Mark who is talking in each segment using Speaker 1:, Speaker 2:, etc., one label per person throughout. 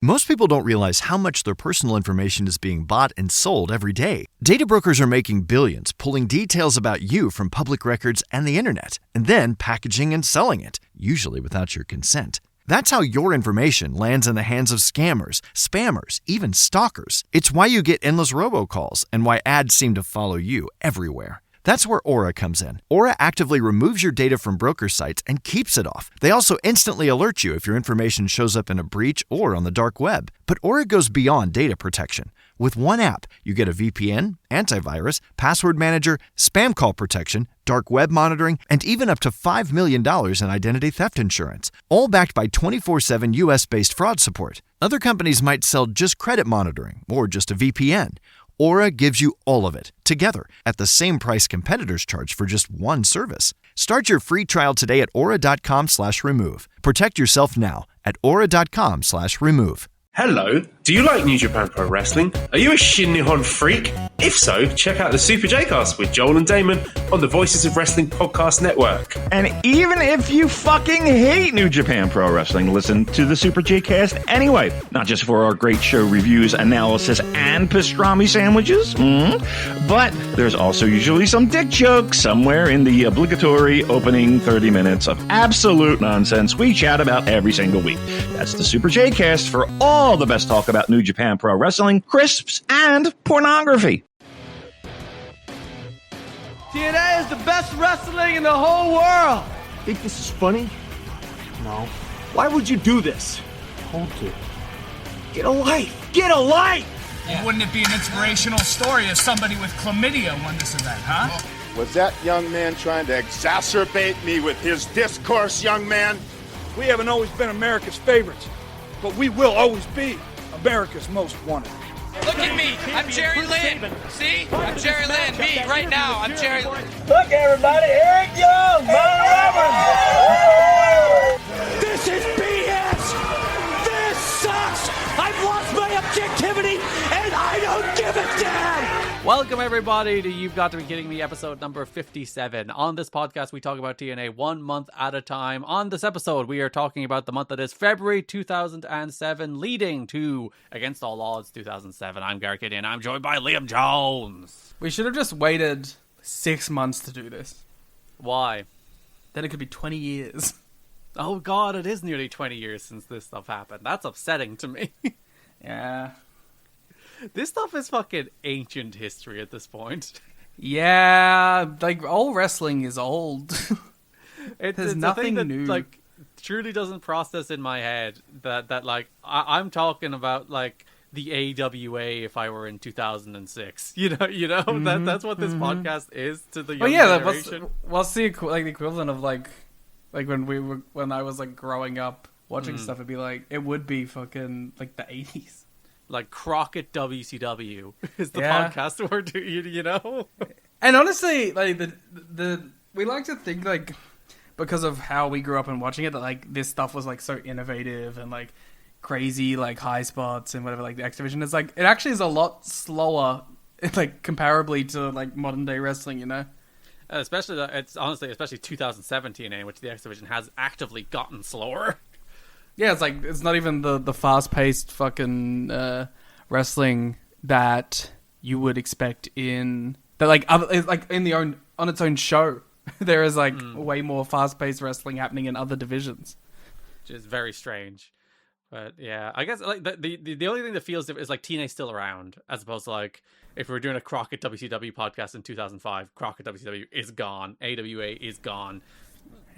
Speaker 1: Most people don't realize how much their personal information is being bought and sold every day. Data brokers are making billions, pulling details about you from public records and the internet, and then packaging and selling it, usually without your consent. That's how your information lands in the hands of scammers, spammers, even stalkers. It's why you get endless robocalls and why ads seem to follow you everywhere. That's where Aura comes in. Aura actively removes your data from broker sites and keeps it off. They also instantly alert you if your information shows up in a breach or on the dark web. But Aura goes beyond data protection. With one app, you get a VPN, antivirus, password manager, spam call protection, dark web monitoring, and even up to $5 million in identity theft insurance. All backed by 24/7 US-based fraud support. Other companies might sell just credit monitoring or just a VPN. Aura gives you all of it, together, at the same price competitors charge for just one service. Start your free trial today at aura.com/remove. Protect yourself now at aura.com/remove.
Speaker 2: Hello, do you like New Japan Pro Wrestling? Are you a Shin Nihon freak? If so, check out the Super J-Cast with Joel and Damon on the Voices of Wrestling Podcast Network.
Speaker 3: And even if you fucking hate New Japan Pro Wrestling, listen to the Super J-Cast anyway. Not just for our great show reviews, analysis, and pastrami sandwiches, but there's also usually some dick jokes somewhere in the obligatory opening 30 minutes of absolute nonsense we chat about every single week. That's the Super J-Cast for all the best talk about New Japan Pro Wrestling, crisps, and pornography.
Speaker 4: TNA is the best wrestling in the whole world.
Speaker 5: Think this is funny? No. Why would you do this? Told to. Get a life! Get a life!
Speaker 6: And wouldn't it be an inspirational story if somebody with chlamydia won this event, huh?
Speaker 7: Was that young man trying to exacerbate me with his discourse, young man?
Speaker 8: We haven't always been America's favorites, but we will always be America's most wanted.
Speaker 6: Look at me, I'm Jerry Lynn. See? I'm Jerry Lynn. Me, right now, I'm Jerry Lynn.
Speaker 4: Look, everybody, Eric Young, Mount Roberts.
Speaker 8: This is BS! This sucks! I've lost my objectivity, and I don't give a damn!
Speaker 9: Welcome, everybody, to You've Got to Be Kidding Me, episode number 57. On this podcast, we talk about TNA 1 month at a time. On this episode, we are talking about the month that is February 2007, leading to Against All Odds 2007. I'm Garrett and I'm joined by Liam Jones.
Speaker 10: We should have just waited 6 months to do this.
Speaker 9: Why?
Speaker 10: Then it could be 20 years.
Speaker 9: Oh, God, it is nearly 20 years since this stuff happened. That's upsetting to me.
Speaker 10: Yeah.
Speaker 9: This stuff is fucking ancient history at this point.
Speaker 10: Yeah, like, all wrestling is old.
Speaker 9: There's
Speaker 10: nothing
Speaker 9: that,
Speaker 10: new.
Speaker 9: Like, truly doesn't process in my head that like, I'm talking about, like, the AWA if I were in 2006. You know,
Speaker 10: Mm-hmm,
Speaker 9: that's what this podcast is to the young generation.
Speaker 10: What's the equivalent of, like when I was, like, growing up watching stuff, it'd be like, it would be fucking, like, the 80s.
Speaker 9: Like Crockett WCW is the podcast we're doing, you know?
Speaker 10: And honestly, like, the we like to think, like, because of how we grew up and watching it, that, like, this stuff was, like, so innovative and, like, crazy, like, high spots and whatever, like, the X Division is, like, it actually is a lot slower, like, comparably to, like, modern day wrestling, you know?
Speaker 9: Especially 2017, in which the X Division has actively gotten slower.
Speaker 10: Yeah, it's like, it's not even the fast-paced fucking wrestling that you would expect in that, like, on its own show. There is, like, way more fast-paced wrestling happening in other divisions,
Speaker 9: which is very strange. But yeah, I guess, like, the only thing that feels different is, like, TNA's still around, as opposed to, like, if we were doing a Crockett WCW podcast in 2005, Crockett WCW is gone, AWA is gone.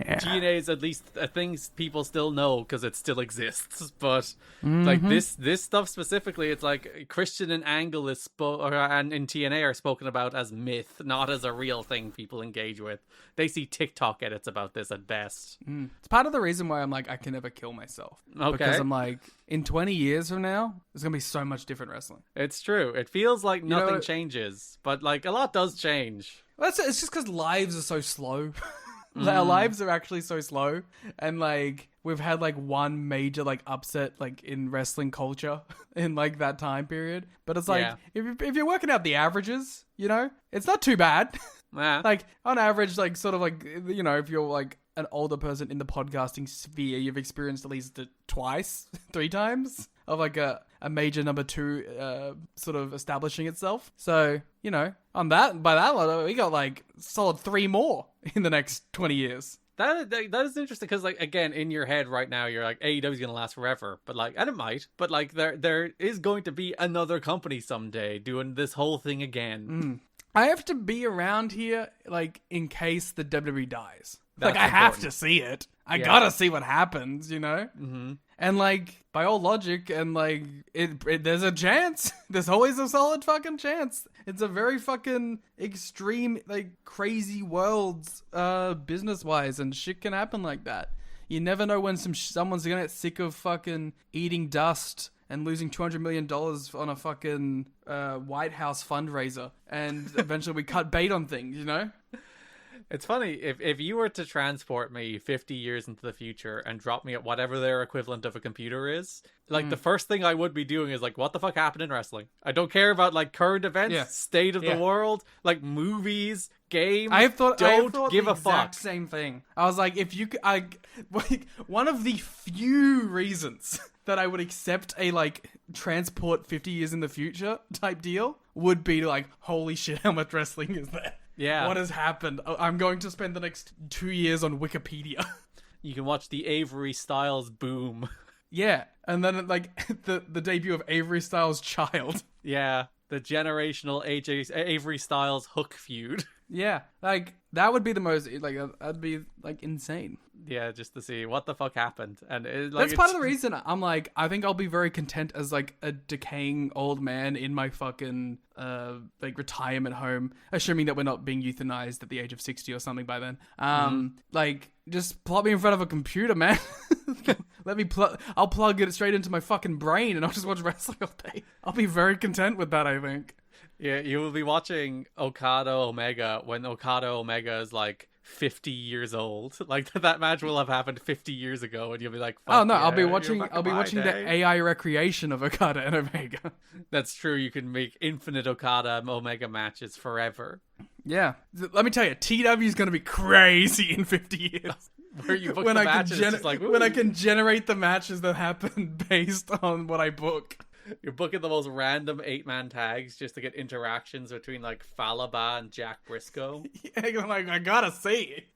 Speaker 9: Yeah. TNA is at least a thing people still know because it still exists, but like this stuff specifically, it's like Christian and Angle is and in TNA are spoken about as myth, not as a real thing people engage with. They see TikTok edits about this at best.
Speaker 10: It's part of the reason why I'm like, I can never kill myself.
Speaker 9: Okay,
Speaker 10: because I'm like, in 20 years from now, there's gonna be so much different wrestling.
Speaker 9: It's true. It feels like nothing changes, but like a lot does change.
Speaker 10: Well, it's just because lives are so slow. Our lives are actually so slow, and like we've had like one major like upset like in wrestling culture in like that time period. But it's like if you're working out the averages, you know, it's not too bad. Like on average, like sort of like, you know, if you're like an older person in the podcasting sphere, you've experienced at least twice, 3 times. of like a major number 2 sort of establishing itself. So, you know, by that lot, we got like solid 3 more in the next 20 years.
Speaker 9: That is interesting because, like, again, in your head right now, you're like, AEW's gonna last forever, but like, and it might, but like, there is going to be another company someday doing this whole thing again.
Speaker 10: I have to be around here, like, in case the WWE dies.
Speaker 9: That's
Speaker 10: I have
Speaker 9: important.
Speaker 10: to see it. I gotta see what happens, you know? Mm-hmm. And, like, by all logic, and, like, there's a chance. There's always a solid fucking chance. It's a very fucking extreme, like, crazy worlds, business-wise, and shit can happen like that. You never know when someone's gonna get sick of fucking eating dust and losing $200 million on a fucking White House fundraiser, and eventually we cut bait on things, you know?
Speaker 9: It's funny, if you were to transport me 50 years into the future and drop me at whatever their equivalent of a computer is, like, the first thing I would be doing is, like, what the fuck happened in wrestling? I don't care about, like, current events, state of the world, like, movies, games.
Speaker 10: I thought
Speaker 9: give
Speaker 10: the
Speaker 9: a fuck.
Speaker 10: Same thing. I was like, if you could, like, one of the few reasons that I would accept a, like, transport 50 years in the future type deal would be like, holy shit, how much wrestling is there?
Speaker 9: Yeah.
Speaker 10: What has happened? I'm going to spend the next 2 years on Wikipedia.
Speaker 9: You can watch the Avery Styles boom.
Speaker 10: Yeah. And then, like, the debut of Avery Styles' child.
Speaker 9: Yeah. The generational Avery Styles Hook feud.
Speaker 10: Yeah. Like, that would be the most, like, that'd be, like, insane.
Speaker 9: Yeah, just to see what the fuck happened. And
Speaker 10: that's part of the reason I'm like, I think I'll be very content as like a decaying old man in my fucking like retirement home, assuming that we're not being euthanized at the age of 60 or something by then. Like, just plug me in front of a computer, man. I'll plug it straight into my fucking brain and I'll just watch wrestling all day. I'll be very content with that, I think.
Speaker 9: Yeah, you will be watching Okada Omega when Okada Omega is like 50 years old. Like, that match will have happened 50 years ago, and you'll be like, fuck,
Speaker 10: oh no,
Speaker 9: yeah,
Speaker 10: I'll be watching the AI recreation of Okada and Omega.
Speaker 9: That's true. You can make infinite Okada Omega matches forever.
Speaker 10: Yeah. Let me tell you, TW is going to be crazy in 50 years.
Speaker 9: Where you book the matches, just like,
Speaker 10: when I can generate the matches that happen based on what I book.
Speaker 9: You're booking the most random 8-man tags just to get interactions between, like, Falaba and Jack Briscoe.
Speaker 10: Yeah, I'm like, I gotta see.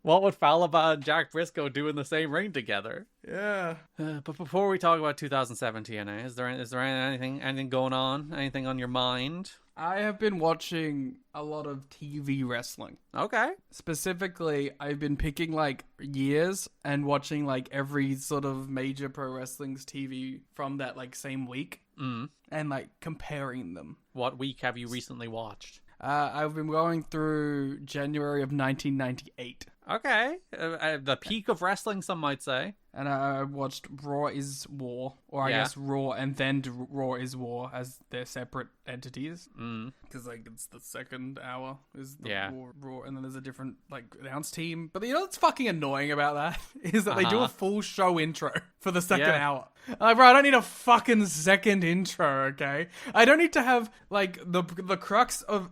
Speaker 9: What would Falaba and Jack Briscoe do in the same ring together?
Speaker 10: Yeah.
Speaker 9: But before we talk about 2017 TNA, is there anything going on? Anything on your mind?
Speaker 10: I have been watching a lot of TV wrestling.
Speaker 9: Okay.
Speaker 10: Specifically, I've been picking, like, years and watching, like, every sort of major pro wrestling's TV from that, like, same week. And, like, comparing them.
Speaker 9: What week have you recently watched?
Speaker 10: I've been going through January of 1998.
Speaker 9: Okay. The peak of wrestling, some might say.
Speaker 10: And I watched Raw is War, or I guess Raw and then Raw is War as their separate entities. Because, like, it's the second hour is the Raw, and then there's a different, like, announce team. But you know what's fucking annoying about that? Is that they do a full show intro for the second hour. Like, bro, I don't need a fucking second intro, okay? I don't need to have, like, the crux of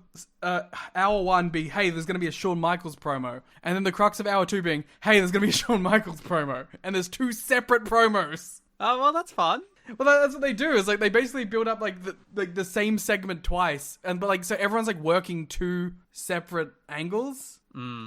Speaker 10: hour one be, hey, there's going to be a Shawn Michaels promo. And then the crux of hour two being, hey, there's going to be a Shawn Michaels promo. And there's two separate promos.
Speaker 9: Oh, well, that's fun.
Speaker 10: Well, that's what they do, is, like, they basically build up, like, the same segment twice. But, like, so everyone's, like, working two separate angles.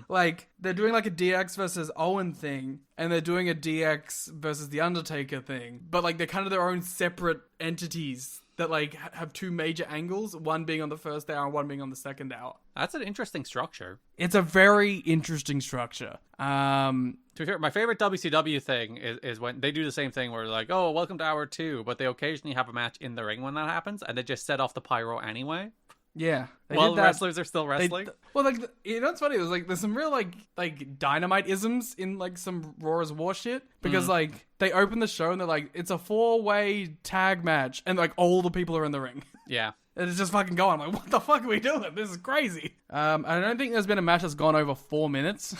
Speaker 10: Like, they're doing, like, a DX versus Owen thing, and they're doing a DX versus The Undertaker thing. But, like, they're kind of their own separate entities that, like, have two major angles, one being on the first hour and one being on the second hour.
Speaker 9: That's an interesting structure.
Speaker 10: It's a very interesting structure.
Speaker 9: To be fair, my favorite WCW thing is when they do the same thing where they're like, oh, welcome to hour two, but they occasionally have a match in the ring when that happens, and they just set off the pyro anyway.
Speaker 10: Yeah.
Speaker 9: While the wrestlers are still wrestling.
Speaker 10: Well, like, you know what's funny? It was like, there's some real, like Dynamite-isms in, like, some Raw is War shit. Because, like, they open the show and they're like, it's a 4-way tag match. And, like, all the people are in the ring.
Speaker 9: Yeah.
Speaker 10: And it's just fucking going. I'm like, what the fuck are we doing? This is crazy. I don't think there's been a match that's gone over 4 minutes.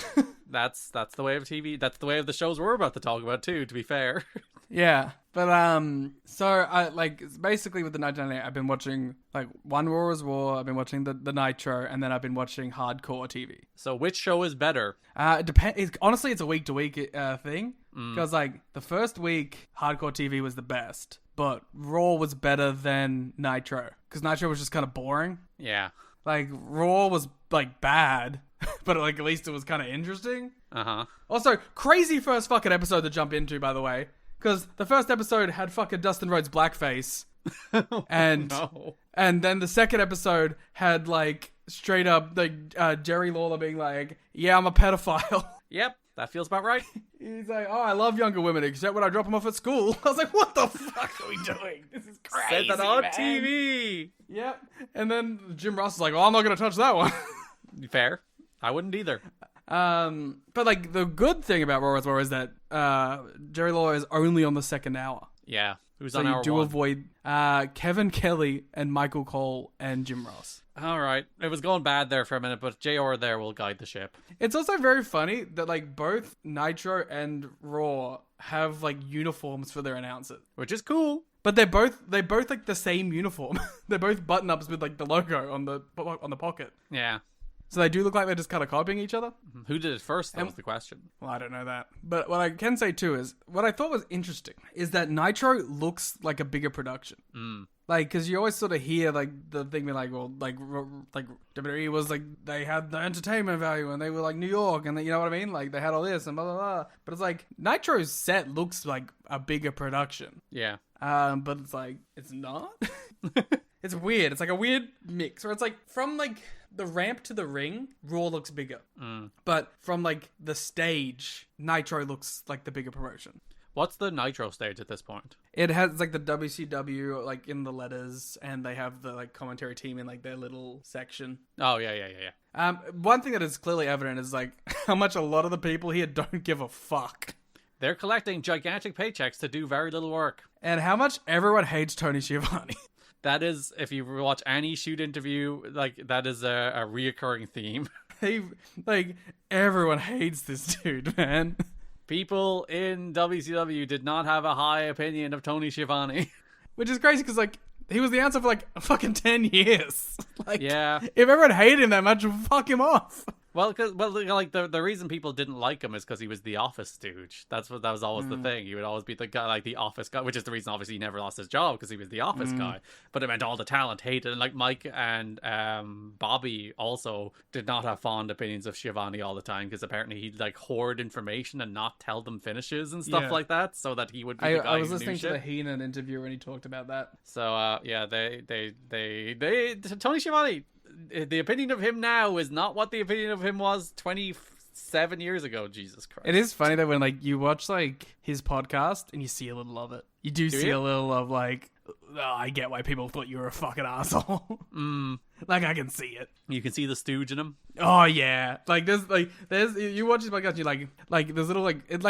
Speaker 9: That's the way of TV. That's the way of the shows we're about to talk about, too, to be fair.
Speaker 10: Yeah. But, so, I, like, basically with the 1998, I've been watching, like, one Raw is War, I've been watching the Nitro, and then I've been watching Hardcore TV.
Speaker 9: So which show is better?
Speaker 10: It honestly, it's a week-to-week thing. Because, like, the first week, Hardcore TV was the best. but Raw was better than Nitro. Because Nitro was just kind of boring.
Speaker 9: Yeah.
Speaker 10: Like, Raw was, like, bad, but, like, at least it was kind of interesting.
Speaker 9: Uh-huh.
Speaker 10: Also, crazy first fucking episode to jump into, by the way. Because the first episode had fucking Dustin Rhodes blackface. And and then the second episode had, like, straight up, like, Jerry Lawler being like, yeah, I'm a pedophile.
Speaker 9: Yep, that feels about right.
Speaker 10: He's like, oh, I love younger women, except when I drop them off at school. I was like, what the fuck are we doing? This is crazy,
Speaker 9: Said that on
Speaker 10: man.
Speaker 9: TV.
Speaker 10: Yep. And then Jim Ross is like, oh, I'm not going to touch that one.
Speaker 9: Fair. I wouldn't either.
Speaker 10: But, like, the good thing about Raw as well is that Jerry Lawler is only on the second hour.
Speaker 9: Yeah. Who's
Speaker 10: So
Speaker 9: on
Speaker 10: you
Speaker 9: hour
Speaker 10: do
Speaker 9: one?
Speaker 10: avoid Kevin Kelly and Michael Cole and Jim Ross.
Speaker 9: All right. It was going bad there for a minute, but JR there will guide the ship.
Speaker 10: It's also very funny that, like, both Nitro and Raw have, like, uniforms for their announcers.
Speaker 9: Which is cool.
Speaker 10: But they're both like the same uniform. They're both button-ups with, like, the logo on the pocket.
Speaker 9: Yeah.
Speaker 10: So they do look like they're just kind of copying each other.
Speaker 9: Who did it first? That was the question.
Speaker 10: Well, I don't know that. But what I can say, too, is what I thought was interesting is that Nitro looks like a bigger production. Like, because you always sort of hear, like, the thing being like, well, like WWE was, like, they had the entertainment value and they were, like, New York and, you know what I mean? Like, they had all this and blah, blah, blah. But it's like, Nitro's set looks like a bigger production.
Speaker 9: Yeah.
Speaker 10: But it's like, it's not. It's weird. It's like a weird mix where it's like from like the ramp to the ring, Raw looks bigger. But from like the stage, Nitro looks like the bigger promotion.
Speaker 9: What's the Nitro stage at this point?
Speaker 10: It has like the WCW like in the letters, and they have the like commentary team in like their little section.
Speaker 9: Oh, yeah.
Speaker 10: One thing that is clearly evident is like how much a lot of the people here don't give a fuck.
Speaker 9: They're collecting gigantic paychecks to do very little work.
Speaker 10: And how much everyone hates Tony Schiavone.
Speaker 9: That is, if you watch any shoot interview, like, that is a reoccurring theme.
Speaker 10: Like, everyone hates this dude, man.
Speaker 9: People in WCW did not have a high opinion of Tony Schiavone.
Speaker 10: Which is crazy, because, like, he was the answer for, like, fucking 10 years. Like,
Speaker 9: yeah.
Speaker 10: If everyone hated him that much, fuck him off.
Speaker 9: Well, like the reason people didn't like him is because he was the office stooge. That was always the thing. He would always be the guy, like the office guy, which is the reason obviously he never lost his job, because he was the office guy. But it meant all the talent hated, and like Mike and Bobby also did not have fond opinions of Schiavone all the time, because apparently he'd like hoard information and not tell them finishes and stuff like that, so that he would be the guy.
Speaker 10: I was
Speaker 9: who
Speaker 10: listening
Speaker 9: knew
Speaker 10: to the
Speaker 9: shit.
Speaker 10: Heenan interview when he talked about that.
Speaker 9: So yeah, they Tony Schiavone. The opinion of him now is not what the opinion of him was 27 years ago. Jesus Christ.
Speaker 10: It is funny that when like you watch like his podcast and you see a little of it. You do see a little of like, oh, I get why people thought you were a fucking asshole. Like I can see it.
Speaker 9: You can see the stooge in him.
Speaker 10: Oh yeah, like there's you watch his podcast, you like there's little like it's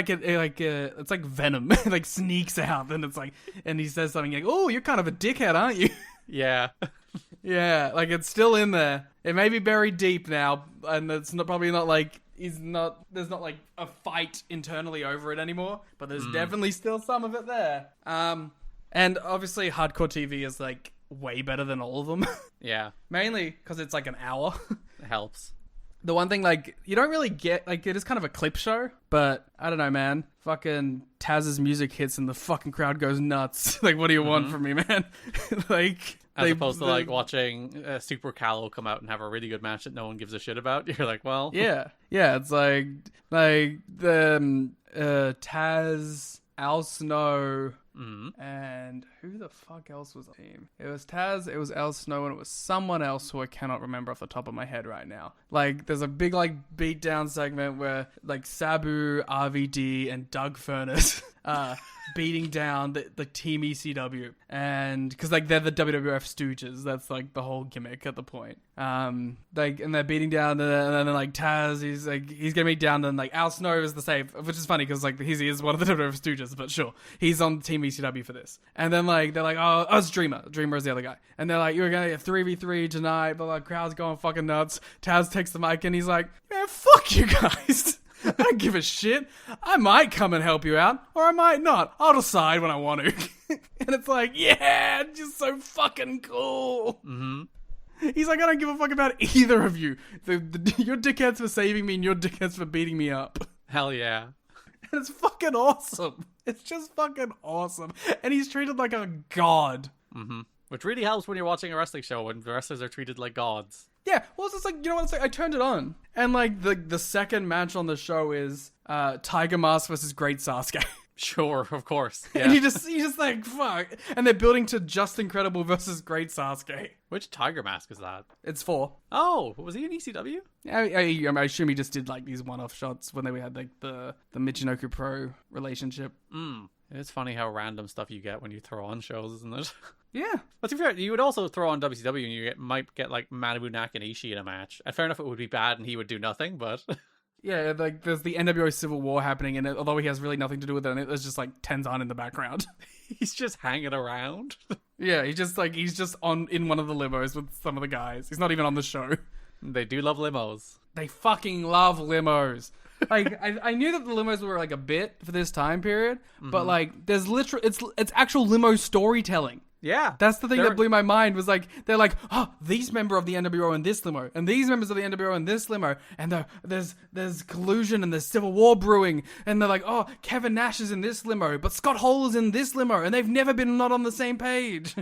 Speaker 10: like venom, it like sneaks out, and it's like, and he says something like, oh, you're kind of a dickhead, aren't you?
Speaker 9: Yeah.
Speaker 10: Yeah, like it's still in there. It may be buried deep now, and it's probably not like there's not like a fight internally over it anymore, but there's definitely still some of it there. And obviously hardcore TV is like way better than all of them.
Speaker 9: Yeah.
Speaker 10: Mainly because it's like an hour.
Speaker 9: It helps.
Speaker 10: The one thing, like, you don't really get, like, it is kind of a clip show, but I don't know, man. Fucking Taz's music hits and the fucking crowd goes nuts. Like, what do you want from me, man? Like,
Speaker 9: as opposed to like watching Super Callow come out and have a really good match that no one gives a shit about. You're like, well,
Speaker 10: yeah, it's like the Taz, Al Snow, and who the fuck else was on the team? It was Taz, it was Al Snow, and it was someone else who I cannot remember off the top of my head right now. Like, there's a big like beatdown segment where like Sabu, RVD, and Doug Furness beating down the team ECW, and because like they're the WWF Stooges, that's like the whole gimmick at the point. Like, and they're beating down, and then like Taz, he's gonna beat down, and like Al Snow is the save, which is funny because like he is one of the WWF Stooges, but sure, he's on team ECW for this. And then like they're like, oh, it's Dreamer is the other guy, and they're like, you're gonna get 3v3 tonight, but like crowd's going fucking nuts. Taz takes the mic and he's like, man, fuck you guys. I don't give a shit. I might come and help you out, or I might not. I'll decide when I want to. And it's like, yeah, just so fucking cool. He's like, I don't give a fuck about either of you. Your dickheads for saving me and your dickheads for beating me up.
Speaker 9: hell yeah.
Speaker 10: And it's fucking awesome. It's just fucking awesome. And he's treated like a god.
Speaker 9: Mm-hmm. Which really helps when you're watching a wrestling show when the wrestlers are treated like gods.
Speaker 10: Yeah, well, it's just like, you know what, it's like, I turned it on. And like, the second match on the show is Tiger Mask versus Great Sasuke.
Speaker 9: Sure, of course. Yeah.
Speaker 10: And he's just like, fuck. And they're building to Just Incredible versus Great Sasuke.
Speaker 9: Which Tiger Mask is that?
Speaker 10: It's 4.
Speaker 9: Oh, was he in ECW?
Speaker 10: I assume he just did like these one-off shots when they had like the Michinoku Pro relationship.
Speaker 9: It's funny how random stuff you get when you throw on shows, isn't it?
Speaker 10: Yeah.
Speaker 9: But to be fair, you would also throw on WCW and you might get like Manabu Nakanishi in a match. And fair enough, it would be bad and he would do nothing, but...
Speaker 10: Yeah, like there's the NWO Civil War happening, and although he has really nothing to do with it, there's just like Tenzan in the background.
Speaker 9: He's just hanging around.
Speaker 10: Yeah, he's just in one of the limos with some of the guys. He's not even on the show.
Speaker 9: They do love limos.
Speaker 10: They fucking love limos. Like I knew that the limos were like a bit for this time period, but like there's literally it's actual limo storytelling.
Speaker 9: Yeah.
Speaker 10: That's the thing that blew my mind, was like, they're like, oh, these member of the NWO in this limo, and these members of the NWO in this limo, and there's collusion and there's civil war brewing, and they're like, oh, Kevin Nash is in this limo, but Scott Hall is in this limo, and they've never been not on the same page.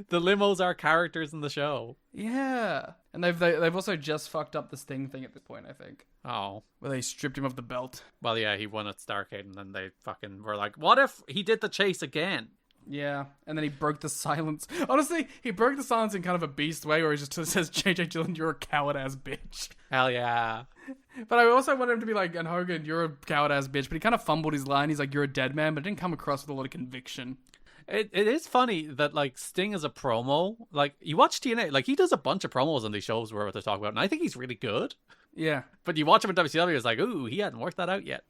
Speaker 9: The limos are characters in the show.
Speaker 10: Yeah. And they've also just fucked up the Sting thing at this point, I think.
Speaker 9: Oh.
Speaker 10: Where they stripped him of the belt.
Speaker 9: Well, yeah, he won at Starrcade, and then they fucking were like, what if he did the chase again?
Speaker 10: Yeah, and then he broke the silence. Honestly, he broke the silence in kind of a beast way, where he just says, JJ Dillon, you're a coward-ass bitch.
Speaker 9: Hell yeah.
Speaker 10: But I also wanted him to be like, and Hogan, you're a coward-ass bitch. But he kind of fumbled his line. He's like, you're a dead man, but it didn't come across with a lot of conviction.
Speaker 9: It is funny that, like, Sting is a promo. Like, you watch TNA, like, he does a bunch of promos on these shows we're about to talk about, and I think he's really good.
Speaker 10: Yeah.
Speaker 9: But you watch him in WCW, it's like, ooh, he hadn't worked that out yet.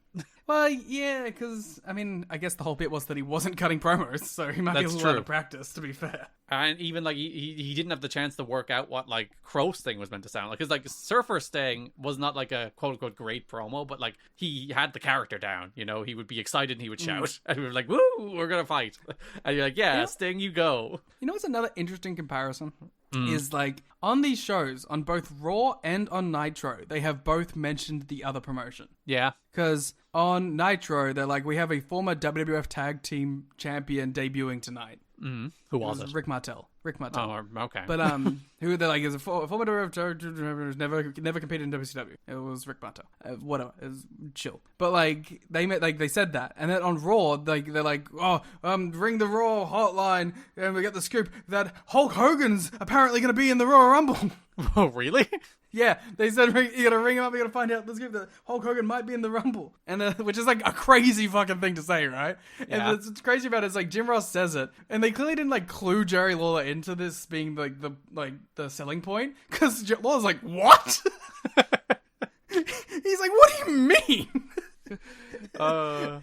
Speaker 10: Well, yeah, because, I mean, I guess the whole bit was that he wasn't cutting promos, so he might be a little out of practice, to be fair.
Speaker 9: And even, like, he didn't have the chance to work out what, like, Crow Sting was meant to sound like. Because, like, Surfer Sting was not, like, a quote-unquote great promo, but, like, he had the character down, you know? He would be excited and he would shout. And we were like, woo, we're gonna fight. And you're like, yeah, Sting, you go.
Speaker 10: You know what's another interesting comparison? Is, like, on these shows, on both Raw and on Nitro, they have both mentioned the other promotion.
Speaker 9: Yeah.
Speaker 10: Because on Nitro, they're like, we have a former WWF Tag Team Champion debuting tonight.
Speaker 9: Who was it?
Speaker 10: Rick Martel.
Speaker 9: Oh, okay.
Speaker 10: But who they're like is a former WWF who's never competed in WCW. It was Rick Martel. Whatever, it was chill. But like they said that, and then on Raw, they're like, ring the Raw hotline, and we get the scoop that Hulk Hogan's apparently going to be in the Royal Rumble.
Speaker 9: Oh, really?
Speaker 10: Yeah, they said you gotta ring him up, you gotta find out the scoop that Hulk Hogan might be in the Rumble, and which is like a crazy fucking thing to say, right?
Speaker 9: Yeah.
Speaker 10: And what's crazy about it is like Jim Ross says it, and they clearly didn't like clue Jerry Lawler into this being like the selling point, because Lawler's like, what? He's like, what do you mean? And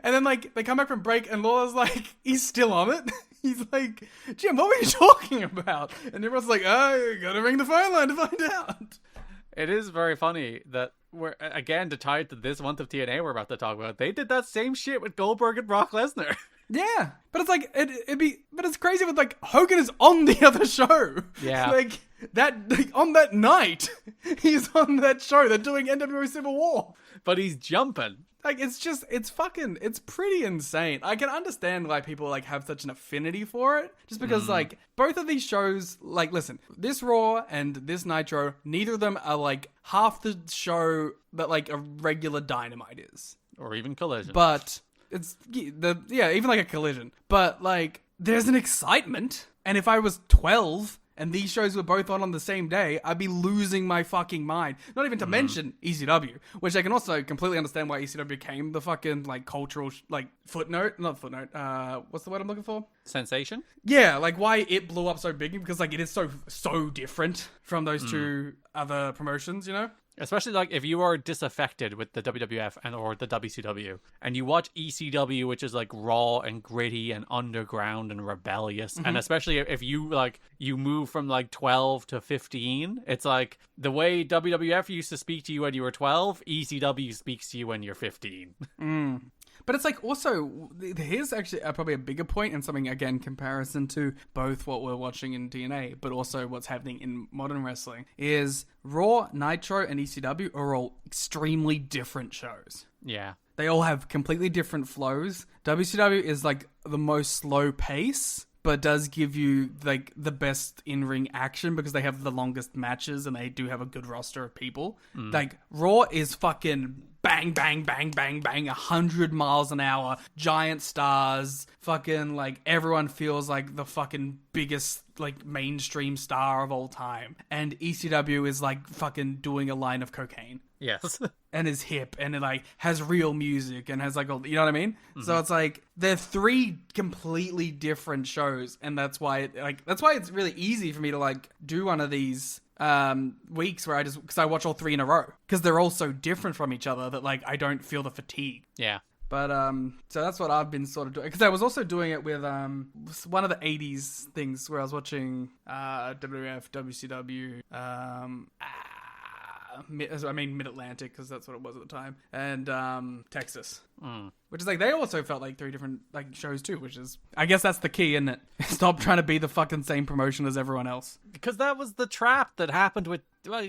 Speaker 10: then like they come back from break, and Lawler's like, he's still on it. He's like, Jim, what were you talking about? And everyone's like, you gotta ring the phone line to find out.
Speaker 9: It is very funny that we're, again, to tie it to this month of TNA we're about to talk about, they did that same shit with Goldberg and Brock Lesnar.
Speaker 10: Yeah, but it's like, but it's crazy with like, Hogan is on the other show.
Speaker 9: Yeah.
Speaker 10: Like, on that night, he's on that show. They're doing NWO Civil War.
Speaker 9: But he's jumping.
Speaker 10: Like, it's pretty insane. I can understand why people, like, have such an affinity for it. Just because, like, both of these shows, like, listen, this Raw and this Nitro, neither of them are, like, half the show that, like, a regular Dynamite is.
Speaker 9: Or even Collision.
Speaker 10: But it's, even, like, a Collision. But, like, there's an excitement. And if I was 12... and these shows were both on the same day, I'd be losing my fucking mind. Not even to mention ECW, which I can also completely understand why ECW became the fucking, like, cultural, like, footnote. Not footnote. What's the word I'm looking for?
Speaker 9: Sensation?
Speaker 10: Yeah, like, why it blew up so big, because, like, it is so different from those two other promotions, you know?
Speaker 9: Especially, like, if you are disaffected with the WWF or the WCW, and you watch ECW, which is, like, raw and gritty and underground and rebellious, and especially if you, like, you move from, like, 12 to 15, it's like, the way WWF used to speak to you when you were 12, ECW speaks to you when you're 15.
Speaker 10: But it's like, also, here's actually probably a bigger point, and something, again, comparison to both what we're watching in TNA, but also what's happening in modern wrestling, is Raw, Nitro, and ECW are all extremely different shows.
Speaker 9: Yeah.
Speaker 10: they all have completely different flows. WCW is like the most slow pace, but does give you like the best in-ring action because they have the longest matches and they do have a good roster of people. Like Raw is fucking bang, bang, bang, bang, bang, 100 miles an hour, giant stars, fucking like everyone feels like the fucking biggest like mainstream star of all time. And ECW is like fucking doing a line of cocaine.
Speaker 9: Yes.
Speaker 10: And is hip and it like has real music and has like all, you know what I mean? So it's like they're three completely different shows, and that's why it's really easy for me to like do one of these weeks where because I watch all three in a row because they're all so different from each other that like I don't feel the fatigue.
Speaker 9: Yeah.
Speaker 10: But so that's what I've been sort of doing, because I was also doing it with one of the 80s things where I was watching WWF, WCW, Mid-Atlantic, because that's what it was at the time, and Texas. Which is like, they also felt like three different like shows too, which is, I guess that's the key, isn't it? Stop trying to be the fucking same promotion as everyone else.
Speaker 9: Because that was the trap that happened with, well,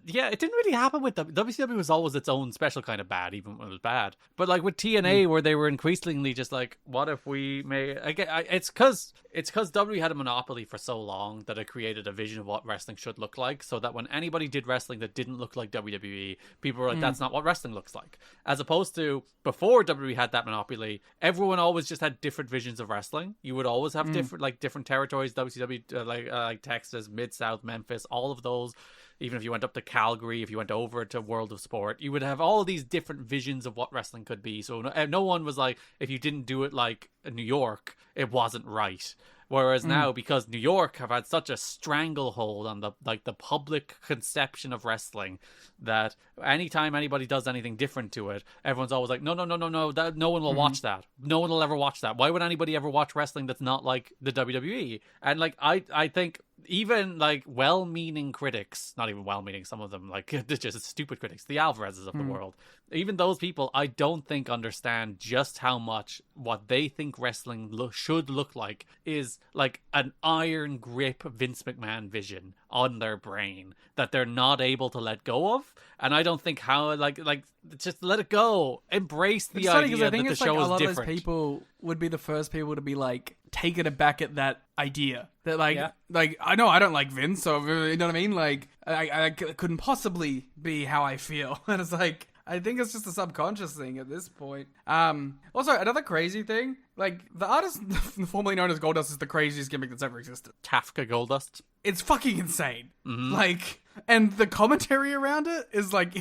Speaker 9: yeah, it didn't really happen with WCW was always its own special kind of bad, even when it was bad. But like with TNA, where they were increasingly just like, what if we made, it's because WWE had a monopoly for so long that it created a vision of what wrestling should look like, so that when anybody did wrestling that didn't look like WWE, people were like, that's not what wrestling looks like. As opposed to before WWE had that monopoly, everyone always just had different visions of wrestling. You would always have different territories. WCW, like Texas, Mid-South, Memphis, all of those. Even if you went up to Calgary, if you went over to World of Sport, you would have all of these different visions of what wrestling could be. So no one was like, if you didn't do it like New York, it wasn't right. Whereas now, because New York have had such a stranglehold on the public conception of wrestling, that anytime anybody does anything different to it, everyone's always like, no, that no one will watch that. No one will ever watch that. Why would anybody ever watch wrestling that's not like the WWE? And like, I think even like well-meaning critics, not even well-meaning, some of them, like, they're just stupid critics, the Alvarezes of the world, even those people, I don't think understand just how much what they think wrestling should look like is like an iron grip Vince McMahon vision on their brain that they're not able to let go of. And I don't think how, like just let it go, embrace the idea that the show is different. A lot of those people would be the first people to be like taken aback at that idea that like I know I don't like Vince, so you know what I mean, like I couldn't possibly be how I feel. And it's like, I think it's just a subconscious thing at this point. Also, another crazy thing, like, the artist formerly known as Goldust is the craziest gimmick that's ever existed. Kafka Goldust.
Speaker 10: It's fucking insane. Like, and the commentary around it is like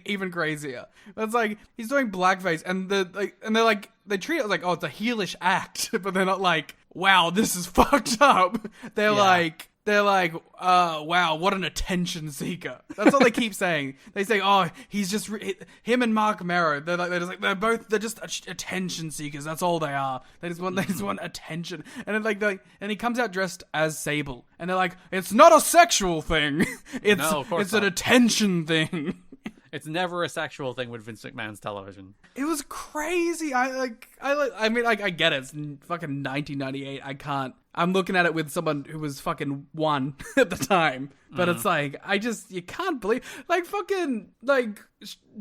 Speaker 10: even crazier. It's like he's doing blackface, and they treat it like, oh, it's a heelish act, but they're not like, wow, this is fucked up. They're like, wow, what an attention seeker. That's all they keep saying. They say, oh, he's just him and Mark Merrow. They're just attention seekers. That's all they are. They just want attention. And and he comes out dressed as Sable, and they're like, it's not a sexual thing. It's an attention thing.
Speaker 9: It's never a sexual thing with Vince McMahon's television.
Speaker 10: It was crazy. I get it. It's fucking 1998. I'm looking at it with someone who was fucking one at the time. But it's like, you can't believe, like, fucking, like,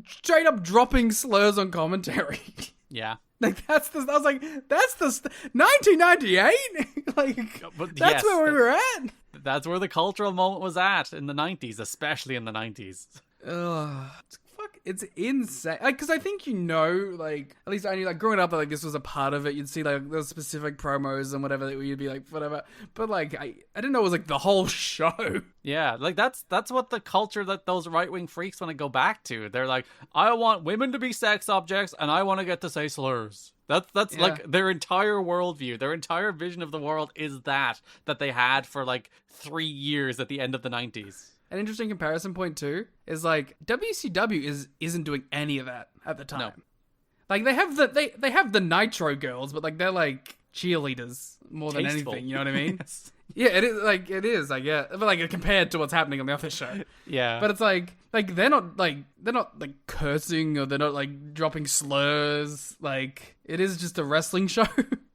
Speaker 10: straight up dropping slurs on commentary.
Speaker 9: Yeah.
Speaker 10: Like, I was like, that's the 1998? Like, that's where we were at.
Speaker 9: That's where the cultural moment was at in the 90s, especially in the 90s.
Speaker 10: It's insane. Like, because I think, like, at least I knew, like, growing up, like, this was a part of it. You'd see, like, the specific promos and whatever that you'd be like, whatever. But, like, I didn't know it was, like, the whole show.
Speaker 9: Yeah, like, that's what the culture that those right-wing freaks want to go back to. They're like, I want women to be sex objects, and I want to get to say slurs. That's like, their entire worldview, their entire vision of the world is that they had for, like, 3 years at the end of the 90s.
Speaker 10: An interesting comparison point too is like WCW isn't doing any of that at the time. No. Like they have the Nitro girls, but like they're like cheerleaders more than anything. You know what I mean? Yes. Yeah, it is. I guess, but like compared to what's happening on the other show. Yeah. But it's like they're not like cursing, or they're not like dropping slurs. Like, it is just a wrestling show.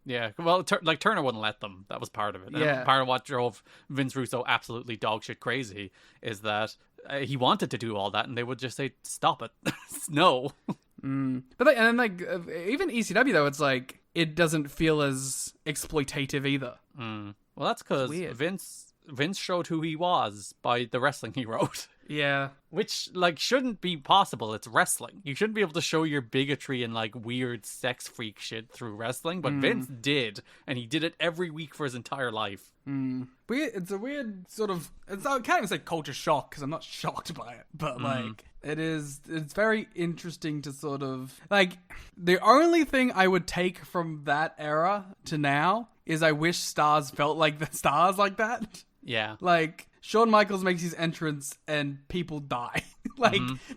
Speaker 9: Yeah, well, Turner wouldn't let them. That was part of it. And part of what drove Vince Russo absolutely dogshit crazy is that he wanted to do all that, and they would just say, stop it. No.
Speaker 10: But like, and then like even ECW though, it's like it doesn't feel as exploitative either.
Speaker 9: Well, that's because Vince showed who he was by the wrestling he wrote.
Speaker 10: Yeah.
Speaker 9: Which, like, shouldn't be possible. It's wrestling. You shouldn't be able to show your bigotry and, like, weird sex freak shit through wrestling, but Vince did, and he did it every week for his entire life.
Speaker 10: But it's a weird sort of... I can't even say culture shock, because I'm not shocked by it, but, like, it's very interesting to sort of... Like, the only thing I would take from that era to now is I wish stars felt like the stars like that.
Speaker 9: Yeah.
Speaker 10: Like... Shawn Michaels makes his entrance and people die.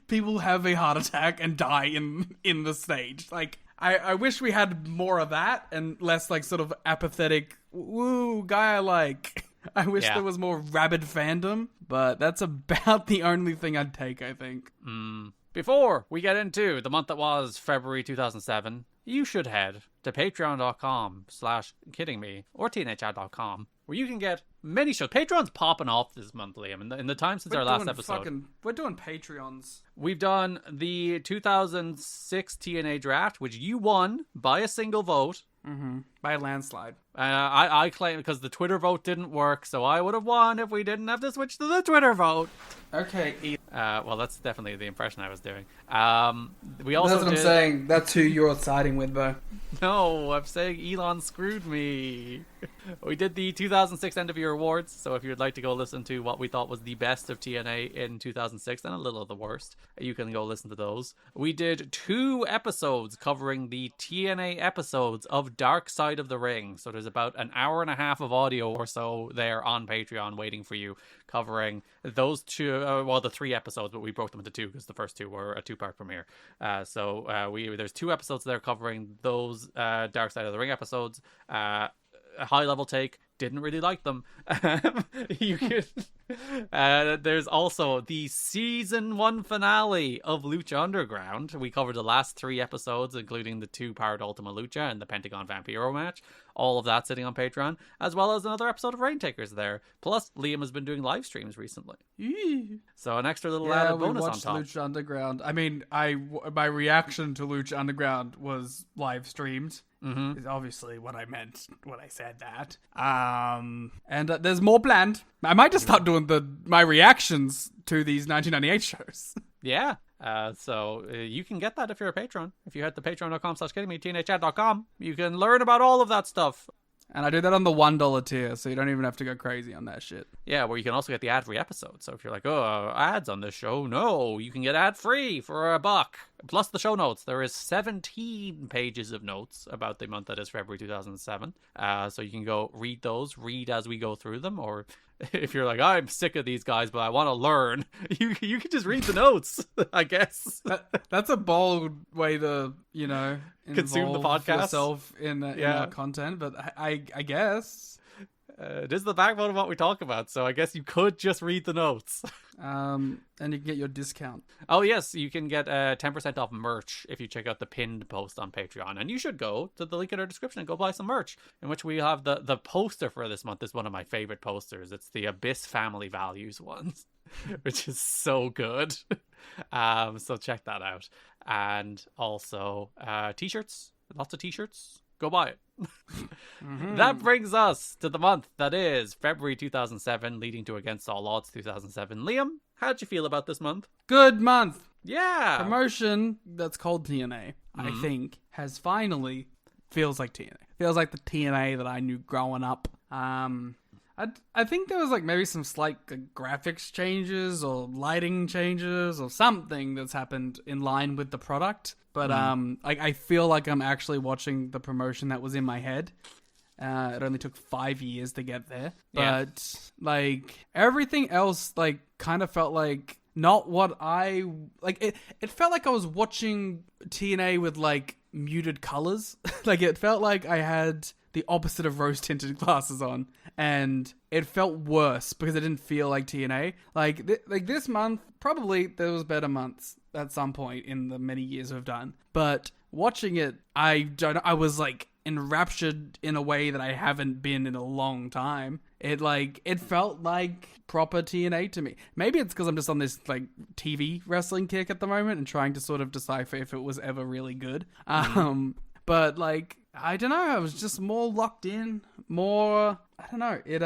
Speaker 10: People have a heart attack and die in the stage. Like, I wish we had more of that and less, like, sort of apathetic, woo, guy I like. I wish there was more rabid fandom, but that's about the only thing I'd take, I think.
Speaker 9: Before we get into the month that was February 2007, you should head to patreon.com/kiddingme or tnhr.com, where you can get many shows. Patreon's popping off this month, Liam. In the time since our last episode.
Speaker 10: We're doing Patreons.
Speaker 9: We've done the 2006 TNA draft, which you won by a single vote.
Speaker 10: By a landslide.
Speaker 9: I claim because the Twitter vote didn't work, so I would have won if we didn't have to switch to the Twitter vote.
Speaker 10: Okay.
Speaker 9: Well, that's definitely the impression I was doing. We also
Speaker 10: That's what I'm saying. That's who you're siding with, though.
Speaker 9: No, I'm saying Elon screwed me. We did the 2006 end of year awards, so if you'd like to go listen to what we thought was the best of TNA in 2006 and a little of the worst, you can go listen to those. We did 2 episodes covering the TNA episodes of Dark Side of the Ring, so there's about an hour and a half of audio or so there on Patreon waiting for you, covering those 2, the 3 episodes, but we broke them into 2 because the first 2 were a 2-part premiere. There's 2 episodes there covering those Dark Side of the Ring episodes. A high level take, didn't really like them. You can there's also the season 1 finale of Lucha Underground. We covered the last 3 episodes, including the 2-part Ultima Lucha and the Pentagon Vampiro match. All of that sitting on Patreon, as well as another episode of Raintakers there. Plus, Liam has been doing live streams recently. So an extra little added bonus on top.
Speaker 10: We watched Lucha Underground. I mean, my reaction to Lucha Underground was live streamed. Is obviously what I meant when I said that. And there's more planned. I might just start doing my reactions to these 1998 shows.
Speaker 9: Yeah. So you can get that if you're a patron. If you head to patreon.com/kiddingme, tnhchat.com, you can learn about all of that stuff.
Speaker 10: And I do that on the $1 tier, so you don't even have to go crazy on that shit.
Speaker 9: Yeah, where you can also get the ad-free episode. So if you're like, oh, ads on this show, no, you can get ad-free for $1. Plus the show notes. There is 17 pages of notes about the month that is February 2007. So you can go read those, read as we go through them, or if you're like, I'm sick of these guys, but I want to learn, you can just read the notes, I guess.
Speaker 10: That's a bold way to,
Speaker 9: consume the podcast
Speaker 10: yourself in our content, but I guess.
Speaker 9: It is the backbone of what we talk about, so I guess you could just read the notes.
Speaker 10: And you can get your discount.
Speaker 9: Oh, yes, you can get 10% off merch if you check out the pinned post on Patreon. And you should go to the link in our description and go buy some merch, in which we have the poster for this month is one of my favorite posters. It's the Abyss Family Values ones, which is so good. So check that out. And also t-shirts, lots of t-shirts. Go buy it. That brings us to the month that is February 2007, leading to Against All Odds 2007. Liam, how'd you feel about this month?
Speaker 10: Good month.
Speaker 9: Yeah.
Speaker 10: Promotion that's called TNA, I think, has finally feels like TNA. Feels like the TNA that I knew growing up. I think there was like maybe some slight graphics changes or lighting changes or something that's happened in line with the product. But I feel like I'm actually watching the promotion that was in my head. It only took 5 years to get there. But like everything else like kind of felt like not what I like. It felt like I was watching TNA with like muted colors. Like it felt like I had the opposite of rose tinted glasses on, and it felt worse because it didn't feel like TNA. Like this month, probably there was better months at some point in the many years we've done, but watching it, I was like enraptured in a way that I haven't been in a long time. It felt like proper TNA to me. Maybe it's because I'm just on this like TV wrestling kick at the moment and trying to sort of decipher if it was ever really good. But like, I don't know, I was just more locked in, more, I don't know, it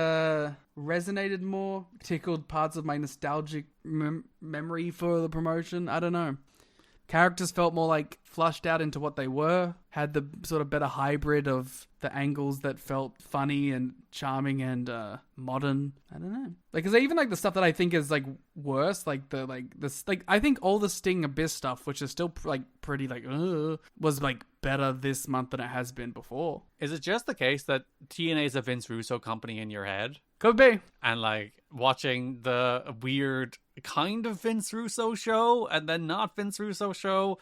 Speaker 10: resonated more, tickled parts of my nostalgic memory for the promotion. I don't know. Characters felt more like flushed out into what they were, had the sort of better hybrid of the angles that felt funny and charming and modern. I don't know. Like, is even like the stuff that I think is like worse, like I think all the Sting Abyss stuff, which is still like pretty like was like better this month than it has been before.
Speaker 9: Is it just the case that TNA is a Vince Russo company in your head?
Speaker 10: Could be.
Speaker 9: And like watching the weird kind of Vince Russo show and then not Vince Russo show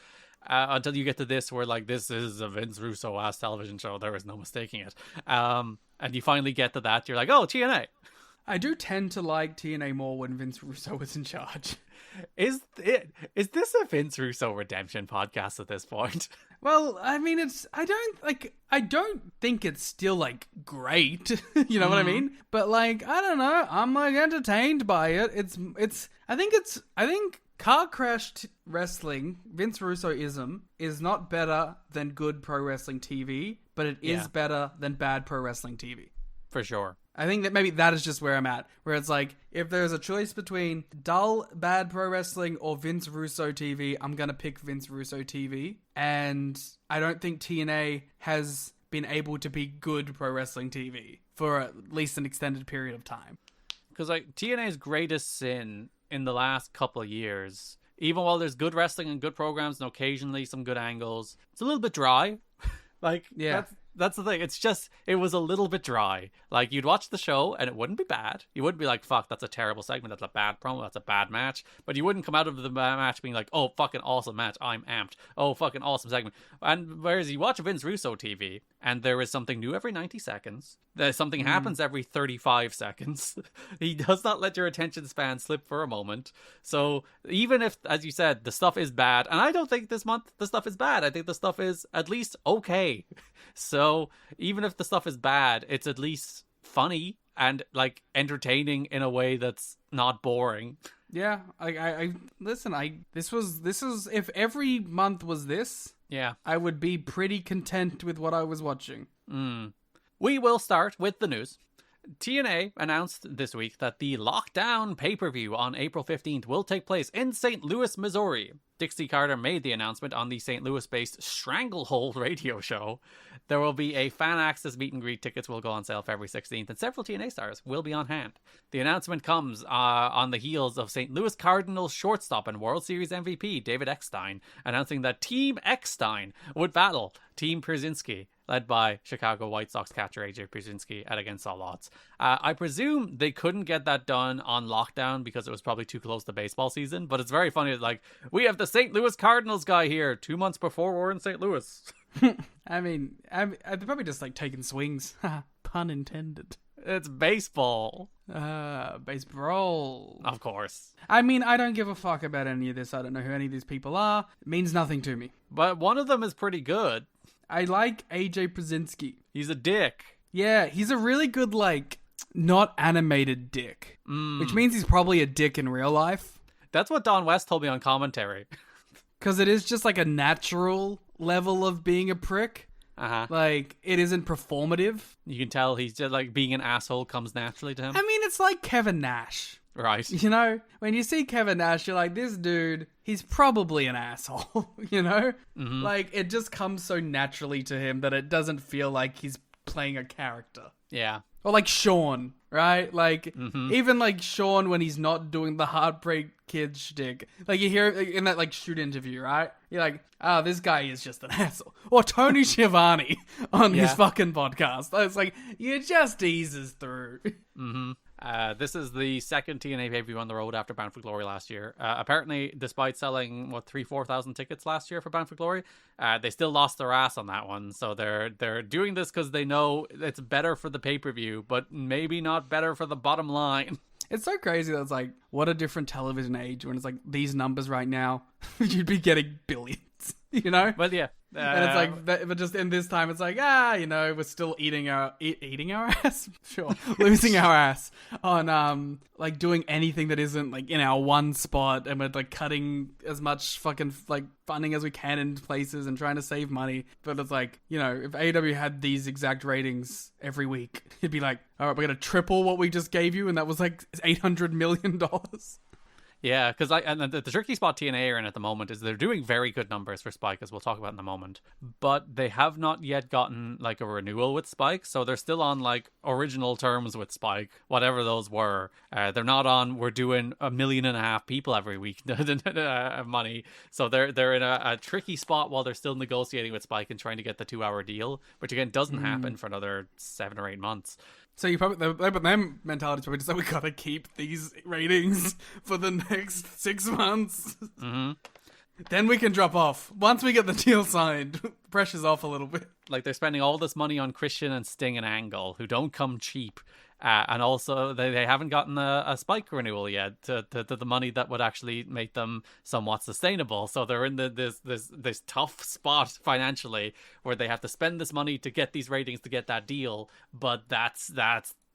Speaker 9: until you get to this where like this is a Vince Russo ass television show, there is no mistaking it, and you finally get to that, you're like, oh, TNA.
Speaker 10: I do tend to like TNA more when Vince Russo is in charge.
Speaker 9: Is this a Vince Russo redemption podcast at this point?
Speaker 10: Well, I mean, I don't think it's still like great. You know what I mean? But like, I don't know, I'm like entertained by it. I think car crash wrestling, Vince Russo-ism, is not better than good pro wrestling TV, but it is better than bad pro wrestling TV.
Speaker 9: For sure.
Speaker 10: I think that maybe that is just where I'm at, where it's like, if there's a choice between dull, bad pro wrestling or Vince Russo TV, I'm going to pick Vince Russo TV. And I don't think TNA has been able to be good pro wrestling TV for at least an extended period of time.
Speaker 9: Because like TNA's greatest sin in the last couple of years, even while there's good wrestling and good programs and occasionally some good angles, it's a little bit dry. Like, yeah. That's the thing. It's just, it was a little bit dry. Like, you'd watch the show and it wouldn't be bad. You wouldn't be like, fuck, that's a terrible segment. That's a bad promo. That's a bad match. But you wouldn't come out of the match being like, oh, fucking awesome match. I'm amped. Oh, fucking awesome segment. And whereas you watch Vince Russo TV and there is something new every 90 seconds. There's something happens every 35 seconds. He does not let your attention span slip for a moment. So even if, as you said, the stuff is bad, and I don't think this month the stuff is bad. I think the stuff is at least okay. So even if the stuff is bad, it's at least funny and like entertaining in a way that's not boring.
Speaker 10: Yeah, I listen. This was if every month was this,
Speaker 9: yeah,
Speaker 10: I would be pretty content with what I was watching.
Speaker 9: We will start with the news. TNA announced this week that the Lockdown pay-per-view on April 15th will take place in St. Louis, Missouri. Dixie Carter made the announcement on the St. Louis-based Stranglehold radio show. There will be a fan access meet and greet. Tickets will go on sale February 16th, and several TNA stars will be on hand. The announcement comes on the heels of St. Louis Cardinals shortstop and World Series MVP David Eckstein announcing that Team Eckstein would battle Team Przynski, led by Chicago White Sox catcher AJ Przynski at against all odds. I presume they couldn't get that done on lockdown because it was probably too close to baseball season, but it's very funny that, like, we have the St. Louis Cardinals guy here 2 months before we're in St. Louis.
Speaker 10: I mean, they're probably just, like, taking swings. Pun intended.
Speaker 9: It's baseball.
Speaker 10: Basebrawl.
Speaker 9: Of course.
Speaker 10: I mean, I don't give a fuck about any of this. I don't know who any of these people are. It means nothing to me.
Speaker 9: But one of them is pretty good.
Speaker 10: I like AJ Przynski.
Speaker 9: He's a dick.
Speaker 10: Yeah, he's a really good, like, not animated dick. Which means he's probably a dick in real life.
Speaker 9: That's what Don West told me on commentary.
Speaker 10: Because it is just, like, a natural level of being a prick.
Speaker 9: Uh-huh.
Speaker 10: Like, it isn't performative.
Speaker 9: You can tell he's just, like, being an asshole comes naturally to him.
Speaker 10: I mean, it's like Kevin Nash.
Speaker 9: Right.
Speaker 10: You know, when you see Kevin Nash, you're like, this dude, he's probably an asshole, you know?
Speaker 9: Mm-hmm.
Speaker 10: Like, it just comes so naturally to him that it doesn't feel like he's playing a character.
Speaker 9: Yeah.
Speaker 10: Or like Sean, right? Like, even like Sean when he's not doing the Heartbreak Kid shtick. Like, you hear in that, like, shoot interview, right? You're like, oh, this guy is just an asshole. Or Tony Schiavone on his fucking podcast. It's like, you just eases through.
Speaker 9: Mm-hmm. This is the second TNA pay-per-view on the road after Bound for Glory last year. Apparently, despite selling 3,000-4,000 tickets last year for Bound for Glory, they still lost their ass on that one. So they're doing this because they know it's better for the pay-per-view, but maybe not better for the bottom line.
Speaker 10: It's so crazy that it's like, what a different television age when it's like these numbers right now, you'd be getting billions, you know?
Speaker 9: But yeah,
Speaker 10: And it's like, but just in this time, it's like, we're still eating our ass, sure, losing our ass on like doing anything that isn't like in our one spot, and we're like cutting as much fucking like funding as we can in places and trying to save money. But it's like, if AEW had these exact ratings every week, it'd be like, all right, we're gonna triple what we just gave you, and that was like $800 million.
Speaker 9: Yeah, because the tricky spot TNA are in at the moment is they're doing very good numbers for Spike, as we'll talk about in a moment, but they have not yet gotten like a renewal with Spike, so they're still on like original terms with Spike, whatever those were. They're not on, we're doing 1.5 million people every week money, so they're in a tricky spot while they're still negotiating with Spike and trying to get the 2-hour deal, which again doesn't happen for another 7 or 8 months.
Speaker 10: So you probably, but their mentality is probably just like, we gotta keep these ratings for the next 6 months. Mm-hmm. Then we can drop off. Once we get the deal signed, pressure's off a little bit.
Speaker 9: Like, they're spending all this money on Christian and Sting and Angle, who don't come cheap. And also, they haven't gotten a Spike renewal yet to the money that would actually make them somewhat sustainable. So they're in this tough spot financially where they have to spend this money to get these ratings to get that deal. But that's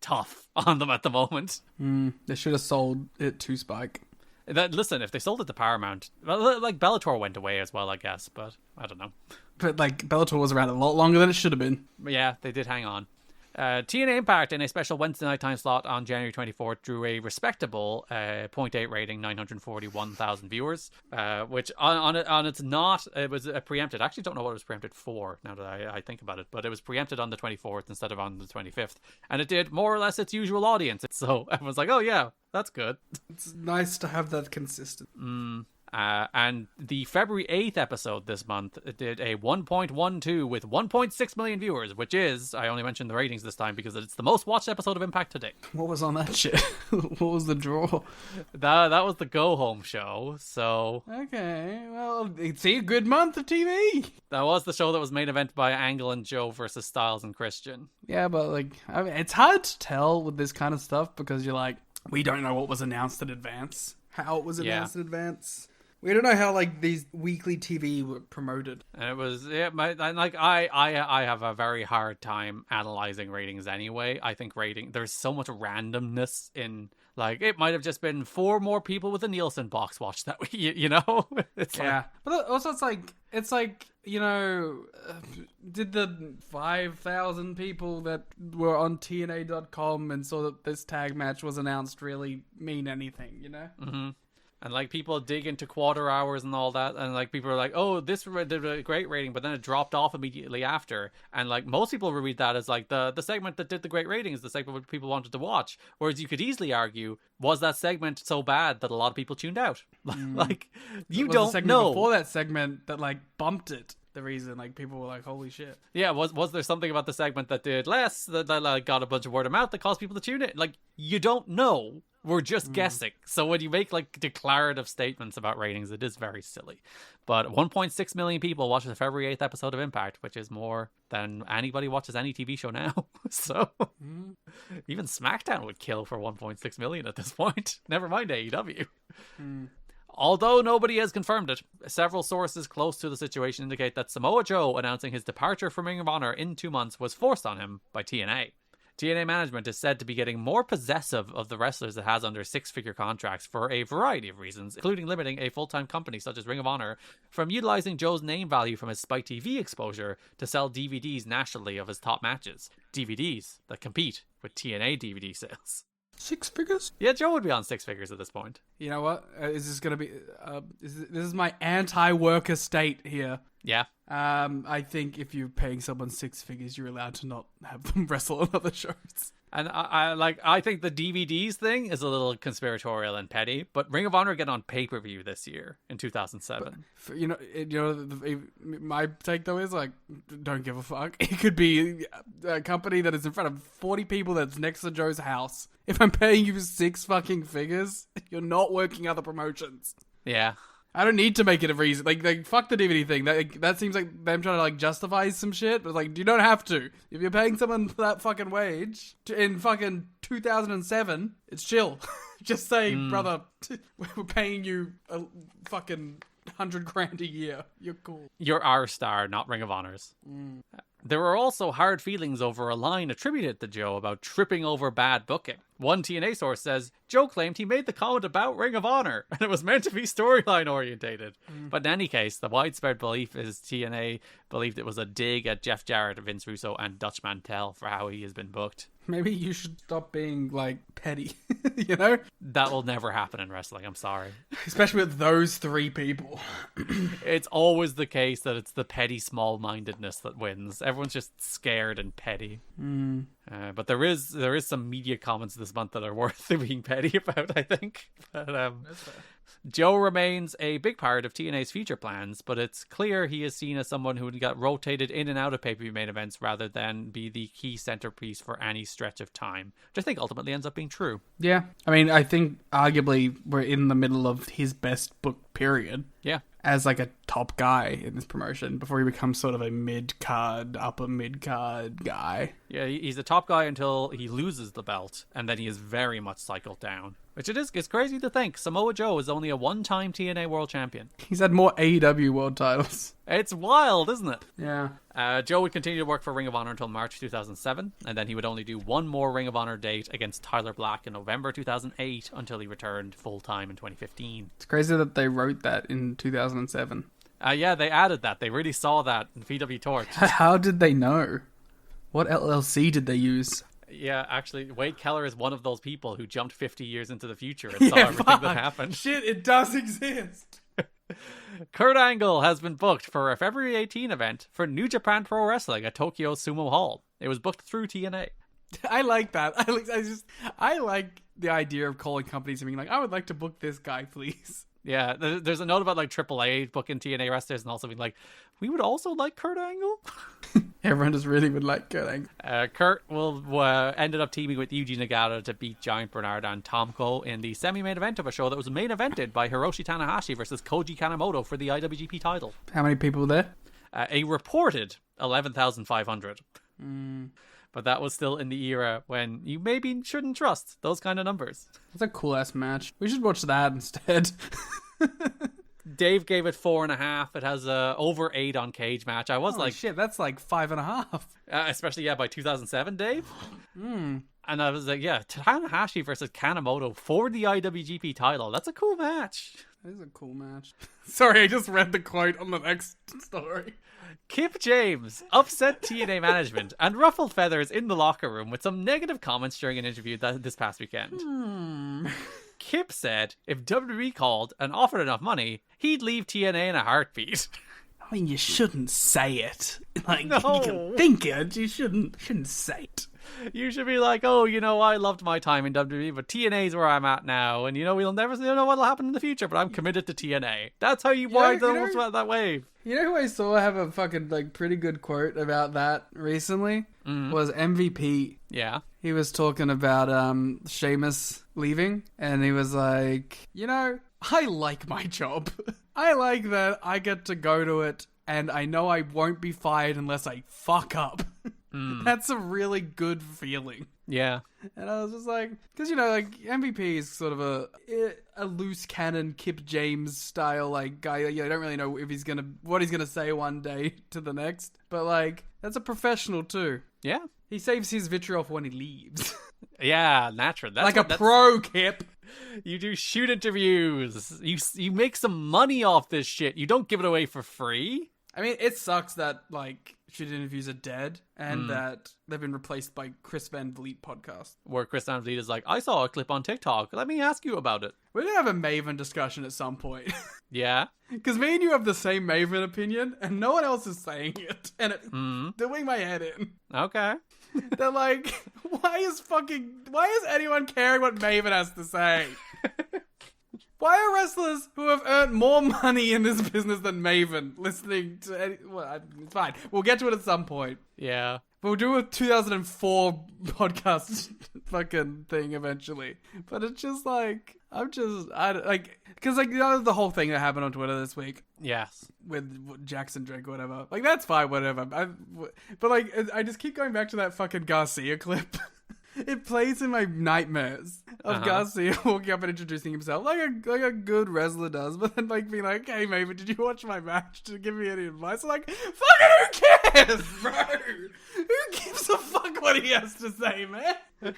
Speaker 9: tough on them at the moment.
Speaker 10: They should have sold it to Spike.
Speaker 9: Listen, if they sold it to Paramount, well, like Bellator went away as well, I guess. But I don't know.
Speaker 10: But like Bellator was around a lot longer than it should have been.
Speaker 9: Yeah, they did hang on. TNA Impact in a special Wednesday night time slot on January 24th drew a respectable 0.8 rating, 941,000 viewers, which it was preempted. I actually don't know what it was preempted for now that I think about it, but it was preempted on the 24th instead of on the 25th, and it did more or less its usual audience, so everyone's like, oh yeah, that's good.
Speaker 10: It's nice to have that consistent.
Speaker 9: And the February 8th episode this month did a 1.12 with 1.6 million viewers, which is, I only mentioned the ratings this time because it's the most watched episode of Impact to date.
Speaker 10: What was on that shit? What was the draw?
Speaker 9: That was the Go Home show, so...
Speaker 10: Okay, well, it's a good month of TV.
Speaker 9: That was the show that was main event by Angle and Joe versus Styles and Christian.
Speaker 10: Yeah, but like, I mean, it's hard to tell with this kind of stuff because you're like, we don't know what was announced in advance, how it was announced in advance. We don't know how like these weekly TV were promoted.
Speaker 9: And it was I have a very hard time analyzing ratings anyway. I think there's so much randomness in, like, it might have just been 4 more people with a Nielsen box watch that week, It's
Speaker 10: but also it's like did the 5,000 people that were on TNA.com and saw that this tag match was announced really mean anything,
Speaker 9: Mm-hmm. And, like, people dig into quarter hours and all that, and, like, people are like, oh, this did a great rating, but then it dropped off immediately after. And, like, most people read that as, like, the segment that did the great rating is the segment people wanted to watch. Whereas you could easily argue, was that segment so bad that a lot of people tuned out? Like, you don't know.
Speaker 10: Before that segment that, like, bumped it. The reason, like, people were like, holy shit.
Speaker 9: Yeah, was there something about the segment that did less, that like, got a bunch of word of mouth that caused people to tune in? Like, you don't know. We're just guessing. So when you make, like, declarative statements about ratings, it is very silly. But 1.6 million people watched the February 8th episode of Impact, which is more than anybody watches any TV show now. So even SmackDown would kill for 1.6 million at this point. Never mind AEW. Although nobody has confirmed it, several sources close to the situation indicate that Samoa Joe announcing his departure from Ring of Honor in 2 months was forced on him by TNA. TNA management is said to be getting more possessive of the wrestlers it has under 6-figure contracts for a variety of reasons, including limiting a full-time company such as Ring of Honor from utilizing Joe's name value from his Spike TV exposure to sell DVDs nationally of his top matches. DVDs that compete with TNA DVD sales.
Speaker 10: 6 figures?
Speaker 9: Yeah, Joe would be on 6 figures at this point.
Speaker 10: You know what? Is this going to be... this is my anti-worker state here.
Speaker 9: Yeah.
Speaker 10: I think if you're paying someone 6 figures, you're allowed to not have them wrestle on other shows.
Speaker 9: And I think the DVDs thing is a little conspiratorial and petty, but Ring of Honor get on pay-per-view this year in 2007.
Speaker 10: But, my take though is like, don't give a fuck. It could be a company that is in front of 40 people that's next to Joe's house. If I'm paying you 6 fucking figures, you're not working other promotions.
Speaker 9: Yeah.
Speaker 10: I don't need to make it a reason. Like fuck the DVD thing. That seems like them trying to like justify some shit. But like, you don't have to. If you're paying someone that fucking wage in fucking 2007, it's chill. Just say, brother, we're paying you a fucking $100,000 a year. You're cool.
Speaker 9: You're our star, not Ring of Honors. There were also hard feelings over a line attributed to Joe about tripping over bad booking. One TNA source says, Joe claimed he made the comment about Ring of Honor, and it was meant to be storyline orientated. But in any case, the widespread belief is TNA believed it was a dig at Jeff Jarrett, Vince Russo, and Dutch Mantel for how he has been booked.
Speaker 10: Maybe you should stop being, like, petty, you know?
Speaker 9: That will never happen in wrestling, I'm sorry.
Speaker 10: Especially with those three people.
Speaker 9: It's always the case that it's the petty small-mindedness that wins. Everyone's just scared and petty. But there is some media comments this month that are worth being petty about, I think. But, Joe remains a big part of TNA's future plans, but it's clear he is seen as someone who got rotated in and out of pay-per-view main events rather than be the key centerpiece for any stretch of time, which I think ultimately ends up being true.
Speaker 10: Yeah. I mean, I think arguably we're in the middle of his best book period.
Speaker 9: Yeah.
Speaker 10: As like a top guy in this promotion before he becomes sort of a mid-card, upper mid-card guy.
Speaker 9: Yeah, he's a top guy until he loses the belt, and then he is very much cycled down. Which it's crazy to think. Samoa Joe is only a one-time TNA World Champion.
Speaker 10: He's had more AEW World titles.
Speaker 9: It's wild, isn't it?
Speaker 10: Yeah.
Speaker 9: Joe would continue to work for Ring of Honor until March 2007, and then he would only do one more Ring of Honor date against Tyler Black in November 2008 until he returned full-time in 2015.
Speaker 10: It's crazy that they wrote that in 2007.
Speaker 9: Yeah, they added that. They really saw that in VW Torch.
Speaker 10: How did they know? What LLC did they use?
Speaker 9: Yeah, actually, Wade Keller is one of those people who jumped 50 years into the future and saw everything that happened.
Speaker 10: Shit, it does exist.
Speaker 9: Kurt Angle has been booked for a February 18 event for New Japan Pro Wrestling at Tokyo Sumo Hall. It was booked through TNA.
Speaker 10: I like that. I like the idea of calling companies and being like, I would like to book this guy, please.
Speaker 9: Yeah, there's a note about like AAA booking TNA wrestlers and also being like, we would also like Kurt Angle.
Speaker 10: Everyone just really would like Kurt Angle.
Speaker 9: Kurt ended up teaming with Yuji Nagata to beat Giant Bernard and Tomko in the semi-main event of a show that was main evented by Hiroshi Tanahashi versus Koji Kanemoto for the IWGP title.
Speaker 10: How many people were there?
Speaker 9: A reported 11,500. But that was still in the era when you maybe shouldn't trust those kind of numbers.
Speaker 10: It's a cool-ass match. We should watch that instead.
Speaker 9: Dave gave it 4.5. It has over 8 on Cage Match. I was like...
Speaker 10: shit, that's like 5.5.
Speaker 9: Especially, by 2007, Dave. And I was like, yeah, Tanahashi versus Kanemoto for the IWGP title. That's a cool match.
Speaker 10: That is a cool match. Sorry, I just read the quote on the next story.
Speaker 9: Kip James upset TNA management and ruffled feathers in the locker room with some negative comments during an interview this past weekend. Kip said if WWE called and offered enough money, he'd leave TNA in a heartbeat.
Speaker 10: I mean, you shouldn't say it. Like,
Speaker 9: no.
Speaker 10: You can think it. You shouldn't say it.
Speaker 9: You should be like, oh, I loved my time in WWE, but TNA is where I'm at now, and we'll never know what'll happen in the future, but I'm committed to TNA. That's how you ride that wave.
Speaker 10: You know who I saw have a fucking pretty good quote about that recently? Was MVP.
Speaker 9: Yeah.
Speaker 10: He was talking about Sheamus leaving, and he was like, I like my job. I like that I get to go to it, and I know I won't be fired unless I fuck up. That's a really good feeling.
Speaker 9: Yeah.
Speaker 10: And I was just like, because, MVP is sort of a loose cannon Kip James style, guy. You don't really know if what he's gonna say one day to the next. But, that's a professional too.
Speaker 9: Yeah.
Speaker 10: He saves his vitriol for when he leaves.
Speaker 9: Yeah, naturally. That's
Speaker 10: pro, Kip.
Speaker 9: You do shoot interviews. You make some money off this shit. You don't give it away for free.
Speaker 10: I mean, it sucks that, shoot interviews are dead and that they've been replaced by Chris Van Vliet podcast.
Speaker 9: Where Chris Van Vliet is like, I saw a clip on TikTok. Let me ask you about it.
Speaker 10: We're going to have a Maven discussion at some point.
Speaker 9: Yeah?
Speaker 10: Because me and you have the same Maven opinion and no one else is saying it. And it's doing my head in.
Speaker 9: Okay.
Speaker 10: They're like, why is anyone caring what Maven has to say? Why are wrestlers who have earned more money in this business than Maven listening to it's fine. We'll get to it at some point.
Speaker 9: Yeah.
Speaker 10: We'll do a 2004 podcast fucking thing eventually. But it's just because the whole thing that happened on Twitter this week.
Speaker 9: Yes.
Speaker 10: With Jackson Drake or whatever. That's fine, whatever. But I just keep going back to that fucking Garcia clip. It plays in my nightmares. of Garcia walking up and introducing himself like a good wrestler does, but then like being like, "Hey, Maven, did you watch my match? Did you give me any advice?" I'm like, fucking who cares, bro? Who gives a fuck what he has to say, man?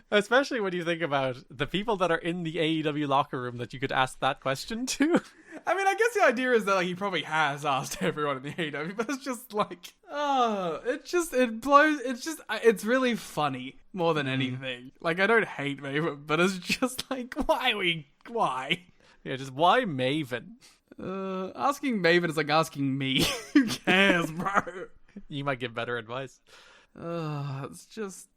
Speaker 9: Especially when you think about the people that are in the AEW locker room that you could ask that question to.
Speaker 10: I mean, I guess the idea is that like, he probably has asked everyone in the AEW, but it's just like, it's really funny more than anything. Like, I don't hate Maven, but it's just like, why?
Speaker 9: Yeah, just why Maven?
Speaker 10: Asking Maven is like asking me. Who cares, bro?
Speaker 9: You might give better advice.
Speaker 10: It's just,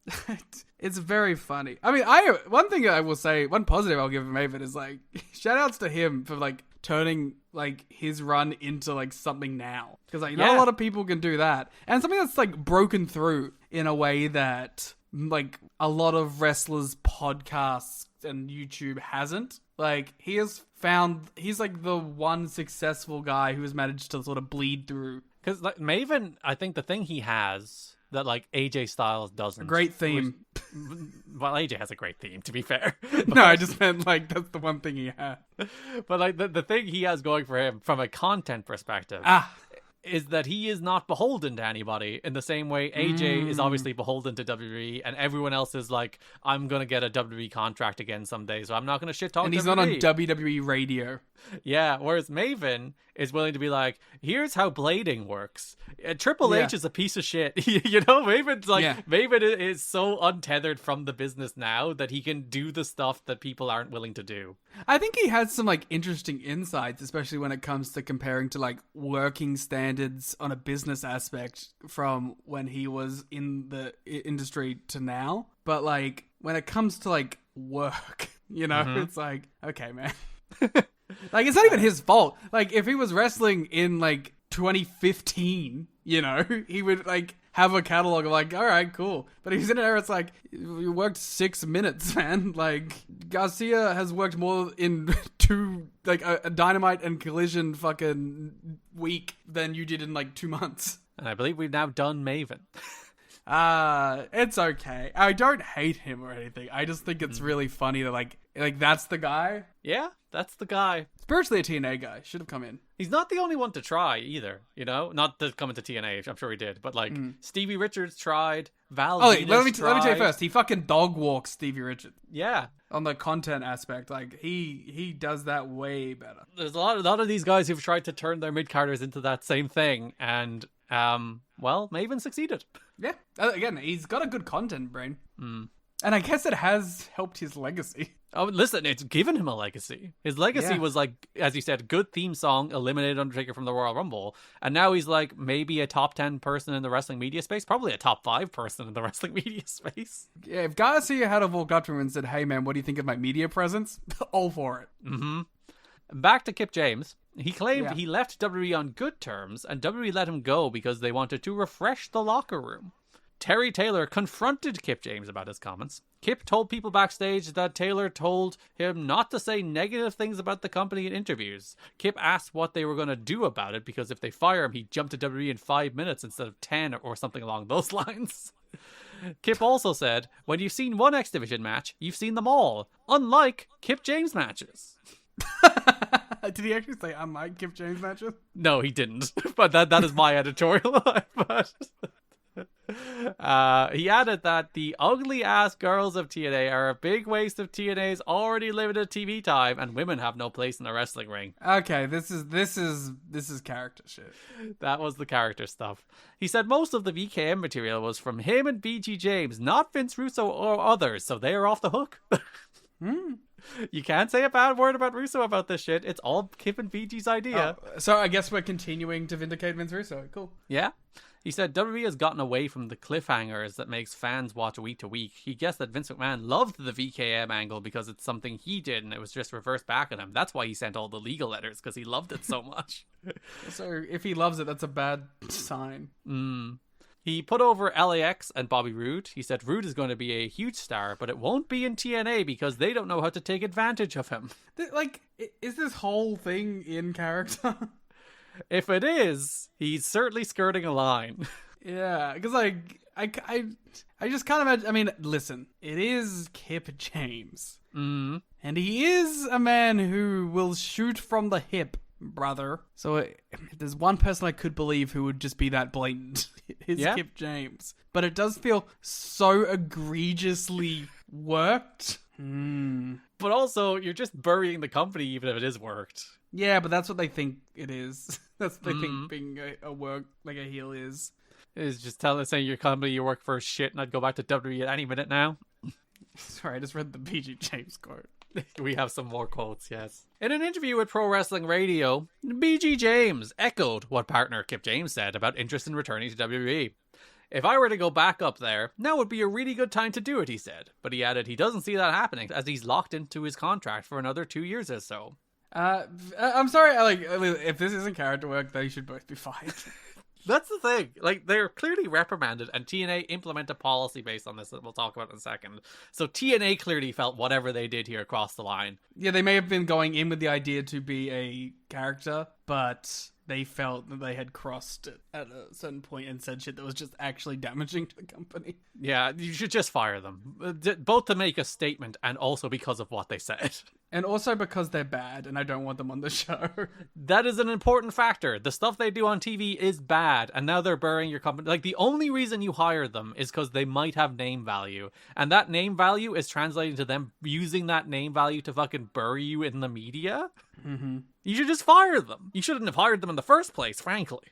Speaker 10: it's very funny. I mean, one thing I will say, one positive I'll give Maven is like, shout outs to him for like turning like his run into like something now. Because like not a lot of people can do that. And something that's like broken through in a way that like a lot of wrestlers' podcasts and YouTube hasn't. Like he's like the one successful guy who has managed to sort of bleed through.
Speaker 9: Because like Maven, I think the thing he has that like AJ Styles doesn't.
Speaker 10: A great theme.
Speaker 9: Well, AJ has a great theme, to be fair.
Speaker 10: No, I just meant like that's the one thing he had.
Speaker 9: But like the thing he has going for him from a content perspective is that he is not beholden to anybody in the same way AJ is obviously beholden to WWE, and everyone else is like, I'm going to get a WWE contract again someday, so I'm not going to shit talk WWE.
Speaker 10: And he's not on WWE radio.
Speaker 9: Yeah, whereas Maven is willing to be like, here's how blading works. Triple H is a piece of shit. You know, Maven's like, Maven is so untethered from the business now that he can do the stuff that people aren't willing to do.
Speaker 10: I think he has some like interesting insights, especially when it comes to comparing to like working standards on a business aspect from when he was in the industry to now. But like when it comes to like work, you know, it's like, okay, man. Like, it's not even his fault. Like, if he was wrestling in, like, 2015, you know, he would, like, have a catalog of, like, all right, cool. But if he's in an era, it's like, you worked 6 minutes, man. Like, Garcia has worked more in a Dynamite and Collision fucking week than you did in, like, 2 months.
Speaker 9: And I believe we've now done Maven.
Speaker 10: It's okay. I don't hate him or anything. I just think it's really funny that, like, that's the guy.
Speaker 9: Yeah, that's the guy.
Speaker 10: Spiritually a TNA guy. Should have come in.
Speaker 9: He's not the only one to try either, you know? Not to come into TNA, I'm sure he did. But, like, Stevie Richards tried. Val
Speaker 10: let me tell you first. He fucking dog walks Stevie Richards.
Speaker 9: Yeah.
Speaker 10: On the content aspect. Like, he does that way better.
Speaker 9: There's a lot of these guys who've tried to turn their mid-carders into that same thing. And, well, Maven succeeded.
Speaker 10: Yeah. Again, he's got a good content brain. And I guess it has helped his legacy.
Speaker 9: Oh, listen, it's given him a legacy. His legacy was like, as you said, good theme song, eliminated Undertaker from the Royal Rumble. And now he's like maybe a top 10 person in the wrestling media space, probably a top 5 person in the wrestling media space.
Speaker 10: Yeah, if Garcia had walked up to him and said, hey man, what do you think of my media presence? All for it.
Speaker 9: Back to Kip James. He claimed he left WWE on good terms, and WWE let him go because they wanted to refresh the locker room. Terry Taylor confronted Kip James about his comments. Kip told people backstage that Taylor told him not to say negative things about the company in interviews. Kip asked what they were going to do about it, because if they fire him, he'd jump to WWE in 5 minutes instead of 10 or something along those lines. Kip also said, when you've seen one X Division match, you've seen them all, unlike Kip James matches.
Speaker 10: Did he actually say unlike Kip James matches?
Speaker 9: No, he didn't. But that is my editorial. But he added that the ugly-ass girls of TNA are a big waste of TNA's already limited TV time, and women have no place in the wrestling ring.
Speaker 10: Okay, this is character shit.
Speaker 9: That was the character stuff. He said most of the VKM material was from him and BG James, not Vince Russo or others, so they are off the hook. You can't say a bad word about Russo about this shit. It's all Kip and BG's idea.
Speaker 10: So I guess we're continuing to vindicate Vince Russo. Cool.
Speaker 9: Yeah. He said WWE has gotten away from the cliffhangers that makes fans watch week to week. He guessed that Vince McMahon loved the VKM angle because it's something he did and it was just reversed back at him. That's why he sent all the legal letters, because he loved it so much.
Speaker 10: So if he loves it, that's a bad sign.
Speaker 9: He put over LAX and Bobby Roode. He said Roode is going to be a huge star, but it won't be in TNA because they don't know how to take advantage of him.
Speaker 10: Like, is this whole thing in character?
Speaker 9: If it is, he's certainly skirting a line.
Speaker 10: Yeah, because like I I just can't imagine. I mean, listen, it is Kip James.
Speaker 9: Mm.
Speaker 10: And he is a man who will shoot from the hip, brother. So if there's one person I could believe who would just be that blatant, it's Kip James. But it does feel so egregiously worked.
Speaker 9: But also, you're just burying the company even if it is worked.
Speaker 10: Yeah, but that's what they think it is. That's what they think being a work, like a heel is.
Speaker 9: Is just saying your company you work for is shit and I'd go back to WWE at any minute now.
Speaker 10: Sorry, I just read the BG James quote.
Speaker 9: We have some more quotes, yes. In an interview with Pro Wrestling Radio, BG James echoed what partner Kip James said about interest in returning to WWE. If I were to go back up there, now would be a really good time to do it, he said. But he added he doesn't see that happening as he's locked into his contract for another 2 years or so.
Speaker 10: I'm sorry, if this isn't character work, they should both be fired.
Speaker 9: That's the thing. Like, they're clearly reprimanded, and TNA implement a policy based on this that we'll talk about in a second. So TNA clearly felt whatever they did here crossed the line.
Speaker 10: Yeah, they may have been going in with the idea to be a character, but they felt that they had crossed it at a certain point and said shit that was just actually damaging to the company.
Speaker 9: Yeah, you should just fire them. Both to make a statement and also because of what they said.
Speaker 10: And also because they're bad and I don't want them on the show.
Speaker 9: That is an important factor. The stuff they do on TV is bad, and now they're burying your company. Like, the only reason you hire them is because they might have name value. And that name value is translating to them using that name value to fucking bury you in the media.
Speaker 10: Mm-hmm.
Speaker 9: You should just fire them. You shouldn't have hired them in the first place, frankly.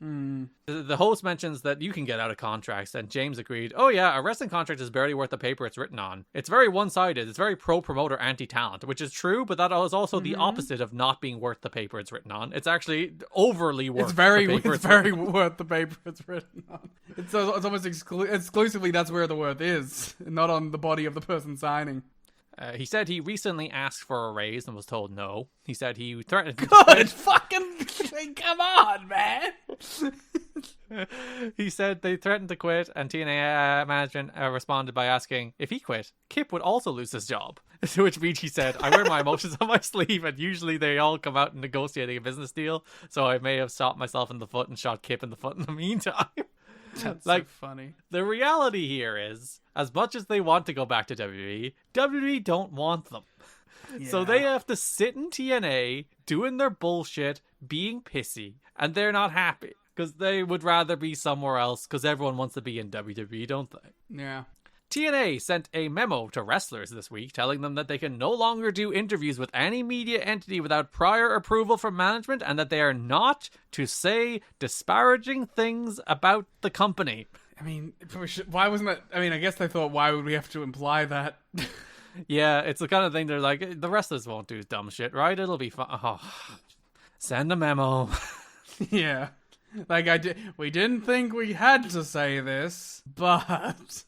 Speaker 9: The host mentions that you can get out of contracts, and James agreed, oh yeah, a wrestling contract is barely worth the paper it's written on. It's very one-sided. It's very pro-promoter, anti-talent, which is true, but that is also the opposite of not being worth the paper it's written on. It's actually overly worth
Speaker 10: the paper
Speaker 9: it's written
Speaker 10: on. Worth the paper it's written on. It's almost exclusively that's where the worth is, not on the body of the person signing.
Speaker 9: He said he recently asked for a raise and was told no. He said he threatened...
Speaker 10: Good fucking... Come on, man!
Speaker 9: He said they threatened to quit, and TNA management responded by asking if he quit, Kip would also lose his job. To which BG said, I wear my emotions on my sleeve, and usually they all come out negotiating a business deal, so I may have shot myself in the foot and shot Kip in the foot in the meantime.
Speaker 10: That's so funny.
Speaker 9: The reality here is, as much as they want to go back to WWE don't want them. Yeah. So they have to sit in TNA, doing their bullshit, being pissy, and they're not happy. Because they would rather be somewhere else, because everyone wants to be in WWE, don't they?
Speaker 10: Yeah.
Speaker 9: TNA sent a memo to wrestlers this week telling them that they can no longer do interviews with any media entity without prior approval from management, and that they are not to say disparaging things about the company.
Speaker 10: I mean, why wasn't that? I mean, I guess they thought, why would we have to imply that?
Speaker 9: Yeah, it's the kind of thing they're like, the wrestlers won't do dumb shit, right? It'll be fun. Oh, send a memo.
Speaker 10: Yeah. Like, we didn't think we had to say this, but...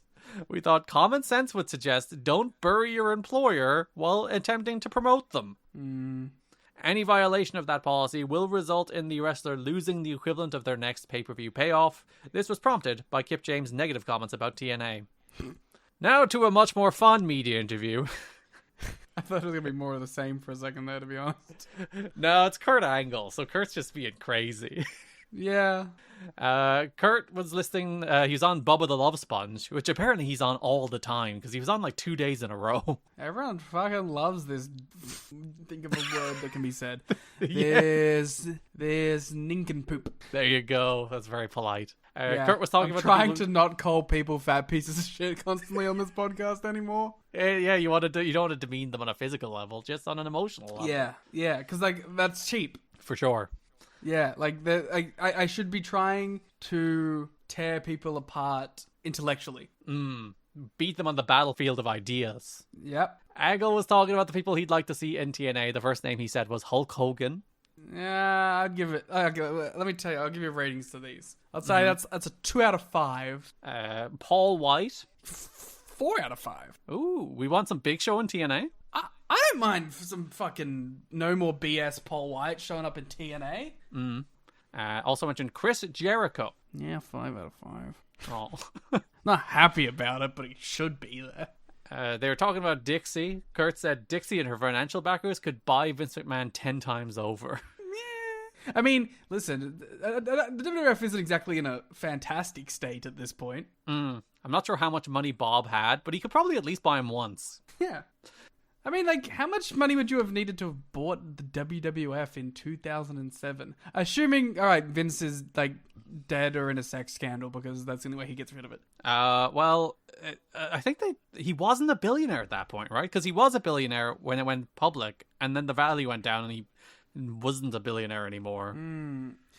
Speaker 9: We thought common sense would suggest don't bury your employer while attempting to promote them. Any violation of that policy will result in the wrestler losing the equivalent of their next pay-per-view payoff. This was prompted by Kip James' negative comments about TNA. Now to a much more fun media interview.
Speaker 10: I thought it was going to be more of the same for a second there, to be honest.
Speaker 9: No, it's Kurt Angle, so Kurt's just being crazy.
Speaker 10: Yeah.
Speaker 9: Kurt was listening, he was on Bubba the Love Sponge, which apparently he's on all the time, because he was on like 2 days in a row.
Speaker 10: Everyone fucking loves this. Think of a word that can be said.
Speaker 9: Yeah.
Speaker 10: There's nincompoop.
Speaker 9: There you go. That's very polite.
Speaker 10: Yeah.
Speaker 9: Kurt was talking about
Speaker 10: trying to not call people fat pieces of shit constantly on this podcast anymore.
Speaker 9: Yeah, you don't want to demean them on a physical level, just on an emotional level.
Speaker 10: Yeah, because like that's cheap.
Speaker 9: For sure.
Speaker 10: Yeah, like I should be trying to tear people apart intellectually.
Speaker 9: Beat them on the battlefield of ideas.
Speaker 10: Yep.
Speaker 9: Angle was talking about the people he'd like to see in TNA. The first name he said was Hulk Hogan.
Speaker 10: Yeah, I'd give it. Let me tell you, I'll give you ratings to these. I'll say that's a 2 out of 5.
Speaker 9: Paul White,
Speaker 10: 4 out of 5.
Speaker 9: Ooh, we want some Big Show in TNA.
Speaker 10: I don't mind for some fucking no more BS Paul White showing up in TNA.
Speaker 9: Also mentioned Chris Jericho.
Speaker 10: Yeah, 5 out of 5.
Speaker 9: Oh.
Speaker 10: Not happy about it, but he should be there.
Speaker 9: They were talking about Dixie. Kurt said Dixie and her financial backers could buy Vince McMahon 10 times over.
Speaker 10: I mean, listen, the WWF isn't exactly in a fantastic state at this point.
Speaker 9: I'm not sure how much money Bob had, but he could probably at least buy him once.
Speaker 10: Yeah. I mean, like, how much money would you have needed to have bought the WWF in 2007? Assuming, all right, Vince is, like, dead or in a sex scandal, because that's the only way he gets rid of it.
Speaker 9: Well, I think he wasn't a billionaire at that point, right? Because he was a billionaire when it went public, and then the value went down, and he wasn't a billionaire anymore.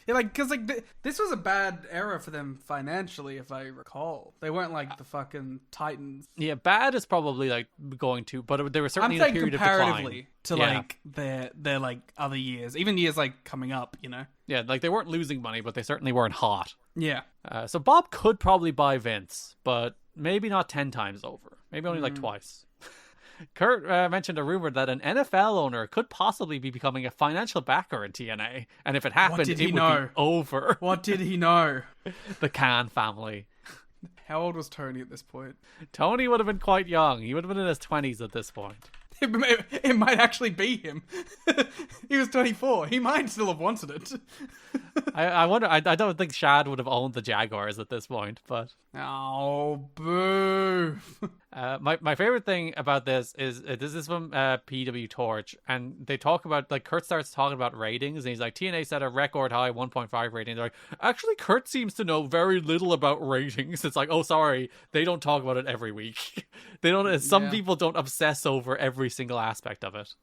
Speaker 10: Yeah, like, because, like, this was a bad era for them financially, if I recall. They weren't, like, the fucking Titans.
Speaker 9: Yeah, bad is probably, like, going to, but they were certainly in a period of decline.
Speaker 10: Comparatively to, like, their, like, other years. Even years, like, coming up, you know?
Speaker 9: Yeah, like, they weren't losing money, but they certainly weren't hot.
Speaker 10: Yeah.
Speaker 9: So Bob could probably buy Vince, but maybe not 10 times over. Maybe only, like, twice. Kurt mentioned a rumor that an NFL owner could possibly be becoming a financial backer in TNA, and if it happened, it would be over.
Speaker 10: What did he know?
Speaker 9: The Khan family.
Speaker 10: How old was Tony at this point?
Speaker 9: Tony would have been quite young. He would have been in his 20s at this point.
Speaker 10: It might actually be him. He was 24. He might still have wanted it.
Speaker 9: I wonder. I don't think Shad would have owned the Jaguars at this point, but
Speaker 10: oh, boo!
Speaker 9: My favorite thing about this is from PW Torch, and they talk about, like, Kurt starts talking about ratings, and he's like, TNA set a record high 1.5 rating. They're like, actually, Kurt seems to know very little about ratings. It's like, oh, sorry, they don't talk about it every week. They don't. Some people don't obsess over every single aspect of it.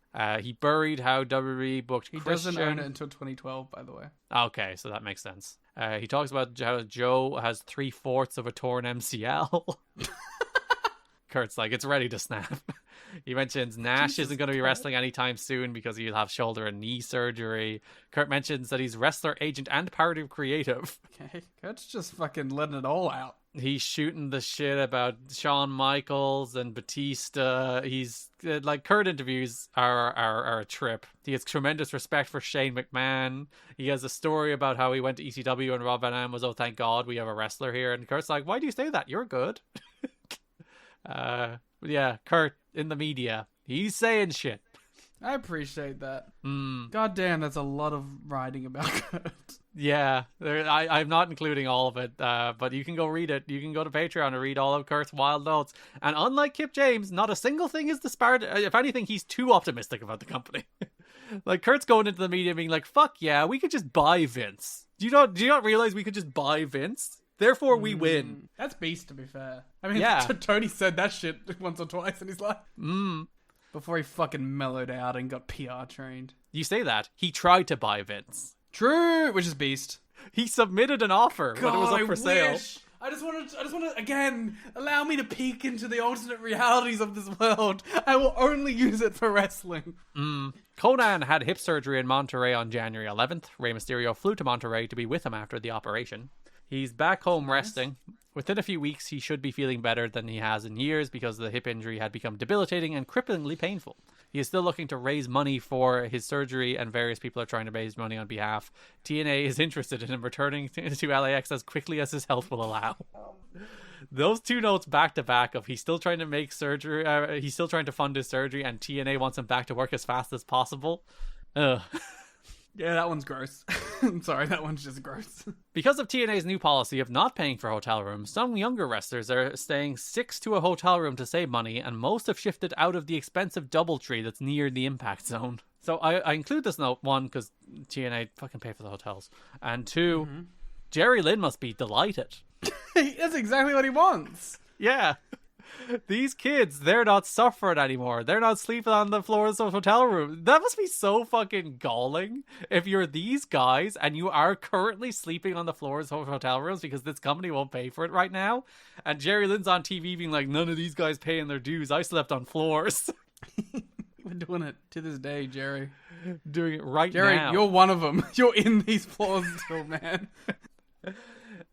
Speaker 9: He buried how WWE booked
Speaker 10: He
Speaker 9: Christian.
Speaker 10: doesn't own it until 2012, by the way.
Speaker 9: Okay, so that makes sense. He talks about how Joe has 3/4 of a torn MCL. Kurt's like, it's ready to snap. He mentions Nash isn't going to be wrestling anytime soon because he'll have shoulder and knee surgery. Kurt mentions that he's wrestler, agent, and part of creative.
Speaker 10: Okay, Kurt's just fucking letting it all out.
Speaker 9: He's shooting the shit about Shawn Michaels and Batista. He's like, Kurt interviews are a trip. He has tremendous respect for Shane McMahon. He has a story about how he went to ECW and Rob Van Dam was, oh, thank God we have a wrestler here. And Kurt's like, why do you say that? You're good. Yeah, Kurt in the media, he's saying shit.
Speaker 10: I appreciate that. God damn, that's a lot of writing about Kurt.
Speaker 9: Yeah, I'm not including all of it, but you can go read it. You can go to Patreon and read all of Kurt's wild notes. And unlike Kip James, not a single thing is disparaged. If anything, he's too optimistic about the company. Like, Kurt's going into the media being like, fuck yeah, we could just buy Vince. Do you not realize we could just buy Vince? Therefore, we win.
Speaker 10: That's beast, to be fair. I mean,
Speaker 9: yeah.
Speaker 10: Tony said that shit once or twice in his life. Before he fucking mellowed out and got PR trained.
Speaker 9: You say that. He tried to buy Vince.
Speaker 10: True, which is beast.
Speaker 9: He submitted an offer when it was up for sale.
Speaker 10: I just want to, again, allow me to peek into the alternate realities of this world. I will only use it for wrestling.
Speaker 9: Conan had hip surgery in Monterrey on January 11th. Rey Mysterio flew to Monterrey to be with him after the operation. He's back home resting. Within a few weeks, he should be feeling better than he has in years because the hip injury had become debilitating and cripplingly painful. He is still looking to raise money for his surgery, and various people are trying to raise money on behalf. TNA is interested in him returning to LAX as quickly as his health will allow. Those two notes back to back of he's still trying to make surgery, he's still trying to fund his surgery, and TNA wants him back to work as fast as possible. Ugh.
Speaker 10: Yeah, that one's gross. I'm sorry, that one's just gross.
Speaker 9: Because of TNA's new policy of not paying for hotel rooms, some younger wrestlers are staying 6 to a hotel room to save money, and most have shifted out of the expensive DoubleTree that's near the Impact Zone. So I include this note, 1, because TNA fucking pay for the hotels, and 2, Jerry Lynn must be delighted.
Speaker 10: That's exactly what he wants.
Speaker 9: Yeah. These kids, they're not suffering anymore. They're not sleeping on the floors of hotel rooms. That must be so fucking galling if you're these guys and you are currently sleeping on the floors of hotel rooms because this company won't pay for it right now. And Jerry Lynn's on TV being like, none of these guys paying their dues. I slept on floors.
Speaker 10: We're doing it to this day, Jerry.
Speaker 9: Doing it right
Speaker 10: Jerry,
Speaker 9: now.
Speaker 10: you're one of them. You're in these floors still, man.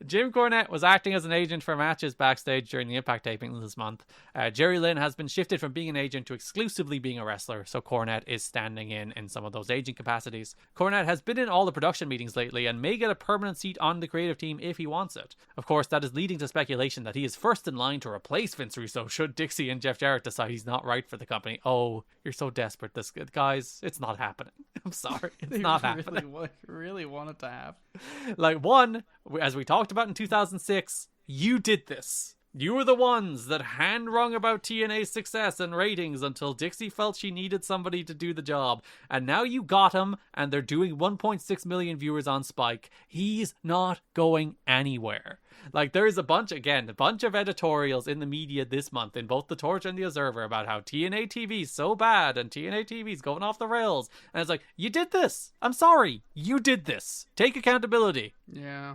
Speaker 9: Jim Cornette was acting as an agent for matches backstage during the Impact taping this month. Jerry Lynn has been shifted from being an agent to exclusively being a wrestler, so Cornette is standing in some of those agent capacities. Cornette has been in all the production meetings lately and may get a permanent seat on the creative team if he wants it. Of course, that is leading to speculation that he is first in line to replace Vince Russo should Dixie and Jeff Jarrett decide he's not right for the company. Oh, you're so desperate, guys. It's not happening. I'm sorry. It's not happening.
Speaker 10: Really want it to happen.
Speaker 9: Like, one, as we talked about in 2006, you did this. You were the ones that hand-wrung about TNA's success and ratings until Dixie felt she needed somebody to do the job. And now you got him, and they're doing 1.6 million viewers on Spike. He's not going anywhere. Like, there is a bunch of editorials in the media this month, in both The Torch and The Observer, about how TNA TV's so bad, and TNA TV's going off the rails. And it's like, you did this. I'm sorry. You did this. Take accountability.
Speaker 10: Yeah.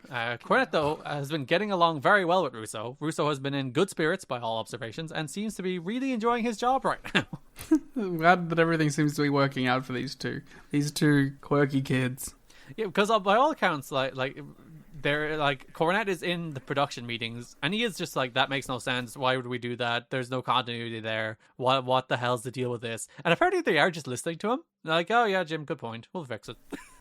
Speaker 9: Cornette, though, has been getting along very well with Russo. Russo has been in good spirits by all observations and seems to be really enjoying his job right now.
Speaker 10: I'm glad that everything seems to be working out for these two quirky kids.
Speaker 9: Yeah, because by all accounts, like they're like, Cornette is in the production meetings and he is just like, that makes no sense. Why would we do that? There's no continuity there. What the hell's the deal with this? And apparently they are just listening to him. They're like, oh yeah, Jim, good point. We'll fix it.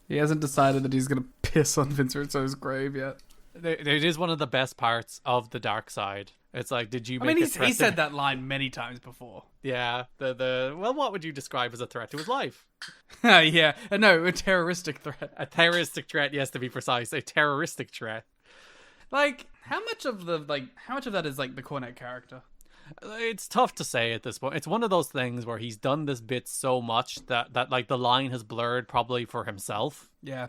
Speaker 10: He hasn't decided that he's going to piss on Vince Russo's grave yet.
Speaker 9: It is one of the best parts of the dark side. It's like, did you make
Speaker 10: he said that line many times before.
Speaker 9: Yeah. Well, what would you describe as a threat to his life?
Speaker 10: Yeah. No, a terroristic threat.
Speaker 9: A terroristic threat, yes, to be precise. A terroristic threat.
Speaker 10: Like, how much of that is like the Cornette character?
Speaker 9: It's tough to say at this point. It's one of those things where he's done this bit so much that like the line has blurred probably for himself.
Speaker 10: Yeah.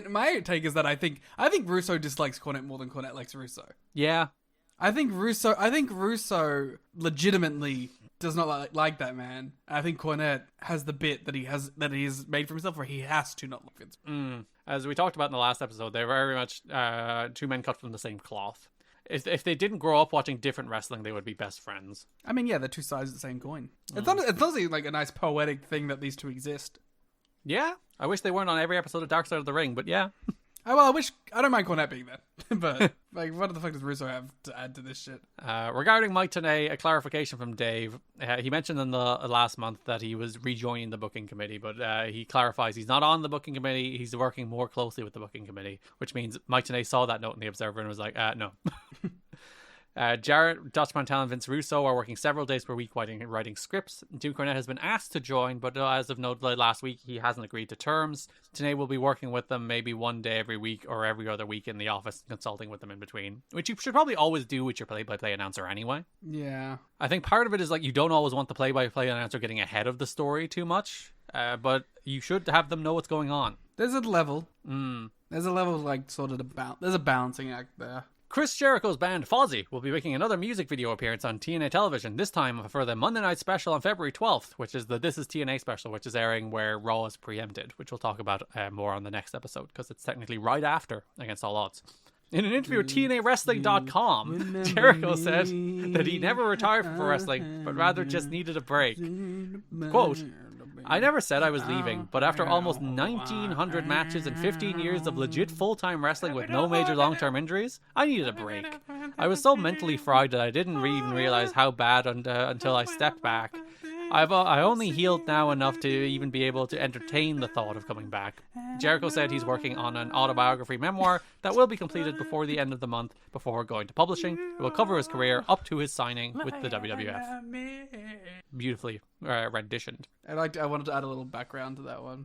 Speaker 10: My take is that I think Russo dislikes Cornette more than Cornette likes Russo.
Speaker 9: Yeah.
Speaker 10: I think Russo legitimately does not like that man. I think Cornette has the bit that he's made for himself where he has to not like Vince.
Speaker 9: As we talked about in the last episode, they're very much two men cut from the same cloth. If they didn't grow up watching different wrestling, they would be best friends.
Speaker 10: I mean, yeah, they're two sides of the same coin. It's honestly like a nice poetic thing that these two exist.
Speaker 9: Yeah, I wish they weren't on every episode of Dark Side of the Ring, but yeah.
Speaker 10: I don't mind Cornette being there, but like, what the fuck does Russo have to add to this shit?
Speaker 9: Regarding Mike Tenay, a clarification from Dave. He mentioned in the last month that he was rejoining the booking committee, but he clarifies he's not on the booking committee. He's working more closely with the booking committee, which means Mike Tenay saw that note in the Observer and was like, no. Jarrett, Dutch Mantel, and Vince Russo are working several days per week writing scripts. Jim Cornette has been asked to join, but as of note last week, he hasn't agreed to terms. Tenay will be working with them maybe one day every week or every other week in the office, consulting with them in between, which you should probably always do with your play-by-play announcer anyway.
Speaker 10: Yeah.
Speaker 9: I think part of it is like you don't always want the play-by-play announcer getting ahead of the story too much, but you should have them know what's going on.
Speaker 10: There's a level. There's a level like sort of there's a balancing act there.
Speaker 9: Chris Jericho's band Fozzy will be making another music video appearance on TNA television, this time for the Monday night special on February 12th, which is the This Is TNA special, which is airing where Raw is preempted, which we'll talk about more on the next episode, because it's technically right after Against All Odds. In an interview with TNAWrestling.com, Jericho said that he never retired from wrestling, but rather just needed a break. Quote, I never said I was leaving, but after almost 1,900 matches and 15 years of legit full-time wrestling with no major long-term injuries, I needed a break. I was so mentally fried that I didn't even realize how bad until I stepped back. I only healed now enough to even be able to entertain the thought of coming back. Jericho said he's working on an autobiography memoir that will be completed before the end of the month before going to publishing. It will cover his career up to his signing with the WWF. Beautifully renditioned.
Speaker 10: I wanted to add a little background to that one.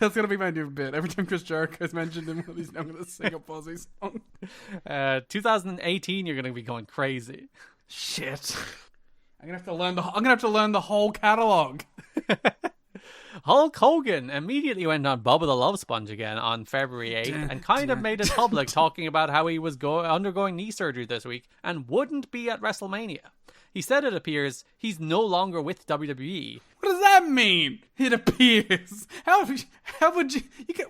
Speaker 10: That's going to be my new bit. Every time Chris Jericho is mentioned in one of these, I'm going to sing a Fozzy song.
Speaker 9: 2018, you're going to be going crazy.
Speaker 10: Shit. I'm gonna have to learn the whole catalog.
Speaker 9: Hulk Hogan immediately went on Bubba the Love Sponge again on February 8th and kind of made it public, talking about how he was undergoing knee surgery this week and wouldn't be at WrestleMania. He said it appears he's no longer with WWE.
Speaker 10: What does that mean? It appears. How would you?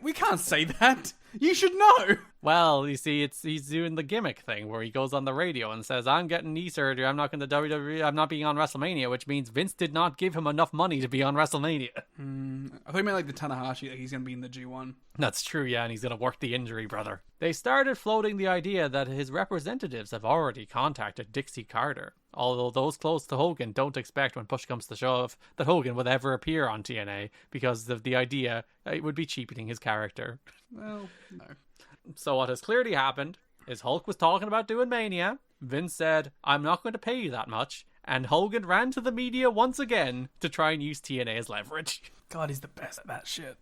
Speaker 10: We can't say that. You should know.
Speaker 9: Well, you see, he's doing the gimmick thing where he goes on the radio and says, I'm getting knee surgery, I'm not going to WWE, I'm not being on WrestleMania, which means Vince did not give him enough money to be on WrestleMania.
Speaker 10: I thought you meant like the Tanahashi, like he's going to be in the G1.
Speaker 9: That's true, yeah, and he's going to work the injury, brother. They started floating the idea that his representatives have already contacted Dixie Carter, although those close to Hogan don't expect, when push comes to shove, that Hogan would ever appear on TNA because of the idea it would be cheapening his character.
Speaker 10: Well, no.
Speaker 9: So what has clearly happened is Hulk was talking about doing Mania. Vince said, I'm not going to pay you that much. And Hogan ran to the media once again to try and use TNA as leverage.
Speaker 10: God, he's the best at that shit.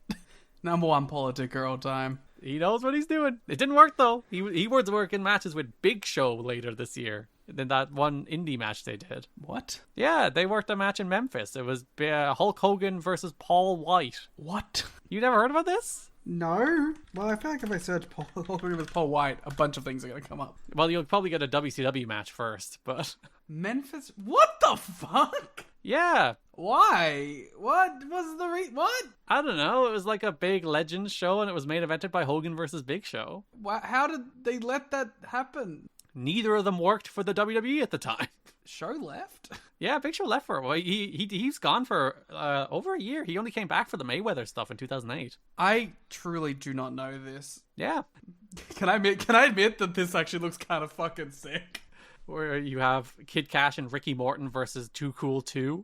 Speaker 10: Number one politicker all time.
Speaker 9: He knows what he's doing. It didn't work, though. He was working matches with Big Show later this year. Than that one indie match they did.
Speaker 10: What?
Speaker 9: Yeah, they worked a match in Memphis. It was Hulk Hogan versus Paul White.
Speaker 10: What?
Speaker 9: You never heard about this?
Speaker 10: No. Well, I feel like if I search Paul Hogan with Paul White, a bunch of things are going to come up.
Speaker 9: Well, you'll probably get a WCW match first, but...
Speaker 10: Memphis? What the fuck?
Speaker 9: Yeah.
Speaker 10: Why? What was the what?
Speaker 9: I don't know. It was like a big Legends show, and it was main evented by Hogan versus Big Show.
Speaker 10: How did they let that happen?
Speaker 9: Neither of them worked for the WWE at the time.
Speaker 10: Show left?
Speaker 9: Yeah, Big Show left for a while. He's gone for over a year. He only came back for the Mayweather stuff in 2008.
Speaker 10: I truly do not know this.
Speaker 9: Yeah.
Speaker 10: Can I admit that this actually looks kind of fucking sick?
Speaker 9: Where you have Kid Cash and Ricky Morton versus Too Cool 2.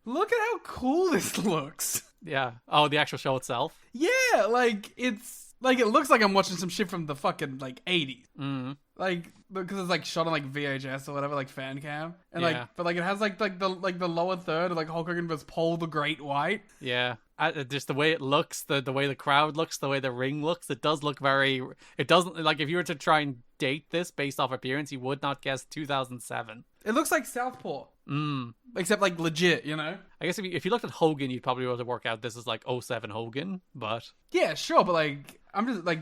Speaker 10: Look at how cool this looks.
Speaker 9: Yeah. Oh, the actual show itself?
Speaker 10: Yeah, like, it's... Like, it looks like I'm watching some shit from the fucking, like, 80s.
Speaker 9: Mm.
Speaker 10: Like, because it's, like, shot on, like, VHS or whatever, like, fan cam. And,
Speaker 9: Yeah.
Speaker 10: like, but, like, it has, like the lower third of, like, Hulk Hogan versus Paul the Great White.
Speaker 9: Yeah. Just the way it looks, the way the crowd looks, the way the ring looks, it does look very... It doesn't... Like, if you were to try and date this based off appearance, you would not guess 2007.
Speaker 10: It looks like Southpaw.
Speaker 9: Mm.
Speaker 10: Except, like, legit, you know?
Speaker 9: I guess if you looked at Hogan, you'd probably be able to work out this is, like, 07 Hogan, but...
Speaker 10: Yeah, sure, but, like... I'm just, like,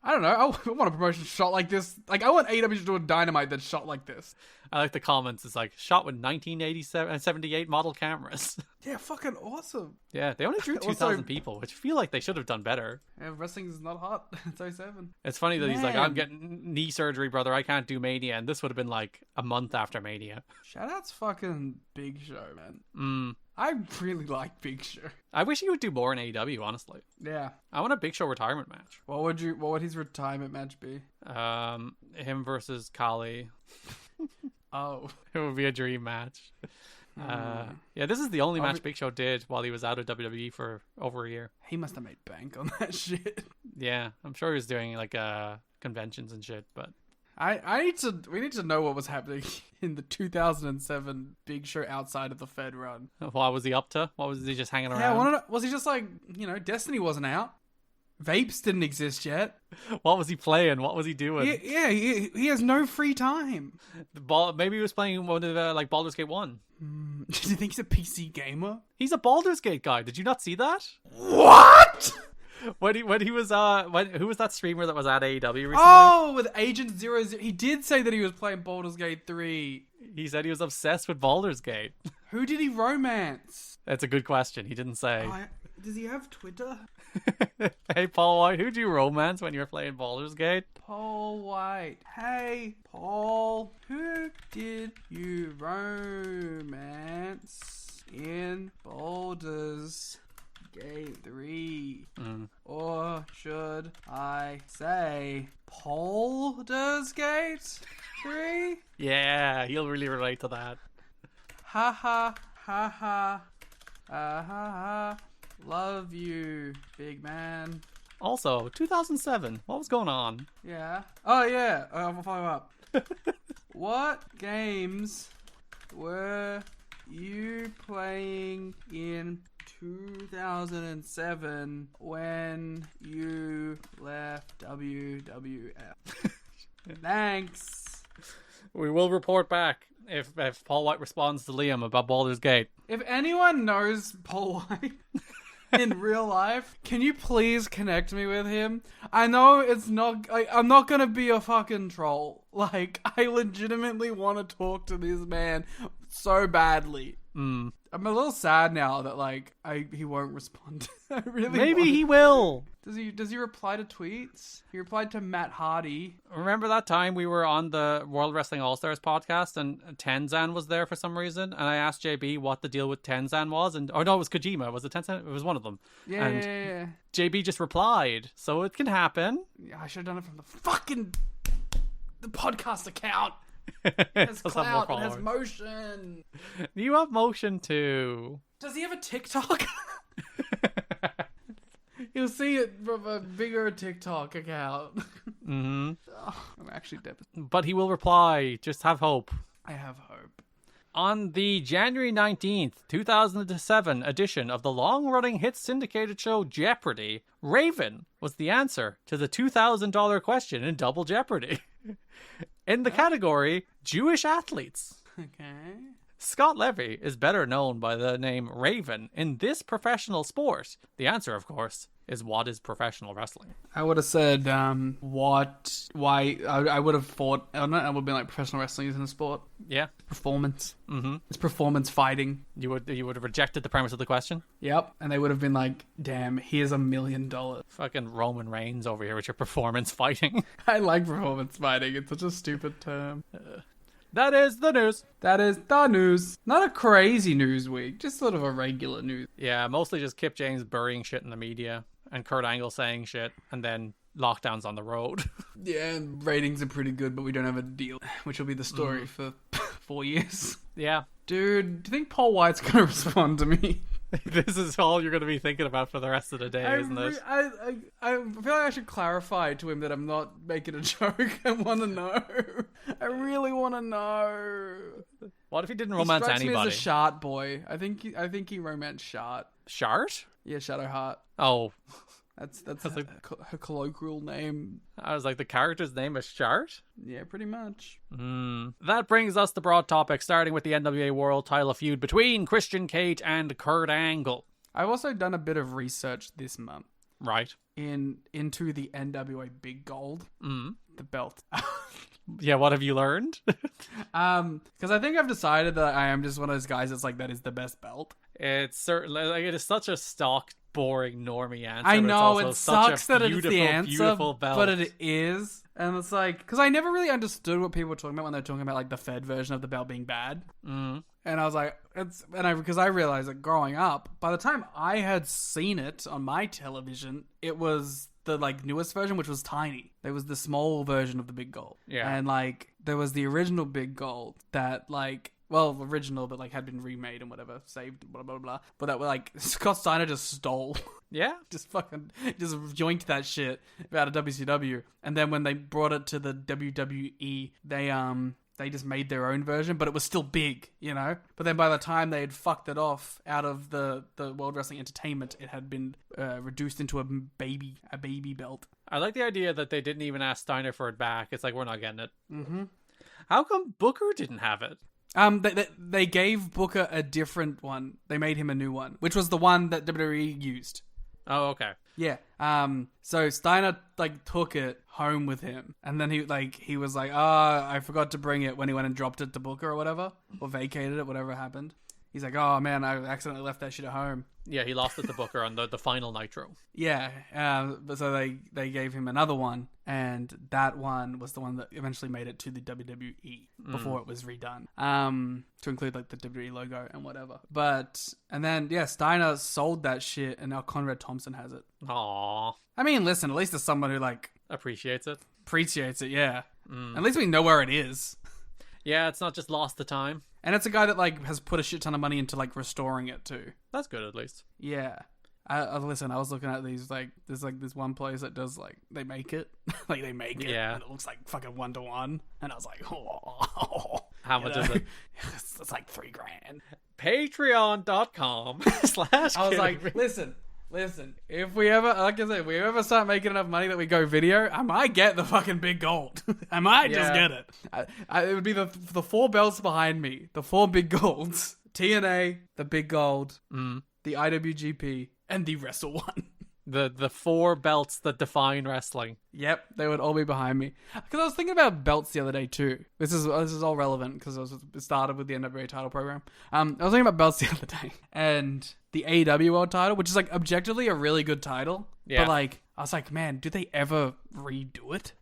Speaker 10: I don't know. I want a promotion shot like this. Like, I want AEW to do a Dynamite that's shot like this.
Speaker 9: I like the comments. It's like, shot with 78 model cameras.
Speaker 10: Yeah, fucking awesome.
Speaker 9: Yeah, they only drew 2,000 people, which I feel like they should have done better.
Speaker 10: Yeah, wrestling is not hot. It's 07.
Speaker 9: It's funny that he's like, I'm getting knee surgery, brother. I can't do Mania. And this would have been, like, a month after Mania.
Speaker 10: Shoutouts fucking Big Show, man.
Speaker 9: Mm.
Speaker 10: I really like Big Show.
Speaker 9: I wish he would do more in AEW, honestly.
Speaker 10: Yeah.
Speaker 9: I want a Big Show retirement match.
Speaker 10: What would his retirement match be?
Speaker 9: Him versus Kali.
Speaker 10: Oh.
Speaker 9: It would be a dream match. Yeah, this is the only match Big Show did while he was out of WWE for over a year.
Speaker 10: He must have made bank on that shit.
Speaker 9: Yeah, I'm sure he was doing like conventions and shit, but
Speaker 10: we need to know what was happening in the 2007 Big Show outside of the Fed run.
Speaker 9: What was he up to? What was he just hanging around?
Speaker 10: Yeah, was he just like, Destiny wasn't out? Vapes didn't exist yet.
Speaker 9: What was he playing? What was he doing?
Speaker 10: Yeah, he has no free time.
Speaker 9: Maybe he was playing one of like Baldur's Gate 1.
Speaker 10: Do you think he's a PC gamer?
Speaker 9: He's a Baldur's Gate guy. Did you not see that?
Speaker 10: What?
Speaker 9: When he was who was that streamer that was at AEW recently?
Speaker 10: Oh, with Agent 00. He did say that he was playing Baldur's Gate 3.
Speaker 9: He said he was obsessed with Baldur's Gate.
Speaker 10: Who did he romance?
Speaker 9: That's a good question. He didn't say.
Speaker 10: Does he have Twitter?
Speaker 9: Hey, Paul White, who'd you romance when you were playing Baldur's Gate?
Speaker 10: Paul White. Hey, Paul. Who did you romance in Baldur's Gate 3? Or should I say Baldur's Gate 3?
Speaker 9: Yeah, he'll really relate to that.
Speaker 10: Ha ha ha ha. Ha ha. Love you, big man.
Speaker 9: Also, 2007. What was going on?
Speaker 10: Yeah. Oh, yeah. I'll follow up. What games were you playing in 2007 when you left WWF? Thanks.
Speaker 9: We will report back if Paul White responds to Liam about Baldur's Gate.
Speaker 10: If anyone knows Paul White in real life, can you please connect me with him? I know it's not... I'm not gonna be a fucking troll. Like, I legitimately want to talk to this man so badly. I'm a little sad now that, like, he won't respond. I really
Speaker 9: Maybe he will.
Speaker 10: Does he reply to tweets? He replied to Matt Hardy.
Speaker 9: Remember that time we were on the World Wrestling All-Stars podcast and Tenzan was there for some reason? And I asked JB what the deal with Tenzan was. It was Kojima. Was it Tenzan? It was one of them.
Speaker 10: Yeah.
Speaker 9: JB just replied. So it can happen.
Speaker 10: Yeah, I should have done it from the podcast account. It has clout, it has motion.
Speaker 9: You have motion too.
Speaker 10: Does he have a TikTok? You'll see it from a bigger TikTok account.
Speaker 9: Mm-hmm.
Speaker 10: Oh, I'm actually devastated.
Speaker 9: But he will reply. Just have hope.
Speaker 10: I have hope.
Speaker 9: On the January 19th, 2007 edition of the long-running hit syndicated show Jeopardy, Raven was the answer to the $2,000 question in Double Jeopardy. In the category Jewish athletes.
Speaker 10: Okay.
Speaker 9: Scott Levy is better known by the name Raven in this professional sport. The answer, of course, is what is professional wrestling?
Speaker 10: I would have said, why, I would have thought, I don't know, it would have been like professional wrestling isn't a sport.
Speaker 9: Yeah.
Speaker 10: Performance.
Speaker 9: Mm-hmm.
Speaker 10: It's performance fighting.
Speaker 9: You would have rejected the premise of the question?
Speaker 10: Yep. And they would have been like, damn, here's $1 million.
Speaker 9: Fucking Roman Reigns over here with your performance fighting.
Speaker 10: I like performance fighting. It's such a stupid term.
Speaker 9: That is the news.
Speaker 10: That is the news. Not a crazy news week, just sort of a regular news.
Speaker 9: Yeah, mostly just Kip James burying shit in the media and Kurt Angle saying shit and then lockdowns on the road.
Speaker 10: Yeah, ratings are pretty good, but we don't have a deal, which will be the story for 4 years.
Speaker 9: Yeah.
Speaker 10: Dude, do you think Paul White's going to respond to me?
Speaker 9: This is all you're going to be thinking about for the rest of the day, isn't it?
Speaker 10: I feel like I should clarify to him that I'm not making a joke. I want to know. I really want to know.
Speaker 9: What if he didn't romance
Speaker 10: anybody? He strikes me as a Shart boy. I think he romanced Shart.
Speaker 9: Shart?
Speaker 10: Yeah, Shadowheart.
Speaker 9: Oh.
Speaker 10: That's her colloquial name.
Speaker 9: I was like, the character's name is Shart?
Speaker 10: Yeah, pretty much.
Speaker 9: That brings us to broad topics, starting with the NWA World Title feud between Christian Cage and Kurt Angle.
Speaker 10: I've also done a bit of research this month.
Speaker 9: Right.
Speaker 10: Into the NWA Big Gold. The belt.
Speaker 9: Yeah, what have you learned?
Speaker 10: Because I think I've decided that I am just one of those guys that's like, that is the best belt.
Speaker 9: It's certainly, like, it is such a stock, boring, normie answer.
Speaker 10: I know,
Speaker 9: it
Speaker 10: sucks that it's the answer,
Speaker 9: beautiful belt.
Speaker 10: but it is. And it's like, because I never really understood what people were talking about when they were talking about like the Fed version of the belt being bad. And I was like, because I realized that growing up, by the time I had seen it on my television, it was the like newest version, which was tiny. There was the small version of the Big Gold.
Speaker 9: Yeah.
Speaker 10: And like, there was the original Big Gold that like, well, original, but like had been remade and whatever, saved, blah, blah, blah. But that were like, Scott Steiner just stole.
Speaker 9: Yeah.
Speaker 10: just yoinked that shit out of WCW. And then when they brought it to the WWE, they just made their own version, but it was still big, you know? But then by the time they had fucked it off out of the World Wrestling Entertainment, it had been reduced into a baby belt.
Speaker 9: I like the idea that they didn't even ask Steiner for it back. It's like, we're not getting it.
Speaker 10: Mm-hmm.
Speaker 9: How come Booker didn't have it?
Speaker 10: They gave Booker a different one. They made him a new one, which was the one that WWE used.
Speaker 9: Oh, okay.
Speaker 10: Yeah. So Steiner like took it home with him, and then he was like, I forgot to bring it when he went and dropped it to Booker or whatever, or vacated it, whatever happened. He's like, oh man, I accidentally left that shit at home.
Speaker 9: Yeah, he lost it to Booker on the final Nitro.
Speaker 10: Yeah. But so they gave him another one, and that one was the one that eventually made it to the WWE before it was redone. To include like the WWE logo and whatever. And then Steiner sold that shit, and now Conrad Thompson has it.
Speaker 9: Aww.
Speaker 10: I mean, listen, at least there's someone who like
Speaker 9: appreciates it.
Speaker 10: Yeah. At least we know where it is.
Speaker 9: Yeah, it's not just lost to time.
Speaker 10: And it's a guy that like has put a shit ton of money into like restoring it too.
Speaker 9: That's good, at least.
Speaker 10: Yeah. Listen, I was looking at these like there's like this one place that does like they make it, like they make it, and it looks like fucking 1-to-1, and I was like, oh.
Speaker 9: How much is it?
Speaker 10: It's like $3,000.
Speaker 9: Patreon.com/
Speaker 10: I was like, listen. If we ever, like I said, if we ever start making enough money that we go video, I might get the fucking Big Gold. I might just get it. It would be the 4 belts behind me, the 4 Big Golds, TNA, the Big Gold, the IWGP, and the Wrestle One.
Speaker 9: The 4 belts that define wrestling.
Speaker 10: Yep, they would all be behind me. Because I was thinking about belts the other day too. This is all relevant because it started with the NWA title program. I was thinking about belts the other day, and the AEW World title, which is like objectively a really good title. Yeah. But like, I was like, man, do they ever redo it?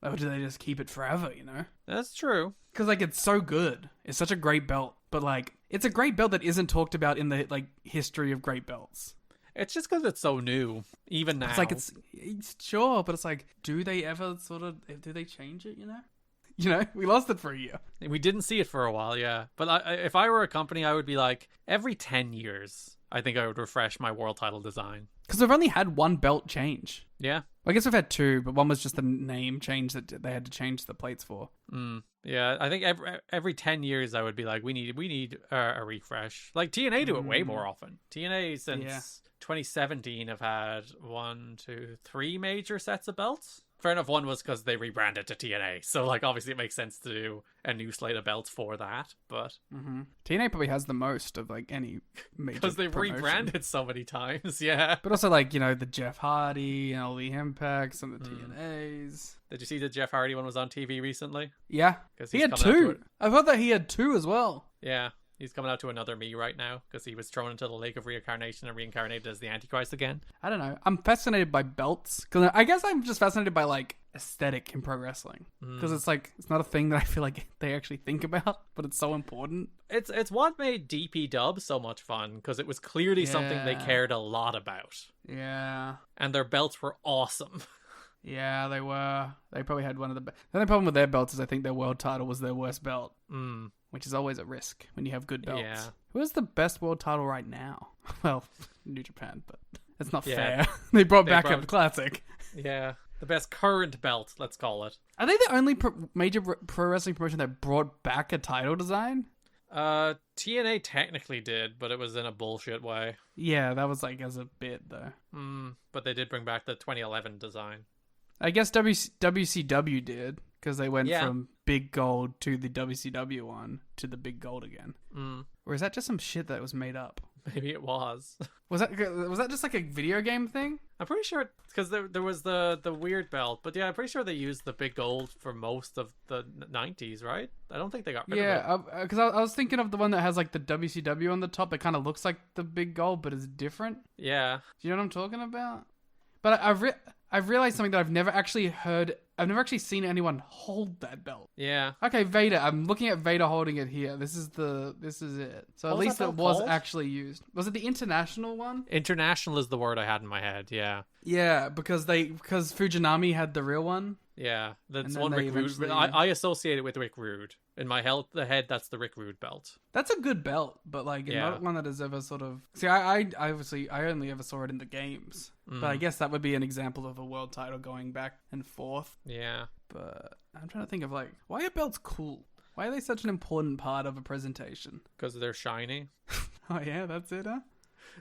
Speaker 10: Or do they just keep it forever? You know?
Speaker 9: That's true.
Speaker 10: Because like it's so good. It's such a great belt, but like it's a great belt that isn't talked about in the like history of great belts.
Speaker 9: It's just because it's so new, even now.
Speaker 10: It's like, it's sure, but it's like, do they ever do they change it, you know? You know, we lost it for a year.
Speaker 9: We didn't see it for a while, yeah. But if I were a company, I would be like, every 10 years, I think I would refresh my world title design.
Speaker 10: Because we've only had one belt change.
Speaker 9: Yeah.
Speaker 10: I guess we've had two, but one was just the name change that they had to change the plates for.
Speaker 9: Yeah, I think every 10 years I would be like, we need a refresh. Like TNA do it way more often. TNA since 2017 have had 1, 2, 3 major sets of belts. Fair enough, one was because they rebranded to TNA, so like obviously it makes sense to do a new slate of belts for that. But
Speaker 10: TNA probably has the most of like any major
Speaker 9: because they've
Speaker 10: promotion.
Speaker 9: Rebranded so many times, yeah.
Speaker 10: But also like, you know, the Jeff Hardy and all the Impacts and the TNAs.
Speaker 9: Did you see the Jeff Hardy one was on TV recently?
Speaker 10: Yeah, he had 2. I thought that he had 2 as well.
Speaker 9: Yeah. He's coming out to another me right now because he was thrown into the Lake of Reincarnation and reincarnated as the Antichrist again.
Speaker 10: I don't know. I'm fascinated by belts because I guess I'm just fascinated by like aesthetic in pro wrestling because it's like it's not a thing that I feel like they actually think about, but it's so important.
Speaker 9: It's what made DP Dub so much fun because it was clearly something they cared a lot about.
Speaker 10: Yeah,
Speaker 9: and their belts were awesome.
Speaker 10: Yeah, they were. They probably had one of the best. The only problem with their belts is I think their world title was their worst belt. Which is always a risk when you have good belts.
Speaker 9: Yeah.
Speaker 10: Who has the best world title right now? Well, New Japan, but that's not fair. They brought back a classic.
Speaker 9: Yeah, the best current belt, let's call it.
Speaker 10: Are they the only major pro wrestling promotion that brought back a title design?
Speaker 9: TNA technically did, but it was in a bullshit way.
Speaker 10: Yeah, that was like as a bit though.
Speaker 9: But they did bring back the 2011 design.
Speaker 10: I guess WCW did, because they went from big gold to the WCW one to the big gold again. Or is that just some shit that was made up?
Speaker 9: Maybe it was.
Speaker 10: Was that just like a video game thing?
Speaker 9: I'm pretty sure, because there was the weird belt, but yeah, I'm pretty sure they used the big gold for most of the 90s, right? I don't think they got rid of it.
Speaker 10: Yeah, because I was thinking of the one that has like the WCW on the top. It kind of looks like the big gold, but it's different.
Speaker 9: Yeah.
Speaker 10: Do you know what I'm talking about? But I've realized something that I've never actually heard. I've never actually seen anyone hold that belt.
Speaker 9: Yeah.
Speaker 10: Okay, Vader. I'm looking at Vader holding it here. This is it. So at least it was actually used. Was it the international one?
Speaker 9: International is the word I had in my head. Yeah.
Speaker 10: Yeah, because Fujinami had the real one.
Speaker 9: Yeah, that's one Rick Rude. I associate it with Rick Rude. In my head, that's the Rick Rude belt.
Speaker 10: That's a good belt, but like not one that has ever sort of. See, I obviously I only ever saw it in the games, but I guess that would be an example of a world title going back and forth.
Speaker 9: Yeah,
Speaker 10: but I'm trying to think of like why are belts cool? Why are they such an important part of a presentation?
Speaker 9: Because they're shiny.
Speaker 10: Oh yeah, that's it, huh?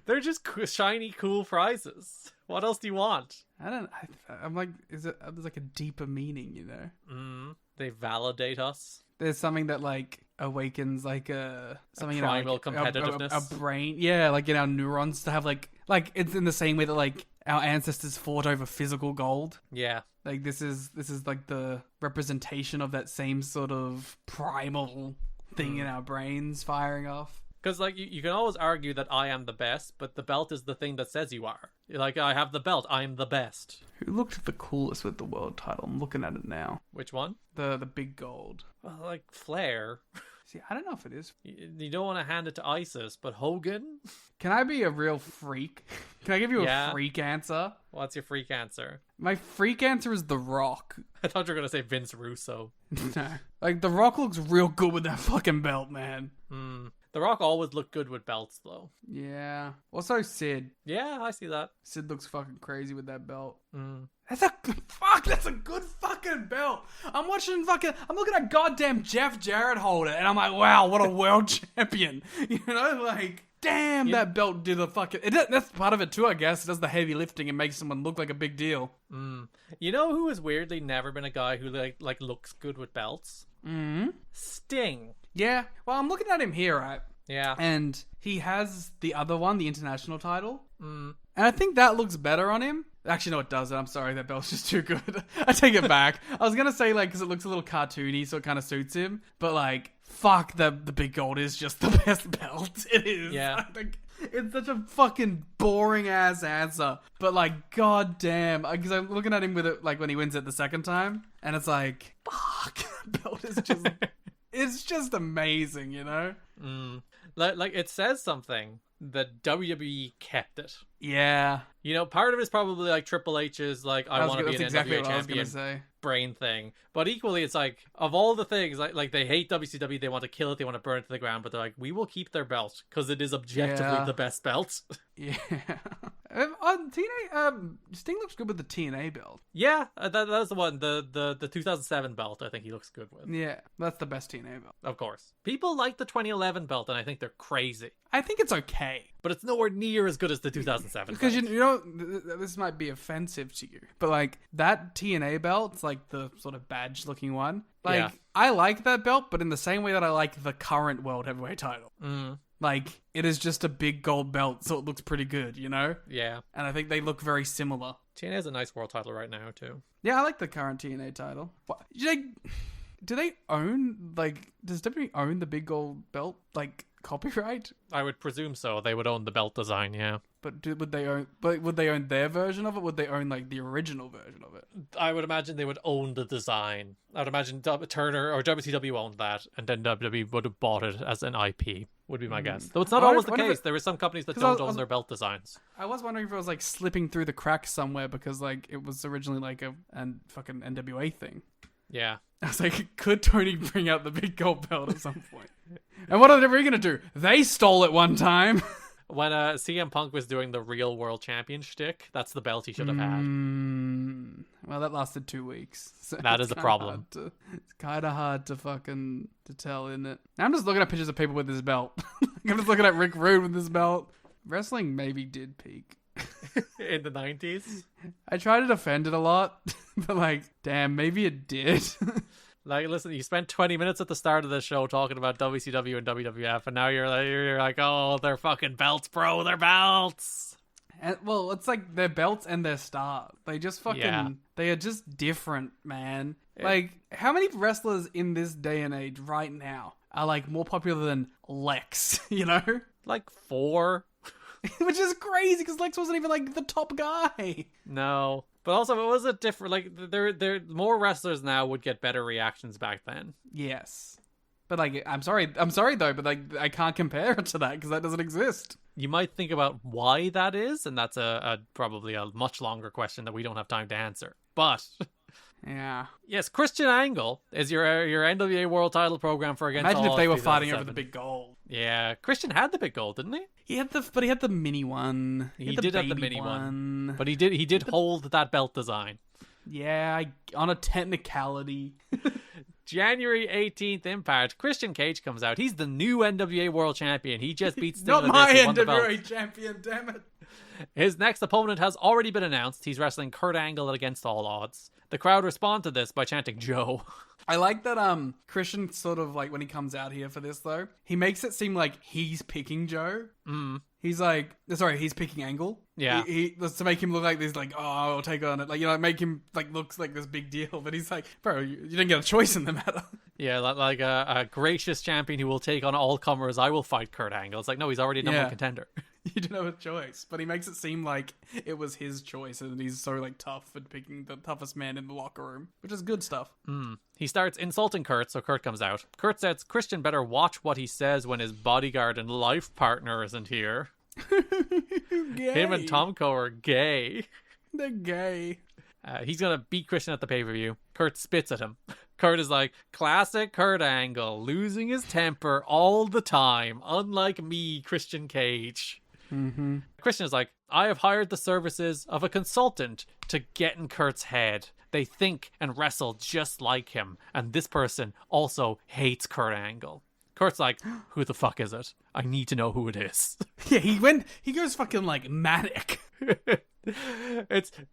Speaker 9: They're just shiny, cool prizes. What else do you want?
Speaker 10: I'm like, there's like a deeper meaning, you know?
Speaker 9: They validate us.
Speaker 10: There's something that like awakens like something
Speaker 9: a primal competitiveness.
Speaker 10: A brain, yeah, like in our neurons to have like it's in the same way that like our ancestors fought over physical gold.
Speaker 9: Yeah,
Speaker 10: like this is like the representation of that same sort of primal thing in our brains firing off.
Speaker 9: Because, like, you can always argue that I am the best, but the belt is the thing that says you are. Like, I have the belt, I'm the best.
Speaker 10: Who looked the coolest with the world title? I'm looking at it now.
Speaker 9: Which one?
Speaker 10: The big gold.
Speaker 9: Well, like, Flair.
Speaker 10: See, I don't know if it is.
Speaker 9: You don't want to hand it to ISIS, but Hogan?
Speaker 10: Can I be a real freak? Can I give you a freak answer?
Speaker 9: What's your freak answer?
Speaker 10: My freak answer is The Rock.
Speaker 9: I thought you were going to say Vince Russo.
Speaker 10: No. Like, The Rock looks real good with that fucking belt, man.
Speaker 9: The Rock always looked good with belts, though.
Speaker 10: Yeah. Also, Sid.
Speaker 9: Yeah, I see that.
Speaker 10: Sid looks fucking crazy with that belt. That's a good fucking belt. I'm looking at goddamn Jeff Jarrett hold it, and I'm like, wow, what a world champion. You know, like, damn, that belt did a fucking... that's part of it too, I guess. It does the heavy lifting and makes someone look like a big deal.
Speaker 9: You know who has weirdly never been a guy who like looks good with belts? Sting.
Speaker 10: Yeah, well, I'm looking at him here, right?
Speaker 9: Yeah.
Speaker 10: And he has the other one, the international title. And I think that looks better on him. Actually, no, it doesn't. I'm sorry, that belt's just too good. I take it back. I was going to say, like, because it looks a little cartoony, so it kind of suits him. But, like, fuck, the big gold is just the best belt. It is.
Speaker 9: Yeah.
Speaker 10: It's such a fucking boring-ass answer. But, like, goddamn. Because I'm looking at him with it, like, when he wins it the second time. And it's like, fuck, that belt is just... It's just amazing, you know?
Speaker 9: Like, it says something that WWE kept it.
Speaker 10: Yeah.
Speaker 9: You know, part of it is probably like Triple H is like, I want to be an NWA champion.
Speaker 10: Say.
Speaker 9: brain thing. But equally, it's like, of all the things, like they hate WCW, they want to kill it, they want to burn it to the ground, but they're like, we will keep their belt because it is objectively the best belt.
Speaker 10: Yeah. On TNA, Sting looks good with the TNA belt.
Speaker 9: Yeah, that was the one. The 2007 belt, I think he looks good with.
Speaker 10: Yeah, that's the best TNA belt.
Speaker 9: Of course. People like the 2011 belt, and I think they're crazy.
Speaker 10: I think it's okay.
Speaker 9: But it's nowhere near as good as the 2007
Speaker 10: because
Speaker 9: belt.
Speaker 10: you know, this might be offensive to you, but like that TNA belt, it's like the sort of badge looking one. Like, I like that belt, but in the same way that I like the current World Heavyweight title. Like, it is just a big gold belt, so it looks pretty good, you know?
Speaker 9: Yeah.
Speaker 10: And I think they look very similar.
Speaker 9: TNA has a nice world title right now, too.
Speaker 10: Yeah, I like the current TNA title. What, do they own, like, does WWE own the big gold belt, like, copyright?
Speaker 9: I would presume so. They would own the belt design, yeah.
Speaker 10: But would they own their version of it? Would they own like the original version of it?
Speaker 9: I would imagine they would own the design. I would imagine Turner or WCW owned that, and then WWE would have bought it as an IP. Would be my guess. Though it's not always the case. There are some companies that don't own their belt designs.
Speaker 10: I was wondering if it was like slipping through the cracks somewhere because like it was originally like a fucking NWA thing.
Speaker 9: Yeah.
Speaker 10: I was like, could Tony bring out the big gold belt at some point? And what are they going to do? They stole it one time.
Speaker 9: When CM Punk was doing the real world champion shtick, that's the belt he should have had.
Speaker 10: Well, that lasted 2 weeks. So
Speaker 9: that is a problem.
Speaker 10: It's kind of hard to tell, isn't it? I'm just looking at pictures of people with this belt. I'm just looking at Rick Rude with this belt. Wrestling maybe did peak.
Speaker 9: In the 90s?
Speaker 10: I try to defend it a lot, but like, damn, maybe it did.
Speaker 9: Like, listen, you spent 20 minutes at the start of the show talking about WCW and WWF, and now you're like, oh, they're fucking belts, bro, they're belts.
Speaker 10: And, well, it's like their belts and their stars. They just they are just different, man. Like, how many wrestlers in this day and age right now are like more popular than Lex, you know?
Speaker 9: Like 4.
Speaker 10: Which is crazy, because Lex wasn't even like the top guy.
Speaker 9: No. But also, it was a different, like, there more wrestlers now would get better reactions back then.
Speaker 10: Yes. But, like, I'm sorry though, but, like, I can't compare it to that, because that doesn't exist.
Speaker 9: You might think about why that is, and that's probably a much longer question that we don't have time to answer. But...
Speaker 10: yeah.
Speaker 9: Yes, Christian Angle is your NWA World Title program for Against
Speaker 10: Imagine
Speaker 9: All
Speaker 10: if they were
Speaker 9: 2007.
Speaker 10: fighting over the big gold.
Speaker 9: Yeah, Christian had the big gold, didn't he?
Speaker 10: He had the mini one.
Speaker 9: He did have the mini one. But he did hold that belt design.
Speaker 10: Yeah, on a technicality.
Speaker 9: January 18th Impact, Christian Cage comes out. He's the new NWA World Champion. He just beats Sting.
Speaker 10: Not my NWA champion, damn it.
Speaker 9: His next opponent has already been announced. He's wrestling Kurt Angle Against All Odds. The crowd respond to this by chanting Joe.
Speaker 10: I like that Christian sort of like when he comes out here for this though, he makes it seem like he's picking Joe. He's like, sorry, he's picking Angle.
Speaker 9: Yeah.
Speaker 10: He to make him look like this, like, oh, I'll take on it. Like, you know, make him like looks like this big deal. But he's like, bro, you didn't get a choice in the matter.
Speaker 9: Yeah, like a gracious champion who will take on all comers. I will fight Kurt Angle. It's like, no, he's already a number one contender.
Speaker 10: You didn't have a choice, but he makes it seem like it was his choice, and he's so like tough and picking the toughest man in the locker room, which is good stuff.
Speaker 9: He starts insulting Kurt, so Kurt comes out. Kurt says Christian better watch what he says when his bodyguard and life partner isn't here. Him and Tomko are gay.
Speaker 10: They're gay.
Speaker 9: He's gonna beat Christian at the pay-per-view. Kurt spits at him. Kurt is like, classic Kurt Angle, losing his temper all the time, unlike me, Christian Cage. Christian is like, I have hired the services of a consultant to get in Kurt's head. They think and wrestle just like him, and this person also hates Kurt Angle. Kurt's like, who the fuck is it? I need to know who it is.
Speaker 10: Yeah, he goes fucking like manic.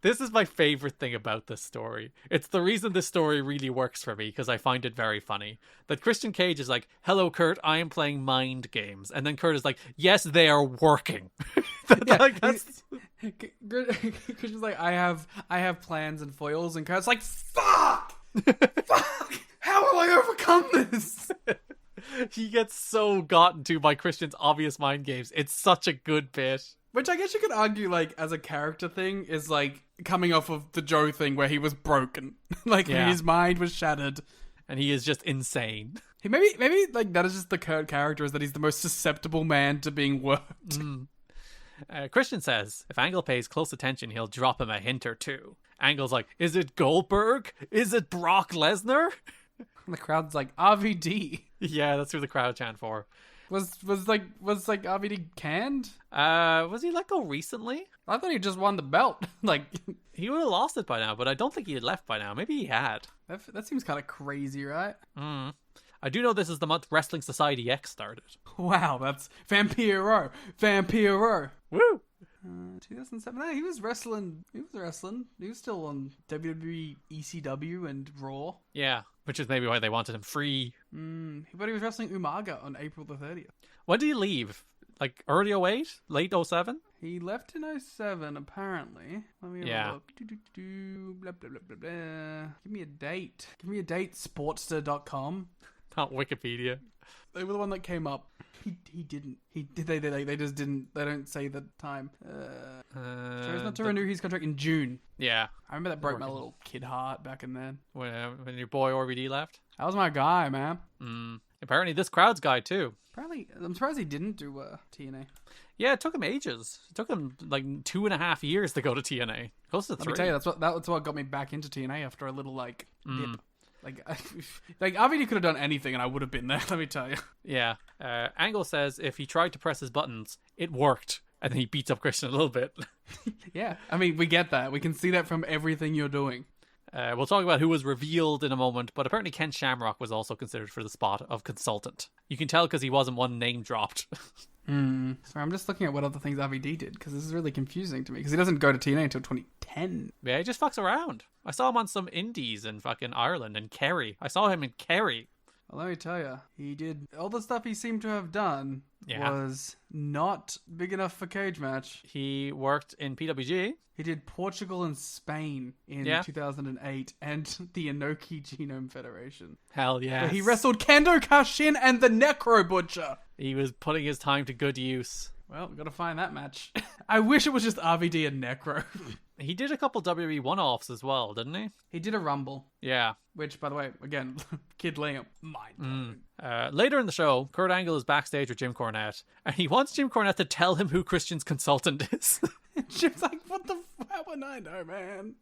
Speaker 9: This is my favorite thing about this story. It's the reason this story really works for me, because I find it very funny. That Christian Cage is like, hello Kurt, I am playing mind games. And then Kurt is like, yes, they are working.
Speaker 10: Christian's like, I have plans and foils, and Kurt's like, fuck! Fuck! How will I overcome this?
Speaker 9: He gets so gotten to by Christian's obvious mind games. It's such a good bit.
Speaker 10: Which I guess you could argue, like, as a character thing, is, like, coming off of the Joe thing where he was broken. His mind was shattered.
Speaker 9: And he is just insane.
Speaker 10: Maybe, like, that is just the Kurt character, is that he's the most susceptible man to being worked.
Speaker 9: Christian says if Angle pays close attention, he'll drop him a hint or two. Angle's like, is it Goldberg? Is it Brock Lesnar?
Speaker 10: And the crowd's like, RVD.
Speaker 9: Yeah, that's who the crowd chant for.
Speaker 10: Was RVD canned?
Speaker 9: Was he let go recently?
Speaker 10: I thought he just won the belt. Like,
Speaker 9: he would have lost it by now, but I don't think he had left by now. Maybe he had.
Speaker 10: That seems kind of crazy, right?
Speaker 9: I do know this is the month Wrestling Society X started.
Speaker 10: Wow, that's Vampiro.
Speaker 9: Woo!
Speaker 10: 2007. No, he was wrestling. He was still on WWE, ECW, and Raw.
Speaker 9: Yeah, which is maybe why they wanted him free.
Speaker 10: But he was wrestling Umaga on April the 30th.
Speaker 9: When did he leave? Like early 08? Late 07?
Speaker 10: He left in 07, apparently. Let me have a look. Blah, blah, blah, blah, blah. Give me a date. Sportster.com.
Speaker 9: Not Wikipedia.
Speaker 10: They were the one that came up. He didn't. They just didn't. They don't say the time. Chose not to renew his contract in June.
Speaker 9: Yeah.
Speaker 10: I remember that broke my little kid heart back in then.
Speaker 9: When your boy RVD left?
Speaker 10: That was my guy, man.
Speaker 9: Apparently this crowd's guy too.
Speaker 10: Apparently, I'm surprised he didn't do TNA.
Speaker 9: Yeah, it took him ages. It took him like 2.5 years to go to TNA. Close to 3.
Speaker 10: Let me tell you, that's what got me back into TNA after a little dip. Like RVD could have done anything and I would have been there, let me tell you.
Speaker 9: Yeah. Angle says if he tried to press his buttons, it worked. And then he beats up Christian a little bit.
Speaker 10: Yeah. I mean, we get that. We can see that from everything you're doing.
Speaker 9: We'll talk about who was revealed in a moment, but apparently Ken Shamrock was also considered for the spot of consultant. You can tell because he wasn't one name dropped.
Speaker 10: So I'm just looking at what other things RVD did, because this is really confusing to me, because he doesn't go to TNA until 2010.
Speaker 9: Yeah, he just fucks around. I saw him on some indies in fucking Ireland and Kerry. I saw him in Kerry.
Speaker 10: Well, let me tell you, he did all the stuff he seemed to have done was not big enough for cage match.
Speaker 9: He worked in PWG.
Speaker 10: He did Portugal and Spain in 2008 and the Inoki Genome Federation.
Speaker 9: Hell yeah.
Speaker 10: He wrestled Kendo Kashin and the Necro Butcher.
Speaker 9: He was putting his time to good use.
Speaker 10: Well, we've got to find that match. I wish it was just RVD and Necro.
Speaker 9: He did a couple WWE one-offs as well, didn't he?
Speaker 10: He did a Rumble.
Speaker 9: Yeah.
Speaker 10: Which, by the way, again, Kid Liam, mind-blowing.
Speaker 9: Later in the show, Kurt Angle is backstage with Jim Cornette, and he wants Jim Cornette to tell him who Christian's consultant is.
Speaker 10: Jim's like, how would I know, man?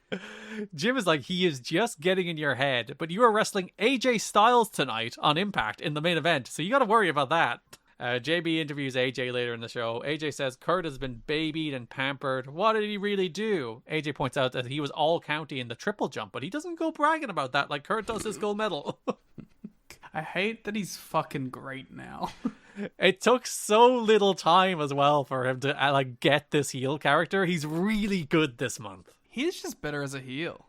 Speaker 9: Jim is like, he is just getting in your head, but you are wrestling AJ Styles tonight on Impact in the main event, so you got to worry about that. JB interviews AJ later in the show. AJ says Kurt has been babied and pampered. What did he really do? AJ points out that he was all county in the triple jump, but he doesn't go bragging about that like Kurt does his gold medal.
Speaker 10: I hate that he's fucking great now.
Speaker 9: It took so little time as well for him to get this heel character. He's really good this month.
Speaker 10: He's just better as a heel.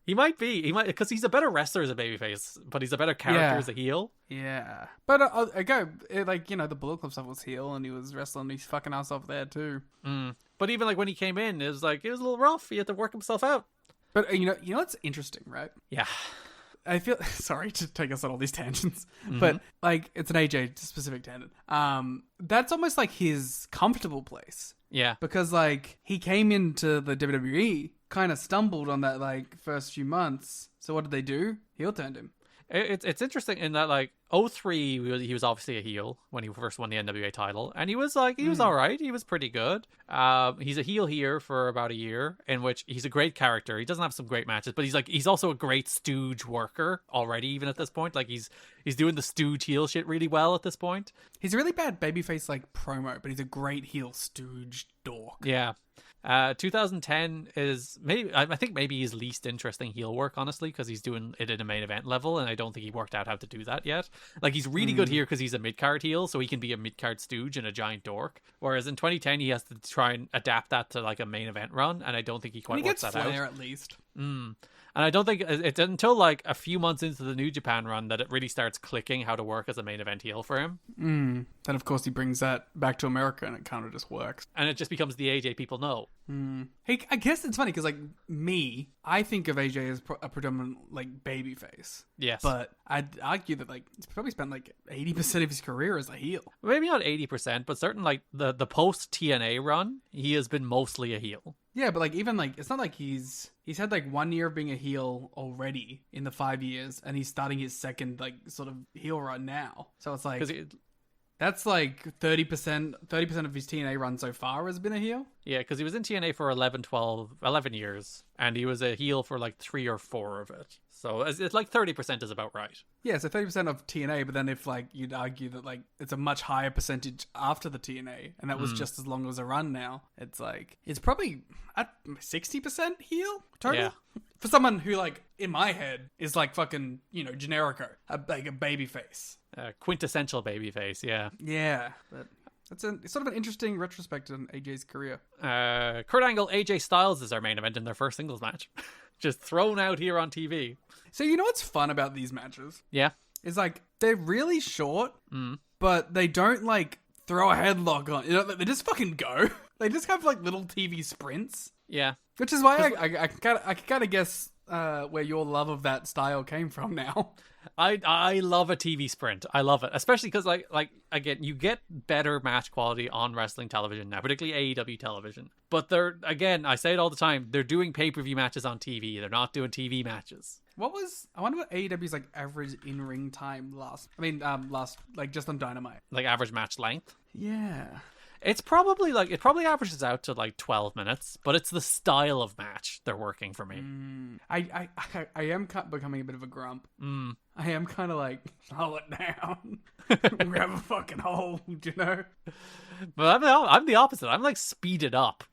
Speaker 9: He might be. He might, because he's a better wrestler as a babyface, but he's a better character as a heel.
Speaker 10: Yeah. But the Bullet Club stuff was heel, and he was wrestling his fucking ass off there too.
Speaker 9: But even like when he came in, it was a little rough. He had to work himself out.
Speaker 10: But you know what's interesting, right?
Speaker 9: Yeah.
Speaker 10: I feel sorry to take us on all these tangents, but like it's an AJ specific tangent. That's almost like his comfortable place.
Speaker 9: Yeah.
Speaker 10: Because like he came into the WWE, kind of stumbled on that like first few months. So what did they do? Heel turned him.
Speaker 9: It's interesting in that like 2003 he was obviously a heel when he first won the NWA title, and he was all right. He was pretty good. He's a heel here for about a year, in which he's a great character. He doesn't have some great matches, but he's also a great stooge worker already. Even at this point, like he's doing the stooge heel shit really well at this point.
Speaker 10: He's a really bad babyface like promo, but he's a great heel stooge dork.
Speaker 9: Yeah. 2010 is I think maybe his least interesting heel work, honestly, because he's doing it at a main event level, and I don't think he worked out how to do that yet. Like he's really good here because he's a mid-card heel, so he can be a mid-card stooge and a giant dork. Whereas in 2010 he has to try and adapt that to like a main event run, and I don't think he quite works that out.
Speaker 10: He gets flair at least.
Speaker 9: And I don't think it's until like a few months into the New Japan run that it really starts clicking how to work as a main event heel for him.
Speaker 10: Then of course he brings that back to America and it kind of just works.
Speaker 9: And it just becomes the AJ people know.
Speaker 10: Hey, I guess it's funny because like I think of AJ as a predominant like baby face.
Speaker 9: Yes.
Speaker 10: But I'd argue that like he's probably spent like 80% of his career as a heel.
Speaker 9: Maybe not 80%, but certain like the post TNA run, he has been mostly a heel.
Speaker 10: Yeah, but like even like it's not like he's had like 1 year of being a heel already in the 5 years, and he's starting his second like sort of heel run now. So it's like That's like 30% of his TNA run so far has been a heel.
Speaker 9: Yeah, because he was in TNA for 11 years, and he was a heel for like 3 or 4 of it. So it's like 30% is about right.
Speaker 10: Yeah, so 30% of TNA, but then if like you'd argue that like it's a much higher percentage after the TNA, and that was just as long as a run now, it's like it's probably at 60% heel total.
Speaker 9: Yeah.
Speaker 10: For someone who like in my head is like fucking Generico, like a baby face.
Speaker 9: Quintessential babyface, yeah.
Speaker 10: Yeah, but it's sort of an interesting retrospect on AJ's career.
Speaker 9: Kurt Angle, AJ Styles is our main event in their first singles match. Just thrown out here on TV.
Speaker 10: So you know what's fun about these matches?
Speaker 9: Yeah.
Speaker 10: Is like they're really short, but they don't like throw a headlock on. They just fucking go. They just have like little TV sprints.
Speaker 9: Yeah.
Speaker 10: Which is why I can kind of guess where your love of that style came from now.
Speaker 9: I love a TV sprint. I love it, especially because like again, you get better match quality on wrestling television now, particularly AEW television. But they're, again, I say it all the time, they're doing pay-per-view matches on TV. They're not doing TV matches.
Speaker 10: I wonder what AEW's like average in-ring time last like just on Dynamite.
Speaker 9: Like average match length?
Speaker 10: Yeah.
Speaker 9: It probably averages out to like 12 minutes, but it's the style of match they're working for me.
Speaker 10: I am becoming a bit of a grump. I am kind of like, slow it down. Grab a fucking hold,
Speaker 9: But I'm the opposite. I'm like speed it up.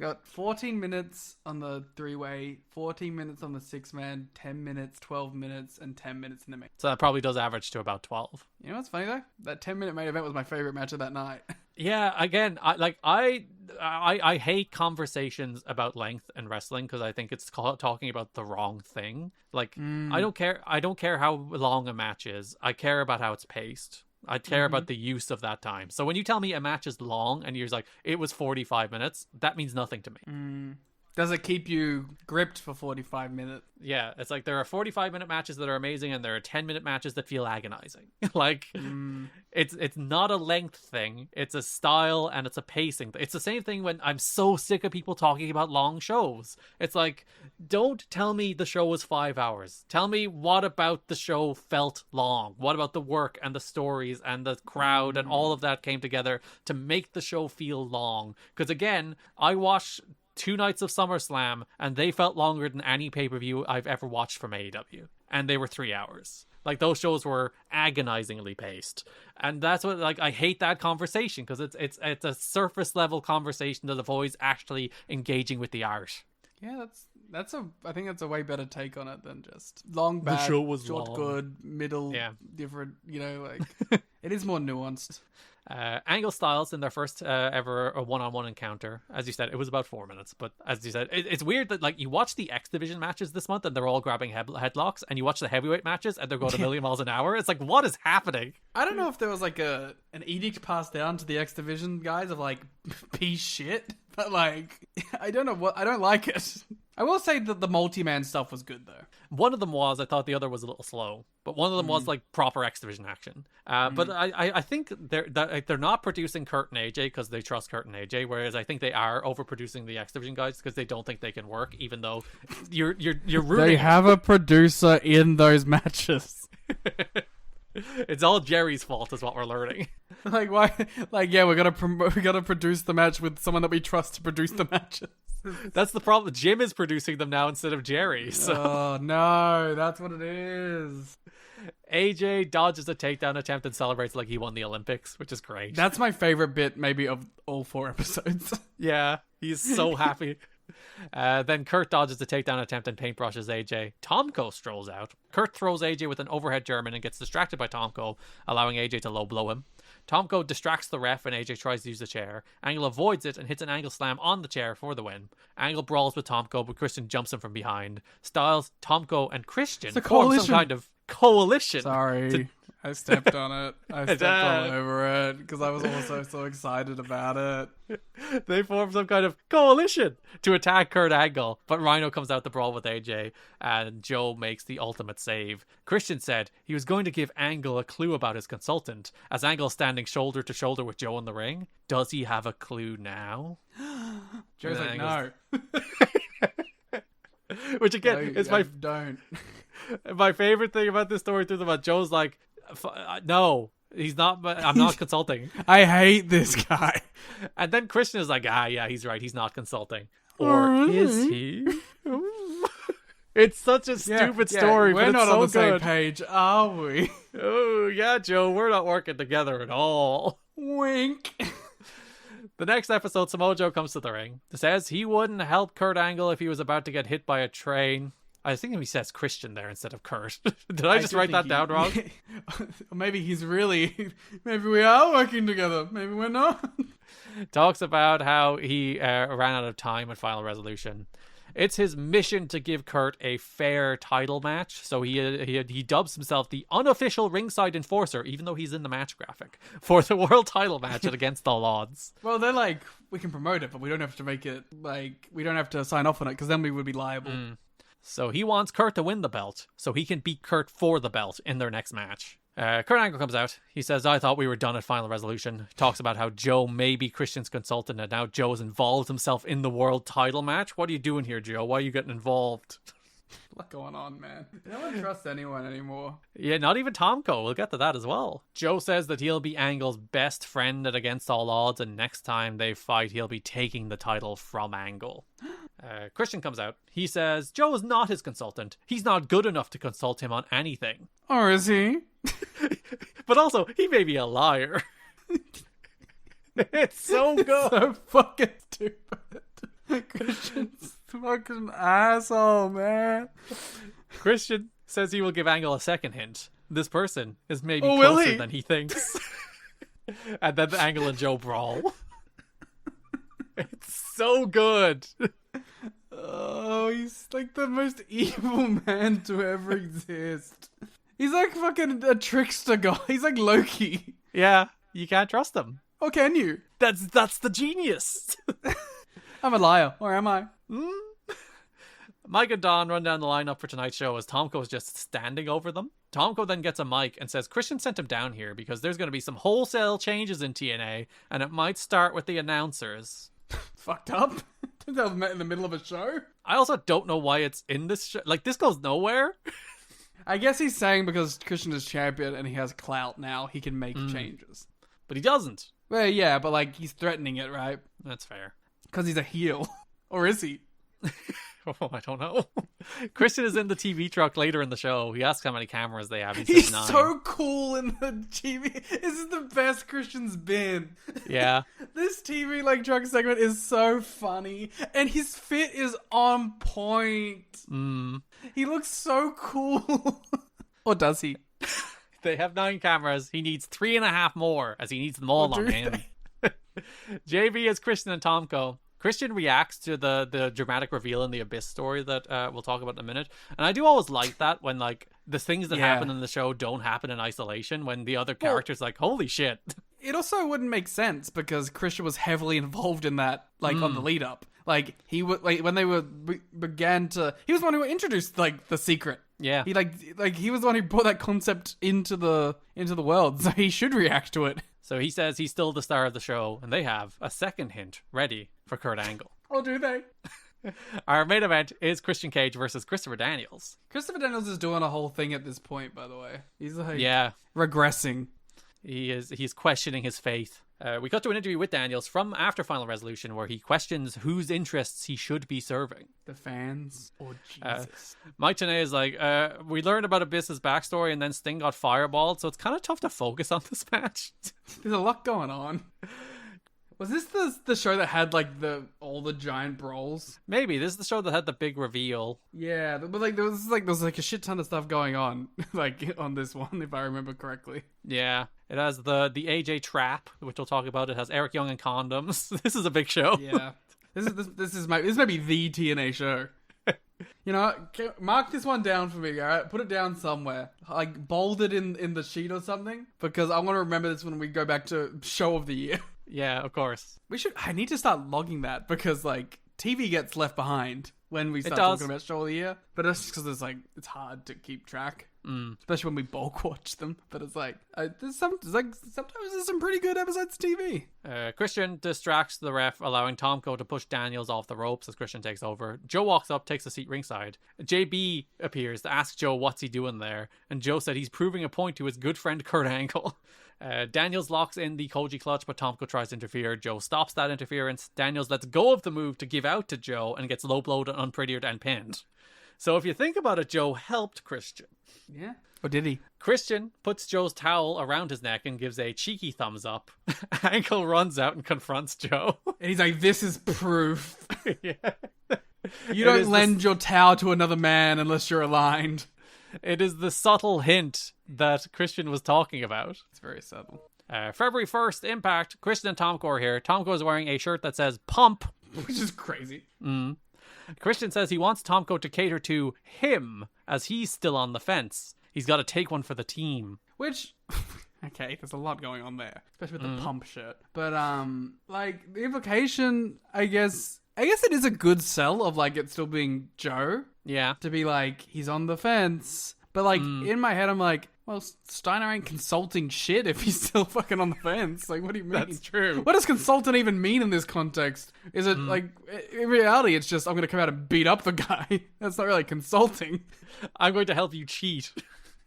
Speaker 10: Got 14 minutes on the 3-way, 14 minutes on the 6-man, 10 minutes, 12 minutes, and 10 minutes in the main.
Speaker 9: So that probably does average to about 12.
Speaker 10: You know what's funny though? That 10-minute main event was my favorite match of that night.
Speaker 9: Yeah, again, I hate conversations about length in wrestling because I think it's talking about the wrong thing. Like, I don't care how long a match is. I care about how it's paced. I care about the use of that time. So when you tell me a match is long and you're like, it was 45 minutes, that means nothing to me.
Speaker 10: Does it keep you gripped for 45 minutes?
Speaker 9: Yeah, it's like there are 45-minute matches that are amazing and there are 10-minute matches that feel agonizing. Like, it's not a length thing. It's a style and it's a pacing. It's the same thing when I'm so sick of people talking about long shows. It's like, don't tell me the show was 5 hours. Tell me what about the show felt long. What about the work and the stories and the crowd and all of that came together to make the show feel long? Because again, I watched 2 nights of SummerSlam, and they felt longer than any pay-per-view I've ever watched from AEW. And they were 3 hours. Like, those shows were agonizingly paced. And that's what, like, I hate that conversation, because it's a surface-level conversation that avoids actually engaging with the art.
Speaker 10: Yeah, I think that's a way better take on it than just long, bad,
Speaker 9: the show was
Speaker 10: short,
Speaker 9: long.
Speaker 10: Good, middle, different, it is more nuanced.
Speaker 9: Angle Styles in their first ever one-on-one encounter. As you said, it was about 4 minutes, but as you said, it's weird that like you watch the X Division matches this month and they're all grabbing headlocks, and you watch the heavyweight matches and they're going a million miles an hour. It's like, what is happening? I
Speaker 10: don't know if there was like an edict passed down to the X Division guys of like piece shit, but like I don't like it. I will say that the multi-man stuff was good though.
Speaker 9: One of them was, I thought the other was a little slow, but one of them was like proper X Division action. But I think they're not producing Kurt and AJ because they trust Kurt and AJ, whereas I think they are overproducing the X Division guys because they don't think they can work, even though you're rooting.
Speaker 10: They have a producer in those matches.
Speaker 9: It's all Jerry's fault, is what we're learning.
Speaker 10: Like why? Like we gotta produce the match with someone that we trust to produce the matches.
Speaker 9: That's the problem. Jim is producing them now instead of Jerry. So.
Speaker 10: Oh no, that's what it is.
Speaker 9: AJ dodges a takedown attempt and celebrates like he won the Olympics, which is great.
Speaker 10: That's my favorite bit, maybe of all 4 episodes.
Speaker 9: Yeah, he's so happy. Then Kurt dodges the takedown attempt and paintbrushes AJ. Tomko strolls out. Kurt throws AJ with an overhead German and gets distracted by Tomko, allowing AJ to low blow him. Tomko distracts the ref and AJ tries to use the chair. Angle avoids it and hits an Angle slam on the chair for the win. Angle brawls with Tomko, but Christian jumps him from behind. Styles, Tomko, and Christian form some kind of coalition.
Speaker 10: Sorry, I stepped on it. I stepped all over it because I was also so excited about it.
Speaker 9: They form some kind of coalition to attack Kurt Angle, but Rhino comes out to brawl with AJ, and Joe makes the ultimate save. Christian said he was going to give Angle a clue about his consultant, as Angle is standing shoulder to shoulder with Joe in the ring. Does he have a clue now?
Speaker 10: Joe's like, no.
Speaker 9: Which again is
Speaker 10: don't.
Speaker 9: My favorite thing about this story through the month. Joe's like, no. He's not, but I'm not consulting.
Speaker 10: I hate this guy.
Speaker 9: And then Christian is like, yeah, he's right. He's not consulting. Or is he? It's such a stupid story, but it's so good. We're not on the same
Speaker 10: page, are we?
Speaker 9: Oh, yeah, Joe, we're not working together at all.
Speaker 10: Wink.
Speaker 9: The next episode, Samoa Joe comes to the ring. Says he wouldn't help Kurt Angle if he was about to get hit by a train. I think he says Christian there instead of Kurt. Did I just write that down wrong?
Speaker 10: Maybe he's really... Maybe we are working together. Maybe we're not.
Speaker 9: Talks about how he ran out of time at Final Resolution. It's his mission to give Kurt a fair title match, so he dubs himself the unofficial ringside enforcer, even though he's in the match graphic, for the world title match at Against All Odds.
Speaker 10: Well, they're like, we can promote it, but we don't have to make it, like, we don't have to sign off on it, because then we would be liable.
Speaker 9: So he wants Kurt to win the belt, so he can beat Kurt for the belt in their next match. Kurt Angle comes out. He says, I thought we were done at Final Resolution. Talks about how Joe may be Christian's consultant, and now Joe has involved himself in the world title match. What are you doing here, Joe? Why are you getting involved?
Speaker 10: A lot going on, man. No one trusts anyone anymore.
Speaker 9: Yeah, not even Tomko. We'll get to that as well. Joe says that he'll be Angle's best friend at Against All Odds, and next time they fight, he'll be taking the title from Angle. Christian comes out. He says Joe is not his consultant. He's not good enough to consult him on anything.
Speaker 10: Or is he?
Speaker 9: But also, he may be a liar. It's so good.
Speaker 10: So fucking stupid. Christian's fucking asshole, man.
Speaker 9: Christian says he will give Angle a second hint. This person is maybe closer than he thinks. And then Angle and Joe brawl. It's so good.
Speaker 10: Oh, he's like the most evil man to ever exist. He's like fucking a trickster guy. He's like Loki.
Speaker 9: Yeah, you can't trust him.
Speaker 10: Or can you?
Speaker 9: That's the genius.
Speaker 10: I'm a liar, or am I?
Speaker 9: Mike and Don run down the lineup for tonight's show as Tomko is just standing over them. Tomko then gets a mic and says Christian sent him down here because there's going to be some wholesale changes in TNA, and it might start with the announcers.
Speaker 10: Fucked up. That was met in the middle of a show.
Speaker 9: I also don't know why it's in this show. Like, this goes nowhere.
Speaker 10: I guess he's saying because Christian is champion and he has clout now, he can make changes.
Speaker 9: But he doesn't.
Speaker 10: Well, yeah, but like he's threatening it, right?
Speaker 9: That's fair.
Speaker 10: Because he's a heel. Or is he?
Speaker 9: Oh, I don't know. Christian is in the TV truck later in the show. He asks how many cameras they have.
Speaker 10: He's
Speaker 9: 9.
Speaker 10: so cool in the TV. This is the best Christian's been.
Speaker 9: Yeah.
Speaker 10: This TV like truck segment is so funny. And his fit is on point. He looks so cool. Or does he?
Speaker 9: They have 9 cameras. He needs 3.5 more, as he needs them all on him. JB is Christian and Tomko. Christian reacts to the dramatic reveal in the Abyss story that we'll talk about in a minute. And I do always like that when like the things that happen in the show don't happen in isolation, when the other character's like, holy shit.
Speaker 10: It also wouldn't make sense because Christian was heavily involved in that, like on the lead up. Like he would, like when they were began to, he was the one who introduced like the secret.
Speaker 9: Yeah.
Speaker 10: He like he was the one who brought that concept into the world, so he should react to it.
Speaker 9: So he says he's still the star of the show, and they have a second hint ready for Kurt Angle.
Speaker 10: Oh, do they?
Speaker 9: Our main event is Christian Cage versus Christopher Daniels.
Speaker 10: Christopher Daniels is doing a whole thing at this point, by the way. He's like regressing.
Speaker 9: He's questioning his faith. We cut to an interview with Daniels from after Final Resolution where he questions whose interests he should be serving.
Speaker 10: The fans or Jesus?
Speaker 9: Mike Tenay is like, we learned about Abyss's backstory and then Sting got fireballed, so it's kind of tough to focus on this match.
Speaker 10: There's a lot going on. Was this the show that had like all the giant brawls?
Speaker 9: Maybe this is the show that had the big reveal.
Speaker 10: Yeah, but like there was like a shit ton of stuff going on, like on this one, if I remember correctly.
Speaker 9: Yeah, it has the AJ trap, which we'll talk about. It has Eric Young and condoms. This is a big show.
Speaker 10: Yeah, this may be the TNA show. You know, mark this one down for me, alright? Put it down somewhere. Like, bold it in the sheet or something, because I want to remember this when we go back to show of the year.
Speaker 9: Yeah, of course.
Speaker 10: I need to start logging that, because, like, TV gets left behind when we start talking about show of the year. But it's because it's hard to keep track. Especially when we bulk watch them. But it's like, sometimes there's some pretty good episodes of TV.
Speaker 9: Christian distracts the ref, allowing Tomko to push Daniels off the ropes as Christian takes over. Joe walks up, takes a seat ringside. JB appears to ask Joe what's he doing there. And Joe said he's proving a point to his good friend Kurt Angle. Daniels locks in the Koji clutch, but Tomko tries to interfere. Joe stops that interference. Daniels lets go of the move to give out to Joe and gets low-blowed and unprettied and pinned. So if you think about it, Joe helped Christian.
Speaker 10: Yeah. Or did he?
Speaker 9: Christian puts Joe's towel around his neck and gives a cheeky thumbs up. Angle runs out and confronts Joe.
Speaker 10: And he's like, this is proof.
Speaker 9: Yeah.
Speaker 10: You don't lend your towel to another man unless you're aligned.
Speaker 9: It is the subtle hint that Christian was talking about.
Speaker 10: It's very subtle.
Speaker 9: February 1st, Impact. Christian and Tomko are here. Tomko is wearing a shirt that says Pump.
Speaker 10: Which is crazy.
Speaker 9: Christian says he wants Tomko to cater to him as he's still on the fence. He's got to take one for the team.
Speaker 10: Which, okay, there's a lot going on there. Especially with the Pump shirt. But, like, the implication, I guess it is a good sell of, like, it still being Joe.
Speaker 9: Yeah.
Speaker 10: To be like, he's on the fence. But, like, in my head, I'm like, well, Steiner ain't consulting shit if he's still fucking on the fence. Like, what do you mean?
Speaker 9: That's true.
Speaker 10: What does consultant even mean in this context? Is it, like, in reality, it's just, I'm going to come out and beat up the guy. That's not really consulting.
Speaker 9: I'm going to help you cheat.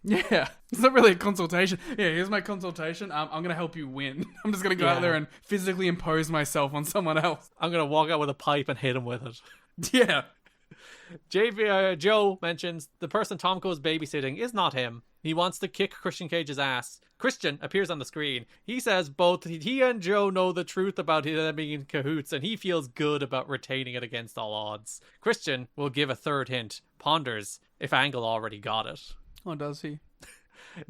Speaker 10: Yeah. It's not really a consultation. Yeah, here's my consultation. I'm going to help you win. I'm just going to go out there and physically impose myself on someone else.
Speaker 9: I'm going to walk out with a pipe and hit him with it.
Speaker 10: Yeah.
Speaker 9: Joe mentions the person Tomko is babysitting is not him. He wants to kick Christian Cage's ass. Christian appears on the screen. He says both he and Joe know the truth about them being in cahoots, and he feels good about retaining it against all odds. Christian will give a third hint. Ponders if Angle already got it.
Speaker 10: Oh, does he?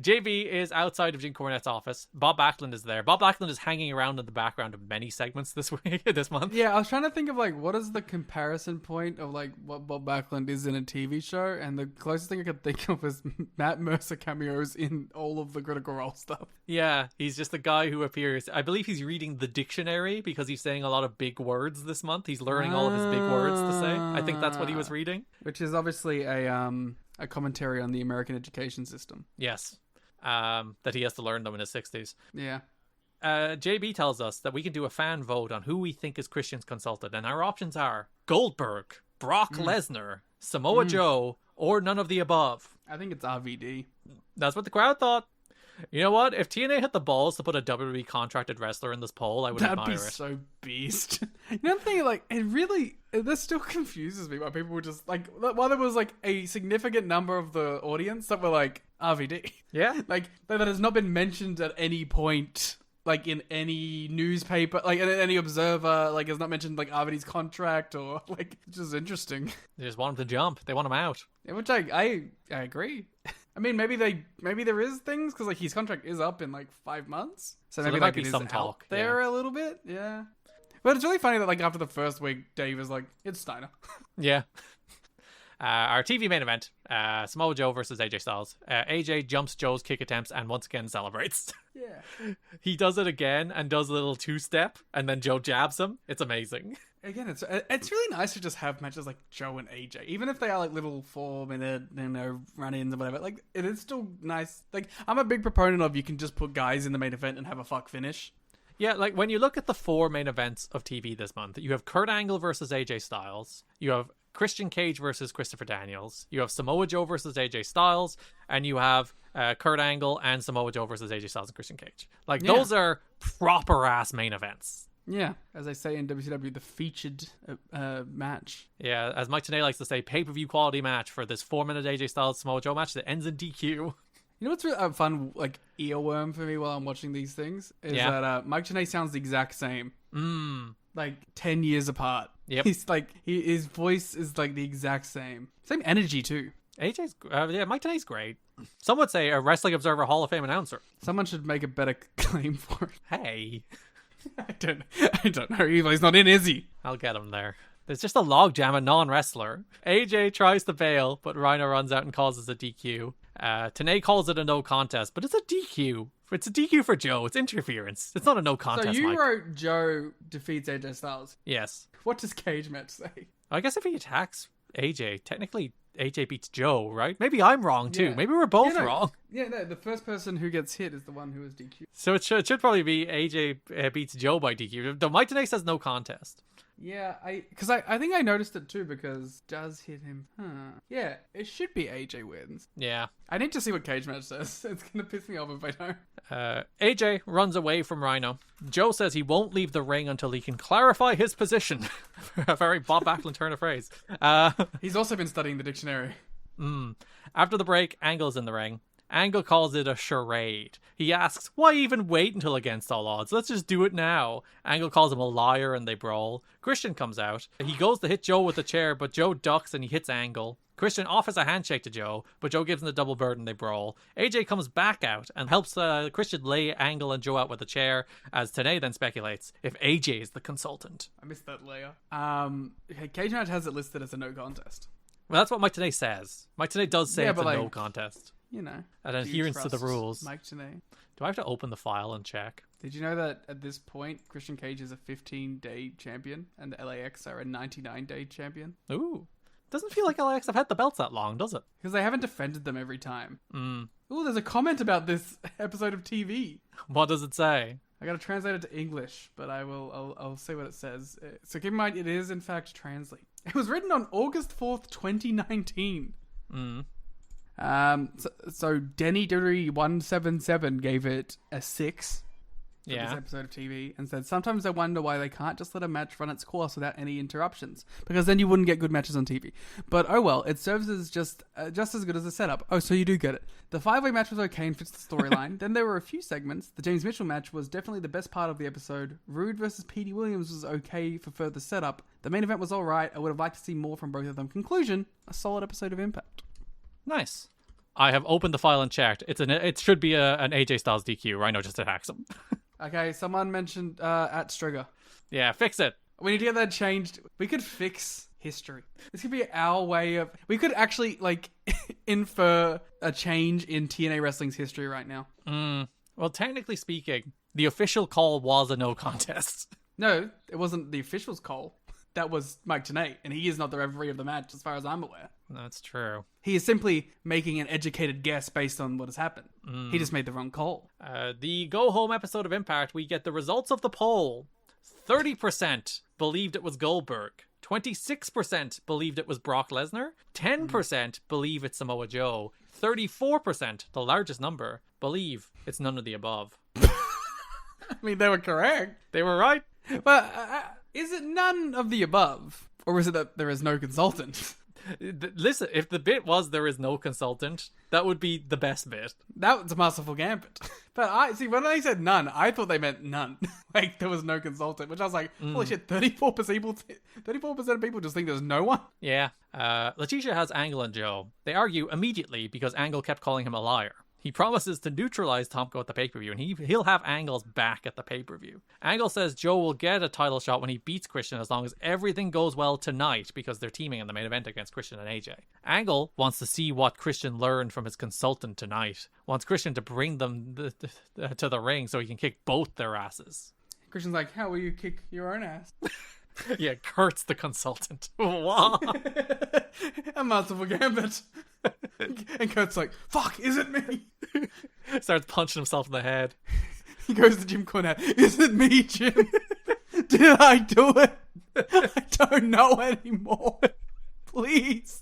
Speaker 9: JB is outside of Jim Cornette's office. Bob Backlund is there. Bob Backlund is hanging around in the background of many segments this month.
Speaker 10: Yeah, I was trying to think of, like, what is the comparison point of, like, what Bob Backlund is in a TV show, and the closest thing I could think of is Matt Mercer cameos in all of the Critical Role stuff.
Speaker 9: Yeah, he's just the guy who appears. I believe he's reading the dictionary because he's saying a lot of big words this month. He's learning all of his big words to say. I think that's what he was reading. Which
Speaker 10: is obviously a commentary on the American education system.
Speaker 9: Yes. That he has to learn them in his 60s.
Speaker 10: Yeah.
Speaker 9: JB tells us that we can do a fan vote on who we think is Christian's consultant, and our options are Goldberg, Brock Lesnar, Samoa Joe, or none of the above.
Speaker 10: I think it's RVD.
Speaker 9: That's what the crowd thought. You know what? If TNA had the balls to put a WWE contracted wrestler in this poll, I would admire it.
Speaker 10: That'd be so beast. You know the thing, like, this still confuses me why people were just, like, while there was, like, a significant number of the audience that were like, RVD.
Speaker 9: Yeah.
Speaker 10: Like, that has not been mentioned at any point, like, in any newspaper, like, in any Observer, like, has not mentioned, like, RVD's contract, or, like, it's just interesting.
Speaker 9: They just want him to jump. They want him out.
Speaker 10: Yeah, which I agree. I mean, maybe there is things, because, like, his contract is up in, like, 5 months. So maybe,
Speaker 9: there might
Speaker 10: like,
Speaker 9: be
Speaker 10: it is
Speaker 9: some
Speaker 10: out
Speaker 9: talk
Speaker 10: there a little bit, yeah. But it's really funny that, like, after the first week, Dave was like, it's Steiner.
Speaker 9: Yeah. Our TV main event, Samoa Joe versus AJ Styles. AJ jumps Joe's kick attempts and once again celebrates.
Speaker 10: Yeah.
Speaker 9: He does it again and does a little two-step, and then Joe jabs him. It's amazing.
Speaker 10: Again, it's really nice to just have matches like Joe and AJ, even if they are like little 4-minute, run-ins or whatever. Like, it is still nice. Like, I'm a big proponent of you can just put guys in the main event and have a fuck finish.
Speaker 9: Yeah, like, when you look at the 4 main events of TV this month, you have Kurt Angle versus AJ Styles, you have Christian Cage versus Christopher Daniels, you have Samoa Joe versus AJ Styles, and you have Kurt Angle and Samoa Joe versus AJ Styles and Christian Cage. Like, those are proper-ass main events.
Speaker 10: Yeah, as I say in WCW, the featured match.
Speaker 9: Yeah, as Mike Tenay likes to say, pay-per-view quality match for this 4-minute AJ Styles Samoa Joe match that ends in DQ. You
Speaker 10: know what's really a fun, like, earworm for me while I'm watching these things? Is that Mike Tenay sounds the exact same. Like, 10 years apart.
Speaker 9: Yep.
Speaker 10: He's like, his voice is like the exact same. Same energy, too.
Speaker 9: AJ's, Mike Tenay's great. Some would say a Wrestling Observer Hall of Fame announcer.
Speaker 10: Someone should make a better claim for it.
Speaker 9: Hey.
Speaker 10: I don't know. He's not in, is he?
Speaker 9: I'll get him there. There's just a logjam, a non-wrestler. AJ tries to bail, but Rhino runs out and causes a DQ. Tenay calls it a no contest, but it's a DQ. It's a DQ for Joe. It's interference. It's not a no contest,
Speaker 10: So you
Speaker 9: Mike.
Speaker 10: wrote Joe defeats AJ Styles.
Speaker 9: Yes.
Speaker 10: What does Cage match say?
Speaker 9: I guess if he attacks AJ, technically AJ beats Joe, right? Maybe I'm wrong too. Yeah. Maybe we're both wrong.
Speaker 10: Yeah, no, the first person who gets hit is the one who is DQ.
Speaker 9: So it should probably be AJ beats Joe by DQ. Though Mike Tenay says no contest.
Speaker 10: Yeah, I think I noticed it too because does hit him. Yeah, it should be AJ wins.
Speaker 9: Yeah.
Speaker 10: I need to see what Cage Match says. It's going to piss me off if I don't.
Speaker 9: AJ runs away from Rhino. Joe says he won't leave the ring until he can clarify his position. A very Bob Backlund turn of phrase.
Speaker 10: He's also been studying the dictionary.
Speaker 9: After the break, Angle's in the ring. Angle calls it a charade. He asks, why even wait until against all odds? Let's just do it now. Angle calls him a liar and they brawl. Christian comes out. He goes to hit Joe with a chair, but Joe ducks and he hits Angle. Christian offers a handshake to Joe, but Joe gives him the double bird and they brawl. AJ comes back out and helps Christian lay Angle and Joe out with a chair, as Tenay then speculates if AJ is the consultant.
Speaker 10: I missed that layer. Cage Match has it listed as a no contest.
Speaker 9: Well, that's what Mike Tenay says. Mike Tenay does say it's a no contest.
Speaker 10: You know,
Speaker 9: an adherence to the rules.
Speaker 10: Mike Tenay.
Speaker 9: Do I have to open the file and check?
Speaker 10: Did you know that at this point, Christian Cage is a 15-day champion and the LAX are a 99-day champion?
Speaker 9: Ooh. Doesn't feel like LAX have had the belts that long, does it?
Speaker 10: Because they haven't defended them every time. Ooh, there's a comment about this episode of TV.
Speaker 9: What does it say?
Speaker 10: I gotta translate it to English, but I'll say what it says. So keep in mind, it is in fact translate. It was written on August 4th, 2019. So Denny Dury 177 gave it a 6 for this episode of TV and said, sometimes I wonder why they can't just let a match run its course without any interruptions, because then you wouldn't get good matches on TV. But oh well, it serves as just as good as a setup. Oh, so you do get it. The 5-way match was okay and fits the storyline. Then there were a few segments. The James Mitchell match was definitely the best part of the episode. Rude versus Petey Williams was okay for further setup. The main event was alright. I would have liked to see more from both of them. Conclusion, a solid episode of Impact.
Speaker 9: Nice. I have opened the file and checked. It should be an AJ Styles DQ. Rhino just attacks him.
Speaker 10: Okay, someone mentioned at Strigger.
Speaker 9: Yeah, fix it.
Speaker 10: We need to get that changed. We could fix history. This could be our way of... We could actually, infer a change in TNA Wrestling's history right now.
Speaker 9: Well, technically speaking, the official call was a no contest.
Speaker 10: No, it wasn't the official's call. That was Mike Tenay, and he is not the referee of the match as far as I'm aware.
Speaker 9: That's true.
Speaker 10: He is simply making an educated guess based on what has happened. He just made the wrong call.
Speaker 9: The go-home episode of Impact, we get the results of the poll. 30% believed it was Goldberg. 26% believed it was Brock Lesnar. 10% believe it's Samoa Joe. 34%, the largest number, believe it's none of the above.
Speaker 10: I mean, they were correct.
Speaker 9: They were right.
Speaker 10: But is it none of the above? Or is it that there is no consultant?
Speaker 9: Listen, if the bit was there is no consultant, that would be the best bit.
Speaker 10: That was a masterful gambit. But when they said none, I thought they meant none. There was no consultant, which I was like, holy shit, 34% of people just think there's no one?
Speaker 9: Yeah. Letitia has Angle and Joe. They argue immediately because Angle kept calling him a liar. He promises to neutralize Tomko at the pay-per-view, and he'll have Angle's back at the pay-per-view. Angle says Joe will get a title shot when he beats Christian as long as everything goes well tonight, because they're teaming in the main event against Christian and AJ. Angle wants to see what Christian learned from his consultant tonight. Wants Christian to bring them to the ring so he can kick both their asses.
Speaker 10: Christian's like, how will you kick your own ass?
Speaker 9: Yeah, Kurt's the consultant. Wow.
Speaker 10: A masterful gambit. And Kurt's like, fuck, is it me?
Speaker 9: Starts punching himself in the head.
Speaker 10: He goes to Jim Cornette. Is it me, Jim? Did I do it? I don't know anymore. Please.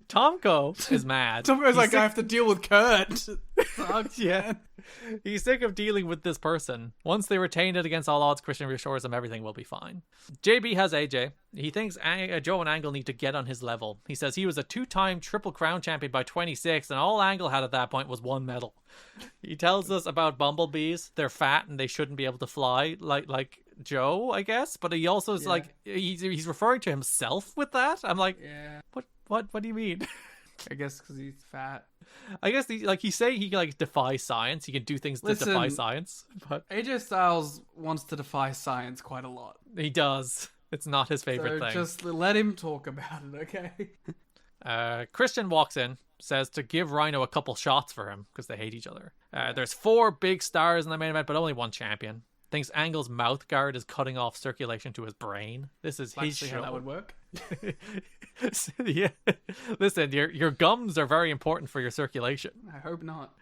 Speaker 9: Tomko is mad.
Speaker 10: Tomko's like, I have to deal with Kurt. Sucks,
Speaker 9: yeah. He's sick of dealing with this person. Once they retain it against all odds, Christian reassures him everything will be fine. JB has AJ. He thinks Joe and Angle need to get on his level. He says he was a 2-time Triple Crown champion by 26, and all Angle had at that point was 1 medal. He tells us about bumblebees. They're fat and they shouldn't be able to fly like Joe, I guess. But he also is he's referring to himself with that. I'm like, what do you mean?
Speaker 10: I guess because he's fat.
Speaker 9: I guess he's saying he can defy science. He can do things to defy science. But
Speaker 10: AJ Styles wants to defy science quite a lot.
Speaker 9: He does. It's not his favorite thing.
Speaker 10: Just let him talk about it,
Speaker 9: okay? Christian walks in, says to give Rhino a couple shots for him because they hate each other. There's 4 big stars in the main event, but only 1 champion. Thinks Angle's mouth guard is cutting off circulation to his brain. This is his show.
Speaker 10: How that would work.
Speaker 9: Yeah. Listen, your gums are very important for your circulation.
Speaker 10: I hope not.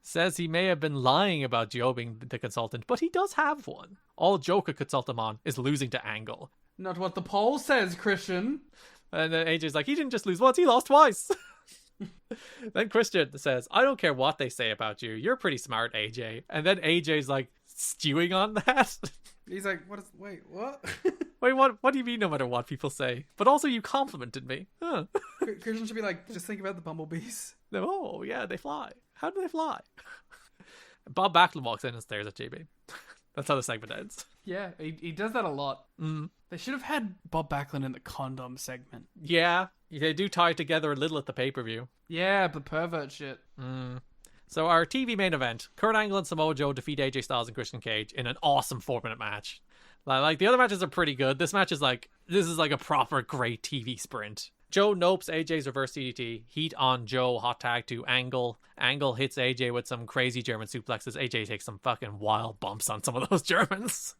Speaker 9: says he may have been lying about Joe being the consultant, but he does have one. All Joe could consult him on is losing to Angle.
Speaker 10: Not what the poll says, Christian.
Speaker 9: And then AJ's like, he didn't just lose once, he lost twice. Then Christian says, I don't care what they say about you. You're pretty smart, AJ. And then AJ's like stewing on that.
Speaker 10: He's like, wait, what?
Speaker 9: Wait, what do you mean no matter what people say? But also you complimented me. Huh.
Speaker 10: Christian should be like, just think about the bumblebees.
Speaker 9: Oh, yeah, they fly. How do they fly? Bob Backlund walks in and stares at JB. That's how the segment ends.
Speaker 10: Yeah, he does that a lot. They should have had Bob Backlund in the condom segment.
Speaker 9: Yeah, they do tie it together a little at the pay-per-view.
Speaker 10: Yeah, the pervert shit.
Speaker 9: So our TV main event, Kurt Angle and Samoa Joe defeat AJ Styles and Christian Cage in an awesome 4-minute match. Like the other matches are pretty good. This match is like a proper great TV sprint. Joe nopes AJ's reverse DDT. Heat on Joe, hot tag to Angle. Angle hits AJ with some crazy German suplexes. AJ takes some fucking wild bumps on some of those Germans.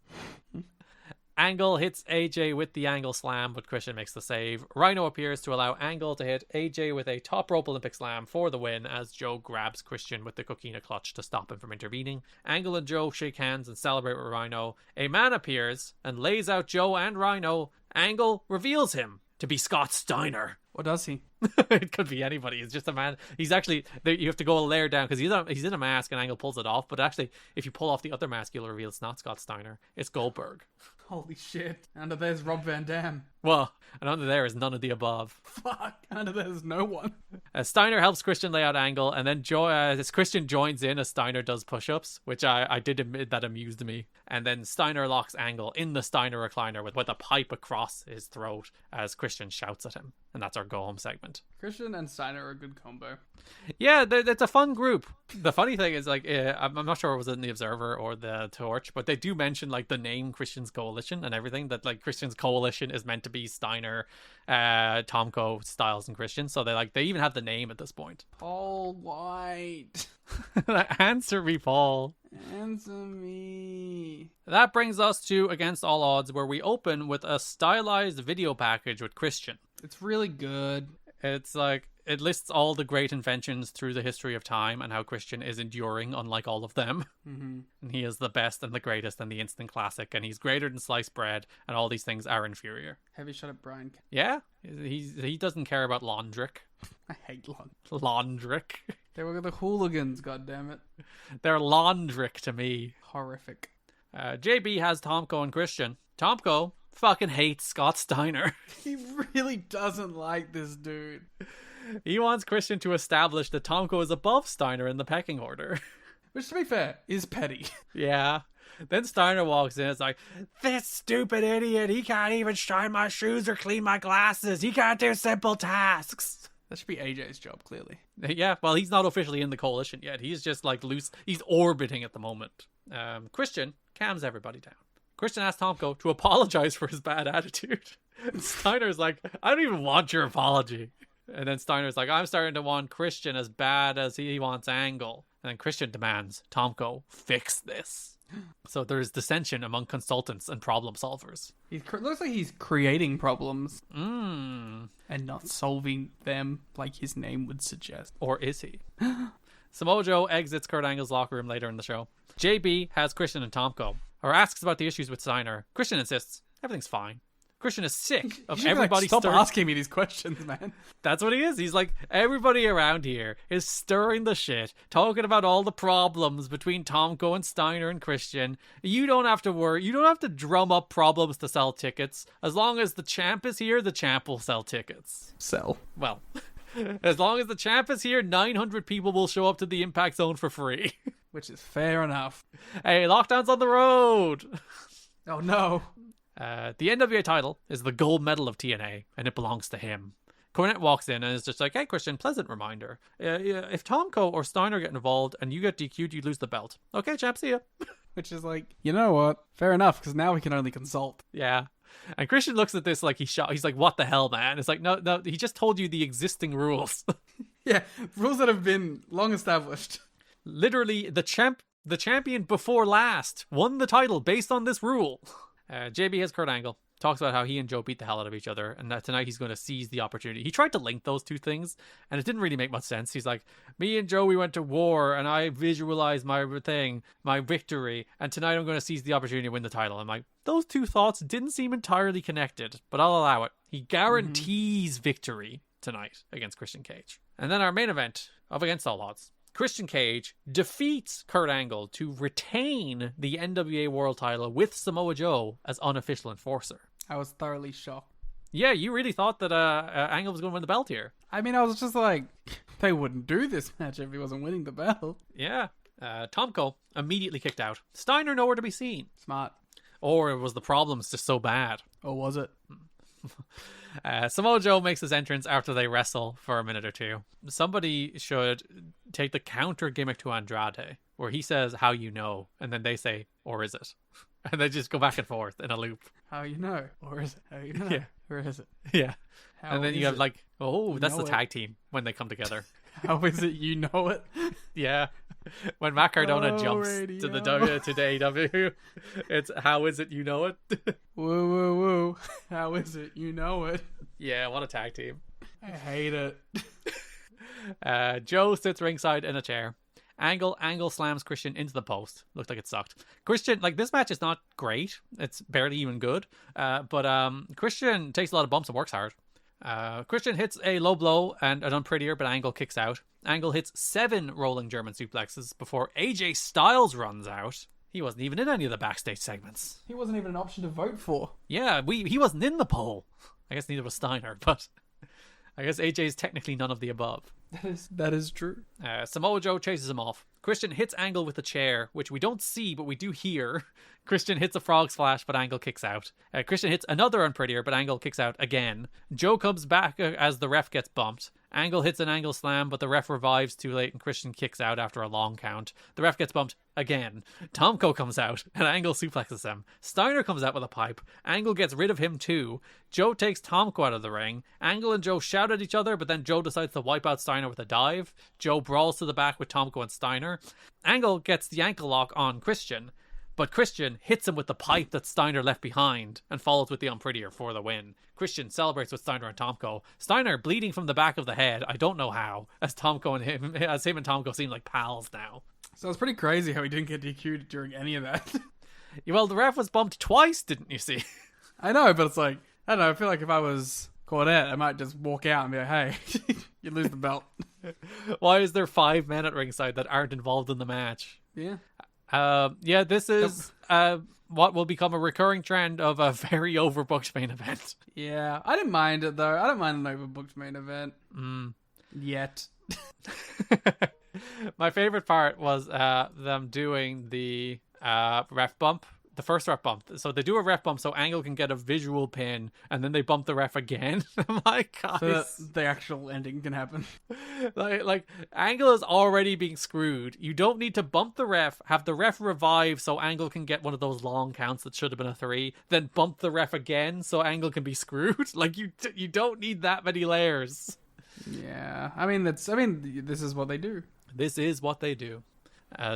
Speaker 9: Angle hits AJ with the Angle Slam, but Christian makes the save. Rhino appears to allow Angle to hit AJ with a top rope Olympic Slam for the win as Joe grabs Christian with the Coquina Clutch to stop him from intervening. Angle and Joe shake hands and celebrate with Rhino. A man appears and lays out Joe and Rhino. Angle reveals him to be Scott Steiner.
Speaker 10: What does he?
Speaker 9: It could be anybody. He's just a man. He's actually, you have to go a layer down because he's in a mask and Angle pulls it off. But actually, if you pull off the other mask, you'll reveal it's not Scott Steiner. It's Goldberg.
Speaker 10: Holy shit. Under there's Rob Van Dam.
Speaker 9: Well, and under there is none of the above.
Speaker 10: Fuck. Under there's no one.
Speaker 9: Steiner helps Christian lay out Angle, and then as Christian joins in as Steiner does push-ups, which I did admit that amused me. And then Steiner locks Angle in the Steiner recliner with a pipe across his throat as Christian shouts at him. And that's our go-home segment.
Speaker 10: Christian and Steiner are a good combo.
Speaker 9: Yeah, it's a fun group. The funny thing is, like, I'm not sure it was in the Observer or the Torch, but they do mention, like, the name Christian's Coalition and everything, that, like, Christian's Coalition is meant to be Steiner, Tomko, Styles, and Christian. So they even have the name at this point.
Speaker 10: Paul White.
Speaker 9: Answer me, Paul.
Speaker 10: Answer me.
Speaker 9: That brings us to Against All Odds, where we open with a stylized video package with Christian.
Speaker 10: It's really good.
Speaker 9: It's like, it lists all the great inventions through the history of time and how Christian is enduring, unlike all of them.
Speaker 10: Mm-hmm.
Speaker 9: And he is the best and the greatest and the instant classic, and he's greater than sliced bread, and all these things are inferior.
Speaker 10: Heavy shot at Brian.
Speaker 9: Yeah, he doesn't care about Londrick.
Speaker 10: I hate
Speaker 9: Londrick.
Speaker 10: They were the hooligans, goddammit.
Speaker 9: They're Londrick to me.
Speaker 10: Horrific.
Speaker 9: JB has Tomko and Christian. Tomko fucking hates Scott Steiner.
Speaker 10: He really doesn't like this dude.
Speaker 9: He wants Christian to establish that Tomko is above Steiner in the pecking order.
Speaker 10: Which, to be fair, is petty.
Speaker 9: Yeah. Then Steiner walks in and is like, this stupid idiot, he can't even shine my shoes or clean my glasses. He can't do simple tasks.
Speaker 10: That should be AJ's job, clearly.
Speaker 9: Yeah, well, he's not officially in the coalition yet. He's just like loose. He's orbiting at the moment. Christian calms everybody down. Christian asks Tomko to apologize for his bad attitude. And Steiner's like, I don't even want your apology. And then Steiner's like, I'm starting to want Christian as bad as he wants Angle. And then Christian demands, Tomko, fix this. So there's dissension among consultants and problem solvers.
Speaker 10: Looks like he's creating problems.
Speaker 9: And
Speaker 10: not solving them like his name would suggest.
Speaker 9: Or is he? Samoa Joe exits Kurt Angle's locker room later in the show. JB has Christian and Tomko, or asks about the issues with Steiner. Christian insists, everything's fine. Christian is sick of everybody
Speaker 10: stop asking me these questions, man.
Speaker 9: That's what he is. He's like, everybody around here is stirring the shit, talking about all the problems between Tomko and Steiner and Christian. You don't have to worry. You don't have to drum up problems to sell tickets. As long as the champ is here, the champ will sell tickets.
Speaker 10: Sell.
Speaker 9: Well, as long as the champ is here, 900 people will show up to the Impact Zone for free.
Speaker 10: Which is fair enough.
Speaker 9: Hey, lockdown's on the road.
Speaker 10: Oh, no.
Speaker 9: The NWA title is the gold medal of TNA, and it belongs to him. Cornette walks in and is just like, hey, Christian, pleasant reminder. If Tomko or Steiner get involved and you get DQ'd, you lose the belt. Okay, champ, see ya.
Speaker 10: Which is like, you know what? Fair enough, because now we can only consult.
Speaker 9: Yeah. And Christian looks at this like he's shocked. He's like, what the hell, man? It's like, no, he just told you the existing rules.
Speaker 10: Yeah, rules that have been long established.
Speaker 9: Literally, the champion before last won the title based on this rule. JB has Kurt Angle. Talks about how he and Joe beat the hell out of each other, and that tonight he's going to seize the opportunity. He tried to link those two things, and it didn't really make much sense. He's like, me and Joe, we went to war, and I visualized my victory, and tonight I'm going to seize the opportunity to win the title. I'm like, those two thoughts didn't seem entirely connected, but I'll allow it. He guarantees victory tonight against Christian Cage. And then our main event of Against All Odds. Christian Cage defeats Kurt Angle to retain the NWA World title with Samoa Joe as unofficial enforcer.
Speaker 10: I was thoroughly shocked.
Speaker 9: Yeah, you really thought that Angle was going to win the belt here.
Speaker 10: I mean, I was just like, they wouldn't do this match if he wasn't winning the belt.
Speaker 9: Yeah. Tomko immediately kicked out. Steiner nowhere to be seen.
Speaker 10: Smart.
Speaker 9: Or was the problems just so bad?
Speaker 10: Or was it?
Speaker 9: Samoa Joe makes his entrance after they wrestle for a minute or two. Somebody should take the counter gimmick to Andrade, where he says, how you know, and then they say, or is it? And they just go back and forth in a loop.
Speaker 10: How you know? Or is it? How you know?
Speaker 9: Yeah.
Speaker 10: Or is it?
Speaker 9: Yeah.
Speaker 10: How
Speaker 9: and then you have
Speaker 10: it?
Speaker 9: like, oh, that's the
Speaker 10: know
Speaker 9: tag team when they come together.
Speaker 10: How is it you know it?
Speaker 9: Yeah. When Matt Cardona
Speaker 10: Oh,
Speaker 9: jumps
Speaker 10: radio.
Speaker 9: to the to AEW, it's how is it you know it?
Speaker 10: Woo, woo, woo. How is it you know it?
Speaker 9: Yeah, what a tag team.
Speaker 10: I hate it.
Speaker 9: Joe sits ringside in a chair. Angle slams Christian into the post. Looks like it sucked. Christian, like, this match is not great. It's barely even good. But Christian takes a lot of bumps and works hard. Christian hits a low blow and an unprettier, but Angle kicks out. Angle hits 7 rolling German suplexes before AJ Styles runs out. He wasn't even in any of the backstage segments.
Speaker 10: He wasn't even an option to vote for.
Speaker 9: Yeah, he wasn't in the poll. I guess neither was Steiner, but I guess AJ's technically none of the above.
Speaker 10: That is true.
Speaker 9: Samoa Joe chases him off. Christian hits Angle with a chair, which we don't see, but we do hear. Christian hits a frog splash, but Angle kicks out. Christian hits another unprettier, but Angle kicks out again. Joe comes back as the ref gets bumped. Angle hits an Angle slam, but the ref revives too late, and Christian kicks out after a long count. The ref gets bumped again. Tomko comes out, and Angle suplexes him. Steiner comes out with a pipe. Angle gets rid of him too. Joe takes Tomko out of the ring. Angle and Joe shout at each other, but then Joe decides to wipe out Steiner with a dive. Joe brawls to the back with Tomko and Steiner. Angle gets the ankle lock on Christian, but Christian hits him with the pipe that Steiner left behind and follows with the unprettier for the win. Christian celebrates with Steiner and Tomko. Steiner bleeding from the back of the head. I don't know how, as him and Tomko seem like pals now.
Speaker 10: So it's pretty crazy how he didn't get DQ'd during any of that.
Speaker 9: Well, the ref was bumped twice, didn't you see?
Speaker 10: I know, but it's like, I don't know, I feel like if I was Cornette, I might just walk out and be like, hey, you lose the belt.
Speaker 9: Why is there 5 men at ringside that aren't involved in the match?
Speaker 10: Yeah.
Speaker 9: This is what will become a recurring trend of a very overbooked main event.
Speaker 10: Yeah, I didn't mind it though. I don't mind an overbooked main event. Yet.
Speaker 9: My favorite part was them doing the ref bump. The first ref bump. So they do a ref bump so Angle can get a visual pin, and then they bump the ref again. I'm like, guys.
Speaker 10: So that the actual ending can happen.
Speaker 9: like Angle is already being screwed. You don't need to bump the ref, have the ref revive so Angle can get one of those long counts that should have been a 3, then bump the ref again so Angle can be screwed. Like, you don't need that many layers.
Speaker 10: Yeah. I mean, this is what they do.
Speaker 9: This is what they do.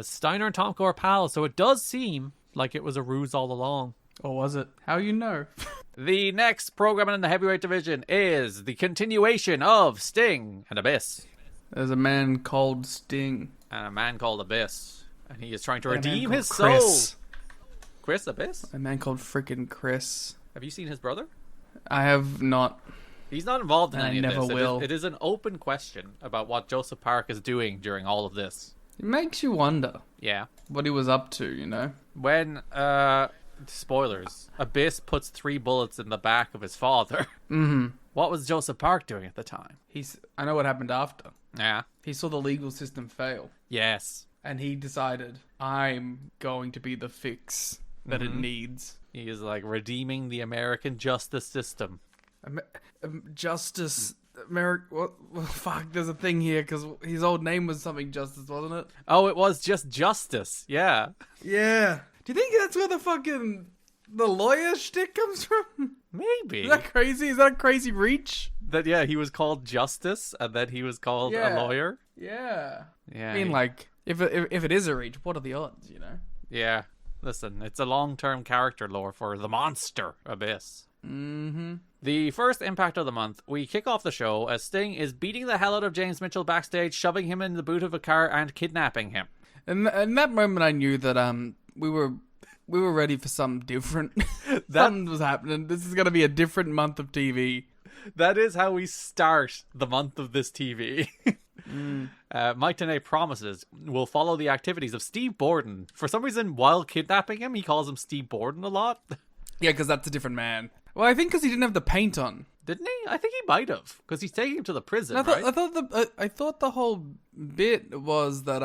Speaker 9: Steiner and Tomko are pals, so it does seem like it was a ruse all along.
Speaker 10: Or was it? How you know?
Speaker 9: The next program in the heavyweight division is the continuation of Sting and Abyss.
Speaker 10: There's a man called Sting.
Speaker 9: And a man called Abyss. And he is trying to redeem his
Speaker 10: Chris.
Speaker 9: soul. Chris Abyss?
Speaker 10: A man called freaking Chris.
Speaker 9: Have you seen his brother?
Speaker 10: I have not.
Speaker 9: He's not involved in
Speaker 10: And I
Speaker 9: any of
Speaker 10: never
Speaker 9: this.
Speaker 10: will.
Speaker 9: It is an open question about what Joseph Park is doing during all of this.
Speaker 10: It makes you wonder.
Speaker 9: Yeah.
Speaker 10: What he was up to, you know?
Speaker 9: When, spoilers, Abyss puts 3 bullets in the back of his father.
Speaker 10: Mm-hmm.
Speaker 9: What was Joseph Park doing at the time?
Speaker 10: I know what happened after.
Speaker 9: Yeah.
Speaker 10: He saw the legal system fail.
Speaker 9: Yes.
Speaker 10: And he decided, I'm going to be the fix that it needs.
Speaker 9: He is like redeeming the American justice system.
Speaker 10: Justice... fuck, there's a thing here, because his old name was something Justice, wasn't it?
Speaker 9: Oh, it was just Justice. Yeah.
Speaker 10: Yeah. Do you think that's where the lawyer shtick comes from?
Speaker 9: Maybe.
Speaker 10: Is that crazy? Is that a crazy reach?
Speaker 9: That, yeah, he was called Justice, and then he was called a lawyer.
Speaker 10: Yeah.
Speaker 9: Yeah.
Speaker 10: I mean, like, if it is a reach, what are the odds, you know?
Speaker 9: Yeah. Listen, it's a long-term character lore for the monster Abyss.
Speaker 10: Mm-hmm.
Speaker 9: The first impact of the month, we kick off the show as Sting is beating the hell out of James Mitchell backstage, shoving him in the boot of a car and kidnapping him.
Speaker 10: And in that moment, I knew that we were ready for something different. Something was happening. This is going to be a different month of TV.
Speaker 9: That is how we start the month of this TV. Mike Tenay promises we'll follow the activities of Steve Borden. For some reason, while kidnapping him, he calls him Steve Borden a lot.
Speaker 10: Yeah, because that's a different man. Well, I think because he didn't have the paint on.
Speaker 9: Didn't he? I think he might have, because he's taking him to the prison,
Speaker 10: I
Speaker 9: right?
Speaker 10: I thought the whole bit was that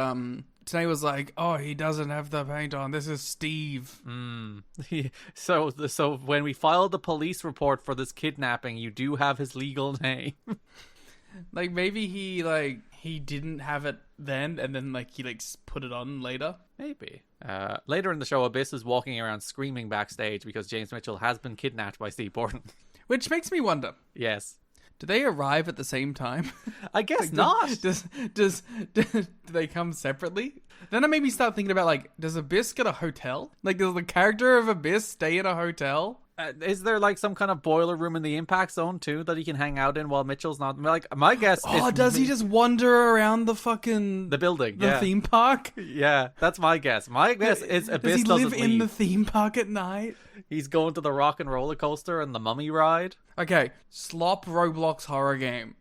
Speaker 10: Tenay was like, oh, he doesn't have the paint on. This is Steve.
Speaker 9: So when we filed the police report for this kidnapping, you do have his legal name.
Speaker 10: Like, maybe he didn't have it then, and then he put it on later.
Speaker 9: Maybe. Later in the show, Abyss is walking around screaming backstage because James Mitchell has been kidnapped by Steve Borden.
Speaker 10: Which makes me wonder.
Speaker 9: Yes.
Speaker 10: Do they arrive at the same time?
Speaker 9: I guess not.
Speaker 10: Do they come separately? Then I maybe start thinking about, does Abyss get a hotel? Does the character of Abyss stay in a hotel?
Speaker 9: Is there some kind of boiler room in the Impact Zone too that he can hang out in while Mitchell's not? My guess is...
Speaker 10: Oh, does he just wander around the
Speaker 9: building,
Speaker 10: the theme park?
Speaker 9: Yeah, that's my guess. My guess is Abyss
Speaker 10: does he live in the theme park at night?
Speaker 9: He's going to the Rock and Roller Coaster and the Mummy ride.
Speaker 10: Okay, Slop Roblox horror game.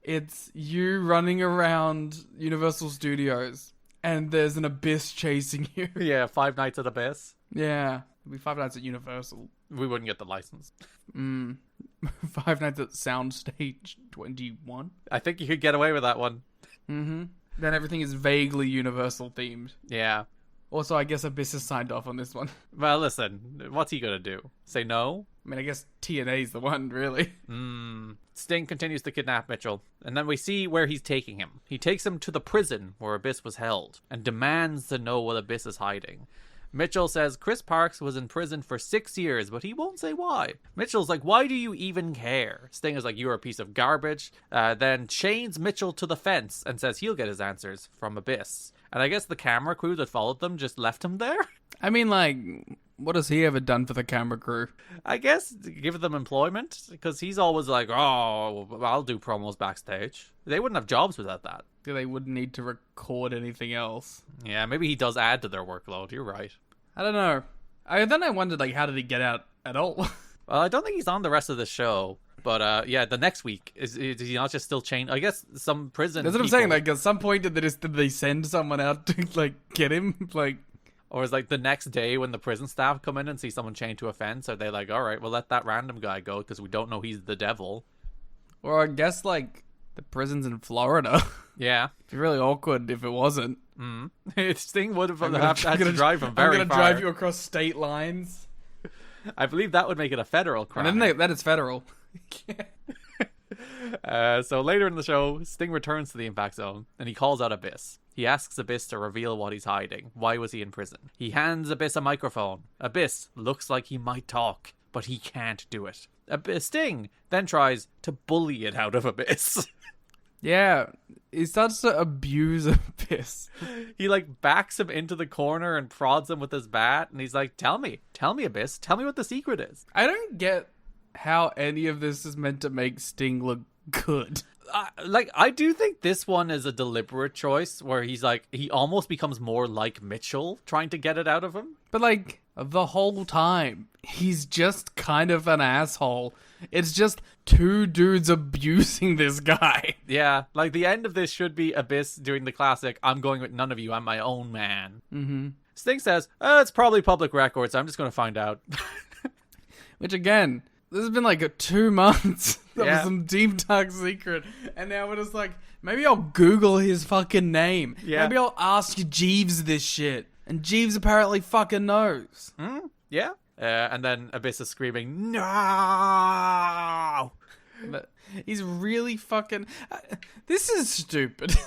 Speaker 10: It's you running around Universal Studios and there's an Abyss chasing you.
Speaker 9: Yeah, Five Nights at Abyss.
Speaker 10: Yeah, it'll be 5 Nights at Universal.
Speaker 9: We wouldn't get the license.
Speaker 10: 5 Nights at Soundstage 21.
Speaker 9: I think you could get away with that one.
Speaker 10: Mm-hmm. Then everything is vaguely Universal themed.
Speaker 9: Yeah.
Speaker 10: Also, I guess Abyss has signed off on this one.
Speaker 9: Well, listen, what's he gonna do? Say no?
Speaker 10: I mean, I guess TNA's the one, really.
Speaker 9: Sting continues to kidnap Mitchell, and then we see where he's taking him. He takes him to the prison where Abyss was held, and demands to know what Abyss is hiding. Mitchell says Chris Parks was in prison for 6 years, but he won't say why. Mitchell's like, why do you even care? Sting is like, you're a piece of garbage. Then chains Mitchell to the fence and says he'll get his answers from Abyss. And I guess the camera crew that followed them just left him there?
Speaker 10: I mean, what has he ever done for the camera crew?
Speaker 9: I guess give them employment, because he's always like, oh, I'll do promos backstage. They wouldn't have jobs without that.
Speaker 10: They wouldn't need to record anything else.
Speaker 9: Yeah, maybe he does add to their workload. You're right.
Speaker 10: I don't know. Then I wondered, how did he get out at all?
Speaker 9: Well, I don't think he's on the rest of the show. But yeah, the next week is he not just still chained? I guess some prison.
Speaker 10: That's what I'm saying. At some point, did they send someone out to get him?
Speaker 9: Or is the next day when the prison staff come in and see someone chained to a fence? Are they like, all right, we'll let that random guy go because we don't know he's the devil?
Speaker 10: Or I guess the prison's in Florida.
Speaker 9: Yeah,
Speaker 10: it'd be really awkward if it wasn't.
Speaker 9: Sting would have had to drive him very far.
Speaker 10: I'm gonna drive you across state lines.
Speaker 9: I believe that would make it a federal crime.
Speaker 10: And then that is federal.
Speaker 9: So later in the show, Sting returns to the Impact Zone and he calls out Abyss. He asks Abyss to reveal what he's hiding. Why was he in prison? He hands Abyss a microphone. Abyss looks like he might talk, but he can't do it. Sting then tries to bully it out of Abyss.
Speaker 10: Yeah, he starts to abuse Abyss.
Speaker 9: He backs him into the corner and prods him with his bat, and he's like, tell me Abyss, tell me what the secret is.
Speaker 10: I don't get how any of this is meant to make Sting look good.
Speaker 9: I do think this one is a deliberate choice where he almost becomes more like Mitchell trying to get it out of him.
Speaker 10: But the whole time, he's just kind of an asshole. It's just two dudes abusing this guy.
Speaker 9: Yeah, the end of this should be Abyss doing the classic, I'm going with none of you, I'm my own man.
Speaker 10: Mm-hmm.
Speaker 9: Sting says, it's probably public records, I'm just going to find out.
Speaker 10: Which again, this has been 2 months of some deep dark secret, and now we're just maybe I'll Google his fucking name.
Speaker 9: Yeah.
Speaker 10: Maybe I'll ask Jeeves this shit. And Jeeves apparently fucking knows.
Speaker 9: Yeah. And then Abyss is screaming, no!
Speaker 10: But he's really fucking... this is stupid.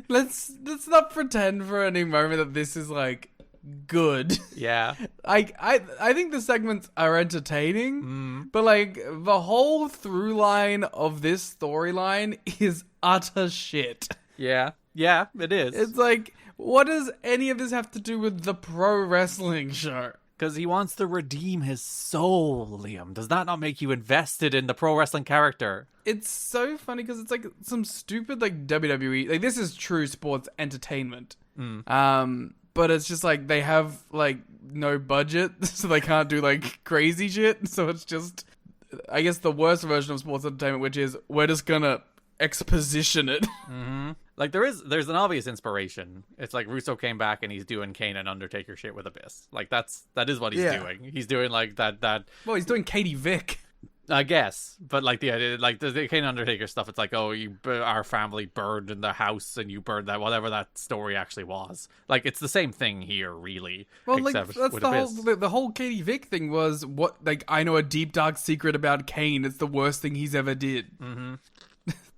Speaker 10: Let's not pretend for any moment that this is, good.
Speaker 9: Yeah.
Speaker 10: I think the segments are entertaining, but, the whole through line of this storyline is utter shit.
Speaker 9: Yeah. Yeah, it is.
Speaker 10: It's What does any of this have to do with the pro wrestling show?
Speaker 9: Because he wants to redeem his soul, Liam. Does that not make you invested in the pro wrestling character?
Speaker 10: It's so funny because it's like some stupid like WWE. Like this is true sports entertainment. But it's just like they have like no budget, so they can't do like crazy shit. So it's just, I guess, the worst version of sports entertainment, which is we're just gonna exposition it.
Speaker 9: Like there's an obvious inspiration. It's like Russo came back and he's doing Kane and Undertaker shit with Abyss. Like that is what he's doing. He's doing like that.
Speaker 10: Well, he's doing Katie Vick,
Speaker 9: I guess. But like the idea, like the Kane and Undertaker stuff, it's like, oh, our family burned in the house and you burned that, whatever that story actually was. Like it's the same thing here, really. Well, like that's
Speaker 10: the whole Katie Vick thing was what, like, I know a deep dark secret about Kane. It's the worst thing he's ever did.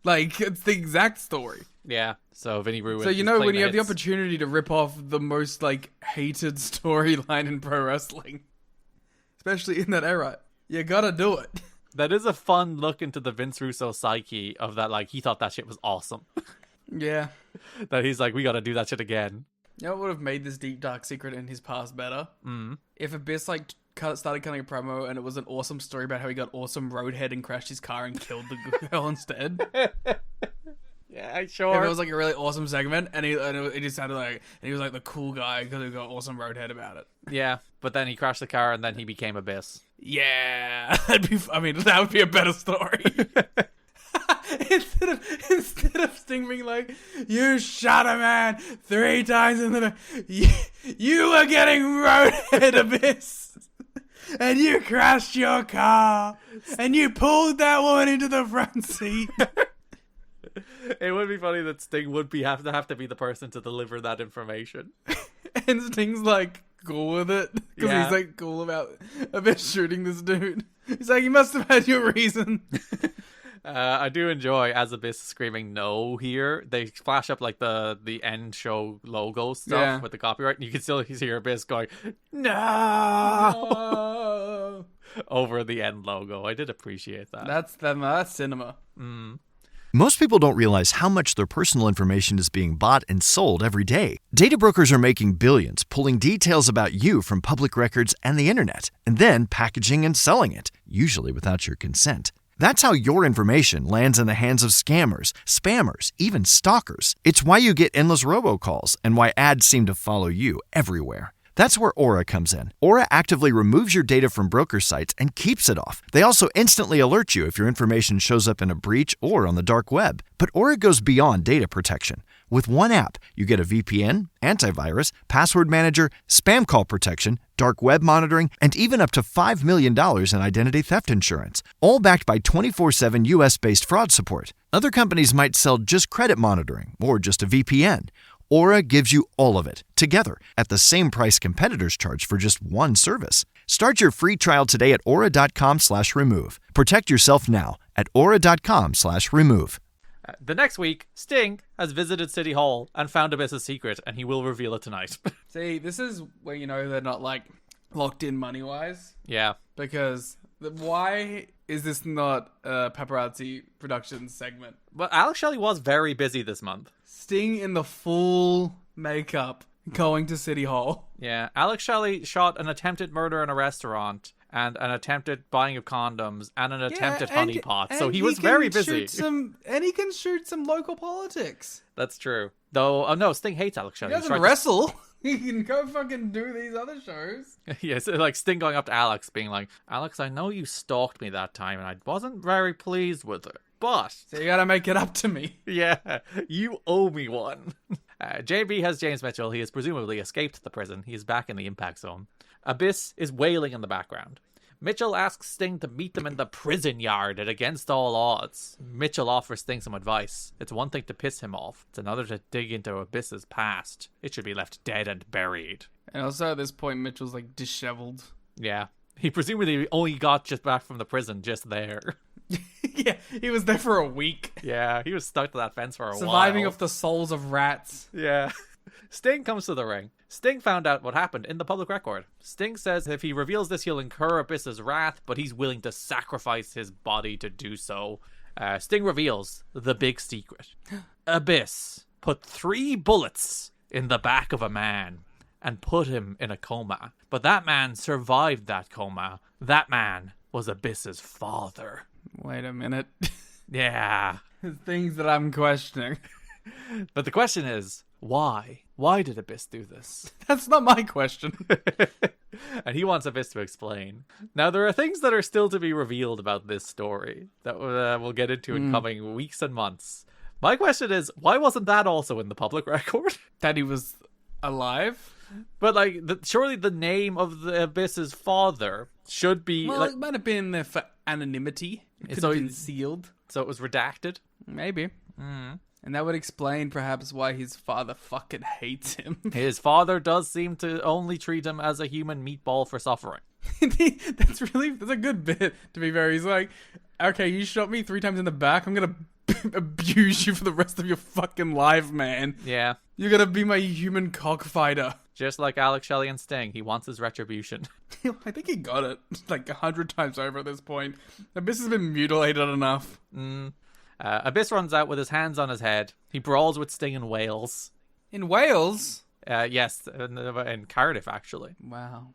Speaker 10: Like it's the exact story.
Speaker 9: Yeah, so Vinny Ruin.
Speaker 10: So when you have the opportunity to rip off the most like hated storyline in pro wrestling, especially in that era, you gotta do it.
Speaker 9: That is a fun look into the Vince Russo psyche of that. Like he thought that shit was awesome.
Speaker 10: Yeah,
Speaker 9: that he's like, we gotta do that shit again.
Speaker 10: You know what would have made this deep dark secret in his past better? If Abyss like started cutting a promo and it was an awesome story about how he got awesome roadhead and crashed his car and killed the girl instead.
Speaker 9: Yeah, sure.
Speaker 10: If it was like a really awesome segment, and it just sounded like, and he was like the cool guy because he got awesome roadhead about it.
Speaker 9: Yeah, but then he crashed the car and then he became Abyss.
Speaker 10: Yeah, that would be a better story. Instead of Sting being like, you shot a man 3 times in the you were getting roadhead, Abyss, and you crashed your car and you pulled that woman into the front seat.
Speaker 9: It would be funny that Sting would have to be the person to deliver that information.
Speaker 10: And Sting's like cool with it because he's like cool about Abyss shooting this dude. He's like, you must have had your reason.
Speaker 9: I do enjoy as Abyss screaming no here. They flash up like the end show logo stuff with the copyright, and you can still hear Abyss going no over the end logo. I did appreciate that.
Speaker 10: That's cinema.
Speaker 1: Most people don't realize how much their personal information is being bought and sold every day. Data brokers are making billions, pulling details about you from public records and the internet, and then packaging and selling it, usually without your consent. That's how your information lands in the hands of scammers, spammers, even stalkers. It's why you get endless robocalls and why ads seem to follow you everywhere. That's where Aura comes in. Aura actively removes your data from broker sites and keeps it off. They also instantly alert you if your information shows up in a breach or on the dark web. But Aura goes beyond data protection. With one app, you get a VPN, antivirus, password manager, spam call protection, dark web monitoring, and even up to $5 million in identity theft insurance. All backed by 24/7 US-based fraud support. Other companies might sell just credit monitoring or just a VPN. Aura gives you all of it, together, at the same price competitors charge for just one service. Start your free trial today at aura.com/remove. Protect yourself now at aura.com/remove.
Speaker 9: The next week, Sting has visited City Hall and found Abyss's secret, and he will reveal it tonight.
Speaker 10: See, this is where you know they're not, like, locked in money-wise.
Speaker 9: Yeah.
Speaker 10: Because why is this not a paparazzi production segment?
Speaker 9: But Alex Shelley was very busy this month.
Speaker 10: Sting in the full makeup going to City Hall.
Speaker 9: Yeah, Alex Shelley shot an attempted murder in a restaurant and an attempted buying of condoms and an attempted honeypot. So he was very busy.
Speaker 10: And he can shoot some local politics.
Speaker 9: That's true. Though, no, Sting hates Alex Shelley.
Speaker 10: He doesn't wrestle. He can go fucking do these other shows.
Speaker 9: Yeah, so like Sting going up to Alex being like, Alex, I know you stalked me that time and I wasn't very pleased with it. But
Speaker 10: so you gotta make it up to me.
Speaker 9: Yeah, you owe me one. JB has James Mitchell. He has presumably escaped the prison. He is back in the impact zone. Abyss is wailing in the background. Mitchell asks Sting to meet them in the prison yard at against all odds. Mitchell offers Sting some advice. It's one thing to piss him off. It's another to dig into Abyss's past. It should be left dead and buried.
Speaker 10: And also at this point, Mitchell's like disheveled.
Speaker 9: Yeah. He presumably only got just back from the prison just there.
Speaker 10: Yeah, he was there for a week.
Speaker 9: Yeah, he was stuck to that fence for a while.
Speaker 10: Surviving off the souls of rats.
Speaker 9: Yeah. Sting comes to the ring. Sting found out what happened in the public record. Sting says if he reveals this, he'll incur Abyss's wrath, but he's willing to sacrifice his body to do so. Sting reveals the big secret. Abyss put 3 bullets
Speaker 11: in the back of a man and put him in a coma. But that man survived that coma. That man was Abyss's father.
Speaker 10: Wait a minute.
Speaker 11: Yeah.
Speaker 10: There's things that I'm questioning.
Speaker 11: But the question is, why? Why did Abyss do this?
Speaker 10: That's not my question.
Speaker 11: And he wants Abyss to explain. Now, there are things that are still to be revealed about this story that we'll get into in coming weeks and months. My question is, why wasn't that also in the public record?
Speaker 10: That he was alive?
Speaker 11: But, like, surely the name of the Abyss's father should be...
Speaker 10: Well,
Speaker 11: like,
Speaker 10: it might have been there for anonymity. It could have been sealed.
Speaker 11: So it was redacted?
Speaker 10: Maybe. And that would explain perhaps why his father fucking hates him.
Speaker 11: His father does seem to only treat him as a human meatball for suffering.
Speaker 10: That's a good bit, to be fair. He's like, okay, you shot me 3 times in the back. I'm gonna abuse you for the rest of your fucking life, man.
Speaker 11: Yeah.
Speaker 10: You're gonna be my human cockfighter.
Speaker 11: Just like Alex Shelley and Sting, he wants his retribution.
Speaker 10: I think he got it like 100 times over at this point. Abyss has been mutilated enough.
Speaker 11: Abyss runs out with his hands on his head. He brawls with Sting in Wales.
Speaker 10: In Wales?
Speaker 11: Yes, in Cardiff, actually.
Speaker 10: Wow.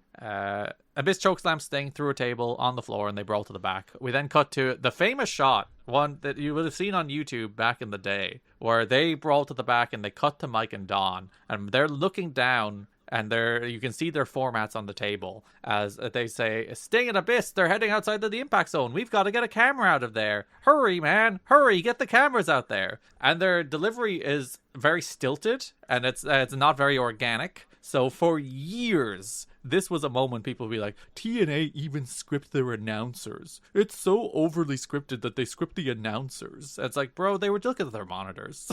Speaker 11: Abyss chokeslams Sting through a table on the floor, and they brawl to the back. We then cut to the famous shot, one that you would have seen on YouTube back in the day, where they brawl to the back and they cut to Mike and Dawn, and they're looking down, and you can see their formats on the table as they say, Sting and Abyss, they're heading outside of the impact zone. We've got to get a camera out of there. Hurry, man. Hurry, get the cameras out there. And their delivery is very stilted, and it's not very organic. So for years, this was a moment people would be like, TNA even script their announcers. It's so overly scripted that they script the announcers. It's like, bro, they were looking at their monitors.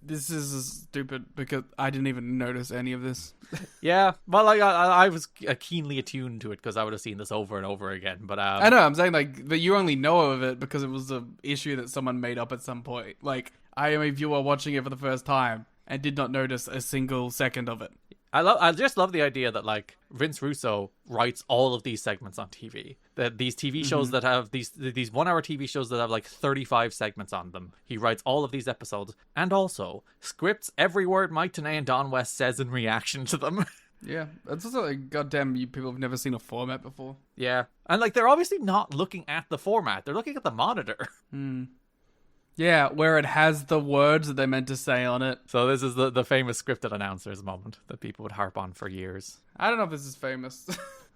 Speaker 10: This is stupid because I didn't even notice any of this.
Speaker 11: Yeah, well, like I was keenly attuned to it because I would have seen this over and over again. But
Speaker 10: I know, I'm saying like that you only know of it because it was an issue that someone made up at some point. Like I am a viewer watching it for the first time and did not notice a single second of it.
Speaker 11: I just love the idea that like Vince Russo writes all of these segments on TV. That these TV shows that have these 1 hour TV shows that have like 35 segments on them. He writes all of these episodes and also scripts every word Mike Tenay and Don West says in reaction to them.
Speaker 10: Yeah, it's also like goddamn you people have never seen a format before.
Speaker 11: Yeah, and like they're obviously not looking at the format; they're looking at the monitor.
Speaker 10: Yeah, where it has the words that they meant to say on it.
Speaker 11: So this is the famous scripted announcers moment that people would harp on for years.
Speaker 10: I don't know if this is famous.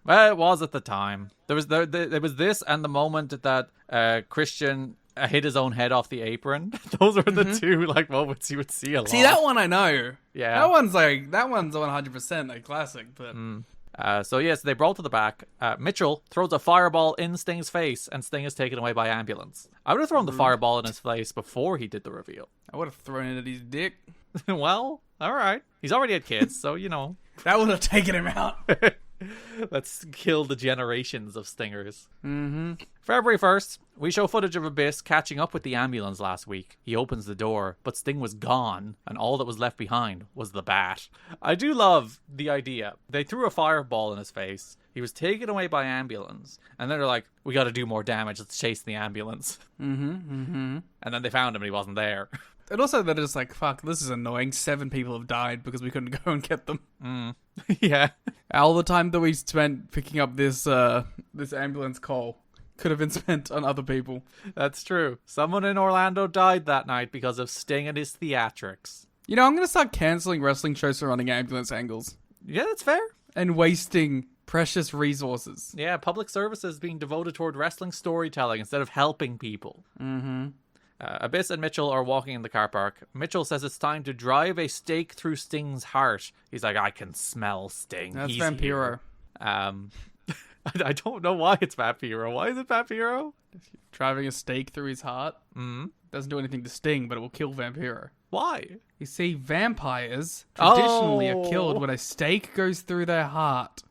Speaker 11: Well, it was at the time. There was this and the moment that Christian hit his own head off the apron. Those were the two like moments you would see a lot.
Speaker 10: See, that one I know.
Speaker 11: Yeah.
Speaker 10: That one's 100% a classic, but...
Speaker 11: So yes, they brawl to the back. Mitchell throws a fireball in Sting's face, and Sting is taken away by ambulance. I would have thrown the fireball in his face before he did the reveal.
Speaker 10: I would have thrown it at his dick.
Speaker 11: Well, all right. He's already had kids, so you know.
Speaker 10: That would have taken him out.
Speaker 11: Let's kill the generations of Stingers. February 1st, we show footage of Abyss catching up with the ambulance last week. He opens the door, but Sting was gone, and all that was left behind was the bat. I do love the idea. They threw a fireball in his face. He was taken away by ambulance, and then they're like, we got to do more damage. Let's chase the ambulance. And then they found him, and he wasn't there.
Speaker 10: And also they're just like, fuck, this is annoying. 7 people have died because we couldn't go and get them.
Speaker 11: Yeah.
Speaker 10: All the time that we spent picking up this ambulance call could have been spent on other people.
Speaker 11: That's true. Someone in Orlando died that night because of Sting and his theatrics.
Speaker 10: You know, I'm going to start cancelling wrestling shows for running ambulance angles.
Speaker 11: Yeah, that's fair.
Speaker 10: And wasting precious resources.
Speaker 11: Yeah, public services being devoted toward wrestling storytelling instead of helping people. Abyss and Mitchell are walking in the car park. Mitchell says it's time to drive a stake through Sting's heart. He's like, I can smell Sting.
Speaker 10: That's
Speaker 11: He's
Speaker 10: Vampiro.
Speaker 11: I don't know why it's Vampiro. Why is it Vampiro?
Speaker 10: Driving a stake through his heart doesn't do anything to Sting, but it will kill Vampiro.
Speaker 11: Why?
Speaker 10: You see, vampires traditionally are killed when a stake goes through their heart.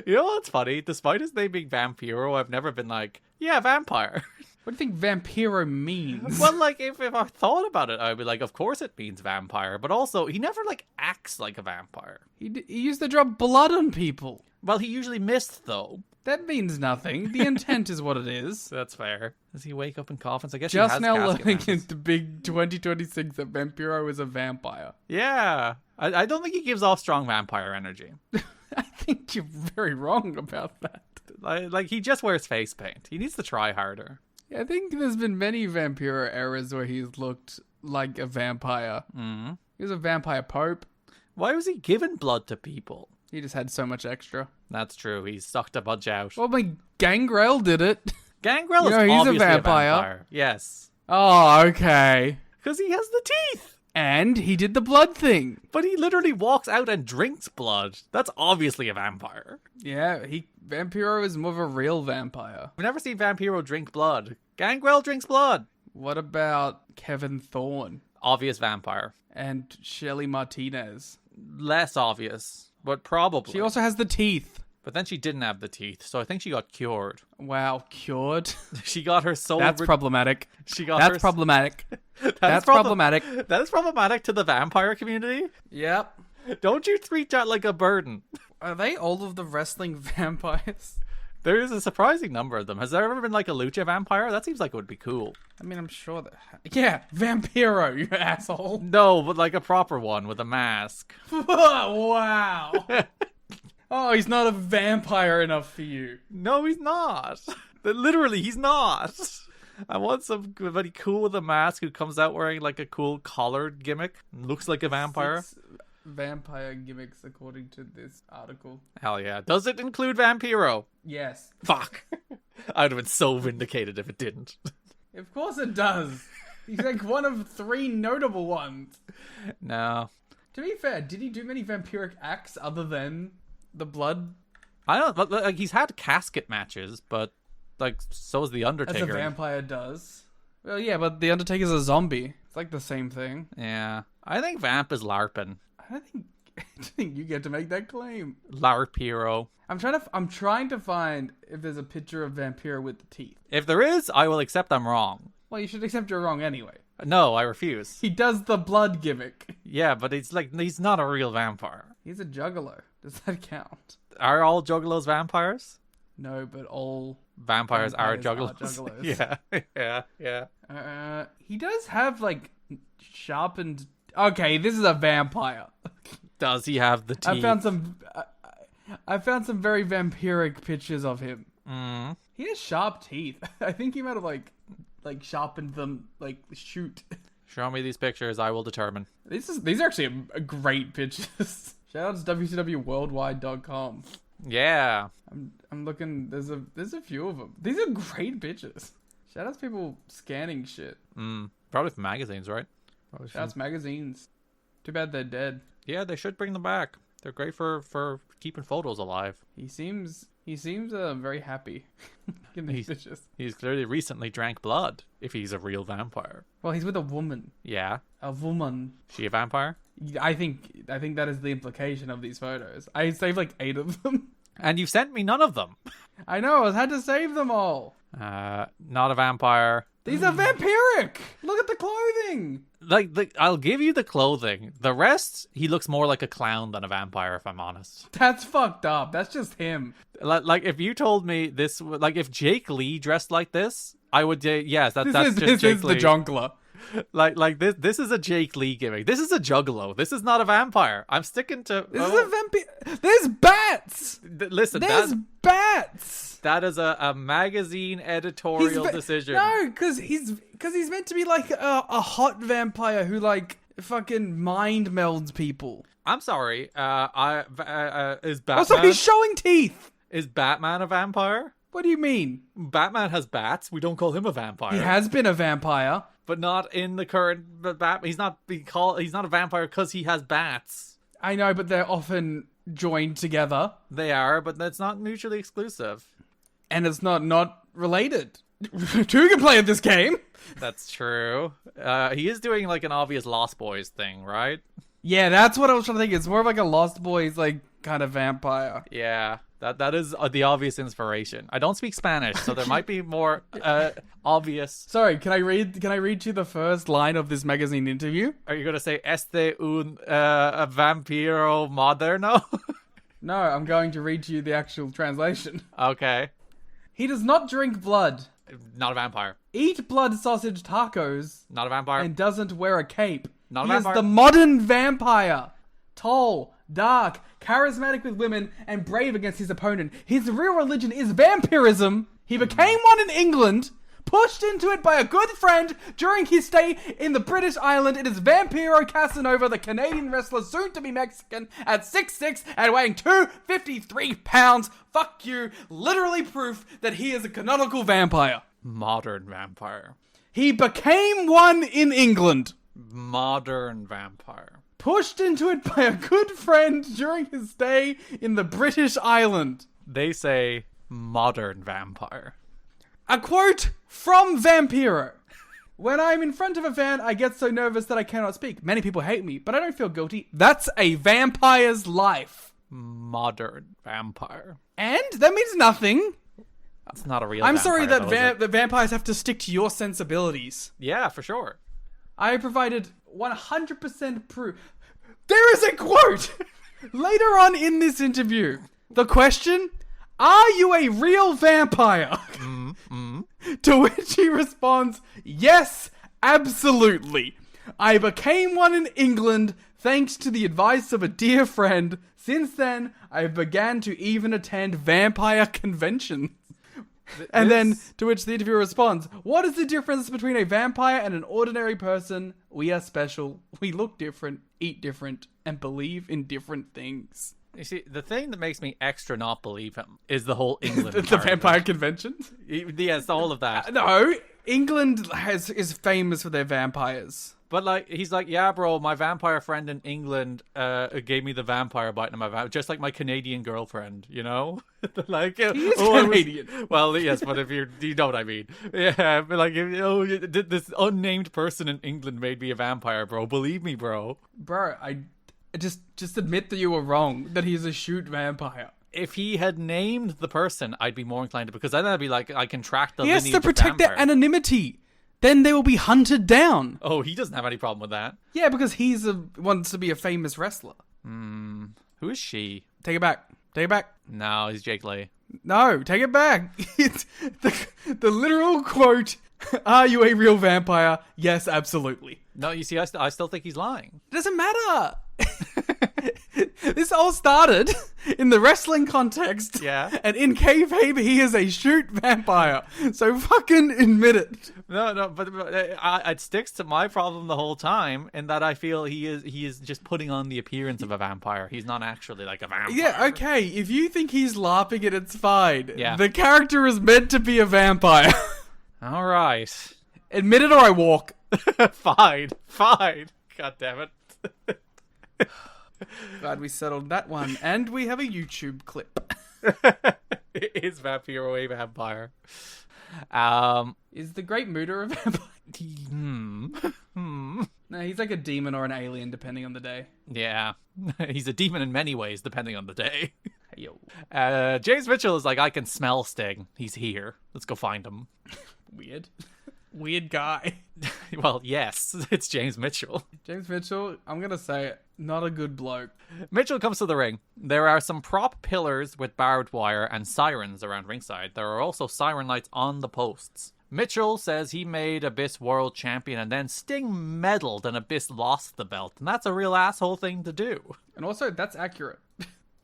Speaker 11: You know what's funny? Despite his name being Vampiro, I've never been like, yeah, vampire.
Speaker 10: What do you think Vampiro means?
Speaker 11: Well, like, if I thought about it, I'd be like, of course it means vampire. But also, he never, like, acts like a vampire.
Speaker 10: He used to drop blood on people.
Speaker 11: Well, he usually missed, though.
Speaker 10: That means nothing. The intent is what it is.
Speaker 11: That's fair. Does he wake up in coffins? I guess
Speaker 10: Just
Speaker 11: he has
Speaker 10: now
Speaker 11: casket
Speaker 10: learning
Speaker 11: matches.
Speaker 10: in the big 2026 that Vampiro is a vampire.
Speaker 11: Yeah. I don't think he gives off strong vampire energy.
Speaker 10: I think you're very wrong about that.
Speaker 11: Like, he just wears face paint. He needs to try harder.
Speaker 10: Yeah, I think there's been many Vampiro eras where he's looked like a vampire.
Speaker 11: Mm.
Speaker 10: He was a vampire pope.
Speaker 11: Why was he giving blood to people?
Speaker 10: He just had so much extra.
Speaker 11: That's true. He sucked a bunch out.
Speaker 10: Well, my Gangrel did it.
Speaker 11: Gangrel is
Speaker 10: he's
Speaker 11: obviously
Speaker 10: a vampire.
Speaker 11: Yes.
Speaker 10: Oh, okay.
Speaker 11: Because he has the teeth.
Speaker 10: And he did the blood thing.
Speaker 11: But he literally walks out and drinks blood. That's obviously a vampire.
Speaker 10: Yeah, Vampiro is more of a real vampire.
Speaker 11: We've never seen Vampiro drink blood. Gangrel drinks blood.
Speaker 10: What about Kevin Thorne?
Speaker 11: Obvious vampire.
Speaker 10: And Shelly Martinez.
Speaker 11: Less obvious, but probably.
Speaker 10: She also has the teeth.
Speaker 11: But then she didn't have the teeth, so I think she got cured.
Speaker 10: Wow, cured?
Speaker 11: She got her soul...
Speaker 10: That's problematic.
Speaker 11: She got
Speaker 10: That's problematic. That's problematic.
Speaker 11: That is problematic to the vampire community.
Speaker 10: Yep.
Speaker 11: Don't you treat that like a burden.
Speaker 10: Are they all of the wrestling vampires?
Speaker 11: There is a surprising number of them. Has there ever been like a lucha vampire? That seems like it would be cool.
Speaker 10: I mean, I'm sure that... Yeah, Vampiro, you asshole.
Speaker 11: No, but like a proper one with a mask.
Speaker 10: Wow. Oh, he's not a vampire enough for you.
Speaker 11: No, he's not. Literally, he's not. I want somebody cool with a mask who comes out wearing like a cool collared gimmick. Looks like a vampire.
Speaker 10: 6 vampire gimmicks according to this article.
Speaker 11: Hell yeah. Does it include Vampiro?
Speaker 10: Yes.
Speaker 11: Fuck. I would have been so vindicated if it didn't.
Speaker 10: Of course it does. He's like one of 3 notable ones.
Speaker 11: No.
Speaker 10: To be fair, did he do many vampiric acts other than the blood?
Speaker 11: I don't. But like, he's had casket matches, but like so is the Undertaker.
Speaker 10: As a vampire does. Well, yeah, but the Undertaker's a zombie. It's like the same thing.
Speaker 11: Yeah, I think Vamp is LARPing.
Speaker 10: I don't think you get to make that claim.
Speaker 11: LARPiro.
Speaker 10: I'm trying to find if there's a picture of Vampiro with the teeth.
Speaker 11: If there is, I will accept I'm wrong.
Speaker 10: Well, you should accept you're wrong anyway.
Speaker 11: No, I refuse.
Speaker 10: He does the blood gimmick.
Speaker 11: Yeah, but he's not a real vampire.
Speaker 10: He's a juggalo. Does that count?
Speaker 11: Are all juggalos vampires?
Speaker 10: No, but all
Speaker 11: vampires are juggalos.
Speaker 10: Yeah. He does have like sharpened. Okay, this is a vampire.
Speaker 11: Does he have the teeth?
Speaker 10: I found some very vampiric pictures of him.
Speaker 11: Mm.
Speaker 10: He has sharp teeth. I think he might have like sharpened them, like shoot.
Speaker 11: Show me these pictures. I will determine.
Speaker 10: These are actually a great pictures. Shout out to WCWworldwide.com.
Speaker 11: Yeah.
Speaker 10: I'm looking. There's a few of them. These are great pictures. Shout out to people scanning shit.
Speaker 11: Probably from magazines, right?
Speaker 10: Shout out to magazines. Too bad they're dead.
Speaker 11: Yeah, they should bring them back. They're great for keeping photos alive.
Speaker 10: He seems very happy in these pictures.
Speaker 11: He's clearly recently drank blood, if he's a real vampire.
Speaker 10: Well, he's with a woman.
Speaker 11: Yeah.
Speaker 10: A woman.
Speaker 11: She a vampire?
Speaker 10: I think that is the implication of these photos. I saved like 8 of them.
Speaker 11: And you've sent me none of them.
Speaker 10: I know, I had to save them all.
Speaker 11: Not a vampire.
Speaker 10: These are vampiric! Look at the clothing!
Speaker 11: I'll give you the clothing. The rest, he looks more like a clown than a vampire, if I'm honest.
Speaker 10: That's fucked up. That's just him.
Speaker 11: Like if you told me this, like if Jake Lee dressed like this, I would say, yes, that's just Jake Lee.
Speaker 10: This is the jungler.
Speaker 11: Like this is a Jake Lee gimmick. This is a juggalo. This is not a vampire. I'm sticking to...
Speaker 10: This is a vampire. There's bats!
Speaker 11: Listen,
Speaker 10: there's bats!
Speaker 11: That is a magazine editorial decision.
Speaker 10: No, because he's meant to be like a hot vampire who like fucking mind melds people.
Speaker 11: I'm sorry. Is Batman...
Speaker 10: Also, he's showing teeth!
Speaker 11: Is Batman a vampire?
Speaker 10: What do you mean?
Speaker 11: Batman has bats. We don't call him a vampire.
Speaker 10: He has been a vampire.
Speaker 11: But not in the current Batman. He's not a vampire because he has bats.
Speaker 10: I know, but they're often joined together.
Speaker 11: They are, but that's not mutually exclusive.
Speaker 10: And it's not related. Two can play at this game.
Speaker 11: That's true. He is doing like an obvious Lost Boys thing, right?
Speaker 10: Yeah, that's what I was trying to think. It's more of like a Lost Boys like kind of vampire.
Speaker 11: Yeah, that is the obvious inspiration. I don't speak Spanish, so there might be more obvious.
Speaker 10: Sorry, can I read you the first line of this magazine interview?
Speaker 11: Are you gonna say "Este un vampiro moderno"?
Speaker 10: No, I'm going to read to you the actual translation.
Speaker 11: Okay.
Speaker 10: He does not drink blood.
Speaker 11: Not a vampire.
Speaker 10: Eat blood sausage tacos.
Speaker 11: Not a vampire.
Speaker 10: And doesn't wear a cape.
Speaker 11: Not a
Speaker 10: He
Speaker 11: vampire.
Speaker 10: is the modern vampire. Tall, dark, charismatic with women, and brave against his opponent. His real religion is vampirism. He became one in England, pushed into it by a good friend during his stay in the British island. It is Vampiro Casanova, the Canadian wrestler, soon to be Mexican, at 6'6" and weighing 253 pounds. Fuck you. Literally proof that he is a canonical vampire.
Speaker 11: Modern vampire.
Speaker 10: He became one in England.
Speaker 11: Modern vampire.
Speaker 10: Pushed into it by a good friend during his stay in the British island.
Speaker 11: They say modern vampire.
Speaker 10: A quote from Vampiro. When I'm in front of a fan, I get so nervous that I cannot speak. Many people hate me, but I don't feel guilty. That's a vampire's life.
Speaker 11: Modern vampire.
Speaker 10: And that means nothing.
Speaker 11: That's not a real
Speaker 10: I'm
Speaker 11: vampire,
Speaker 10: sorry that
Speaker 11: though,
Speaker 10: the vampires have to stick to your sensibilities.
Speaker 11: Yeah, for sure.
Speaker 10: I provided 100% proof. There is a quote later on in this interview. The question, are you a real vampire? To which he responds, yes, absolutely. I became one in England thanks to the advice of a dear friend. Since then, I began to even attend vampire conventions. And then, to which the interviewer responds, what is the difference between a vampire and an ordinary person? We are special, we look different, eat different, and believe in different things.
Speaker 11: You see, the thing that makes me extra not believe him is the whole England
Speaker 10: The
Speaker 11: part of
Speaker 10: vampire
Speaker 11: it.
Speaker 10: conventions?
Speaker 11: Yes, all of that.
Speaker 10: No, England is famous for their vampires.
Speaker 11: But like, he's like, yeah, bro, my vampire friend in England gave me the vampire bite in my just like my Canadian girlfriend, you know? Like,
Speaker 10: He is Canadian.
Speaker 11: Well, yes, but if you know what I mean. Yeah, but like, this unnamed person in England made me a vampire, bro. Believe me, bro.
Speaker 10: Bro, I just admit that you were wrong, that he's a shoot vampire.
Speaker 11: If he had named the person, I'd be more inclined to, because then I'd be like, I can track the
Speaker 10: He has
Speaker 11: lineage
Speaker 10: to protect
Speaker 11: of
Speaker 10: their
Speaker 11: vampire.
Speaker 10: anonymity. Then they will be hunted down.
Speaker 11: Oh, he doesn't have any problem with that.
Speaker 10: Yeah, because wants to be a famous wrestler.
Speaker 11: Who is she?
Speaker 10: Take it back. Take it back.
Speaker 11: No, he's Jake Lee.
Speaker 10: No, take it back. It's the literal quote, are you a real vampire? Yes, absolutely.
Speaker 11: No, you see, I still think he's lying.
Speaker 10: It doesn't matter. This all started in the wrestling context.
Speaker 11: Yeah.
Speaker 10: And in kayfabe, he is a shoot vampire. So fucking admit it.
Speaker 11: No, but it sticks to my problem the whole time, in that I feel he is just putting on the appearance of a vampire. He's not actually like a vampire.
Speaker 10: Yeah, okay. If you think he's laughing at it's fine.
Speaker 11: Yeah.
Speaker 10: The character is meant to be a vampire.
Speaker 11: All right.
Speaker 10: Admit it or I walk.
Speaker 11: Fine. God damn it.
Speaker 10: Glad we settled that one. And we have a YouTube clip.
Speaker 11: Is Vampiro a vampire?
Speaker 10: Is the Great Muta a vampire? No, he's like a demon or an alien, depending on the day.
Speaker 11: Yeah. He's a demon in many ways, depending on the day.
Speaker 10: Hey, yo.
Speaker 11: James Mitchell is like, I can smell Sting. He's here. Let's go find him.
Speaker 10: Weird. Weird guy.
Speaker 11: Well, yes, it's James Mitchell.
Speaker 10: James Mitchell, I'm going to say it, not a good bloke.
Speaker 11: Mitchell comes to the ring. There are some prop pillars with barbed wire and sirens around ringside. There are also siren lights on the posts. Mitchell says he made Abyss world champion, and then Sting meddled and Abyss lost the belt. And that's a real asshole thing to do.
Speaker 10: And also, that's accurate.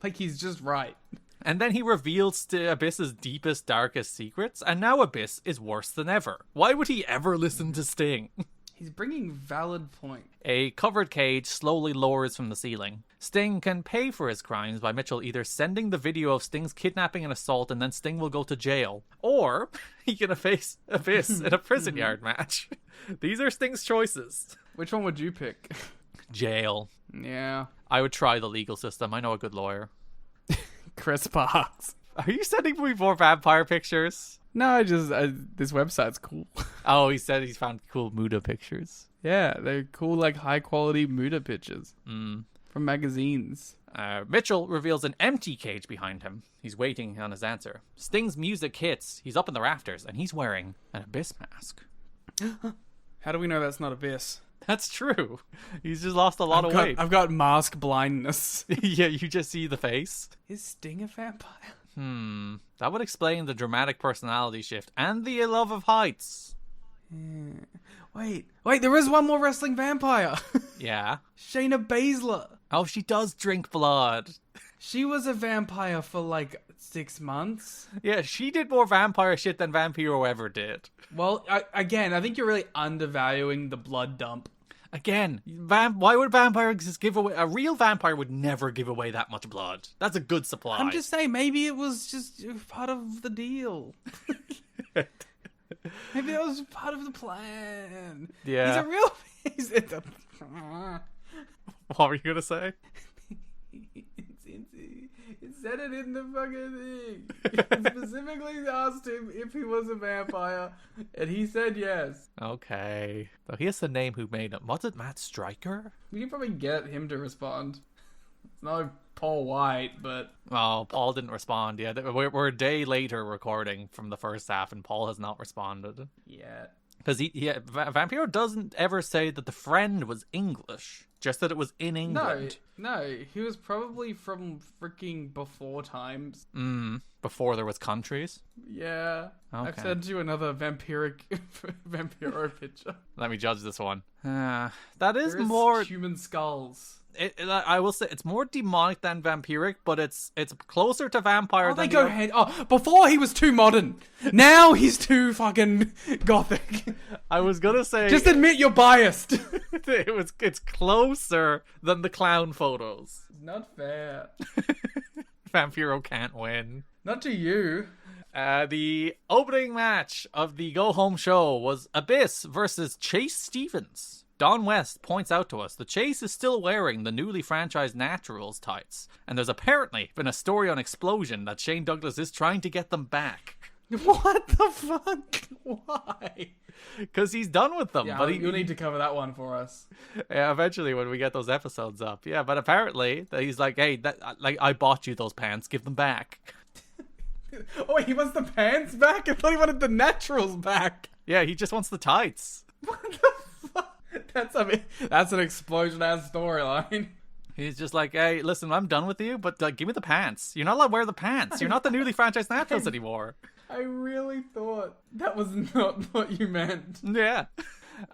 Speaker 10: Like, he's just right.
Speaker 11: And then he reveals Abyss's deepest, darkest secrets, and now Abyss is worse than ever. Why would he ever listen to Sting?
Speaker 10: He's bringing valid point.
Speaker 11: A covered cage slowly lowers from the ceiling. Sting can pay for his crimes by Mitchell either sending the video of Sting's kidnapping and assault, and then Sting will go to jail, or he can face Abyss in a prison yard match. These are Sting's choices.
Speaker 10: Which one would you pick?
Speaker 11: Jail.
Speaker 10: Yeah.
Speaker 11: I would try the legal system. I know a good lawyer.
Speaker 10: Chris Parks.
Speaker 11: Are you sending me more vampire pictures?
Speaker 10: No, this website's cool.
Speaker 11: Oh, he said he's found cool Muta pictures.
Speaker 10: Yeah, they're cool, like, high-quality Muta pictures. From magazines.
Speaker 11: Mitchell reveals an empty cage behind him. He's waiting on his answer. Sting's music hits. He's up in the rafters, and he's wearing an Abyss mask.
Speaker 10: How do we know that's not Abyss?
Speaker 11: That's true. He's just lost a lot of weight.
Speaker 10: I've got mask blindness.
Speaker 11: Yeah, you just see the face.
Speaker 10: Is Sting a vampire?
Speaker 11: That would explain the dramatic personality shift and the love of heights.
Speaker 10: Wait, there is one more wrestling vampire.
Speaker 11: Yeah.
Speaker 10: Shayna Baszler.
Speaker 11: Oh, she does drink blood.
Speaker 10: She was a vampire for like 6 months.
Speaker 11: Yeah, she did more vampire shit than Vampiro ever did.
Speaker 10: Well, I think you're really undervaluing the blood dump.
Speaker 11: Again, why would vampires just give away... A real vampire would never give away that much blood. That's a good supply.
Speaker 10: I'm just saying, maybe it was just part of the deal. Maybe that was part of the plan.
Speaker 11: Yeah.
Speaker 10: He's a real...
Speaker 11: What were you going to say?
Speaker 10: It said it in the fucking thing. It specifically asked him if he was a vampire, and he said yes.
Speaker 11: Okay. So here's the name who made him. Was it Matt Stryker?
Speaker 10: We can probably get him to respond. It's not Paul White, but...
Speaker 11: Oh, Paul didn't respond yet. We're a day later recording from the first half, and Paul has not responded.
Speaker 10: Yeah.
Speaker 11: Because Vampiro doesn't ever say that the friend was English, just that it was in England.
Speaker 10: No, he was probably from freaking before times.
Speaker 11: Before there was countries?
Speaker 10: Yeah.
Speaker 11: Okay.
Speaker 10: I've sent you another Vampiro picture.
Speaker 11: Let me judge this one. That is
Speaker 10: There is
Speaker 11: more...
Speaker 10: human skulls.
Speaker 11: I will say it's more demonic than vampiric, but it's closer to vampire than...
Speaker 10: They go ahead. Oh, before he was too modern. Now he's too fucking gothic.
Speaker 11: I was gonna say...
Speaker 10: Just admit you're biased.
Speaker 11: It's closer than the clown photos.
Speaker 10: Not fair.
Speaker 11: Vampiro can't win.
Speaker 10: Not to you.
Speaker 11: The opening match of the Go Home show was Abyss versus Chase Stevens. Don West points out to us the Chase is still wearing the newly franchised Naturals tights, and there's apparently been a story on Explosion that Shane Douglas is trying to get them back.
Speaker 10: What the fuck? Why?
Speaker 11: Because he's done with them.
Speaker 10: Yeah,
Speaker 11: but
Speaker 10: you'll need to cover that one for us.
Speaker 11: Yeah, eventually when we get those episodes up. Yeah, but apparently he's like, hey, I bought you those pants, give them back.
Speaker 10: Oh, wait, he wants the pants back? I thought he wanted the Naturals back.
Speaker 11: Yeah, he just wants the tights.
Speaker 10: What the fuck? That's an explosion-ass storyline.
Speaker 11: He's just like, hey, listen, I'm done with you, but give me the pants. You're not allowed to wear the pants. You're not the newly franchised Naturals anymore.
Speaker 10: I really thought that was not what you meant.
Speaker 11: Yeah.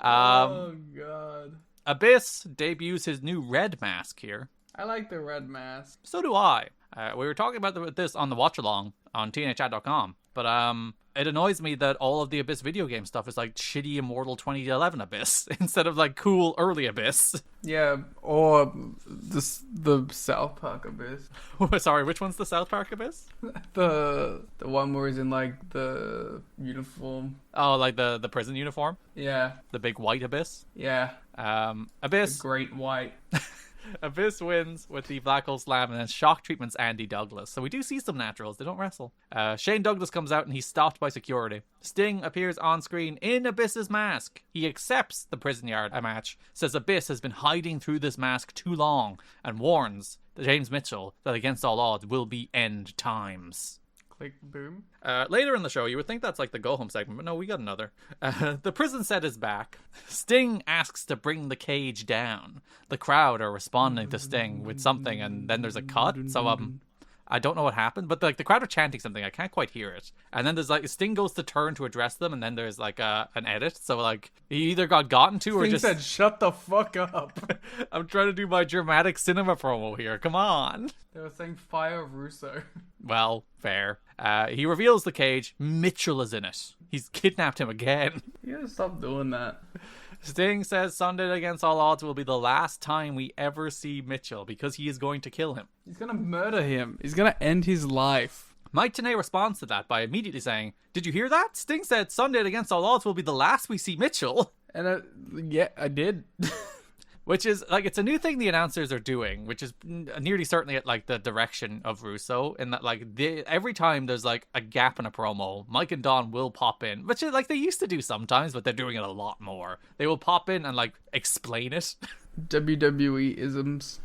Speaker 10: Oh, God.
Speaker 11: Abyss debuts his new red mask here.
Speaker 10: I like the red mask.
Speaker 11: So do I. We were talking about this on the watch-along on TNAchat.com, but it annoys me that all of the Abyss video game stuff is like shitty Immortal 2011 Abyss instead of like cool early Abyss.
Speaker 10: Yeah, or the South Park Abyss.
Speaker 11: Sorry, which one's the South Park Abyss?
Speaker 10: The one where he's in like the uniform.
Speaker 11: Oh, like the prison uniform?
Speaker 10: Yeah.
Speaker 11: The big white Abyss?
Speaker 10: Yeah.
Speaker 11: Abyss.
Speaker 10: The Great White.
Speaker 11: Abyss wins with the Black Hole Slam, and then shock treatments Andy Douglas. So we do see some Naturals. They don't wrestle. Shane Douglas comes out and he's stopped by security. Sting appears on screen in Abyss's mask. He accepts the prison yard match, says Abyss has been hiding through this mask too long, and warns James Mitchell that against all odds will be end times.
Speaker 10: Click, boom.
Speaker 11: Later in the show, you would think that's like the go-home segment, but no, we got another. The prison set is back. Sting asks to bring the cage down. The crowd are responding to Sting with something, and then there's a cut. So I don't know what happened, but the crowd are chanting something. I can't quite hear it. And then there's like Sting goes to turn to address them, and then there's like an edit. So like he either got gotten to or
Speaker 10: Sting
Speaker 11: just
Speaker 10: said, "Shut the fuck up."
Speaker 11: I'm trying to do my dramatic cinema promo here. Come on.
Speaker 10: They were saying fire Russo.
Speaker 11: Well, fair. He reveals the cage. Mitchell is in it. He's kidnapped him again.
Speaker 10: You gotta stop doing that.
Speaker 11: Sting says Sunday Against All Odds will be the last time we ever see Mitchell because he is going to kill him.
Speaker 10: He's gonna murder him. He's gonna end his life.
Speaker 11: Mike Tenay responds to that by immediately saying, "Did you hear that? Sting said Sunday Against All Odds will be the last we see Mitchell."
Speaker 10: And yeah, I did.
Speaker 11: Which is, like, it's a new thing the announcers are doing, which is nearly certainly at, like, the direction of Russo, in that, like, every time there's, like, a gap in a promo, Mike and Don will pop in, which, like, they used to do sometimes, but they're doing it a lot more. They will pop in and, like, explain it.
Speaker 10: WWE isms.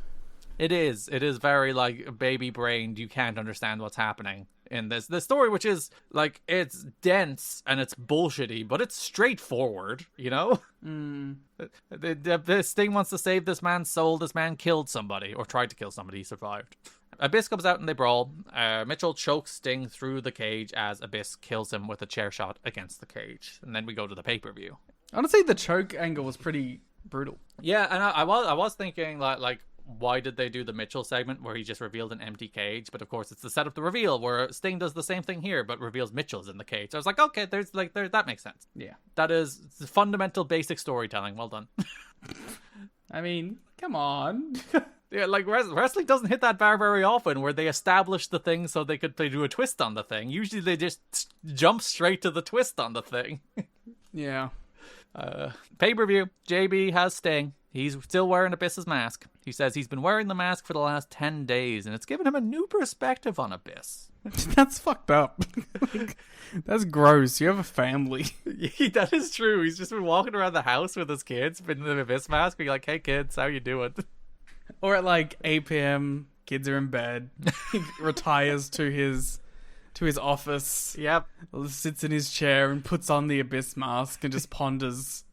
Speaker 11: It is very, like, baby-brained, you can't understand what's happening. in this story, which is like, it's dense and it's bullshitty, but it's straightforward, you know? The Sting wants to save this man's soul. This man killed somebody, or tried to kill somebody. He survived. Abyss comes out and they brawl. Mitchell chokes Sting through the cage as Abyss kills him with a chair shot against the cage. And then we go to the pay-per-view.
Speaker 10: Honestly, the choke angle was pretty brutal.
Speaker 11: Yeah, and I was thinking, like, why did they do the Mitchell segment where he just revealed an empty cage? But of course, it's the setup to reveal, where Sting does the same thing here, but reveals Mitchell's in the cage. So I was like, okay, that makes sense.
Speaker 10: Yeah.
Speaker 11: That is fundamental basic storytelling. Well done.
Speaker 10: I mean, come on.
Speaker 11: Yeah, like, wrestling doesn't hit that bar very often, where they establish the thing so they could do a twist on the thing. Usually they just jump straight to the twist on the thing.
Speaker 10: Yeah.
Speaker 11: Pay-per-view, JB has Sting. He's still wearing Abyss's mask. He says he's been wearing the mask for the last 10 days, and it's given him a new perspective on Abyss.
Speaker 10: That's fucked up. That's gross. You have a family.
Speaker 11: That is true. He's just been walking around the house with his kids in the Abyss mask, being like, hey kids, how you doing?
Speaker 10: Or at like 8 p.m, kids are in bed. He retires to his office.
Speaker 11: Yep.
Speaker 10: Sits in his chair and puts on the Abyss mask and just ponders.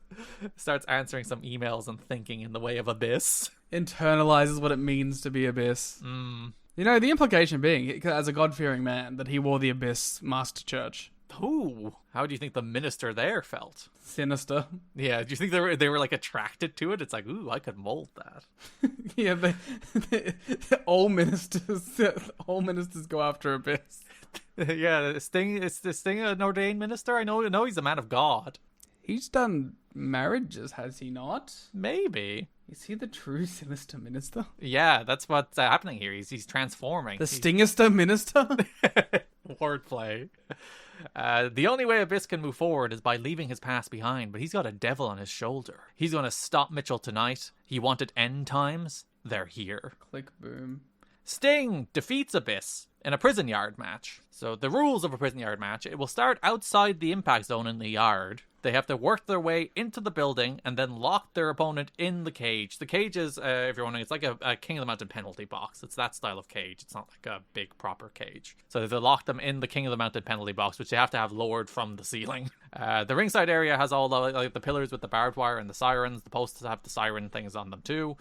Speaker 11: Starts answering some emails and thinking in the way of Abyss.
Speaker 10: Internalizes what it means to be Abyss. You know, the implication being, as a God-fearing man, that he wore the Abyss mask to church.
Speaker 11: Ooh, how do you think the minister there felt?
Speaker 10: Sinister.
Speaker 11: Yeah, do you think they were like attracted to it? It's like, ooh, I could mold that.
Speaker 10: Yeah, all ministers go after Abyss.
Speaker 11: Yeah, Sting is Sting an ordained minister? I know he's a man of God.
Speaker 10: He's done marriages, has he not?
Speaker 11: Maybe.
Speaker 10: Is he the true sinister minister?
Speaker 11: Yeah, that's what's happening here. He's transforming.
Speaker 10: The Stingister minister?
Speaker 11: Wordplay. The only way Abyss can move forward is by leaving his past behind, but he's got a devil on his shoulder. He's going to stop Mitchell tonight. He wanted end times. They're here.
Speaker 10: Click, boom.
Speaker 11: Sting defeats Abyss in a prison yard match. So the rules of a prison yard match, it will start outside the impact zone in the yard. They have to work their way into the building and then lock their opponent in the cage. The cage is, if you're wondering, it's like a King of the Mountain penalty box. It's that style of cage. It's not like a big proper cage. So they lock them in the King of the Mountain penalty box, which they have to have lowered from the ceiling. The ringside area has all the pillars with the barbed wire and the sirens. The posts have the siren things on them too.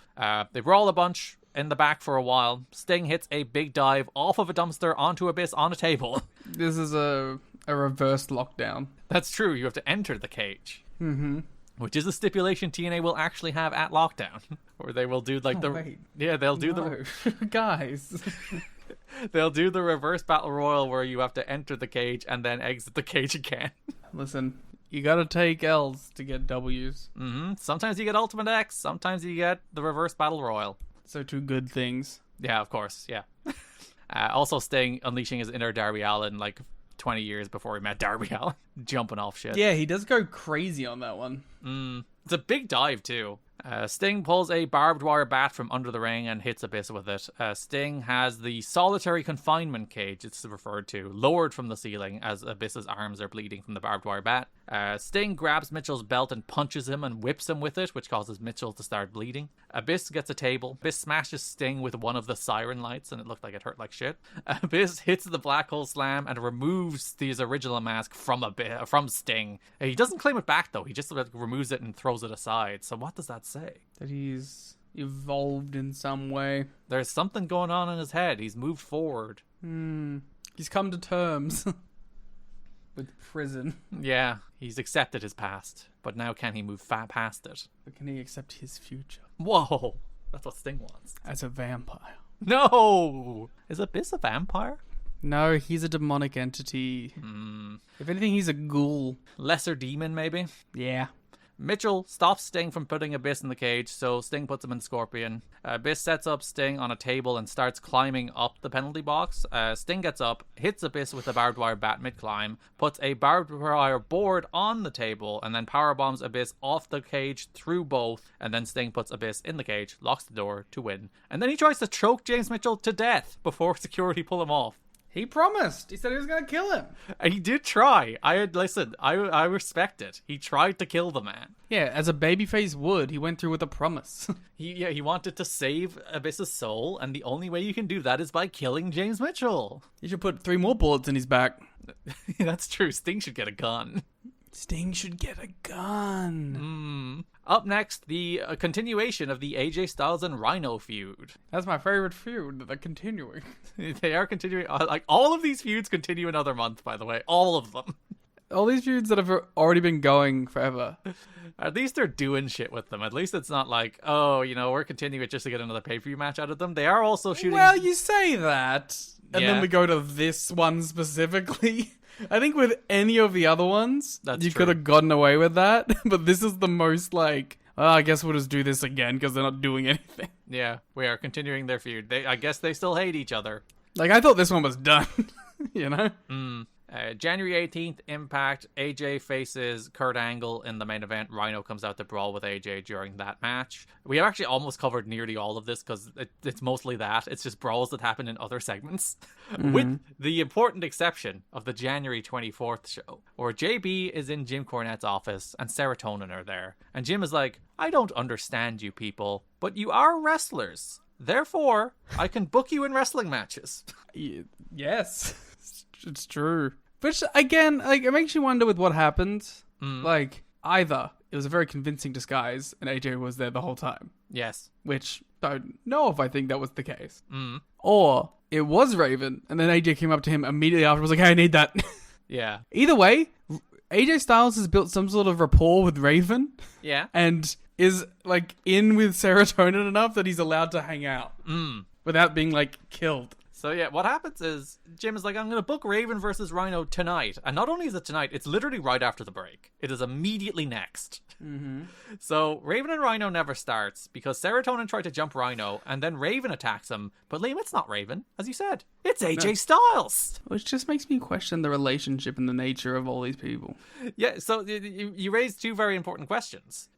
Speaker 11: They brawl a bunch in the back for a while. Sting hits a big dive off of a dumpster onto Abyss on a table.
Speaker 10: This is a reverse lockdown.
Speaker 11: That's true. You have to enter the cage.
Speaker 10: Mm-hmm.
Speaker 11: Which is a stipulation TNA will actually have at Lockdown. Or they will do like
Speaker 10: guys.
Speaker 11: They'll do the reverse battle royal where you have to enter the cage and then exit the cage again.
Speaker 10: Listen, you gotta take L's to get W's.
Speaker 11: Mm-hmm. Sometimes you get Ultimate X, sometimes you get the reverse battle royal.
Speaker 10: So two good things.
Speaker 11: Yeah, of course, yeah. Also Sting unleashing his inner Darby Allin like 20 years before he met Darby Allin, jumping off shit.
Speaker 10: Yeah, he does go crazy on that one.
Speaker 11: It's a big dive too. Sting pulls a barbed wire bat from under the ring and hits Abyss with it. Sting has the solitary confinement cage, it's referred to, lowered from the ceiling as Abyss's arms are bleeding from the barbed wire bat. Sting grabs Mitchell's belt and punches him and whips him with it, which causes Mitchell to start bleeding. Abyss gets a table. Abyss smashes Sting with one of the siren lights, and it looked like it hurt like shit. Abyss hits the black hole slam and removes his original mask from Sting. He doesn't claim it back, though. He just removes it and throws it aside. So what does that say?
Speaker 10: That he's evolved in some way.
Speaker 11: There's something going on in his head. He's moved forward.
Speaker 10: He's come to terms with prison.
Speaker 11: Yeah, he's accepted his past, but now can he move past it?
Speaker 10: But can he accept his future?
Speaker 11: Whoa, that's what Sting wants.
Speaker 10: As a vampire.
Speaker 11: No! Is Abyss a vampire?
Speaker 10: No, he's a demonic entity. If anything, he's a ghoul.
Speaker 11: Lesser demon, maybe?
Speaker 10: Yeah.
Speaker 11: Mitchell stops Sting from putting Abyss in the cage, so Sting puts him in Scorpion. Abyss sets up Sting on a table and starts climbing up the penalty box. Sting gets up, hits Abyss with a barbed wire bat mid-climb, puts a barbed wire board on the table, and then powerbombs Abyss off the cage through both, and then Sting puts Abyss in the cage, locks the door to win. And then he tries to choke James Mitchell to death before security pull him off.
Speaker 10: He promised. He said he was going to kill him.
Speaker 11: And he did try. I respect it. He tried to kill the man.
Speaker 10: Yeah, as a babyface would, he went through with a promise.
Speaker 11: He wanted to save Abyss's soul, and the only way you can do that is by killing James Mitchell.
Speaker 10: You should put 3 more bullets in his back.
Speaker 11: That's true. Sting should get a gun.
Speaker 10: Sting should get a gun.
Speaker 11: Up next, the continuation of the AJ Styles and Rhino feud.
Speaker 10: That's my favorite feud. They're continuing.
Speaker 11: They are continuing. Like, all of these feuds continue another month, by the way. All of them.
Speaker 10: All these feuds that have already been going forever.
Speaker 11: At least they're doing shit with them. At least it's not like, oh, we're continuing it just to get another pay-per-view match out of them. They are also shooting...
Speaker 10: Well, you say that, and then we go to this one specifically. I think with any of the other ones, you could have gotten away with that. But this is the most like, I guess we'll just do this again because they're not doing anything.
Speaker 11: Yeah, we are continuing their feud. I guess they still hate each other.
Speaker 10: Like, I thought this one was done,
Speaker 11: January 18th, Impact. AJ faces Kurt Angle in the main event. Rhino comes out to brawl with AJ during that match. We have actually almost covered nearly all of this because it's mostly that. It's just brawls that happen in other segments. With the important exception of the January 24th show, where JB is in Jim Cornette's office and Serotonin are there. And Jim is like, I don't understand you people, but you are wrestlers. Therefore, I can book you in wrestling matches.
Speaker 10: Yes, it's true. Which, again, like, it makes you wonder with what happened. Like, either it was a very convincing disguise and AJ was there the whole time.
Speaker 11: Yes.
Speaker 10: Which, don't know if I think that was the case. Or it was Raven, and then AJ came up to him immediately after and was like, hey, I need that.
Speaker 11: Yeah.
Speaker 10: Either way, AJ Styles has built some sort of rapport with Raven.
Speaker 11: Yeah.
Speaker 10: And is, like, in with Serotonin enough that he's allowed to hang out. Without being, like, killed.
Speaker 11: So yeah, what happens is Jim is like, I'm going to book Raven versus Rhino tonight. And not only is it tonight, it's literally right after the break. It is immediately next. So Raven and Rhino never starts because Serotonin tried to jump Rhino and then Raven attacks him. But Liam, it's not Raven, as you said. It's AJ Styles.
Speaker 10: Which just makes me question the relationship and the nature of all these people.
Speaker 11: Yeah, so you raised 2 very important questions.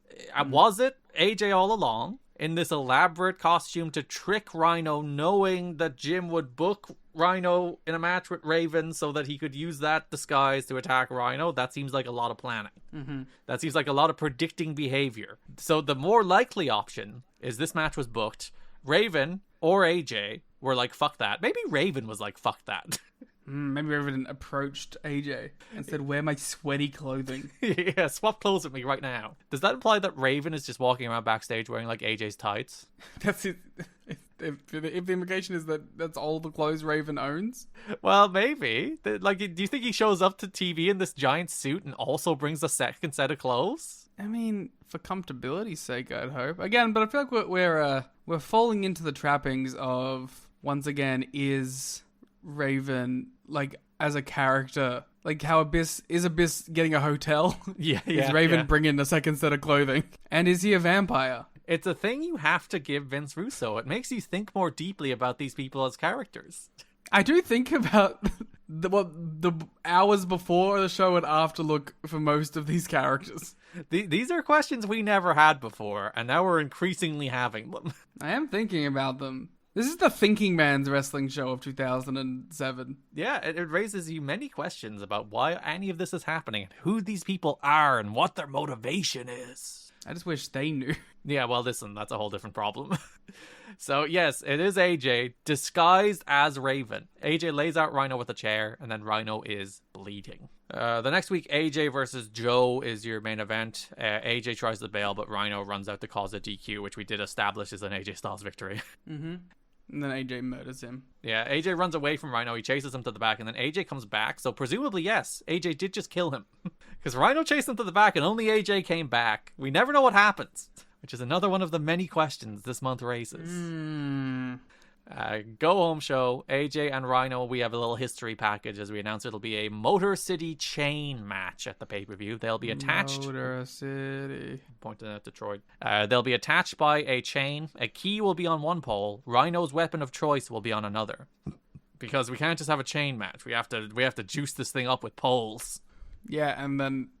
Speaker 11: Was it AJ all along? In this elaborate costume to trick Rhino, knowing that Jim would book Rhino in a match with Raven so that he could use that disguise to attack Rhino? That seems like a lot of planning. That seems like a lot of predicting behavior. So the more likely option is this match was booked. Raven or AJ were like, fuck that. Maybe Raven was like, fuck that.
Speaker 10: Maybe Raven approached AJ and said, wear my sweaty clothing.
Speaker 11: Yeah, swap clothes with me right now. Does that imply that Raven is just walking around backstage wearing like AJ's tights?
Speaker 10: That's it. If the implication is that that's all the clothes Raven owns?
Speaker 11: Well, maybe. Like, do you think he shows up to TV in this giant suit and also brings a second set of clothes?
Speaker 10: I mean, for comfortability's sake, I'd hope. Again, but I feel like we're falling into the trappings of, once again, is Raven, like, as a character, like how Abyss getting a hotel? Is Raven bringing a second set of clothing? And is he a vampire?
Speaker 11: It's a thing you have to give Vince Russo. It makes you think more deeply about these people as characters.
Speaker 10: I do think about the hours before the show and after look for most of these characters.
Speaker 11: These are questions we never had before, and now we're increasingly having them.
Speaker 10: I am thinking about them. This is the thinking man's wrestling show of 2007.
Speaker 11: Yeah, it raises you many questions about why any of this is happening, and who these people are, and what their motivation is.
Speaker 10: I just wish they knew.
Speaker 11: Yeah, well, listen, that's a whole different problem. So, yes, it is AJ, disguised as Raven. AJ lays out Rhino with a chair, and then Rhino is bleeding. The next week, AJ versus Joe is your main event. AJ tries to bail, but Rhino runs out to cause a DQ, which we did establish is an AJ Styles victory.
Speaker 10: And then AJ murders him.
Speaker 11: Yeah, AJ runs away from Rhino. He chases him to the back, and then AJ comes back. So presumably, yes, AJ did just kill him. Because Rhino chased him to the back, and only AJ came back. We never know what happens, which is another one of the many questions this month raises. Go home show, AJ and Rhino. We have a little history package as we announce it'll be a Motor City chain match at the pay-per-view. They'll be attached.
Speaker 10: Motor City.
Speaker 11: Pointing at Detroit. They'll be attached by a chain. A key will be on one pole. Rhino's weapon of choice will be on another. Because we can't just have a chain match. We have to juice this thing up with poles.
Speaker 10: Yeah, and then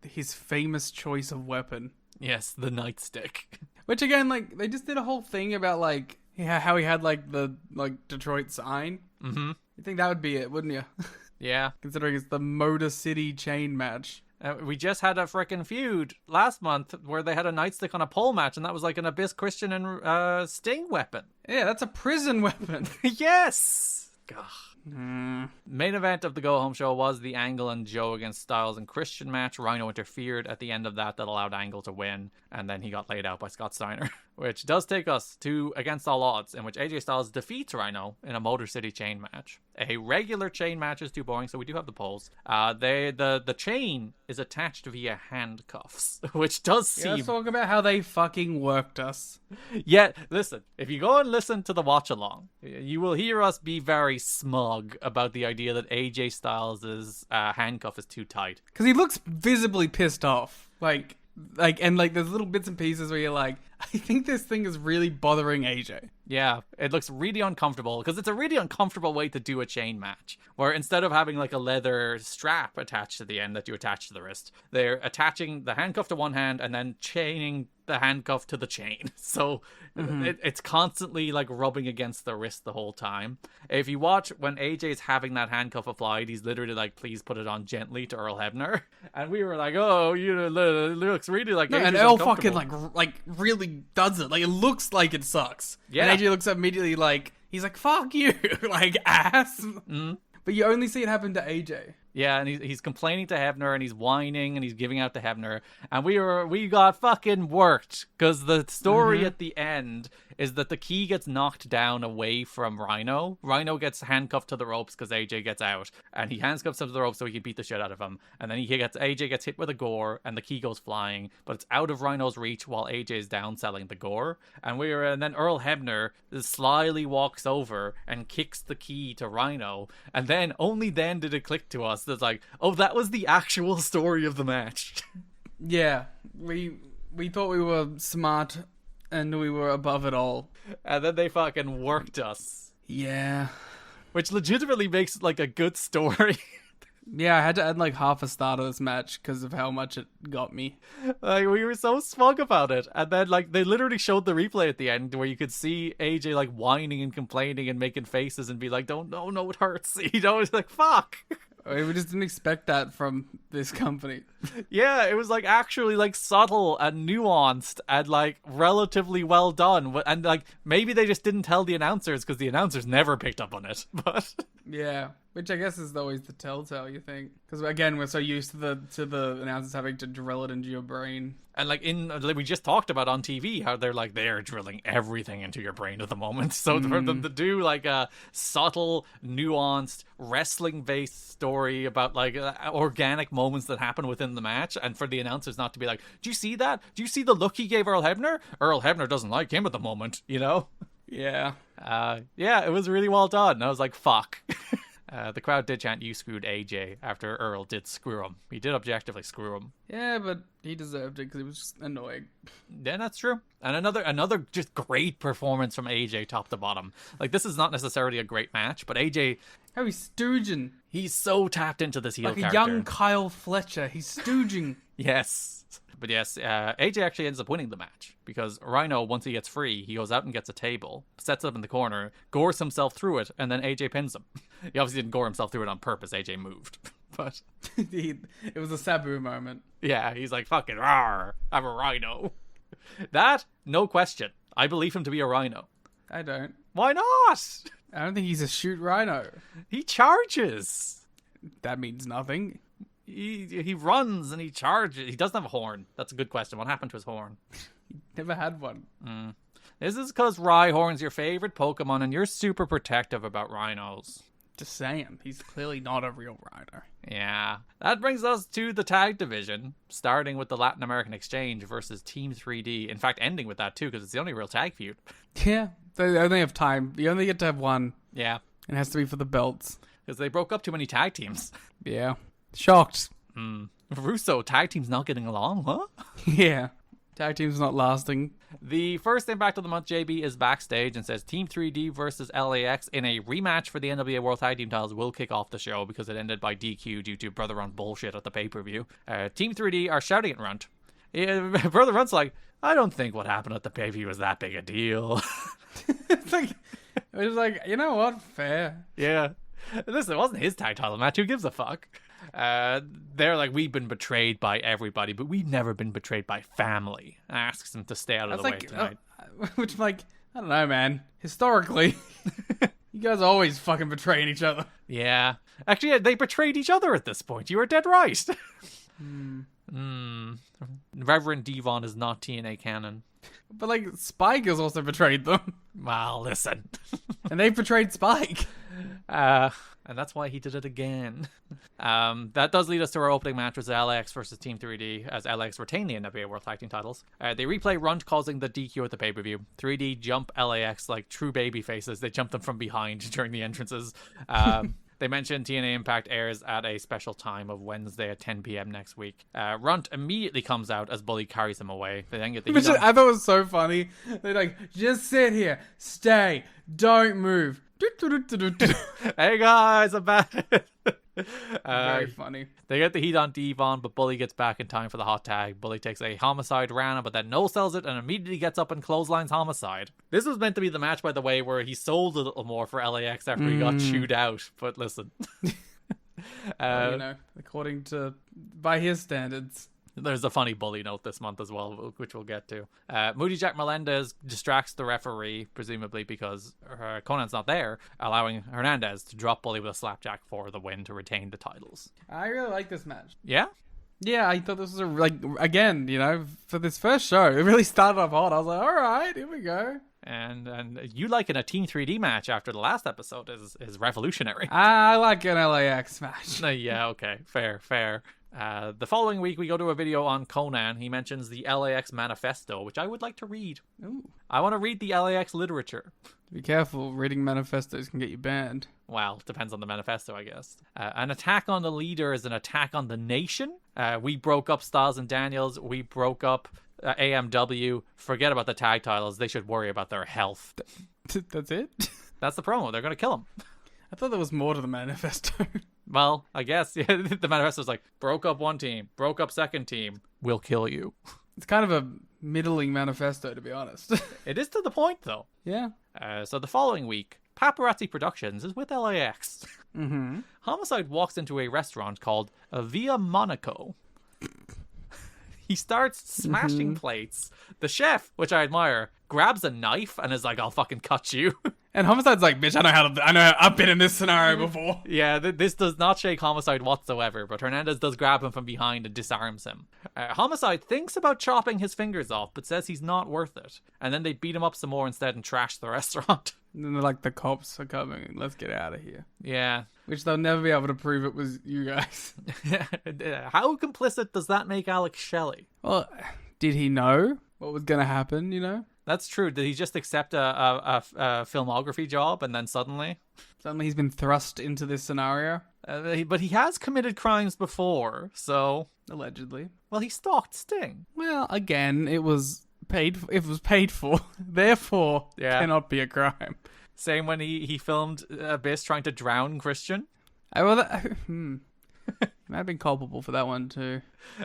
Speaker 10: his famous choice of weapon.
Speaker 11: Yes, the nightstick.
Speaker 10: Which again, like, they just did a whole thing about like how he had like the Detroit sign. You think that would be it, wouldn't you?
Speaker 11: Yeah.
Speaker 10: Considering it's the Motor City chain match.
Speaker 11: We just had a freaking feud last month where they had a nightstick on a pole match, and that was like an Abyss Christian and Sting weapon.
Speaker 10: Yeah, that's a prison weapon.
Speaker 11: Yes! God. Main event of the Go Home show was the Angle and Joe against Styles and Christian match. Rhino interfered at the end of that allowed Angle to win, and then he got laid out by Scott Steiner, which does take us to Against All Odds, in which AJ Styles defeats Rhino in a Motor City chain match. A regular chain match is too boring, so we do have the polls. The chain is attached via handcuffs, which does seem...
Speaker 10: Let's talk about how they fucking worked us.
Speaker 11: Yeah, listen, if you go and listen to the watch-along, you will hear us be very smug about the idea that AJ Styles' handcuff is too tight.
Speaker 10: Because he looks visibly pissed off. Like, there's little bits and pieces where you're like, I think this thing is really bothering AJ.
Speaker 11: Yeah, it looks really uncomfortable, because it's a really uncomfortable way to do a chain match, where instead of having like a leather strap attached to the end that you attach to the wrist, they're attaching the handcuff to one hand and then chaining the handcuff to the chain. So it's constantly like rubbing against the wrist the whole time. If you watch when AJ's having that handcuff applied, he's literally like, please put it on gently to Earl Hebner. And we were like, oh, it looks really like AJ's
Speaker 10: and Earl
Speaker 11: uncomfortable.
Speaker 10: fucking like really does it. Like, it looks like it sucks.
Speaker 11: Yeah.
Speaker 10: And AJ looks up immediately like, he's like, fuck you, like, ass. But you only see it happen to AJ.
Speaker 11: Yeah, and he's complaining to Hebner, and he's whining, and he's giving out to Hebner, and we got fucking worked, because the story at the end is that the key gets knocked down away from Rhino. Rhino gets handcuffed to the ropes because AJ gets out, and he handcuffs him to the ropes so he can beat the shit out of him, and then AJ gets hit with a gore, and the key goes flying, but it's out of Rhino's reach while AJ is downselling the gore, and then Earl Hebner slyly walks over and kicks the key to Rhino, and then only then did it click to us. That's like, oh, that was the actual story of the match.
Speaker 10: Yeah, we thought we were smart and we were above it all.
Speaker 11: And then they fucking worked us.
Speaker 10: Yeah.
Speaker 11: Which legitimately makes like a good story.
Speaker 10: Yeah, I had to add like half a star to this match because of how much it got me.
Speaker 11: Like, we were so smug about it. And then like they literally showed the replay at the end where you could see AJ like whining and complaining and making faces and be like, no, it hurts. You know, it's like, fuck.
Speaker 10: We just didn't expect that from this company.
Speaker 11: Yeah, it was like actually like subtle and nuanced and like relatively well done. And like maybe they just didn't tell the announcers because the announcers never picked up on it. But
Speaker 10: yeah, which I guess is always the telltale, you think? Because again, we're so used to the announcers having to drill it into your brain.
Speaker 11: And like we just talked about on TV how they're drilling everything into your brain at the moment. So for them to do like a subtle, nuanced, wrestling-based story about like organic moments that happen within the match, and for the announcers not to be like, "Do you see that? Do you see the look he gave Earl Hebner? Earl Hebner doesn't like him at the moment," you know?
Speaker 10: Yeah.
Speaker 11: Yeah, it was really well done. I was like, "Fuck." The crowd did chant, "You screwed AJ," after Earl did screw him. He did objectively screw him.
Speaker 10: Yeah, but he deserved it because he was just annoying.
Speaker 11: Yeah, that's true. And another just great performance from AJ top to bottom. Like, this is not necessarily a great match, but AJ...
Speaker 10: Oh, he's stooging.
Speaker 11: He's so tapped into this heel
Speaker 10: character.
Speaker 11: Like a
Speaker 10: young Kyle Fletcher. He's stooging.
Speaker 11: Yes. But yes, AJ actually ends up winning the match because Rhino, once he gets free, he goes out and gets a table, sets it up in the corner, gores himself through it, and then AJ pins him. He obviously didn't gore himself through it on purpose. AJ moved. But
Speaker 10: it was a Sabu moment.
Speaker 11: Yeah, he's like, fucking rawr, I'm a Rhino. That, no question. I believe him to be a Rhino.
Speaker 10: I don't.
Speaker 11: Why not?
Speaker 10: I don't think he's a shoot Rhino.
Speaker 11: He charges.
Speaker 10: That means nothing.
Speaker 11: He runs and he charges. He doesn't have a horn. That's a good question. What happened to his horn?
Speaker 10: He never had one.
Speaker 11: This is because Rhyhorn's your favorite Pokemon and you're super protective about rhinos.
Speaker 10: Just saying. He's clearly not a real rhino.
Speaker 11: Yeah. That brings us to the tag division, starting with the Latin American Exchange versus Team 3D. In fact, ending with that too, because it's the only real tag feud.
Speaker 10: Yeah. They only have time. You only get to have one.
Speaker 11: Yeah.
Speaker 10: It has to be for the belts.
Speaker 11: Because they broke up too many tag teams.
Speaker 10: Yeah. Shocked.
Speaker 11: Russo, tag team's not getting along, huh?
Speaker 10: Yeah. Tag team's not lasting.
Speaker 11: The first Impact of the month, JB, is backstage and says Team 3D versus LAX in a rematch for the NWA World Tag Team titles will kick off the show because it ended by DQ due to Brother Runt bullshit at the pay-per-view. Team 3D are shouting at Runt. Brother Runt's like, I don't think what happened at the pay-per-view was that big a deal.
Speaker 10: It's like, you know what? Fair.
Speaker 11: Yeah. Listen, it wasn't his tag title match. Who gives a fuck? They're like, we've been betrayed by everybody, but we've never been betrayed by family. Asks him to stay out of the way tonight.
Speaker 10: Which, like, I don't know, man. Historically, you guys are always fucking betraying each other.
Speaker 11: Yeah. Actually, they betrayed each other at this point. You were dead right. Reverend Devon is not TNA canon.
Speaker 10: But, like, Spike has also betrayed them.
Speaker 11: Well, listen.
Speaker 10: And they betrayed Spike.
Speaker 11: And that's why he did it again. That does lead us to our opening match with LAX versus Team 3D, as LAX retain the NWA World Tag Team titles. They replay Runt causing the DQ at the pay-per-view. 3D jump LAX like true baby faces. They jump them from behind during the entrances. They mentioned TNA Impact airs at a special time of Wednesday at 10 p.m. next week. Runt immediately comes out as Bully carries him away. They then get the
Speaker 10: Which I thought was so funny. They're like, just sit here, stay, don't move.
Speaker 11: Hey guys, I'm back.
Speaker 10: Very funny.
Speaker 11: They get the heat on Devon, but Bully gets back in time for the hot tag. Bully takes a homicide Rana, but then no-sells it and immediately gets up and clotheslines homicide. This was meant to be the match, by the way, where he sold a little more for LAX after he got chewed out. But listen.
Speaker 10: Well, you know, according to, by his standards.
Speaker 11: There's a funny Bully note this month as well, which we'll get to. Moody Jack Melendez distracts the referee, presumably because Conan's not there, allowing Hernandez to drop Bully with a slapjack for the win to retain the titles.
Speaker 10: I really like this match.
Speaker 11: Yeah?
Speaker 10: Yeah, I thought this was again, you know, for this first show, it really started off hot. I was like, all right, here we go.
Speaker 11: And you liking a Team 3D match after the last episode is revolutionary.
Speaker 10: I like an LAX match.
Speaker 11: Yeah, okay, fair. The following week, we go to a video on Conan. He mentions the LAX manifesto, which I would like to read.
Speaker 10: Ooh.
Speaker 11: I want to read the LAX literature.
Speaker 10: Be careful, reading manifestos can get you banned.
Speaker 11: Well, depends on the manifesto, I guess. An attack on the leader is an attack on the nation. We broke up Styles and Daniels. We broke up AMW. Forget about the tag titles. They should worry about their health.
Speaker 10: That's it?
Speaker 11: That's the promo. They're going to kill him.
Speaker 10: I thought there was more to the manifesto.
Speaker 11: Well, I guess. Yeah, the manifesto's like, broke up one team, broke up second team, we'll kill you.
Speaker 10: It's kind of a middling manifesto, to be honest.
Speaker 11: It is to the point, though.
Speaker 10: Yeah.
Speaker 11: So the following week, Paparazzi Productions is with LAX.
Speaker 10: Mm-hmm.
Speaker 11: Homicide walks into a restaurant called Via Monaco. He starts smashing plates. The chef, which I admire, grabs a knife and is like, I'll fucking cut you.
Speaker 10: And Homicide's like, bitch, I know I've been in this scenario before.
Speaker 11: Yeah, this does not shake Homicide whatsoever, but Hernandez does grab him from behind and disarms him. Homicide thinks about chopping his fingers off, but says he's not worth it. And then they beat him up some more instead and trash the restaurant.
Speaker 10: And then they're like, the cops are coming, let's get out of here.
Speaker 11: Yeah.
Speaker 10: Which they'll never be able to prove it was you guys.
Speaker 11: How complicit does that make Alex Shelley?
Speaker 10: Well, did he know what was going to happen, you know?
Speaker 11: That's true. Did he just accept a filmography job and then suddenly
Speaker 10: he's been thrust into this scenario?
Speaker 11: But he has committed crimes before, so...
Speaker 10: Allegedly.
Speaker 11: Well, he stalked Sting.
Speaker 10: Well, again, it was paid for. Therefore, cannot be a crime.
Speaker 11: Same when he filmed Abyss trying to drown Christian.
Speaker 10: He might have been culpable for that one too.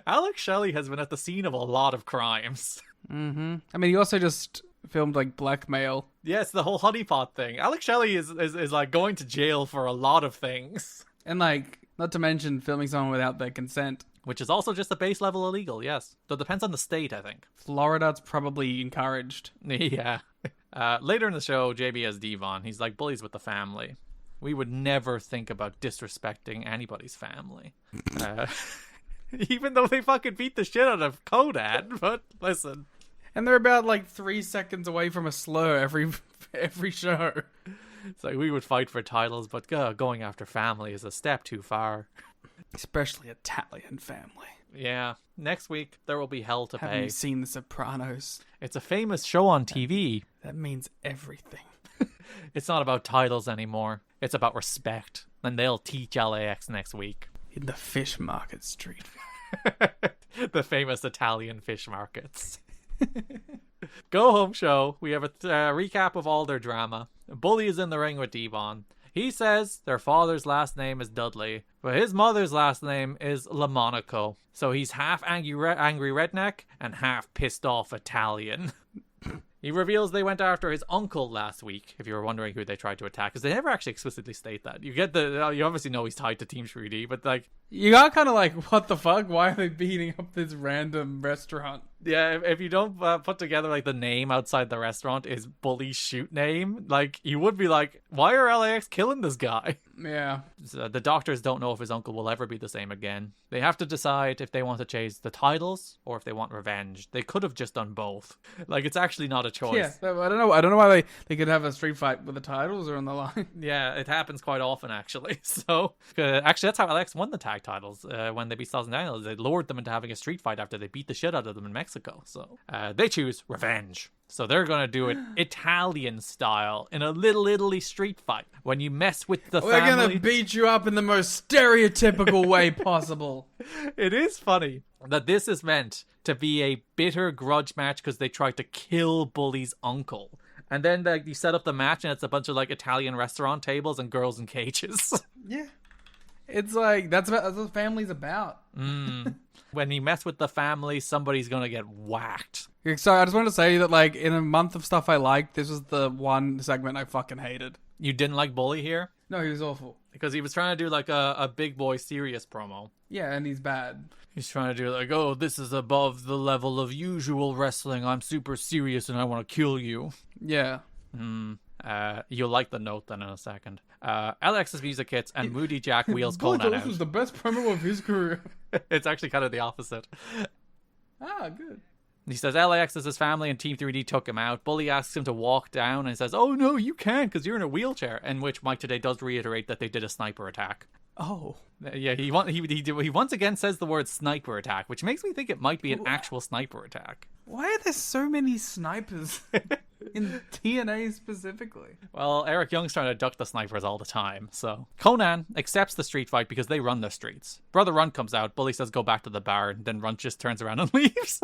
Speaker 11: Alex Shelley has been at the scene of a lot of crimes.
Speaker 10: Mm-hmm. I mean, he also just filmed like blackmail.
Speaker 11: Yes, the whole honeypot thing. Alex Shelley is like going to jail for a lot of things.
Speaker 10: And like, not to mention filming someone without their consent.
Speaker 11: Which is also just a base level illegal, yes. So it depends on the state, I think.
Speaker 10: Florida's probably encouraged.
Speaker 11: Yeah. Later in the show, JB has Devon. He's like, bullies with the family. We would never think about disrespecting anybody's family. Even though they fucking beat the shit out of Conan, but listen.
Speaker 10: And they're about like 3 seconds away from a slur every show.
Speaker 11: It's like, we would fight for titles, but going after family is a step too far.
Speaker 10: Especially Italian family.
Speaker 11: Yeah. Next week, there will be hell to pay.
Speaker 10: Haven't you seen The Sopranos?
Speaker 11: It's a famous show on TV.
Speaker 10: That means everything.
Speaker 11: It's not about titles anymore. It's about respect. And they'll teach LAX next week.
Speaker 10: In the fish market street.
Speaker 11: The famous Italian fish markets. Go home show. We have a recap of all their drama. Bully is in the ring with Devon. He says their father's last name is Dudley, but his mother's last name is LaMonaco. So he's half angry redneck and half pissed off Italian. He reveals they went after his uncle last week, if you were wondering who they tried to attack, because they never actually explicitly state that. You obviously know he's tied to Team 3D, but like...
Speaker 10: You got kind of like, what the fuck? Why are they beating up this random restaurant?
Speaker 11: Yeah, if you don't put together like the name outside the restaurant is Bully's shoot name, like you would be like, why are LAX killing this guy?
Speaker 10: Yeah.
Speaker 11: So the doctors don't know if his uncle will ever be the same again. They have to decide if they want to chase the titles or if they want revenge. They could have just done both. Like, it's actually not a choice.
Speaker 10: Yeah, I don't know why they could have a street fight with the titles or on the line.
Speaker 11: Yeah, it happens quite often, actually. So, actually, that's how LAX won the tag titles when they beat Styles and Daniels. They lured them into having a street fight after they beat the shit out of them in Mexico. So, they choose revenge. So they're going to do it Italian style in a Little Italy street fight. When you mess with the family...
Speaker 10: We're going to beat you up in the most stereotypical way possible.
Speaker 11: It is funny that this is meant to be a bitter grudge match because they tried to kill Bully's uncle. And then you set up the match and it's a bunch of like Italian restaurant tables and girls in cages.
Speaker 10: Yeah. It's like, that's what family's about.
Speaker 11: When you mess with the family, somebody's going to get whacked.
Speaker 10: So I just wanted to say that, like, in a month of stuff I liked, this was the one segment I fucking hated.
Speaker 11: You didn't like Bully here?
Speaker 10: No, he was awful.
Speaker 11: Because he was trying to do, like, a big boy serious promo.
Speaker 10: Yeah, and he's bad.
Speaker 11: He's trying to do, like, oh, this is above the level of usual wrestling. I'm super serious and I want to kill you.
Speaker 10: Yeah.
Speaker 11: You'll like the note then in a second. LX's music hits and Moody Jack wheels Conan out.
Speaker 10: This was the best promo of his career.
Speaker 11: It's actually kind of the opposite.
Speaker 10: Ah, good.
Speaker 11: He says LAX is his family and Team 3D took him out. Bully asks him to walk down and says, oh no, you can't because you're in a wheelchair. In which Mike today does reiterate that they did a sniper attack.
Speaker 10: Oh.
Speaker 11: Yeah, he once again says the word sniper attack, which makes me think it might be an actual sniper attack.
Speaker 10: Why are there so many snipers in TNA specifically?
Speaker 11: Well, Eric Young's trying to duck the snipers all the time, so... Conan accepts the street fight because they run the streets. Brother Runt comes out, Bully says go back to the bar, and then Runt just turns around and leaves.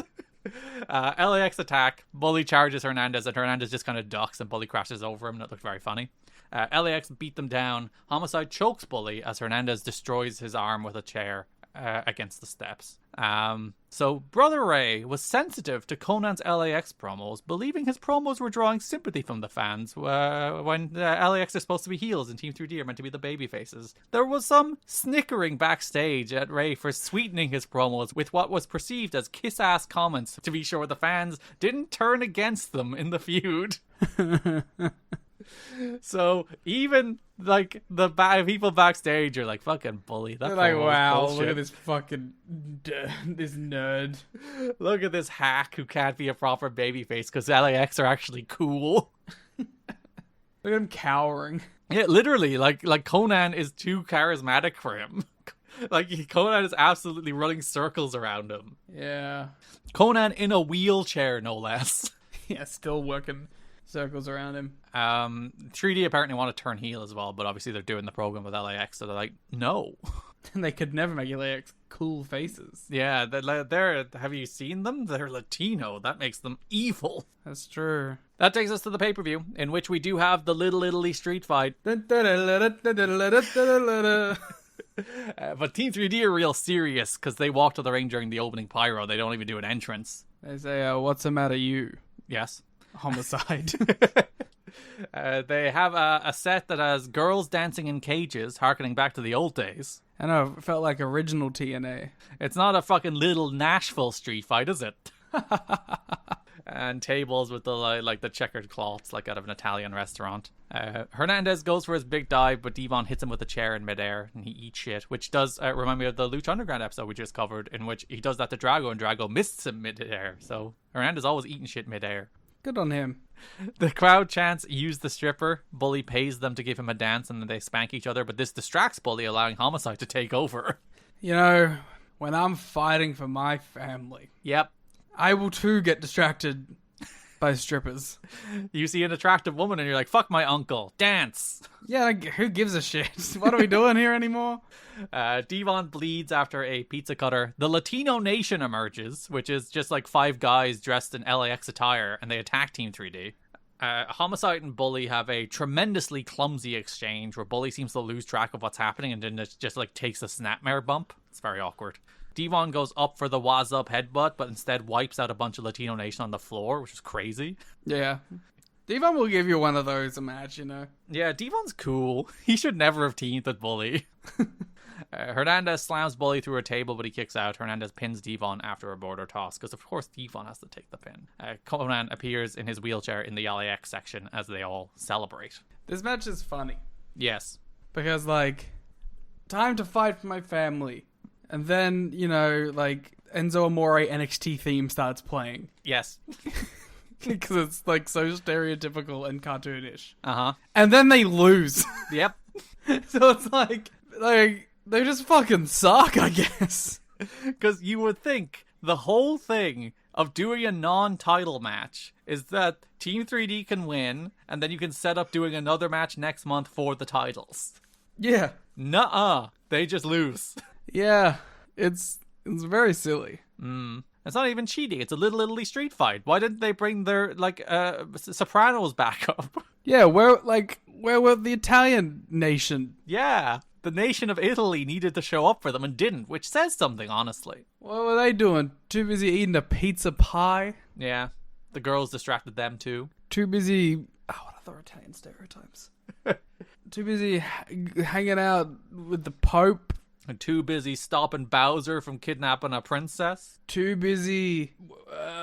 Speaker 11: LAX attack, Bully charges Hernandez, and Hernandez just kind of ducks, and Bully crashes over him, and it looked very funny. LAX beat them down. Homicide chokes Bully as Hernandez destroys his arm with a chair against the steps. So Brother Ray was sensitive to Conan's LAX promos, believing his promos were drawing sympathy from the fans when LAX are supposed to be heels and Team 3D are meant to be the baby faces. There was some snickering backstage at Ray for sweetening his promos with what was perceived as kiss-ass comments to be sure the fans didn't turn against them in the feud. So even like the people backstage are like, fucking Bully. They're
Speaker 10: like, wow, look at this fucking this nerd.
Speaker 11: Look at this hack who can't be a proper babyface because LAX are actually cool.
Speaker 10: Look at him cowering.
Speaker 11: Yeah, literally, like Conan is too charismatic for him. Like Conan is absolutely running circles around him.
Speaker 10: Yeah.
Speaker 11: Conan in a wheelchair, no less.
Speaker 10: Yeah, still working circles around him.
Speaker 11: 3D apparently want to turn heel as well, but obviously they're doing the program with LAX, so they're like, no.
Speaker 10: They could never make LAX cool faces.
Speaker 11: Yeah, they're have you seen them? They're Latino. That makes them evil.
Speaker 10: That's true.
Speaker 11: That takes us to the pay-per-view, in which we do have the Little Italy street fight. But Team 3D are real serious, because they walk to the ring during the opening pyro. They don't even do an entrance.
Speaker 10: They say, what's the matter, you?
Speaker 11: Yes.
Speaker 10: Homicide.
Speaker 11: They have a set that has girls dancing in cages, harkening back to the old days.
Speaker 10: I know, it felt like original TNA.
Speaker 11: It's not a fucking little Nashville street fight, is it? And tables with the checkered cloths, like out of an Italian restaurant. Hernandez goes for his big dive, but Devon hits him with a chair in midair, and he eats shit, which does remind me of the Lucha Underground episode we just covered, in which he does that to Drago, and Drago missed him midair. So Hernandez always eating shit midair.
Speaker 10: Good on him.
Speaker 11: The crowd chants, use the stripper. Bully pays them to give him a dance, and then they spank each other, but this distracts Bully, allowing Homicide to take over.
Speaker 10: You know, when I'm fighting for my family...
Speaker 11: Yep.
Speaker 10: I will too get distracted by strippers.
Speaker 11: You see an attractive woman and you're like, fuck my uncle, dance.
Speaker 10: Yeah, like, who gives a shit? What are we doing here anymore?
Speaker 11: Devon bleeds after a pizza cutter. The Latino Nation emerges, which is just like 5 guys dressed in LAX attire, and they attack Team 3D. Homicide and Bully have a tremendously clumsy exchange where Bully seems to lose track of what's happening and then it just like takes a snapmare bump. It's very awkward. Devon goes up for the waz up headbutt, but instead wipes out a bunch of Latino Nation on the floor, which is crazy.
Speaker 10: Yeah. Devon will give you one of those a match, you know.
Speaker 11: Yeah, Devon's cool. He should never have teamed with Bully. Hernandez slams Bully through a table, but he kicks out. Hernandez pins Devon after a border toss, because of course Devon has to take the pin. Conan appears in his wheelchair in the LAX section as they all celebrate.
Speaker 10: This match is funny.
Speaker 11: Yes.
Speaker 10: Because, like, time to fight for my family. And then, you know, like, Enzo Amore NXT theme starts playing.
Speaker 11: Yes.
Speaker 10: Because it's, like, so stereotypical and cartoonish.
Speaker 11: Uh-huh.
Speaker 10: And then they lose.
Speaker 11: Yep.
Speaker 10: So it's like, they just fucking suck, I guess.
Speaker 11: Because you would think the whole thing of doing a non-title match is that Team 3D can win, and then you can set up doing another match next month for the titles.
Speaker 10: Yeah.
Speaker 11: Nuh-uh. They just lose.
Speaker 10: Yeah. It's very silly.
Speaker 11: It's not even cheating. It's a Little Italy street fight. Why didn't they bring their, Sopranos back up?
Speaker 10: Yeah, where were the Italian nation?
Speaker 11: Yeah. The nation of Italy needed to show up for them and didn't, which says something, honestly.
Speaker 10: What were they doing? Too busy eating a pizza pie?
Speaker 11: Yeah. The girls distracted them, too.
Speaker 10: Too busy... what other Italian stereotypes? Too busy hanging out with the Pope?
Speaker 11: And too busy stopping Bowser from kidnapping a princess?
Speaker 10: Too busy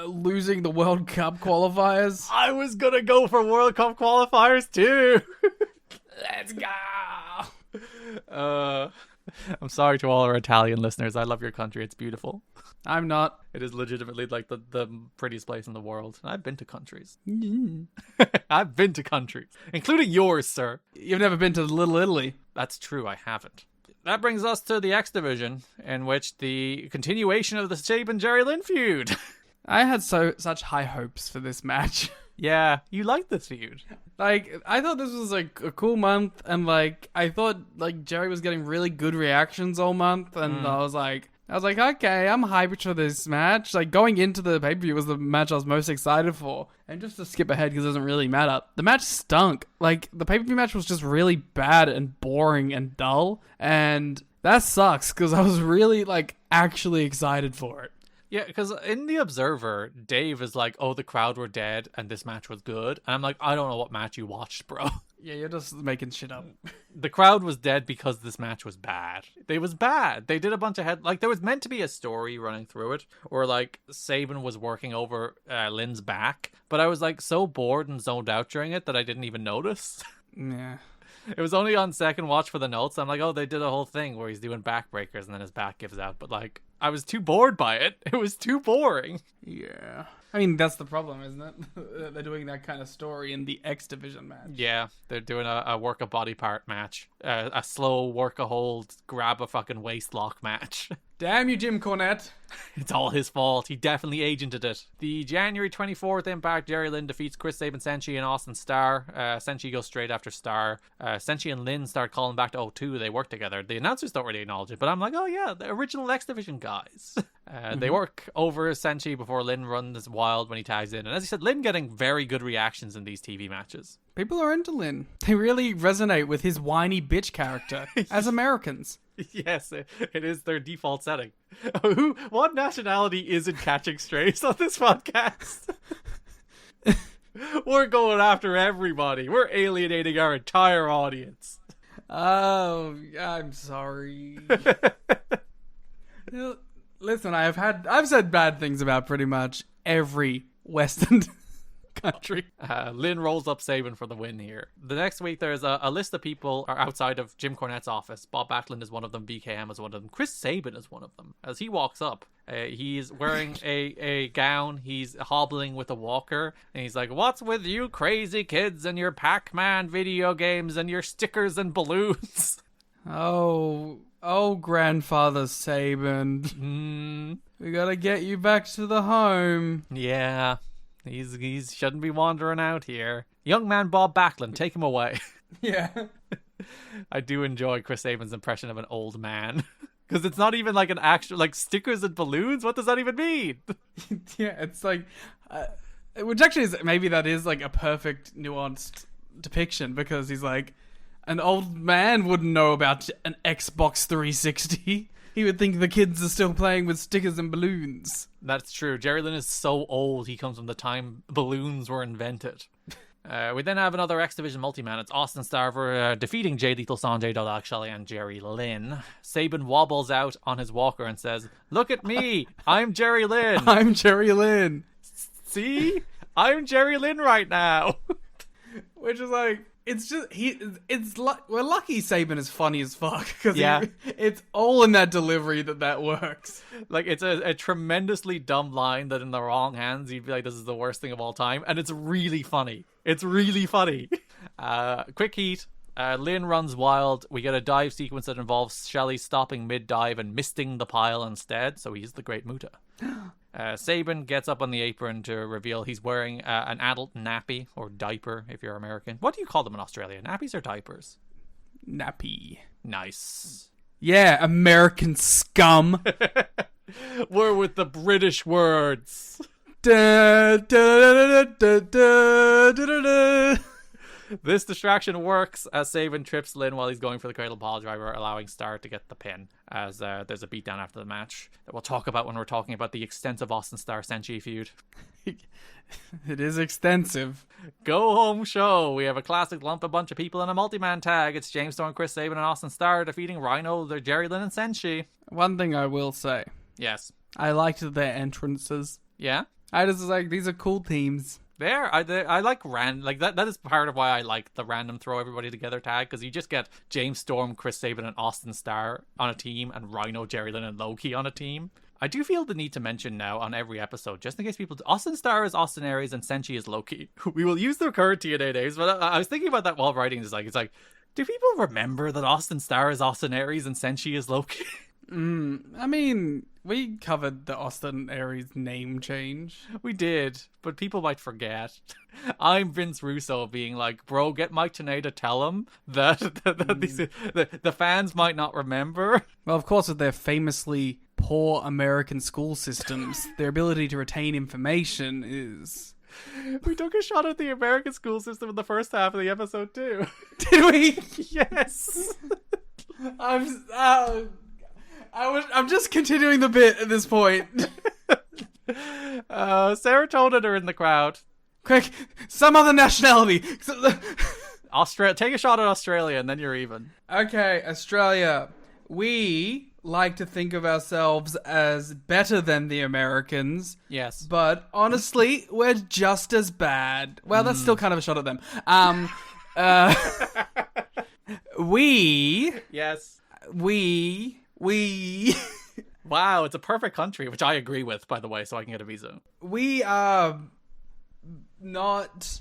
Speaker 10: losing the World Cup qualifiers?
Speaker 11: I was gonna go for World Cup qualifiers, too!
Speaker 10: Let's go!
Speaker 11: I'm sorry to all our Italian listeners. I love your country. It's beautiful.
Speaker 10: I'm not.
Speaker 11: It is legitimately like the prettiest place in the world. I've been to countries. I've been to countries, including yours, sir.
Speaker 10: You've never been to Little Italy.
Speaker 11: That's true. I haven't. That brings us to the X Division, in which the continuation of the Saban Jerry Lynn feud.
Speaker 10: I had such high hopes for this match.
Speaker 11: Yeah, you like this feud.
Speaker 10: Like, I thought this was, like, a cool month, and, like, I thought, like, Jerry was getting really good reactions all month, and I was like, okay, I'm hyped for this match. Like, going into the pay-per-view was the match I was most excited for. And just to skip ahead, because it doesn't really matter, the match stunk. Like, the pay-per-view match was just really bad and boring and dull, and that sucks, because I was really, like, actually excited for it.
Speaker 11: Yeah, because in The Observer, Dave is like, oh, the crowd were dead and this match was good. And I'm like, I don't know what match you watched, bro.
Speaker 10: Yeah, you're just making shit up.
Speaker 11: The crowd was dead because this match was bad. It was bad. They did a bunch of there was meant to be a story running through it, or like Saban was working over Lynn's back. But I was like so bored and zoned out during it that I didn't even notice.
Speaker 10: Yeah.
Speaker 11: It was only on second watch for the notes. I'm like, oh, they did a whole thing where he's doing backbreakers and then his back gives out. But like, I was too bored by it. It was too boring.
Speaker 10: Yeah. I mean, that's the problem, isn't it? They're doing that kind of story in the X Division match.
Speaker 11: Yeah, they're doing a work a body part match. A slow work a hold, grab a fucking waist lock match.
Speaker 10: Damn you, Jim Cornette.
Speaker 11: It's all his fault. He definitely agented it. The January 24th Impact, Jerry Lynn defeats Chris Sabin, Senshi, and Austin Starr. Senshi goes straight after Starr. Senshi and Lynn start calling back to O2. They work together. The announcers don't really acknowledge it, but I'm like, oh yeah, the original X Division guys. They work over Senshi before Lynn runs wild when he tags in. And as I said, Lynn getting very good reactions in these TV matches.
Speaker 10: People are into Lynn. They really resonate with his whiny bitch character as Americans.
Speaker 11: Yes, it is their default setting. What nationality isn't catching strays on this podcast? We're going after everybody. We're alienating our entire audience.
Speaker 10: Oh, I'm sorry. Listen, I've said bad things about pretty much every Western country.
Speaker 11: Lynn rolls up Sabin for the win here. The next week, there's a list of people are outside of Jim Cornette's office. Bob Backlund is one of them. BKM is one of them. Chris Sabin is one of them. As he walks up, he's wearing a gown. He's hobbling with a walker. And he's like, what's with you crazy kids and your Pac-Man video games and your stickers and balloons?
Speaker 10: Oh, Grandfather Sabin. We gotta get you back to the home.
Speaker 11: Yeah. He shouldn't be wandering out here. Young man Bob Backlund, take him away.
Speaker 10: Yeah.
Speaker 11: I do enjoy Chris Sabin's impression of an old man. Because it's not even like an actual, like, stickers and balloons? What does that even mean?
Speaker 10: Yeah, it's like... which actually is, maybe that is like a perfect nuanced depiction, because he's like, an old man wouldn't know about an Xbox 360. He would think the kids are still playing with stickers and balloons.
Speaker 11: That's true. Jerry Lynn is so old, he comes from the time balloons were invented. We then have another X Division multi-man. It's Austin Starr for defeating Jay Lethal, Sanjay Dutt, Shelley, and Jerry Lynn. Sabin wobbles out on his walker and says, "Look at me! I'm Jerry Lynn!
Speaker 10: I'm Jerry Lynn!
Speaker 11: See? I'm Jerry Lynn right now!"
Speaker 10: Which is like, it's just, we're lucky Sabin is funny as fuck. Because it's all in that delivery that works.
Speaker 11: Like, it's a tremendously dumb line that in the wrong hands, you'd be like, this is the worst thing of all time. And it's really funny. It's really funny. Quick heat. Lynn runs wild. We get a dive sequence that involves Shelley stopping mid-dive and misting the pile instead. So he's the Great Muta. Sabin gets up on the apron to reveal he's wearing an adult nappy, or diaper if you're American. What do you call them in Australia? Nappies or diapers?
Speaker 10: Nappy.
Speaker 11: Nice.
Speaker 10: Yeah, American scum.
Speaker 11: We're with the British words.
Speaker 10: Da, da, da, da, da, da, da, da.
Speaker 11: This distraction works as Sabin trips Lynn while he's going for the cradle pile driver, allowing Starr to get the pin, as there's a beatdown after the match that we'll talk about when we're talking about the extensive Austin Starr-Senshi feud.
Speaker 10: It is extensive.
Speaker 11: Go home show. We have a classic lump a bunch of people in a multi-man tag. It's James Storm, Chris Sabin, and Austin Starr defeating Rhino, their Jerry Lynn, and Senshi.
Speaker 10: One thing I will say.
Speaker 11: Yes.
Speaker 10: I liked their entrances.
Speaker 11: Yeah?
Speaker 10: I just was like, these are cool themes.
Speaker 11: I like that is part of why I like the random throw everybody together tag, because you just get James Storm, Chris Sabin, and Austin Starr on a team, and Rhino, Jerry Lynn, and Loki on a team. I do feel the need to mention now on every episode, just in case people... Austin Starr is Austin Aries and Senshi is Loki. We will use their current TNA names, but I was thinking about that while writing this. It's like, do people remember that Austin Starr is Austin Aries and Senshi is Loki?
Speaker 10: I mean, we covered the Austin Aries name change.
Speaker 11: We did, but people might forget. I'm Vince Russo being like, bro, get Mike Tenay to tell him that the fans might not remember.
Speaker 10: Well, of course, with their famously poor American school systems, their ability to retain information is...
Speaker 11: We took a shot at the American school system in the first half of the episode, too.
Speaker 10: Did we?
Speaker 11: Yes.
Speaker 10: I'm just continuing the bit at this point.
Speaker 11: Serotonin are in the crowd.
Speaker 10: Quick, some other nationality.
Speaker 11: Take a shot at Australia and then you're even.
Speaker 10: Okay, Australia. We like to think of ourselves as better than the Americans.
Speaker 11: Yes.
Speaker 10: But honestly, we're just as bad. Well, that's still kind of a shot at them.
Speaker 11: Yes.
Speaker 10: Wow,
Speaker 11: it's a perfect country, which I agree with, by the way, so I can get a visa.
Speaker 10: We are not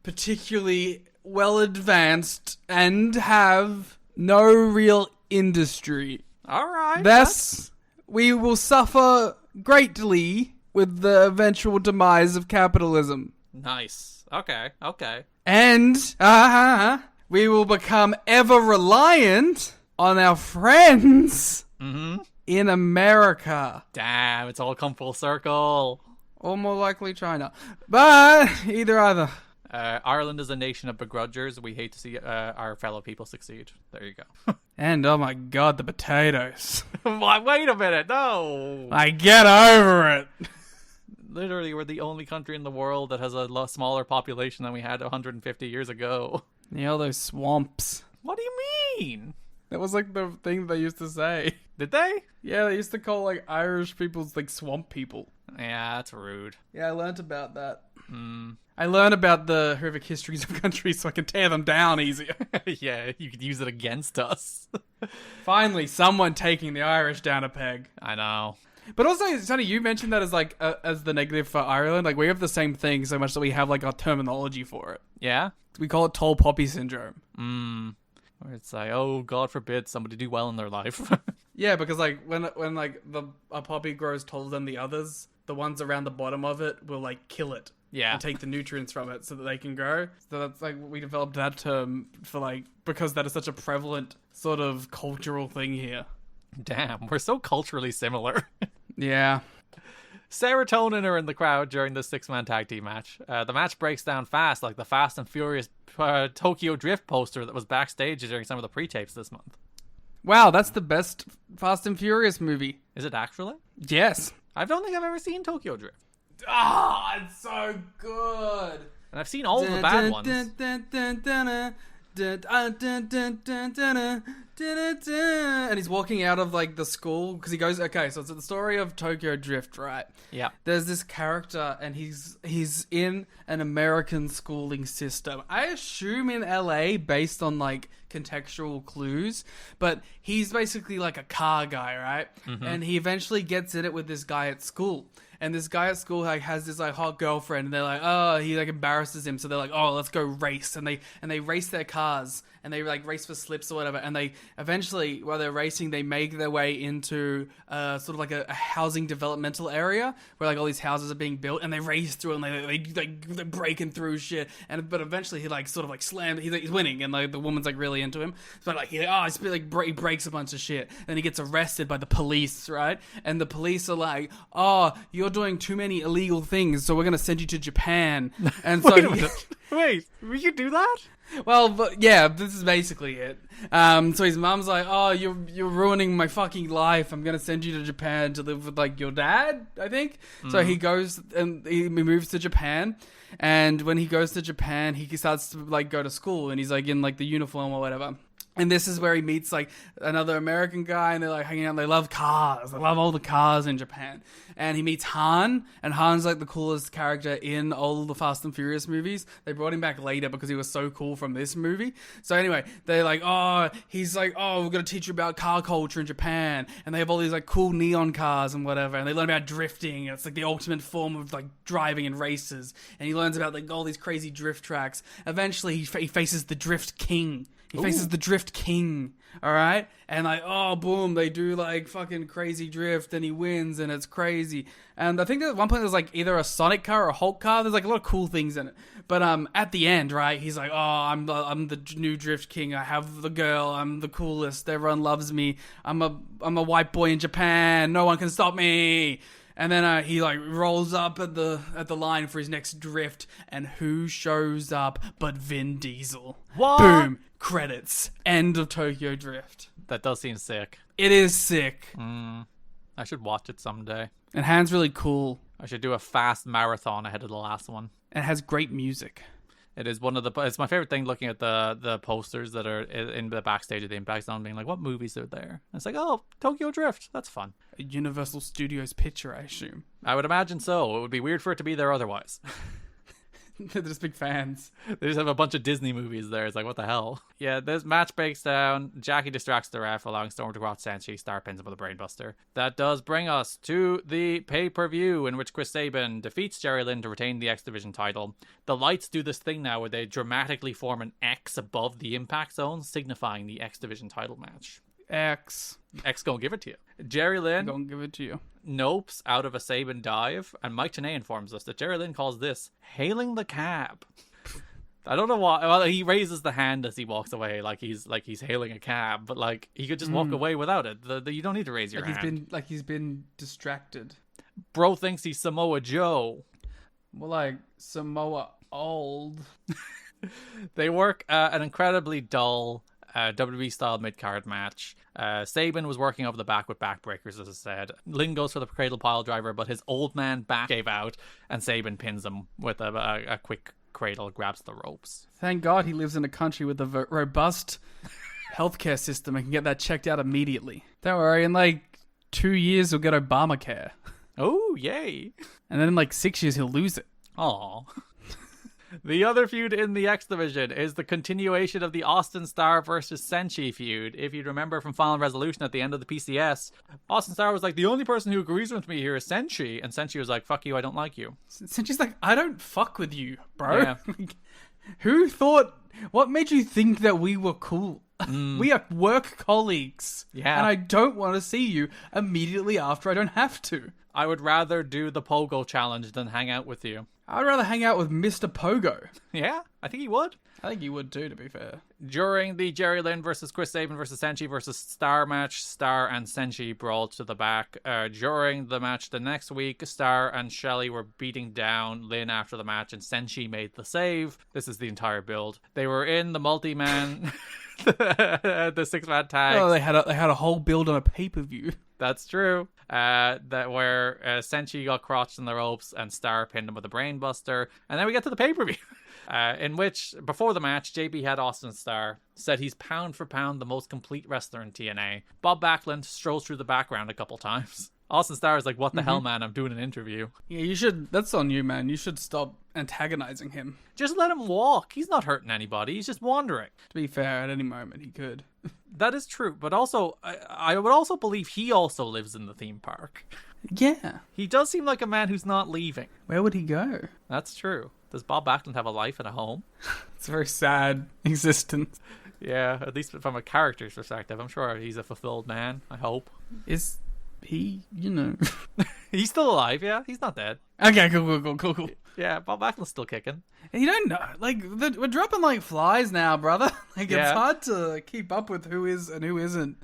Speaker 10: particularly well advanced and have no real industry.
Speaker 11: All right.
Speaker 10: Thus, we will suffer greatly with the eventual demise of capitalism.
Speaker 11: Nice. Okay.
Speaker 10: And we will become ever reliant on our friends in America.
Speaker 11: Damn, it's all come full circle.
Speaker 10: Or more likely China. But either.
Speaker 11: Ireland is a nation of begrudgers. We hate to see our fellow people succeed. There you go.
Speaker 10: And oh my god, the potatoes.
Speaker 11: Wait a minute, no.
Speaker 10: I get over it.
Speaker 11: Literally, we're the only country in the world that has a smaller population than we had 150 years ago.
Speaker 10: Yeah, all those swamps.
Speaker 11: What do you mean?
Speaker 10: That was like the thing they used to say.
Speaker 11: Did they?
Speaker 10: Yeah, they used to call like Irish people's like swamp people.
Speaker 11: Yeah, that's rude.
Speaker 10: Yeah, I learnt about that. I learned about the horrific histories of countries so I can tear them down easier.
Speaker 11: Yeah, you could use it against us.
Speaker 10: Finally, someone taking the Irish down a peg.
Speaker 11: I know.
Speaker 10: But also, Sonny, you mentioned that as like as the negative for Ireland. Like, we have the same thing so much that we have like our terminology for it.
Speaker 11: Yeah?
Speaker 10: We call it tall poppy syndrome.
Speaker 11: Where it's like, oh, God forbid somebody do well in their life.
Speaker 10: Yeah, because like when like a poppy grows taller than the others, the ones around the bottom of it will like kill it.
Speaker 11: Yeah.
Speaker 10: And take the nutrients from it so that they can grow. So that's like, we developed that term for like, because that is such a prevalent sort of cultural thing here.
Speaker 11: Damn, we're so culturally similar.
Speaker 10: Yeah.
Speaker 11: Serotonin are in the crowd during the 6-man tag team match. The match breaks down fast, like the Fast and Furious Tokyo Drift poster that was backstage during some of the pre-tapes this month.
Speaker 10: Wow, that's the best Fast and Furious movie.
Speaker 11: Is it actually?
Speaker 10: Yes.
Speaker 11: I don't think I've ever seen Tokyo Drift.
Speaker 10: Ah, it's so good.
Speaker 11: And I've seen all the bad ones.
Speaker 10: And he's walking out of like the school because he goes, okay, so it's the story of Tokyo Drift, right?
Speaker 11: Yeah.
Speaker 10: There's this character and he's in an American schooling system. I assume in LA based on like contextual clues, but he's basically like a car guy, right? Mm-hmm. And he eventually gets in it with this guy at school. And this guy at school like has this like hot girlfriend, and they're like, oh, he like embarrasses him, so they're like, oh, let's go race, and they race their cars, and they like race for slips or whatever, and they eventually, while they're racing, they make their way into sort of like a housing developmental area where like all these houses are being built, and they race through, and they're breaking through shit, but eventually he like sort of like slammed, he's winning, and like the woman's like really into him, but like he breaks a bunch of shit, and he gets arrested by the police, right? And the police are like, oh, you're doing too many illegal things, so we're gonna send you to Japan. And so
Speaker 11: wait, we could do that?
Speaker 10: Well, but yeah, this is basically it. So his mom's like, oh, you're ruining my fucking life. I'm gonna send you to Japan to live with like your dad, I think. So he goes and he moves to Japan. And when he goes to Japan, he starts to like go to school, and he's like in like the uniform or whatever. And this is where he meets like another American guy, and they're like hanging out. And they love cars. They love all the cars in Japan. And he meets Han, and Han's like the coolest character in all the Fast and Furious movies. They brought him back later because he was so cool from this movie. So anyway, they're like, oh, he's like, oh, we're gonna teach you about car culture in Japan. And they have all these like cool neon cars and whatever. And they learn about drifting. It's like the ultimate form of like driving in races. And he learns about like all these crazy drift tracks. Eventually, he faces the Drift King. He faces the Drift King, alright? And like, oh, boom, they do like fucking crazy drift, and he wins, and it's crazy. And I think at one point there's like either a Sonic car or a Hulk car. There's like a lot of cool things in it. But at the end, right, he's like, oh, I'm the new Drift King. I have the girl. I'm the coolest. Everyone loves me. I'm a white boy in Japan. No one can stop me. And then he like rolls up at the line for his next drift, and who shows up but Vin Diesel?
Speaker 11: What?
Speaker 10: Boom. Credits. End of Tokyo Drift.
Speaker 11: That does seem sick.
Speaker 10: It is sick.
Speaker 11: I should watch it someday.
Speaker 10: And Han's really cool.
Speaker 11: I should do a fast marathon ahead of the last one.
Speaker 10: And it has great music.
Speaker 11: It is it's my favorite thing looking at the posters that are in the backstage of the Impact Zone, being like, what movies are there? And it's like, oh, Tokyo Drift. That's fun.
Speaker 10: A Universal Studios picture, I assume.
Speaker 11: I would imagine so. It would be weird for it to be there otherwise.
Speaker 10: They're just big fans.
Speaker 11: They just have a bunch of Disney movies there. It's like, what the hell? Yeah, this match breaks down. Jackie distracts the ref, allowing Storm to cross Senshi. Star pins him with a brainbuster. That does bring us to the pay-per-view, in which Chris Sabin defeats Jerry Lynn to retain the X Division title. The lights do this thing now where they dramatically form an X above the Impact Zone, signifying the X Division title match.
Speaker 10: X
Speaker 11: gonna give it to you. Jerry Lynn
Speaker 10: gonna give it to you.
Speaker 11: Nopes out of a Sabin dive, and Mike Tenay informs us that Jerry Lynn calls this hailing the cab. I don't know why. Well, he raises the hand as he walks away, like he's hailing a cab, but like he could just walk away without it. You don't need to raise your hand.
Speaker 10: He's been distracted.
Speaker 11: Bro thinks he's Samoa Joe.
Speaker 10: Well, like Samoa old.
Speaker 11: They work an incredibly dull WWE-style mid-card match. Sabin was working over the back with backbreakers, as I said. Lynn goes for the cradle pile driver, but his old man back gave out, and Sabin pins him with a quick cradle, grabs the ropes.
Speaker 10: Thank God he lives in a country with a robust healthcare system and can get that checked out immediately. Don't worry, in like 2 years he'll get Obamacare.
Speaker 11: Oh, yay.
Speaker 10: And then in like 6 years he'll lose it.
Speaker 11: Aw. The other feud in the X Division is the continuation of the Austin Starr versus Senshi feud. If you remember from Final Resolution at the end of the PCS, Austin Starr was like, the only person who agrees with me here is Senshi. And Senshi was like, fuck you, I don't like you.
Speaker 10: Senshi's like, I don't fuck with you, bro.
Speaker 11: Yeah.
Speaker 10: Who thought, what made you think that we were cool? We are work colleagues.
Speaker 11: Yeah.
Speaker 10: And I don't want to see you immediately after I don't have to.
Speaker 11: I would rather do the Pogo challenge than hang out with you.
Speaker 10: I'd rather hang out with Mr. Pogo.
Speaker 11: Yeah, I think he would.
Speaker 10: I think he would too, to be fair.
Speaker 11: During the Jerry Lynn versus Chris Sabin versus Senshi versus Starr match, Starr and Senshi brawled to the back. During the match the next week, Starr and Shelley were beating down Lynn after the match, and Senshi made the save. This is the entire build. They were in the multi-man... the 6-man tag.
Speaker 10: Oh, they had a whole build on a pay-per-view.
Speaker 11: That's true. That where Senshi got crotched in the ropes and Star pinned him with a brainbuster, and then we get to the pay-per-view. In which, before the match, JB had Austin Starr, said he's pound for pound the most complete wrestler in TNA. Bob Backlund strolls through the background a couple times. Austin Starr is like, what the hell, man, I'm doing an interview.
Speaker 10: Yeah, you should, that's on you, man. You should stop antagonizing him.
Speaker 11: Just let him walk. He's not hurting anybody. He's just wandering.
Speaker 10: To be fair, at any moment he could.
Speaker 11: That is true, but also, I would also believe he also lives in the theme park.
Speaker 10: Yeah.
Speaker 11: He does seem like a man who's not leaving.
Speaker 10: Where would he go?
Speaker 11: That's true. Does Bob Backlund have a life and a home?
Speaker 10: It's a very sad existence.
Speaker 11: Yeah, at least from a character's perspective. I'm sure he's a fulfilled man, I hope.
Speaker 10: Is he, you know...
Speaker 11: He's still alive, yeah? He's not dead.
Speaker 10: Okay, cool.
Speaker 11: Yeah, Bob Backlund's still kicking.
Speaker 10: You don't know. Like, we're dropping like flies now, brother. Like, it's hard to keep up with who is and who isn't.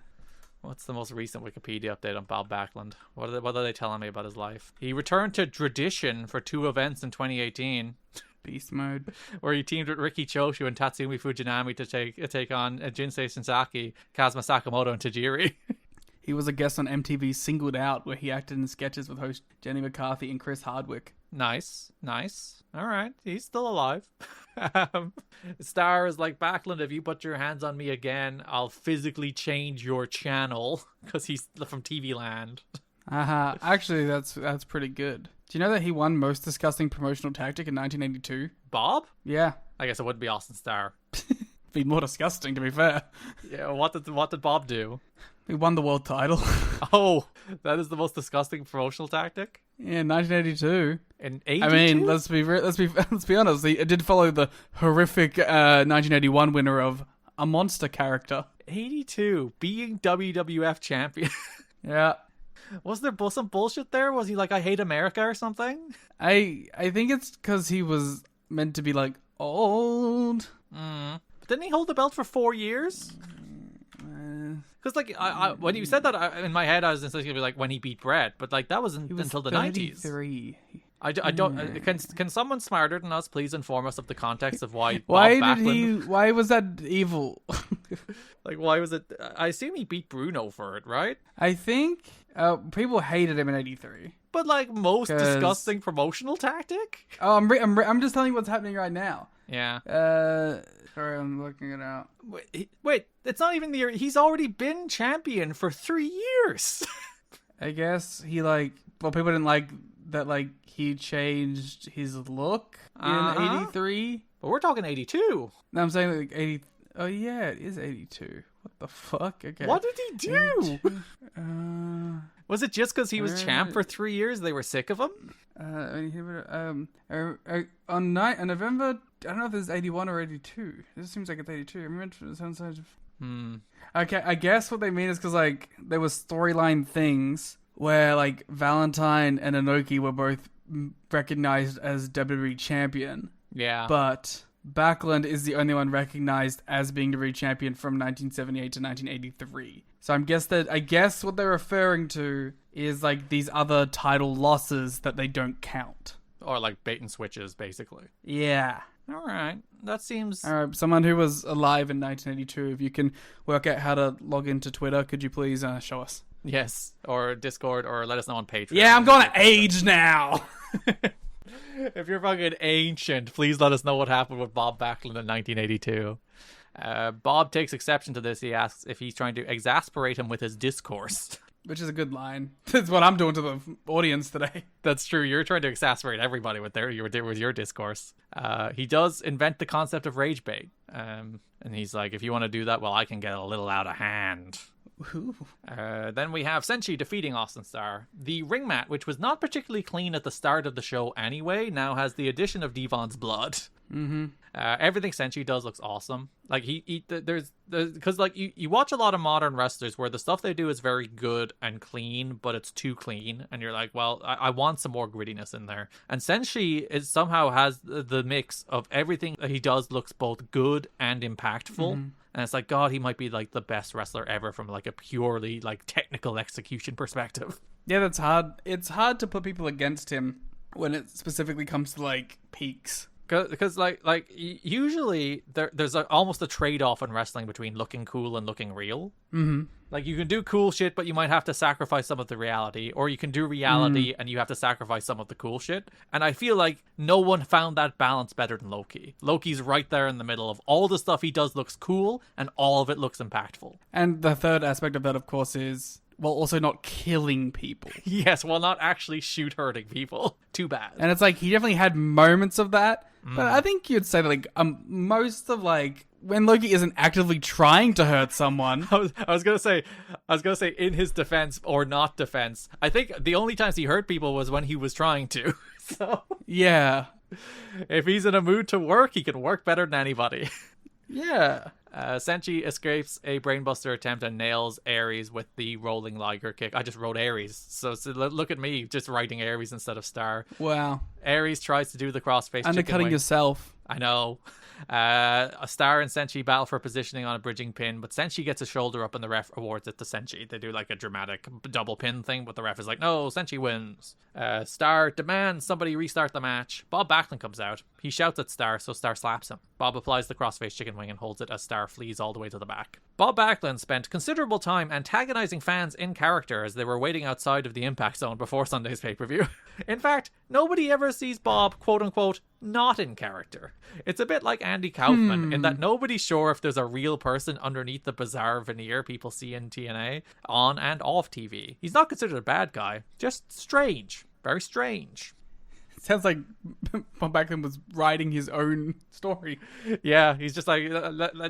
Speaker 11: What's the most recent Wikipedia update on Bob Backlund? What are they telling me about his life? He returned to Tradition for 2 events in 2018.
Speaker 10: Beast mode.
Speaker 11: Where he teamed with Riki Choshu and Tatsumi Fujinami to take on Jinsei Shinsaki, Kazuma Sakamoto, and Tajiri.
Speaker 10: He was a guest on MTV's Singled Out, where he acted in sketches with host Jenny McCarthy and Chris Hardwick.
Speaker 11: Nice. All right, he's still alive. Star is like, Backlund, if you put your hands on me again, I'll physically change your channel, because he's from TV Land.
Speaker 10: Actually, that's pretty good. Do you know that he won Most Disgusting Promotional Tactic in 1982?
Speaker 11: Bob?
Speaker 10: Yeah.
Speaker 11: I guess it would be Austin Starr.
Speaker 10: Be more disgusting, to be fair.
Speaker 11: Yeah, what did Bob do?
Speaker 10: He won the world title.
Speaker 11: Oh, that is the most disgusting promotional tactic?
Speaker 10: Yeah, 1982.
Speaker 11: In 82?
Speaker 10: I mean, let's be honest. It did follow the horrific 1981 winner of A Monster Character.
Speaker 11: 82, being WWF champion.
Speaker 10: Yeah.
Speaker 11: Was there some bullshit there? Was he like, I hate America or something?
Speaker 10: I think it's because he was meant to be like old.
Speaker 11: But didn't he hold the belt for 4 years? Because like I when you said that, in my head I was thinking like when he beat Brett, but like that wasn't until the
Speaker 10: 93.
Speaker 11: 90s. I don't. Can someone smarter than us please inform us of the context of why?
Speaker 10: Why was that evil?
Speaker 11: Like, why was it? I assume he beat Bruno for it, right?
Speaker 10: I think people hated him in '83.
Speaker 11: But like most disgusting promotional tactic.
Speaker 10: Oh, I'm just telling you what's happening right now.
Speaker 11: Yeah.
Speaker 10: Sorry, I'm looking it out.
Speaker 11: Wait, it's not even the year. He's already been champion for 3 years.
Speaker 10: I guess people didn't like that, like, he changed his look in 83.
Speaker 11: But we're talking 82.
Speaker 10: No, I'm saying like 80. Oh, yeah, it is 82. What the fuck? Okay.
Speaker 11: What did he do? Was it just because he was champ for 3 years? They were sick of him?
Speaker 10: On November, I don't know if it's 81 or 82. This seems like it's 82. I remember it sounds like... Okay, I guess what they mean is because, like, there was storyline things where, like, Valentine and Inoki were both recognized as WWE champion.
Speaker 11: Yeah.
Speaker 10: But Backlund is the only one recognized as being WWE champion from 1978 to 1983. So I guess what they're referring to is, like, these other title losses that they don't count.
Speaker 11: Or, like, bait and switches, basically.
Speaker 10: Yeah.
Speaker 11: All right. That seems...
Speaker 10: All right, someone who was alive in 1982, if you can work out how to log into Twitter, could you please show us?
Speaker 11: Yes, or Discord, or let us know on Patreon.
Speaker 10: Yeah, I'm going to age now!
Speaker 11: If you're fucking ancient, please let us know what happened with Bob Backlund in 1982. Bob takes exception to this. He asks if he's trying to exasperate him with his discourse.
Speaker 10: Which is a good line. That's what I'm doing to the audience today.
Speaker 11: That's true. You're trying to exasperate everybody with your discourse. He does invent the concept of rage bait. And he's like, if you want to do that, well, I can get a little out of hand. Then we have Senshi defeating Austin Starr. The ring mat, which was not particularly clean at the start of the show anyway, now has the addition of Devon's blood.
Speaker 10: Mm-hmm.
Speaker 11: Everything Senshi does looks awesome. Like because like you watch a lot of modern wrestlers where the stuff they do is very good and clean, but it's too clean, and you're like, well, I want some more grittiness in there. And Senshi somehow has the mix of everything that he does looks both good and impactful. Mm-hmm. And it's like, God, he might be like the best wrestler ever from like a purely like technical execution perspective.
Speaker 10: Yeah, that's hard. It's hard to put people against him when it specifically comes to like peaks.
Speaker 11: Because usually there's almost a trade-off in wrestling between looking cool and looking real.
Speaker 10: Mm-hmm.
Speaker 11: Like, you can do cool shit, but you might have to sacrifice some of the reality, or you can do reality and you have to sacrifice some of the cool shit. And I feel like no one found that balance better than Loki. Loki's right there in the middle of all the stuff he does looks cool, and all of it looks impactful.
Speaker 10: And the third aspect of that, of course, is, well, also not killing people.
Speaker 11: Yes, well, not actually hurting people. Too bad.
Speaker 10: And it's like, he definitely had moments of that, but I think you'd say that, like, most of, like, when Loki isn't actively trying to hurt someone.
Speaker 11: I was gonna say, in his defense or not defense, I think the only times he hurt people was when he was trying to. So
Speaker 10: yeah,
Speaker 11: if he's in a mood to work, he can work better than anybody.
Speaker 10: Yeah.
Speaker 11: Senshi escapes a brainbuster attempt and nails Ares with the rolling Liger kick. I just wrote Ares, so look at me just writing Ares instead of Star.
Speaker 10: Wow.
Speaker 11: Ares tries to do the crossface
Speaker 10: undercutting yourself.
Speaker 11: I know. A Star and Senshi battle for positioning on a bridging pin, but Senshi gets a shoulder up and the ref awards it to Senshi. They do like a dramatic double pin thing, but the ref is like, no, Senshi wins. Star demands somebody restart the match. Bob Backlund comes out. He shouts at Star, so Star slaps him. Bob applies the crossface chicken wing and holds it as Star flees all the way to the back. Bob Backlund spent considerable time antagonizing fans in character as they were waiting outside of the Impact Zone before Sunday's pay-per-view. In fact, nobody ever sees Bob, quote-unquote, not in character. It's a bit like Andy Kaufman in that nobody's sure if there's a real person underneath the bizarre veneer people see in TNA, on and off TV. He's not considered a bad guy, just strange. Very strange.
Speaker 10: Sounds like Bob Backlund was writing his own story.
Speaker 11: Yeah, he's just like,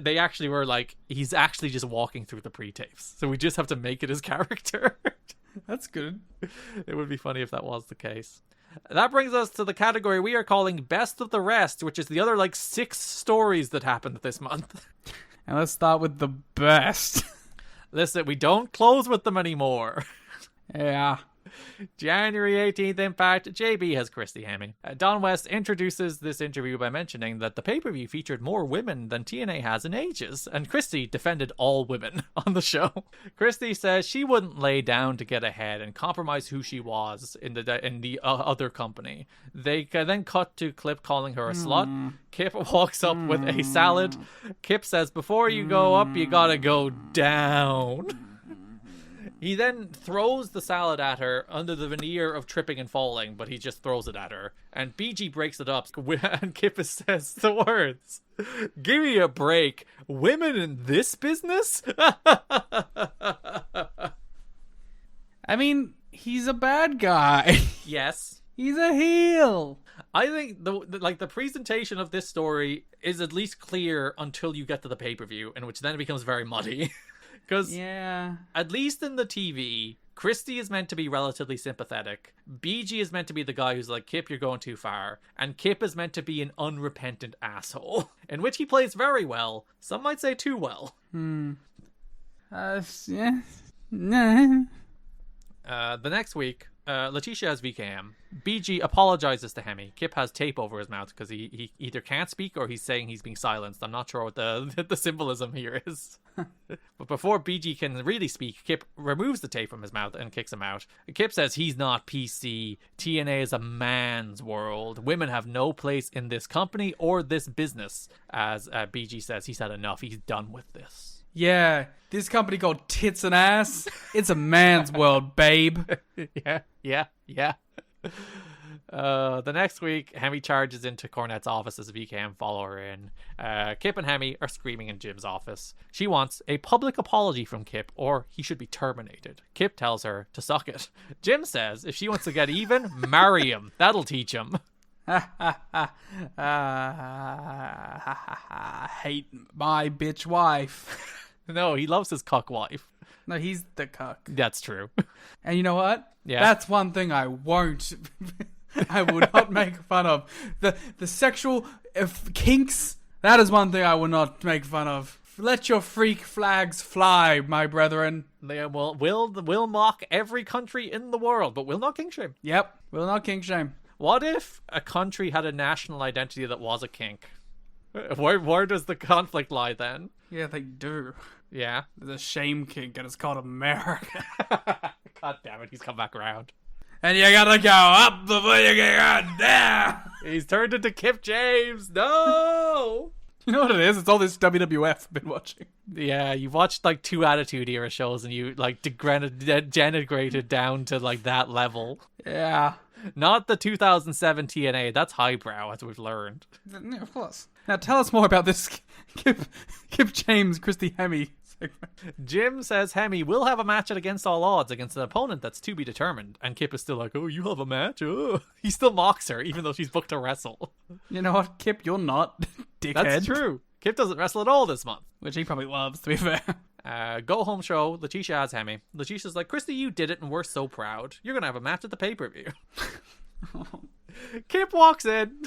Speaker 11: they actually were like, he's actually just walking through the pre-tapes. So we just have to make it his character.
Speaker 10: That's good.
Speaker 11: It would be funny if that was the case. That brings us to the category we are calling Best of the Rest, which is the other, 6 stories that happened this month.
Speaker 10: And let's start with the best.
Speaker 11: Listen, we don't close with them anymore.
Speaker 10: Yeah.
Speaker 11: January 18th Impact, JB has Christy Hemme. Don West introduces this interview by mentioning that the pay-per-view featured more women than TNA has in ages, and Christy defended all women on the show. Christy says she wouldn't lay down to get ahead and compromise who she was in the other company. They then cut to Kip calling her a slut. Kip walks up with a salad. Kip says, before you go up, you gotta go down. He then throws the salad at her under the veneer of tripping and falling, but he just throws it at her. And BG breaks it up, and Kip says the words, "Give me a break. Women in this business?"
Speaker 10: I mean, he's a bad guy.
Speaker 11: Yes.
Speaker 10: He's a heel.
Speaker 11: I think the presentation of this story is at least clear until you get to the pay-per-view, in which then it becomes very muddy. Because, at least in the TV, Christy is meant to be relatively sympathetic. BG is meant to be the guy who's like, Kip, you're going too far. And Kip is meant to be an unrepentant asshole, in which he plays very well. Some might say too well.
Speaker 10: Yeah. Nah.
Speaker 11: The next week, Letitia has VKM. BG apologizes to Hemme. Kip has tape over his mouth because he either can't speak or he's saying he's being silenced. I'm not sure what the symbolism here is. But before BG can really speak, Kip removes the tape from his mouth and kicks him out. Kip says he's not PC. TNA is a man's world. Women have no place in this company or this business. As BG says, he's had enough. He's done with this.
Speaker 10: Yeah, this company called Tits and Ass, it's a man's world, babe.
Speaker 11: Yeah. The next week, Hemme charges into Cornette's office as VKM follow her in. Kip and Hemme are screaming in Jim's office. She wants a public apology from Kip, or he should be terminated. Kip tells her to suck it. Jim says if she wants to get even, marry him. That'll teach him.
Speaker 10: Hate my bitch wife.
Speaker 11: No, he loves his cuck wife.
Speaker 10: No, he's the cuck.
Speaker 11: That's true.
Speaker 10: And you know what?
Speaker 11: Yeah.
Speaker 10: That's one thing I won't. I will not make fun of. The sexual kinks. That is one thing I will not make fun of. Let your freak flags fly, my brethren.
Speaker 11: They will mock every country in the world, but will not kink shame.
Speaker 10: Yep, will not kink shame.
Speaker 11: What if a country had a national identity that was a kink? Where does the conflict lie then?
Speaker 10: Yeah, they do.
Speaker 11: Yeah.
Speaker 10: There's a shame kink and it's called America.
Speaker 11: God damn it, he's come back around.
Speaker 10: And you gotta go up before you get down.
Speaker 11: He's turned into Kip James. No.
Speaker 10: You know what it is? It's all this WWF I've been watching.
Speaker 11: Yeah, you've watched like 2 Attitude Era shows and you like denigrated down to like that level.
Speaker 10: Yeah.
Speaker 11: Not the 2007 TNA. That's highbrow, as we've learned.
Speaker 10: Yeah, of course. Now tell us more about this Kip James, Christy Hemme segment.
Speaker 11: Jim says Hemme will have a match at Against All Odds against an opponent that's to be determined. And Kip is still like, oh, you have a match? Oh. He still mocks her, even though she's booked to wrestle.
Speaker 10: You know what, Kip? You're not, dickhead.
Speaker 11: That's true. Kip doesn't wrestle at all this month.
Speaker 10: Which he probably loves, to be fair.
Speaker 11: Go home show. Letitia has Hemme. Letitia's like, Christy, you did it and we're so proud. You're going to have a match at the pay-per-view. Kip walks in.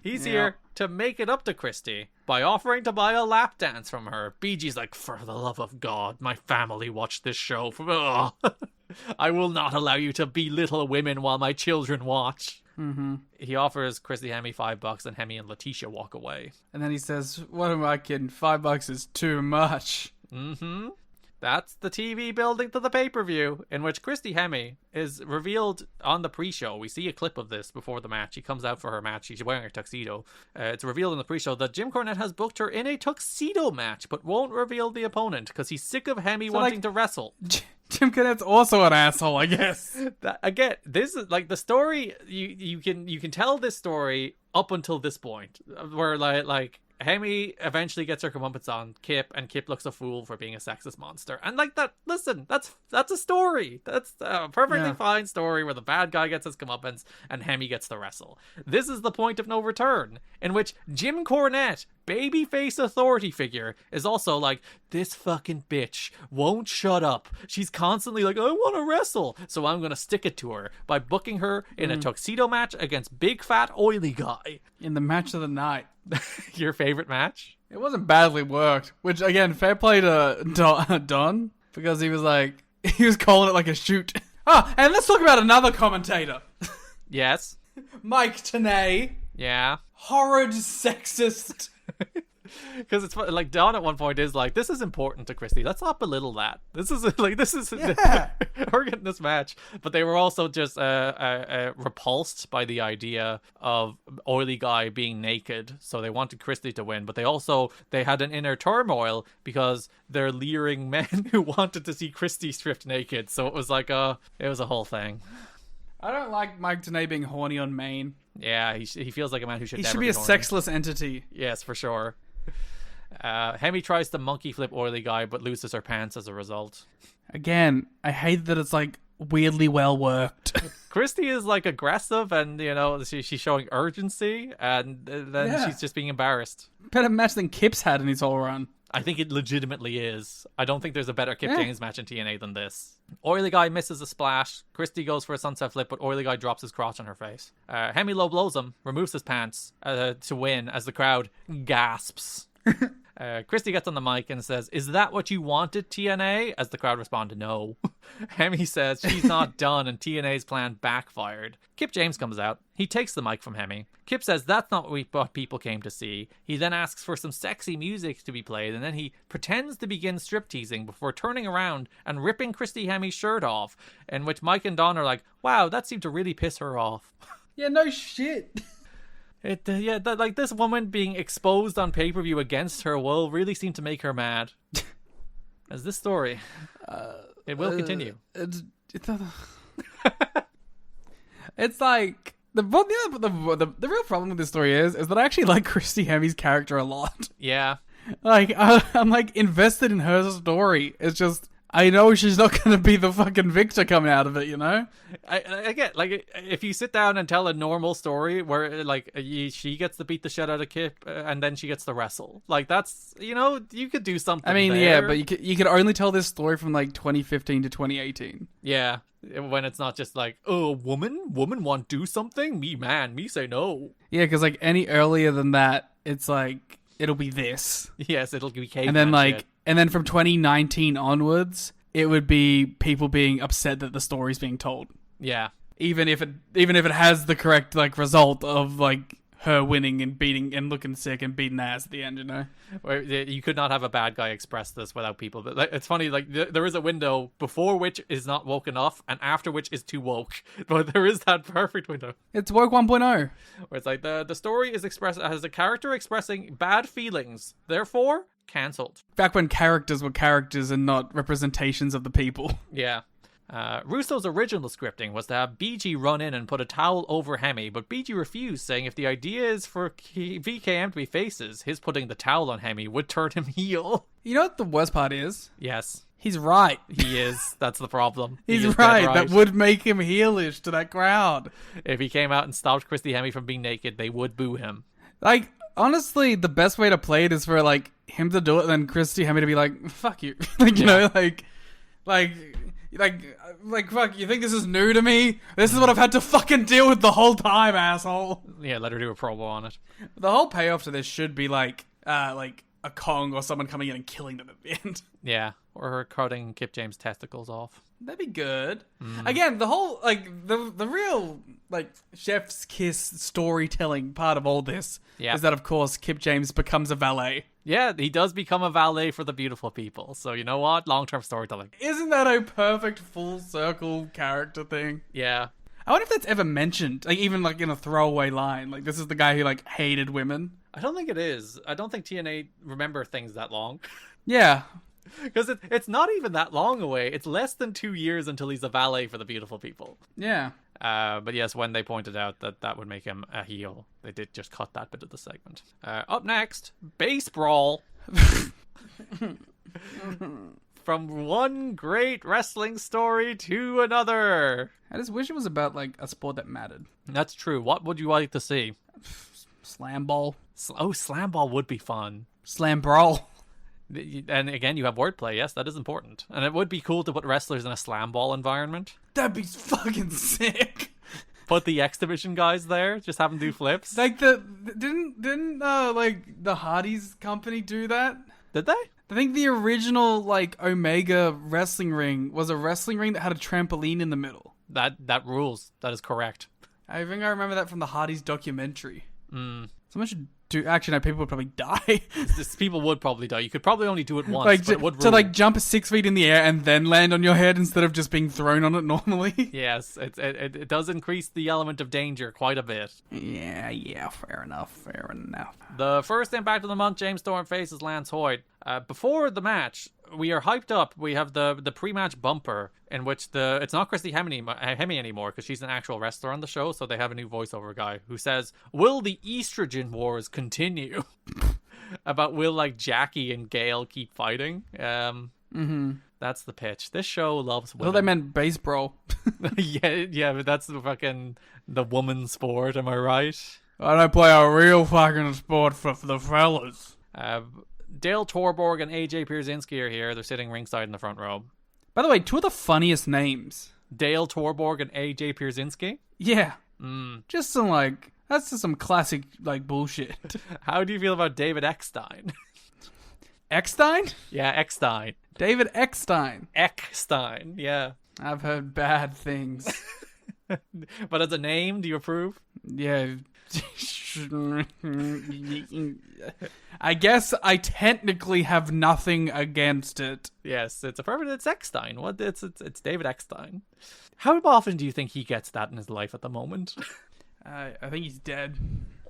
Speaker 11: He's here to make it up to Christy by offering to buy a lap dance from her. BG's like, for the love of God, my family watched this show. I will not allow you to belittle women while my children watch.
Speaker 10: Mm-hmm.
Speaker 11: He offers Christy Hemme $5 and Hemme and Letitia walk away.
Speaker 10: And then he says, what am I kidding? $5 is too much.
Speaker 11: Mm-hmm. That's the TV building to the pay-per-view, in which Christy Hemme is revealed on the pre-show. We see a clip of this before the match. She comes out for her match. She's wearing a tuxedo. It's revealed in the pre-show that Jim Cornette has booked her in a tuxedo match, but won't reveal the opponent because he's sick of Hemme wanting to wrestle.
Speaker 10: Jim Cornette's also an asshole, I guess.
Speaker 11: Again, this is like the story. You can tell this story up until this point, where like Hemme eventually gets her comeuppance on Kip, and Kip looks a fool for being a sexist monster. And like that, listen, that's a story. That's a perfectly fine story where the bad guy gets his comeuppance and Hemme gets to wrestle. This is the point of no return, in which Jim Cornette, babyface authority figure, is also like, this fucking bitch won't shut up. She's constantly like, I want to wrestle, so I'm going to stick it to her by booking her in a tuxedo match against big fat oily guy.
Speaker 10: In the match of the night.
Speaker 11: Your favorite match?
Speaker 10: It wasn't badly worked, which again, fair play to Don, because he was calling it like a shoot. And let's talk about another commentator.
Speaker 11: Yes.
Speaker 10: Mike Tenay.
Speaker 11: Yeah.
Speaker 10: Horrid sexist.
Speaker 11: Because it's like Don at one point is like, this is important to Christy. Let's not belittle that. This is we're getting this match. But they were also just repulsed by the idea of oily guy being naked, so they wanted Christy to win. But they had an inner turmoil because they're leering men who wanted to see Christy stripped naked. So it was like it was a whole thing.
Speaker 10: I don't like Mike Tenay being horny on main.
Speaker 11: Yeah, he feels like a man who should.
Speaker 10: He
Speaker 11: never
Speaker 10: should be a
Speaker 11: horny.
Speaker 10: sexless entity.
Speaker 11: Yes, for sure. Hemme tries to monkey flip oily guy, but loses her pants as a result.
Speaker 10: Again, I hate that it's like weirdly well worked.
Speaker 11: Christy is like aggressive, and she's showing urgency, and then she's just being embarrassed.
Speaker 10: Better match than Kip's had in his whole run.
Speaker 11: I think it legitimately is. I don't think there's a better Kip James match in TNA than this. Oily guy misses a splash. Christy goes for a sunset flip, but oily guy drops his crotch on her face. Hemme low blows him, removes his pants to win as the crowd gasps. Christy gets on the mic and says, "Is that what you wanted, TNA?" As the crowd respond to no. Hemme says she's not done and TNA's plan backfired. Kip James comes out. He takes the mic from Hemme. Kip says that's not what people came to see. He then asks for some sexy music to be played, and then he pretends to begin stripteasing before turning around and ripping Christy Hemme's shirt off, in which Mike and Don are like, wow, that seemed to really piss her off.
Speaker 10: Yeah, no shit.
Speaker 11: Like this woman being exposed on pay-per-view against her will really seemed to make her mad. As this story, it will continue.
Speaker 10: It's like the real problem with this story is that I actually like Christy Hemme's character a lot.
Speaker 11: Yeah,
Speaker 10: like I'm like invested in her story. It's just I know she's not going to be the fucking victor coming out of it, you know?
Speaker 11: I get, like, if you sit down and tell a normal story where, like, she gets to beat the shit out of Kip and then she gets to wrestle. Like, that's, you could do something.
Speaker 10: I mean,
Speaker 11: there.
Speaker 10: yeah, but you could only tell this story from, like, 2015 to 2018.
Speaker 11: Yeah, when it's not just like, oh, woman want to do something? Me say no.
Speaker 10: Yeah, because, like, any earlier than that, it's like, it'll be this.
Speaker 11: Yes, it'll be caveman
Speaker 10: and then, like,
Speaker 11: shit.
Speaker 10: And then from 2019 onwards, it would be people being upset that the story's being told.
Speaker 11: Yeah.
Speaker 10: Even if it has the correct, like, result of, like, her winning and beating and looking sick and beating ass at the end, you know?
Speaker 11: Where you could not have a bad guy express this without people. But like, it's funny, like there is a window before which is not woke enough, and after which is too woke. But there is that perfect window.
Speaker 10: It's woke 1.0.
Speaker 11: Where it's like the story is has a character expressing bad feelings, therefore cancelled.
Speaker 10: Back when characters were characters and not representations of the people.
Speaker 11: Yeah. Russo's original scripting was to have BG run in and put a towel over Hemme, but BG refused, saying if the idea is for VKM to be faces, his putting the towel on Hemme would turn him heel.
Speaker 10: You know what the worst part is?
Speaker 11: Yes.
Speaker 10: He's right.
Speaker 11: He is. That's the problem.
Speaker 10: He's right. That would make him heelish to that crowd.
Speaker 11: If he came out and stopped Christy Hemme from being naked, they would boo him.
Speaker 10: Like, honestly, the best way to play it is for, like, him to do it and then Christy Hemme to be like, fuck you. Like, you know, like, fuck, you think this is new to me? This is what I've had to fucking deal with the whole time, asshole.
Speaker 11: Yeah, let her do a promo on it.
Speaker 10: The whole payoff to this should be, like a Kong or someone coming in and killing them at the end.
Speaker 11: Yeah, or her cutting Kip James' testicles off.
Speaker 10: That'd be good. Again, the whole, like, the real, like, chef's kiss storytelling part of all this is that, of course, Kip James becomes a valet.
Speaker 11: Yeah, he does become a valet for the beautiful people. So, you know what? Long-term storytelling.
Speaker 10: Isn't that a perfect full circle character thing?
Speaker 11: Yeah.
Speaker 10: I wonder if that's ever mentioned, like, even, like, in a throwaway line. Like, this is the guy who, like, hated women.
Speaker 11: I don't think it is. I don't think TNA remember things that long.
Speaker 10: Yeah.
Speaker 11: Because it's not even that long away. It's less than 2 years until he's a valet for the beautiful people.
Speaker 10: Yeah.
Speaker 11: But yes, when they pointed out that would make him a heel, they did just cut that bit of the segment. Up next, Basebrawl. From one great wrestling story to another.
Speaker 10: I just wish it was about, like, a sport that mattered.
Speaker 11: That's true. What would you like to see?
Speaker 10: Slam ball.
Speaker 11: Slam ball would be fun.
Speaker 10: Slam brawl.
Speaker 11: And again, you have wordplay. Yes, that is important. And it would be cool to put wrestlers in a slam ball environment.
Speaker 10: That'd be fucking sick.
Speaker 11: Put the X Division guys there, just have them do flips.
Speaker 10: Like didn't like the Hardys company do that?
Speaker 11: Did they?
Speaker 10: I think the original, like, Omega wrestling ring was a wrestling ring that had a trampoline in the middle.
Speaker 11: That rules. That is correct.
Speaker 10: I think I remember that from the Hardys documentary. Someone should do. Actually, no, people would probably die.
Speaker 11: People would probably die. You could probably only do it once,
Speaker 10: like,
Speaker 11: but it would rule.
Speaker 10: To, like, jump 6 feet in the air and then land on your head instead of just being thrown on it normally.
Speaker 11: Yes, it does increase the element of danger quite a bit.
Speaker 10: Yeah, fair enough.
Speaker 11: The first Impact of the month, James Storm faces Lance Hoyt. Before the match, we are hyped up. We have the pre-match bumper in which it's not Christy Hemme anymore because she's an actual wrestler on the show, so they have a new voiceover guy who says, "Will the estrogen wars continue?" About will, like, Jackie and Gail keep fighting. That's the pitch. This show loves women.
Speaker 10: Well, they meant Basebrawl.
Speaker 11: yeah, but that's the woman sport. Am I right?
Speaker 10: I don't play a real fucking sport for the fellas.
Speaker 11: Dale Torborg and AJ Pierzynski are here. They're sitting ringside in the front row.
Speaker 10: By the way, two of the funniest names.
Speaker 11: Dale Torborg and AJ Pierzynski?
Speaker 10: Yeah. Just some, like, that's just some classic, like, bullshit.
Speaker 11: How do you feel about David Eckstein?
Speaker 10: Eckstein?
Speaker 11: Yeah, Eckstein.
Speaker 10: David Eckstein.
Speaker 11: Eckstein, yeah.
Speaker 10: I've heard bad things.
Speaker 11: But as a name, do you approve?
Speaker 10: Yeah. I guess I technically have nothing against it.
Speaker 11: Yes, it's it's Eckstein. What? It's David Eckstein. How often do you think he gets that in his life at the moment?
Speaker 10: I think he's dead.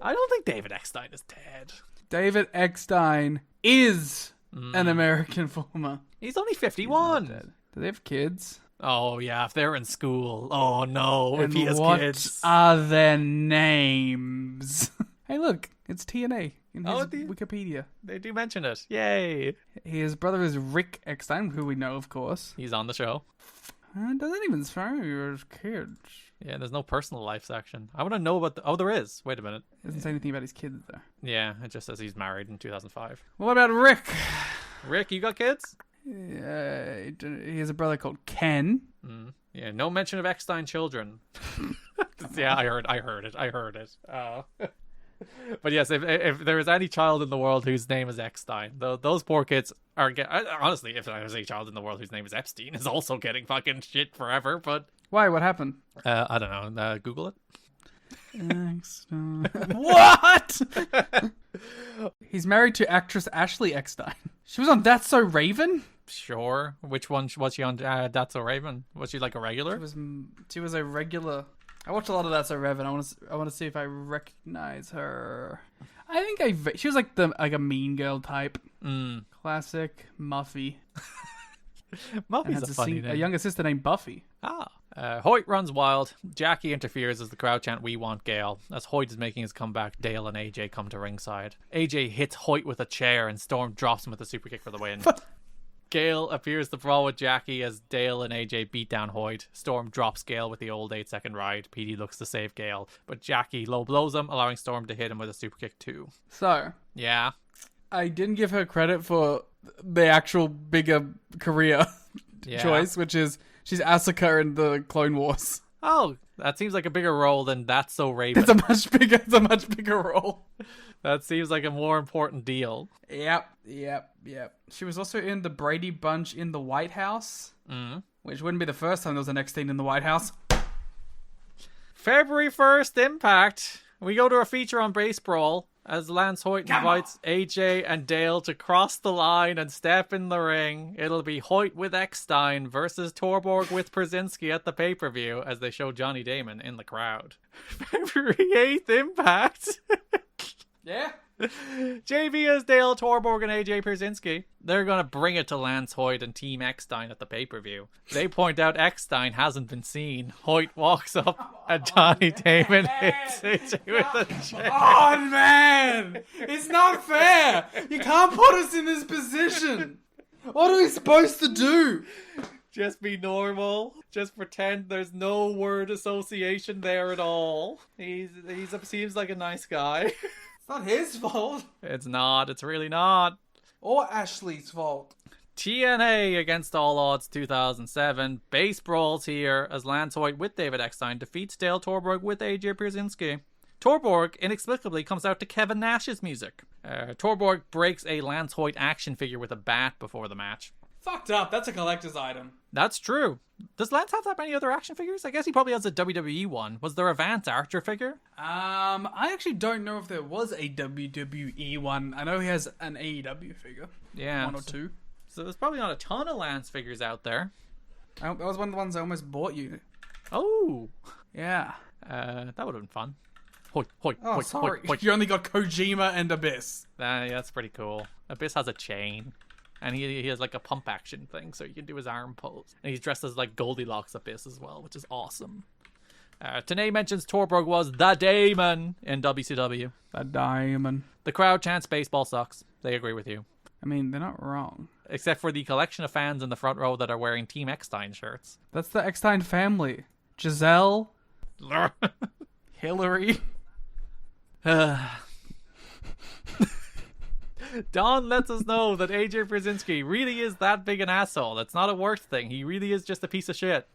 Speaker 11: I don't think David Eckstein is dead.
Speaker 10: David Eckstein is an American former.
Speaker 11: He's only 51.
Speaker 10: Do they have kids?
Speaker 11: Oh, yeah, if they're in school. Oh, no,
Speaker 10: and
Speaker 11: if he has
Speaker 10: what
Speaker 11: kids.
Speaker 10: are their names? Hey, look, it's TNA in his Wikipedia.
Speaker 11: They do mention it. Yay.
Speaker 10: His brother is Rick Eckstein, who we know, of course.
Speaker 11: He's on the show.
Speaker 10: Doesn't even show his kids.
Speaker 11: Yeah, there's no personal life section. I want to know about Oh, there is. Wait a minute.
Speaker 10: It doesn't say anything about his kids, though.
Speaker 11: Yeah, it just says he's married in 2005.
Speaker 10: What about Rick?
Speaker 11: Rick, you got kids?
Speaker 10: He has a brother called Ken.
Speaker 11: Yeah, no mention of Eckstein children. Yeah, I heard it. But yes, if there is any child in the world whose name is Eckstein, those poor kids are honestly, if there is a child in the world whose name is Epstein, is also getting fucking shit forever. But
Speaker 10: why? What happened?
Speaker 11: I don't know. Google it.
Speaker 10: Eckstein. What? He's married to actress Ashley Eckstein. She was on That's So Raven?
Speaker 11: Sure. Which one was she on? That's So Raven. Was she like a regular?
Speaker 10: She was a regular. I watched a lot of That's So Raven. I want to see if I recognize her. I think she was like a mean girl type. Classic Muffy.
Speaker 11: Muffy's a funny name.
Speaker 10: A younger sister named Buffy.
Speaker 11: Hoyt runs wild. Jackie interferes as the crowd chant "We want Gail." As Hoyt is making his comeback, Dale and AJ come to ringside. AJ hits Hoyt with a chair and Storm drops him with a super kick for the win. Gail appears to brawl with Jackie as Dale and AJ beat down Hoyt. Storm drops Gail with the old 8-second ride. PD looks to save Gail, but Jackie low blows him, allowing Storm to hit him with a super kick too.
Speaker 10: So,
Speaker 11: yeah,
Speaker 10: I didn't give her credit for the actual bigger career choice, which is she's Asuka in the Clone Wars.
Speaker 11: Oh, that seems like a bigger role than That's So Raven.
Speaker 10: It's a much bigger role.
Speaker 11: That seems like a more important deal.
Speaker 10: Yep. She was also in the Brady Bunch in the White House, which wouldn't be the first time there was an Eckstein in the White House.
Speaker 11: February 1st, Impact. We go to a feature on Basebrawl as Lance Hoyt invites AJ and Dale to cross the line and step in the ring. It'll be Hoyt with Eckstein versus Torborg with Brzezinski at the pay-per-view as they show Johnny Damon in the crowd. February 8th, Impact.
Speaker 10: Yeah.
Speaker 11: JV as Dale Torborg and AJ Brzezinski. They're going to bring it to Lance Hoyt and Team Eckstein at the pay-per-view. They point out Eckstein hasn't been seen. Hoyt walks up and Johnny Damon hits AJ with a chair.
Speaker 10: Oh, man! It's not fair! You can't put us in this position! What are we supposed to do?
Speaker 11: Just be normal. Just pretend there's no word association there at all. He seems like a nice guy.
Speaker 10: It's not his fault.
Speaker 11: It's not. It's really not.
Speaker 10: Or Ashley's fault.
Speaker 11: TNA Against All Odds 2007. Basebrawl's here as Lance Hoyt with David Eckstein defeats Dale Torborg with AJ Brzezinski. Torborg inexplicably comes out to Kevin Nash's music. Torborg breaks a Lance Hoyt action figure with a bat before the match.
Speaker 10: Fucked up. That's a collector's item.
Speaker 11: That's true. Does Lance have that many other action figures? I guess he probably has a WWE one. Was there a Vance Archer figure?
Speaker 10: I actually don't know if there was a WWE one. I know he has an AEW figure.
Speaker 11: Yeah.
Speaker 10: One or two.
Speaker 11: So there's probably not a ton of Lance figures out there.
Speaker 10: That was one of the ones I almost bought you.
Speaker 11: Oh.
Speaker 10: Yeah.
Speaker 11: That would have been fun. Hoyt,
Speaker 10: sorry.
Speaker 11: Hoyt.
Speaker 10: You only got Kojima and Abyss.
Speaker 11: Yeah, that's pretty cool. Abyss has a chain. And he has like a pump action thing, so he can do his arm pose. And he's dressed as like Goldilocks Abyss as well, which is awesome. Tenay mentions Torborg was the Damon in WCW.
Speaker 10: The Diamond.
Speaker 11: The crowd chants baseball sucks. They agree with you.
Speaker 10: I mean, they're not wrong.
Speaker 11: Except for the collection of fans in the front row that are wearing Team Eckstein shirts.
Speaker 10: That's the Eckstein family. Giselle. Hillary.
Speaker 11: Don lets us know that AJ Brzezinski really is that big an asshole. That's not a work thing. He really is just a piece of shit.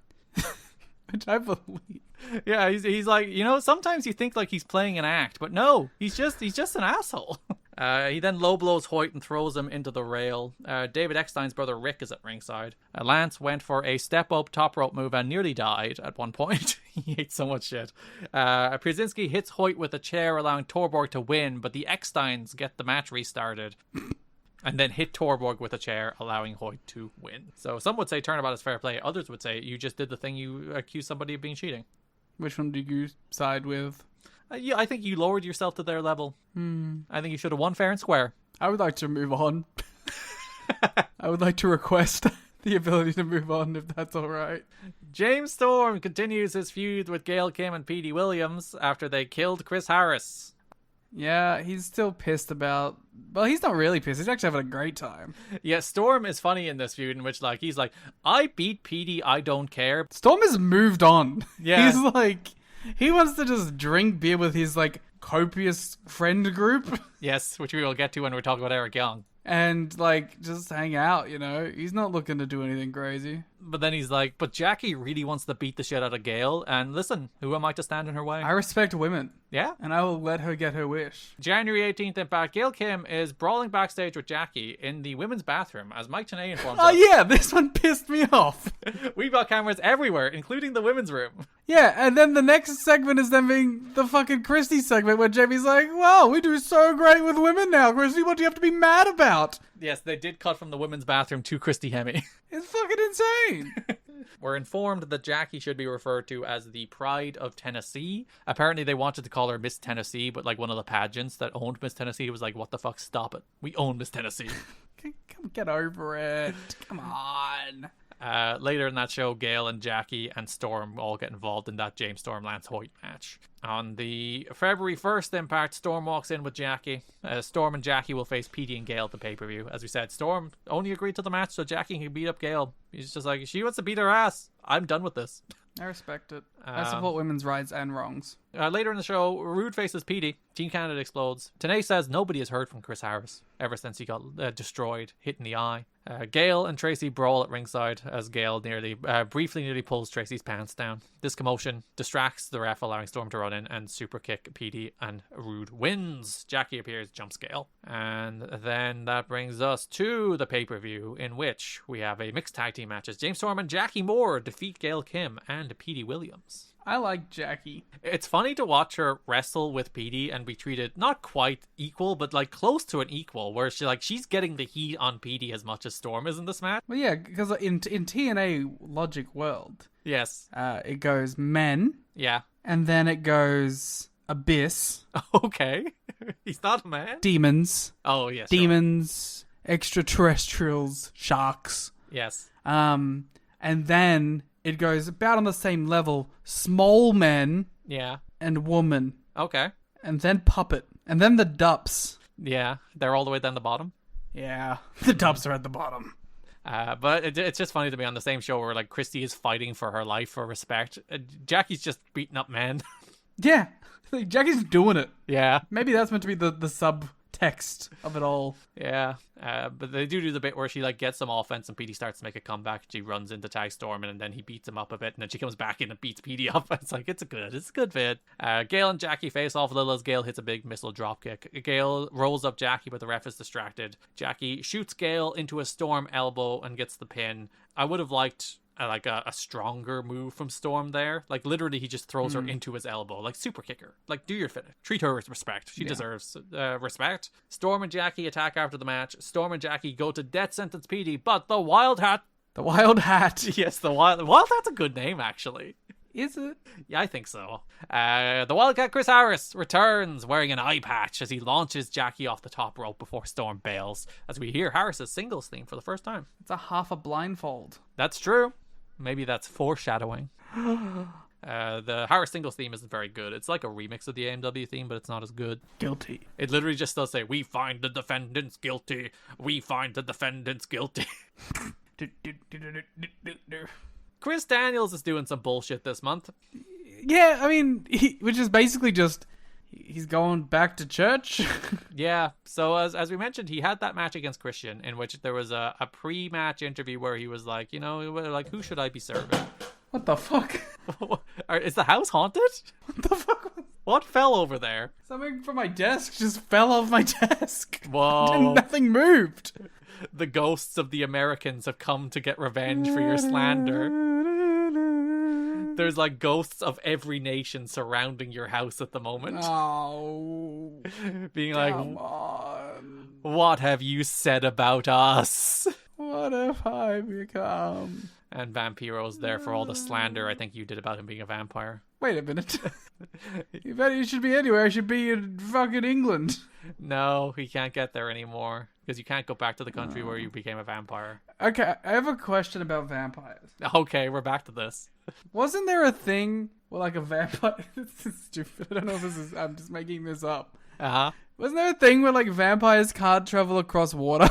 Speaker 10: Which I believe.
Speaker 11: Yeah, he's like, sometimes you think like he's playing an act, but no, he's just an asshole. He then low blows Hoyt and throws him into the rail. David Eckstein's brother Rick is at ringside. Lance went for a step up top rope move and nearly died at one point. He ate so much shit. Brzezinski hits Hoyt with a chair, allowing Torborg to win, but the Ecksteins get the match restarted. And then hit Torborg with a chair, allowing Hoyt to win. So some would say turnabout is fair play. Others would say you just did the thing you accused somebody of being cheating.
Speaker 10: Which one did you side with?
Speaker 11: I think you lowered yourself to their level. I think you should have won fair and square.
Speaker 10: I would like to move on. I would like to request the ability to move on, if that's all right.
Speaker 11: James Storm continues his feud with Gail Kim and Petey Williams after they killed Chris Harris.
Speaker 10: Yeah, he's still pissed about... Well, he's not really pissed. He's actually having a great time.
Speaker 11: Yeah, Storm is funny in this feud in which, like, he's like, I beat Petey, I don't care.
Speaker 10: Storm has moved on.
Speaker 11: Yeah.
Speaker 10: He's like... He wants to just drink beer with his, like, copious friend group.
Speaker 11: Yes, which we will get to when we talk about Eric Young.
Speaker 10: And, like, just hang out, He's not looking to do anything crazy.
Speaker 11: But then he's like, but Jackie really wants to beat the shit out of Gail. And listen, who am I to stand in her way?
Speaker 10: I respect women.
Speaker 11: Yeah.
Speaker 10: And I will let her get her wish.
Speaker 11: January 18th, Impact. Gail Kim is brawling backstage with Jackie in the women's bathroom, as Mike Tenay informs us.
Speaker 10: Oh, yeah, this one pissed me off.
Speaker 11: We've got cameras everywhere, including the women's room.
Speaker 10: Yeah, and then the next segment is them being the fucking Christy segment where Jamie's like, wow, we do so great with women now, Christy. What do you have to be mad about?
Speaker 11: Yes, they did cut from the women's bathroom to Christy Hemme.
Speaker 10: It's fucking insane.
Speaker 11: We're informed that Jackie should be referred to as the Pride of Tennessee. Apparently they wanted to call her Miss Tennessee, but like one of the pageants that owned Miss Tennessee was like, what the fuck, stop it. We own Miss Tennessee.
Speaker 10: Come get over it. Come on.
Speaker 11: Later in that show, Gail and Jackie and Storm all get involved in that James Storm Lance Hoyt match. On the February 1st Impact, Storm walks in with Jackie. Storm and Jackie will face Petey and Gail at the pay-per-view. As we said, Storm only agreed to the match so Jackie can beat up Gail. He's just like, she wants to beat her ass. I'm done with this.
Speaker 10: I respect it. I support women's rights and wrongs.
Speaker 11: Later in the show, Rude faces Petey. Team Canada explodes. Tenay says nobody has heard from Chris Harris ever since he got destroyed, hit in the eye. Gail and Tracy brawl at ringside as Gail briefly nearly pulls Tracy's pants down. This commotion distracts the ref, allowing Storm to run in and super kick Petey, and Rude wins. Jackie appears, jumps Gail. And then that brings us to the pay-per-view, in which we have a mixed tag team matches. James Storm and Jackie Moore defeat Gail Kim and Petey Williams.
Speaker 10: I like Jackie.
Speaker 11: It's funny to watch her wrestle with Petey and be treated not quite equal, but like close to an equal, where she's getting the heat on Petey as much as Storm is in this match.
Speaker 10: Well, yeah, because in TNA Logic World,
Speaker 11: yes,
Speaker 10: it goes men,
Speaker 11: yeah,
Speaker 10: and then it goes Abyss.
Speaker 11: Okay, he's not a man.
Speaker 10: Demons.
Speaker 11: Oh yes,
Speaker 10: demons, sure. Extraterrestrials, sharks.
Speaker 11: Yes.
Speaker 10: And then it goes about on the same level, small men,
Speaker 11: yeah, and
Speaker 10: woman.
Speaker 11: Okay.
Speaker 10: And then puppet. And then the dups.
Speaker 11: Yeah, they're all the way down the bottom.
Speaker 10: Yeah, the dups are at the bottom.
Speaker 11: But it's just funny to me on the same show where like Christy is fighting for her life, for respect. Jackie's just beating up men.
Speaker 10: Yeah, like, Jackie's doing it.
Speaker 11: Yeah.
Speaker 10: Maybe that's meant to be the subtext of it all.
Speaker 11: Yeah. But they do the bit where she like gets some offense and Petey starts to make a comeback. She runs into tag Storm and then he beats him up a bit and then she comes back in and beats Petey up. It's like, it's a good bit. Gail and Jackie face off a little as Gail hits a big missile dropkick. Gail rolls up Jackie but the ref is distracted. Jackie shoots Gail into a Storm elbow and gets the pin. I would have liked a stronger move from Storm there. Like literally he just throws her into his elbow, like super kicker. Like do your finish. Treat her with respect. She deserves respect. Storm and Jackie attack after the match. Storm and Jackie go to death sentence Petey, but the Wild Hat.
Speaker 10: The Wild Hat.
Speaker 11: Yes, the Wild Hat's a good name actually.
Speaker 10: Is it?
Speaker 11: Yeah, I think so. The Wildcat Chris Harris returns wearing an eye patch as he launches Jackie off the top rope before Storm bails, as we hear Harris's singles theme for the first time.
Speaker 10: It's a half a blindfold.
Speaker 11: That's true. Maybe that's foreshadowing. The Harris singles theme isn't very good. It's like a remix of the AMW theme, but it's not as good.
Speaker 10: Guilty.
Speaker 11: It literally just does say, "We find the defendants guilty. We find the defendants guilty." Chris Daniels is doing some bullshit this month.
Speaker 10: Yeah, I mean, which is basically just he's going back to church.
Speaker 11: Yeah, so as we mentioned, he had that match against Christian in which there was a pre-match interview where he was like, who should I be serving?
Speaker 10: What the fuck?
Speaker 11: Is the house haunted?
Speaker 10: What the fuck?
Speaker 11: What fell over there?
Speaker 10: Something from my desk just fell off my desk.
Speaker 11: Whoa.
Speaker 10: Nothing moved.
Speaker 11: The ghosts of the Americans have come to get revenge for your slander. There's like ghosts of every nation surrounding your house at the moment.
Speaker 10: Oh.
Speaker 11: Being like,
Speaker 10: come on.
Speaker 11: What have you said about us?
Speaker 10: What have I become?
Speaker 11: And Vampiro's there for all the slander I think you did about him being a vampire.
Speaker 10: Wait a minute. You should be anywhere. I should be in fucking England.
Speaker 11: No, he can't get there anymore. Because you can't go back to the country where you became a vampire.
Speaker 10: Okay, I have a question about vampires.
Speaker 11: Okay, we're back to this.
Speaker 10: Wasn't there a thing where like a vampire... This is stupid. I don't know if this is... I'm just making this up.
Speaker 11: Uh-huh.
Speaker 10: Wasn't there a thing where like vampires can't travel across water?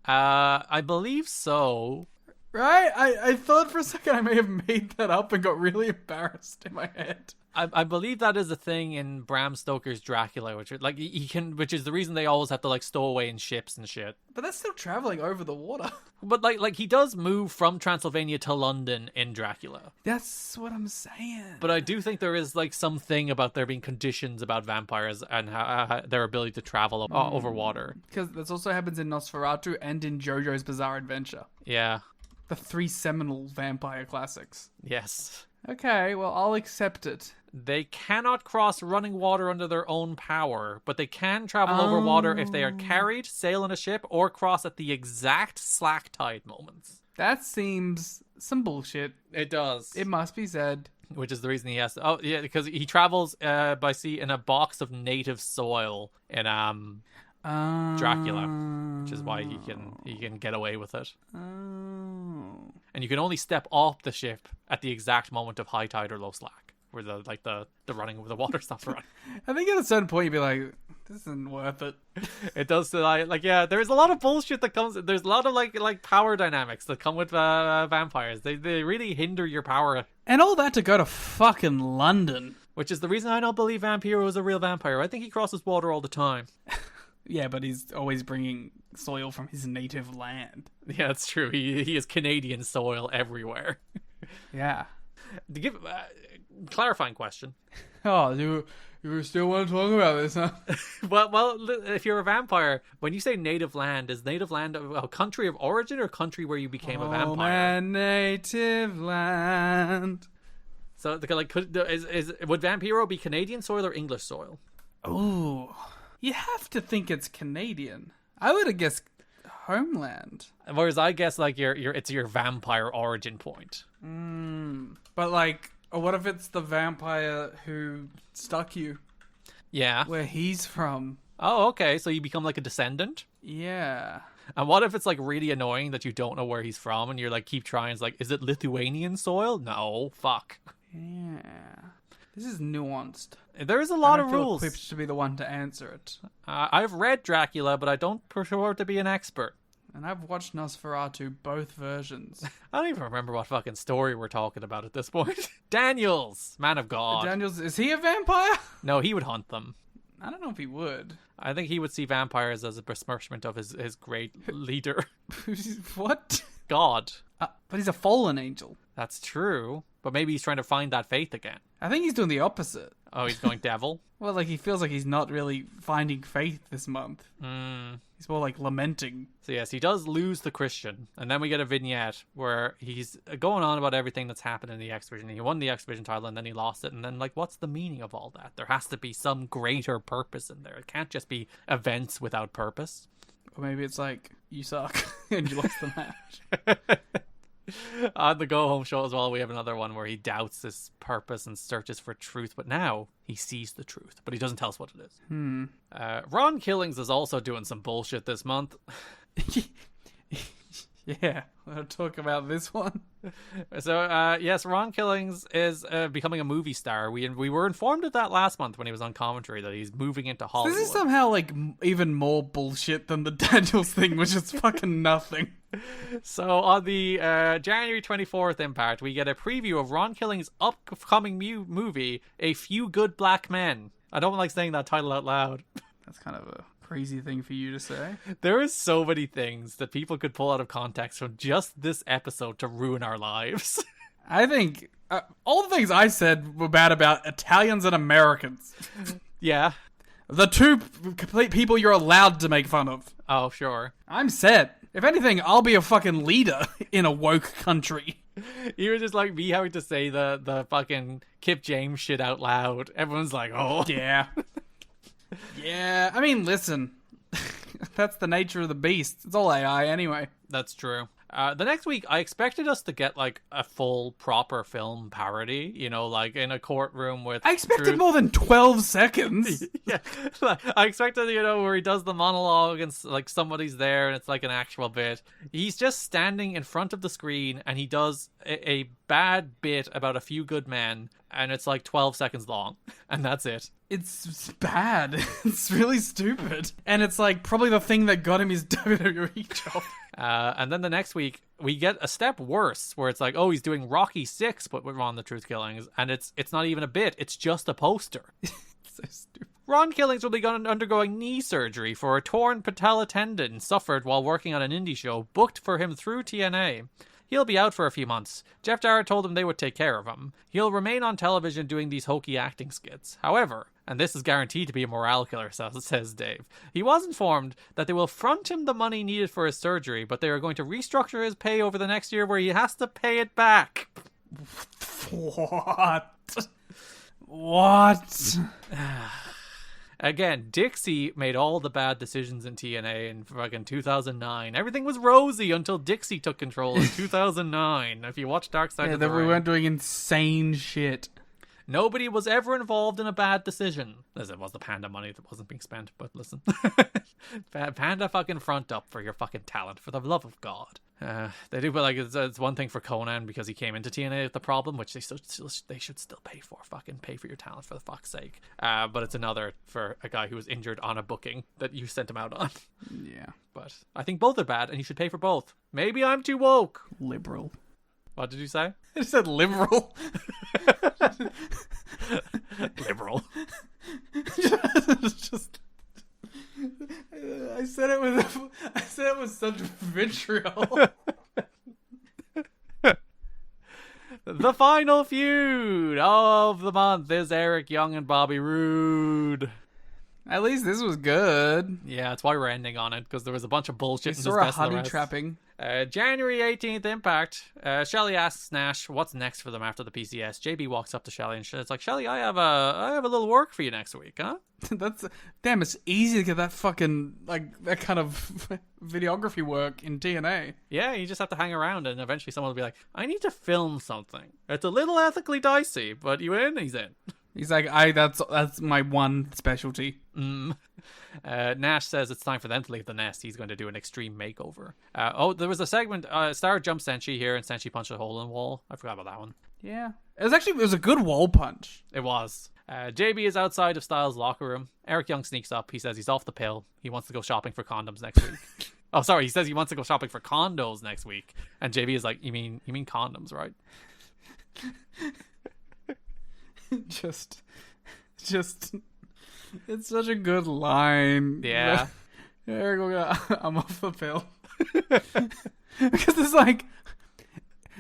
Speaker 11: I believe so.
Speaker 10: Right? I thought for a second I may have made that up and got really embarrassed in my head.
Speaker 11: I believe that is a thing in Bram Stoker's Dracula, which like he can, which is the reason they always have to like stow away in ships and shit.
Speaker 10: But that's still traveling over the water.
Speaker 11: But like he does move from Transylvania to London in Dracula.
Speaker 10: That's what I'm saying.
Speaker 11: But I do think there is like something about there being conditions about vampires and how their ability to travel over water.
Speaker 10: Because this also happens in Nosferatu and in JoJo's Bizarre Adventure.
Speaker 11: Yeah.
Speaker 10: The 3 seminal vampire classics.
Speaker 11: Yes.
Speaker 10: Okay, well, I'll accept it.
Speaker 11: They cannot cross running water under their own power, but they can travel over water if they are carried, sail on a ship, or cross at the exact slack tide moments.
Speaker 10: That seems some bullshit.
Speaker 11: It does.
Speaker 10: It must be said.
Speaker 11: Which is the reason he has to... Oh, yeah, because he travels by sea in a box of native soil in Dracula, which is why he can get away with it. And you can only step off the ship at the exact moment of high tide or low slack, where the running of the water stops running.
Speaker 10: I think at a certain point you'd be like, this isn't worth it.
Speaker 11: It does yeah. There's a lot of bullshit that comes. There's a lot of like power dynamics that come with vampires. They really hinder your power.
Speaker 10: And all that to go to fucking London,
Speaker 11: which is the reason I don't believe Vampiro is a real vampire. I think he crosses water all the time.
Speaker 10: Yeah, but he's always bringing soil from his native land.
Speaker 11: Yeah, that's true. He has Canadian soil everywhere.
Speaker 10: Yeah.
Speaker 11: To give clarifying question.
Speaker 10: Oh, you still want to talk about this, huh?
Speaker 11: well, if you're a vampire, when you say native land, is native land a country of origin or country where you became a vampire?
Speaker 10: Oh, man, native land.
Speaker 11: So, like, would Vampiro be Canadian soil or English soil?
Speaker 10: Ooh. You have to think it's Canadian. I would have guessed homeland.
Speaker 11: Whereas I guess like it's your vampire origin point.
Speaker 10: But like, what if it's the vampire who stuck you?
Speaker 11: Yeah.
Speaker 10: Where he's from.
Speaker 11: Oh, okay. So you become like a descendant?
Speaker 10: Yeah.
Speaker 11: And what if it's like really annoying that you don't know where he's from and you're like keep trying? It's like, is it Lithuanian soil? No. Fuck.
Speaker 10: Yeah. This is nuanced.
Speaker 11: There is a lot of rules.
Speaker 10: I don't feel equipped to be the one to answer it.
Speaker 11: I've read Dracula, but I don't purport to be an expert.
Speaker 10: And I've watched Nosferatu, both versions.
Speaker 11: I don't even remember what fucking story we're talking about at this point. Daniels, man of God.
Speaker 10: Daniels, is he a vampire?
Speaker 11: No, he would hunt them.
Speaker 10: I don't know if he would.
Speaker 11: I think he would see vampires as a besmirchment of his great leader.
Speaker 10: What?
Speaker 11: God.
Speaker 10: But he's a fallen angel.
Speaker 11: That's true. But maybe he's trying to find that faith again.
Speaker 10: I think he's doing the opposite.
Speaker 11: Oh, he's going devil?
Speaker 10: Well, like, he feels like he's not really finding faith this month. He's more like lamenting.
Speaker 11: So yes, he does lose the Christian. And then we get a vignette where he's going on about everything that's happened in the X Division. He won the X Division title and then he lost it. And then, like, what's the meaning of all that? There has to be some greater purpose in there. It can't just be events without purpose.
Speaker 10: Or maybe it's like, you suck and you lost the match.
Speaker 11: On the Go Home show as well, we have another one where he doubts his purpose and searches for truth, but now he sees the truth, but he doesn't tell us what it is. Ron Killings is also doing some bullshit this month.
Speaker 10: Yeah, we'll talk about this one.
Speaker 11: So, yes, Ron Killings is becoming a movie star. We were informed of that last month when he was on commentary, that he's moving into Hollywood.
Speaker 10: This is somehow, like, even more bullshit than the Daniels thing, which is fucking nothing.
Speaker 11: So, on the January 24th Impact, we get a preview of Ron Killings' upcoming movie, A Few Good Black Men. I don't like saying that title out loud.
Speaker 10: That's kind of a crazy thing for you to say.
Speaker 11: There is so many things that people could pull out of context from just this episode to ruin our lives.
Speaker 10: I think all the things I said were bad about Italians and Americans.
Speaker 11: Yeah.
Speaker 10: The two complete people you're allowed to make fun of.
Speaker 11: Oh, sure.
Speaker 10: I'm set. If anything, I'll be a fucking leader in a woke country.
Speaker 11: You were just like me having to say the fucking Kip James shit out loud. Everyone's like, oh.
Speaker 10: Yeah. Yeah, I mean, listen. That's the nature of the beast. It's all AI anyway.
Speaker 11: That's true. The next week, I expected us to get, like, a full, proper film parody, you know, like, in a courtroom with...
Speaker 10: I expected more than 12 seconds.
Speaker 11: Yeah. I expected, you know, where he does the monologue and, like, somebody's there and it's, like, an actual bit. He's just standing in front of the screen and he does a bad bit about a few good men and it's, like, 12 seconds long. And that's it.
Speaker 10: It's bad. It's really stupid. And it's, like, probably the thing that got him his WWE job.
Speaker 11: And then the next week, we get a step worse, where it's like, oh, he's doing Rocky 6, but with Ron the Truth Killings, and it's not even a bit, it's just a poster.
Speaker 10: So stupid.
Speaker 11: Ron Killings will be undergoing knee surgery for a torn patella tendon suffered while working on an indie show booked for him through TNA. He'll be out for a few months. Jeff Jarrett told him they would take care of him. He'll remain on television doing these hokey acting skits. However, and this is guaranteed to be a morale killer, says Dave, he was informed that they will front him the money needed for his surgery, but they are going to restructure his pay over the next year where he has to pay it back.
Speaker 10: What?
Speaker 11: Again, Dixie made all the bad decisions in TNA in fucking 2009. Everything was rosy until Dixie took control in 2009. If you watch Dark Side of the
Speaker 10: Ring.
Speaker 11: Ring.
Speaker 10: We weren't doing insane shit.
Speaker 11: Nobody was ever involved in a bad decision. As it was the Panda money that wasn't being spent, but listen. Panda fucking front up for your fucking talent, for the love of God. They do, but like it's one thing for Conan because he came into TNA with the problem, which they should still pay for. Fucking pay for your talent, for the fuck's sake. But it's another for a guy who was injured on a booking that you sent him out on.
Speaker 10: Yeah.
Speaker 11: But I think both are bad, and you should pay for both. Maybe I'm too woke.
Speaker 10: Liberal.
Speaker 11: What did you say?
Speaker 10: I said liberal.
Speaker 11: Liberal.
Speaker 10: Just. I said it with such vitriol.
Speaker 11: The final feud of the month is Eric Young and Bobby Roode.
Speaker 10: At least this was good.
Speaker 11: Yeah, that's why we're ending on it, because there was a bunch of bullshit.
Speaker 10: We saw a honey trapping.
Speaker 11: January 18th, Impact. Shelley asks Nash what's next for them after the PCS. JB walks up to Shelley and it's like, Shelley, I have a little work for you next week, huh?
Speaker 10: Damn, it's easy to get that fucking, like, that kind of videography work in TNA.
Speaker 11: Yeah, you just have to hang around and eventually someone will be like, I need to film something. It's a little ethically dicey, but you in? He's in.
Speaker 10: He's like, that's my one specialty.
Speaker 11: Nash says it's time for them to leave the nest. He's going to do an extreme makeover. There was a segment, Star jumped Senshi here, and Senshi punched a hole in the wall. I forgot about that one.
Speaker 10: Yeah. It was a good wall punch.
Speaker 11: It was. JB is outside of Styles' locker room. Eric Young sneaks up. He says he's off the pill. He wants to go shopping for condoms next week. Oh, sorry. He says he wants to go shopping for condos next week. And JB is like, you mean condoms, right?
Speaker 10: Just, it's such a good line.
Speaker 11: Yeah.
Speaker 10: Eric, I'm off the pill. Because it's like,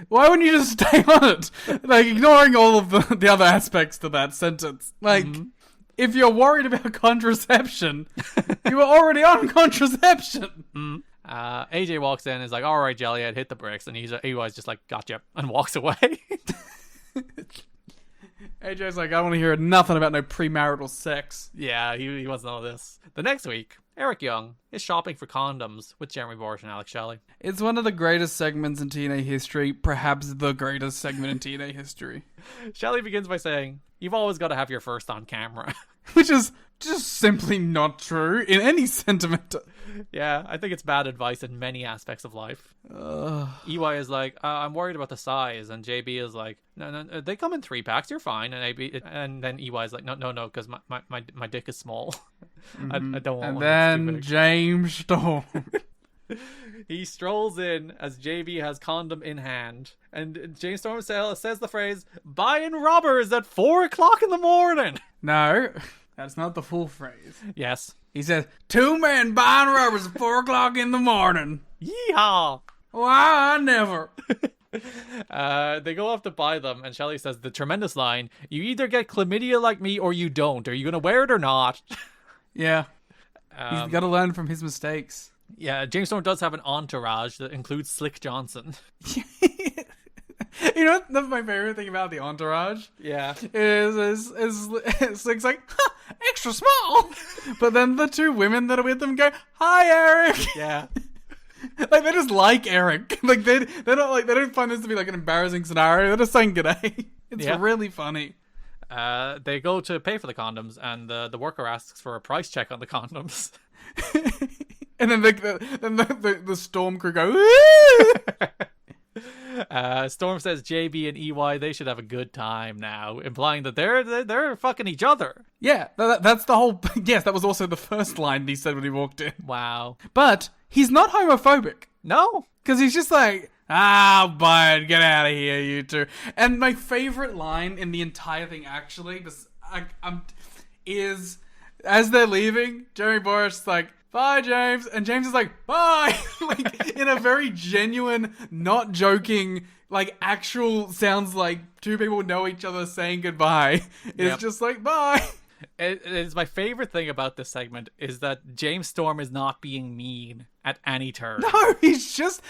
Speaker 10: why wouldn't you just stay on it? Like, ignoring all of the other aspects to that sentence. Like, if you're worried about contraception, you were already on contraception.
Speaker 11: AJ walks in and is like, all right, Jellyead, hit the bricks. And EY's just like, gotcha, and walks away.
Speaker 10: AJ's like, I want to hear nothing about no premarital sex.
Speaker 11: Yeah, he wants none of this. The next week, Eric Young is shopping for condoms with Jeremy Borash and Alex Shelley.
Speaker 10: It's one of the greatest segments in TNA history, perhaps the greatest segment in TNA history.
Speaker 11: Shelley begins by saying, you've always got to have your first on camera.
Speaker 10: Which is just simply not true in any sentiment.
Speaker 11: Yeah, I think it's bad advice in many aspects of life. EY is like, I'm worried about the size, and JB is like, no, they come in 3-packs, you're fine. And then EY is like, no, because my dick is small. I don't want one.
Speaker 10: And then James Storm.
Speaker 11: He strolls in as JB has condom in hand, and James Storm says the phrase, buying rubbers at 4:00 in the morning.
Speaker 10: No, that's not the full phrase.
Speaker 11: Yes.
Speaker 10: He says, 2 men buying rubbers at 4:00 in the morning.
Speaker 11: Yeehaw!
Speaker 10: Why, I never.
Speaker 11: They go off to buy them, and Shelley says the tremendous line, you either get chlamydia like me or you don't. Are you going to wear it or not?
Speaker 10: Yeah. He's got to learn from his mistakes.
Speaker 11: Yeah, James Storm does have an entourage that includes Slick Johnson.
Speaker 10: You know what my favorite thing about the entourage?
Speaker 11: Yeah.
Speaker 10: Is Slick's like, extra small. But then the 2 women that are with him go, hi, Eric.
Speaker 11: Yeah.
Speaker 10: Like, they just like Eric. Like, they don't find this to be like an embarrassing scenario. They're just saying g'day. It's really funny.
Speaker 11: They go to pay for the condoms, and the worker asks for a price check on the condoms.
Speaker 10: And then the Storm crew go,
Speaker 11: Storm says JB and EY, they should have a good time now, implying that they're fucking each other.
Speaker 10: Yeah, that's the whole... Yes, that was also the first line he said when he walked in.
Speaker 11: Wow.
Speaker 10: But he's not homophobic.
Speaker 11: No.
Speaker 10: Because he's just like, bud, get out of here, you two. And my favorite line in the entire thing, actually, is as they're leaving, Jerry Borash is like, bye, James. And James is like, bye. Like, in a very genuine, not joking, like, actual sounds like two people know each other saying goodbye. It's just like, bye.
Speaker 11: It's my favorite thing about this segment is that James Storm is not being mean at any turn.
Speaker 10: No, he's just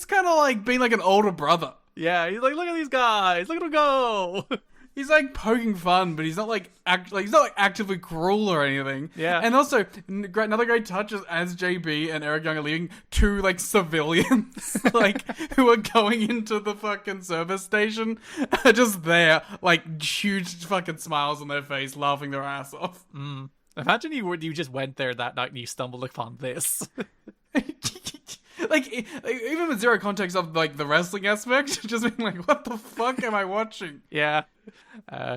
Speaker 10: kind of like being like an older brother.
Speaker 11: Yeah, he's like, look at these guys, look at them go.
Speaker 10: He's like poking fun, but he's not like he's not like actively cruel or anything.
Speaker 11: Yeah.
Speaker 10: And also, another great touch is as JB and Eric Young are leaving, two like civilians like who are going into the fucking service station are just there, like huge fucking smiles on their face, laughing their ass off.
Speaker 11: Imagine you just went there that night and you stumbled upon this.
Speaker 10: Like, even with zero context of, like, the wrestling aspect, just being like, what the fuck am I watching?
Speaker 11: Yeah.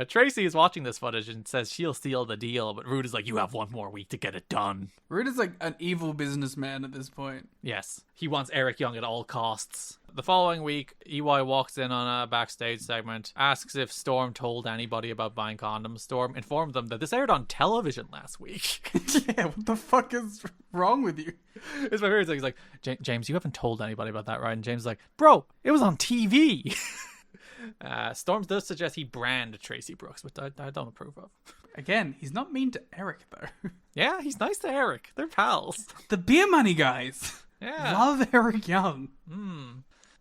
Speaker 11: Tracy is watching this footage and says she'll seal the deal, but Rude is like, you have one more week to get it done.
Speaker 10: Rude is, like, an evil businessman at this point.
Speaker 11: Yes. He wants Eric Young at all costs. The following week, EY walks in on a backstage segment, asks if Storm told anybody about buying condoms. Storm informed them that this aired on television last week.
Speaker 10: Yeah, what the fuck is wrong with you?
Speaker 11: It's my favorite thing. He's like, James, you haven't told anybody about that, right? And James is like, bro, it was on TV. Storm does suggest he brand Tracy Brooks, which I don't approve of.
Speaker 10: Again, he's not mean to Eric, though.
Speaker 11: Yeah, he's nice to Eric. They're pals.
Speaker 10: The beer money guys.
Speaker 11: Yeah.
Speaker 10: Love Eric Young.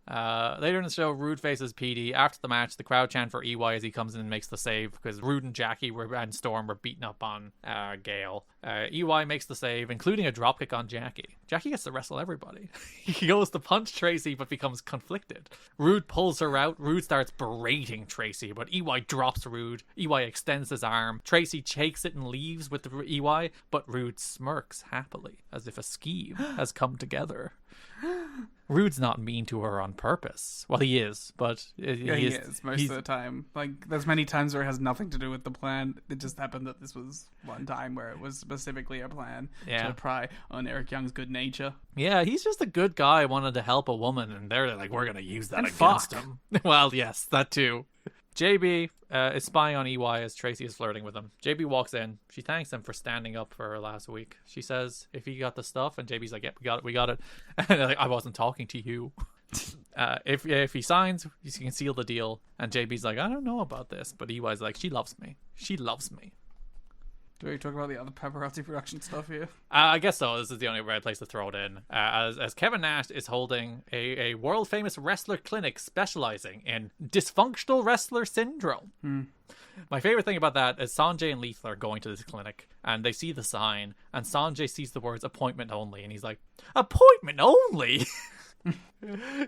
Speaker 11: Later in the show, Rude faces PD. After the match, the crowd chant for EY as he comes in and makes the save because Rude and Jackie and Storm were beating up on Gale. EY makes the save, including a dropkick on Jackie. Jackie gets to wrestle everybody. He goes to punch Tracy, but becomes conflicted. Rude pulls her out. Rude starts berating Tracy, but EY drops Rude. EY extends his arm. Tracy takes it and leaves with the EY, but Rude smirks happily, as if a scheme has come together. Rude's not mean to her on purpose. Well, he is, but
Speaker 10: he is most of the time. Like, there's many times where it has nothing to do with the plan. It just happened that this was one time where it was specifically a plan to pry on Eric Young's good nature.
Speaker 11: Yeah, he's just a good guy wanted to help a woman, and they're like, we're gonna use that against him. Well, yes, that too. JB is spying on EY as Tracy is flirting with him. JB walks in. She thanks him for standing up for her last week. She says, if he got the stuff, and JB's like, yep, we got it. And they're like, I wasn't talking to you. If he signs, he can seal the deal. And JB's like, I don't know about this. But EY's like, she loves me. She loves me.
Speaker 10: Do we talk about the other paparazzi production stuff here?
Speaker 11: I guess so. This is the only right place to throw it in. As Kevin Nash is holding a world-famous wrestler clinic specializing in dysfunctional wrestler syndrome. My favorite thing about that is Sanjay and Lethal are going to this clinic, and they see the sign, and Sanjay sees the words appointment only, and he's like, appointment only?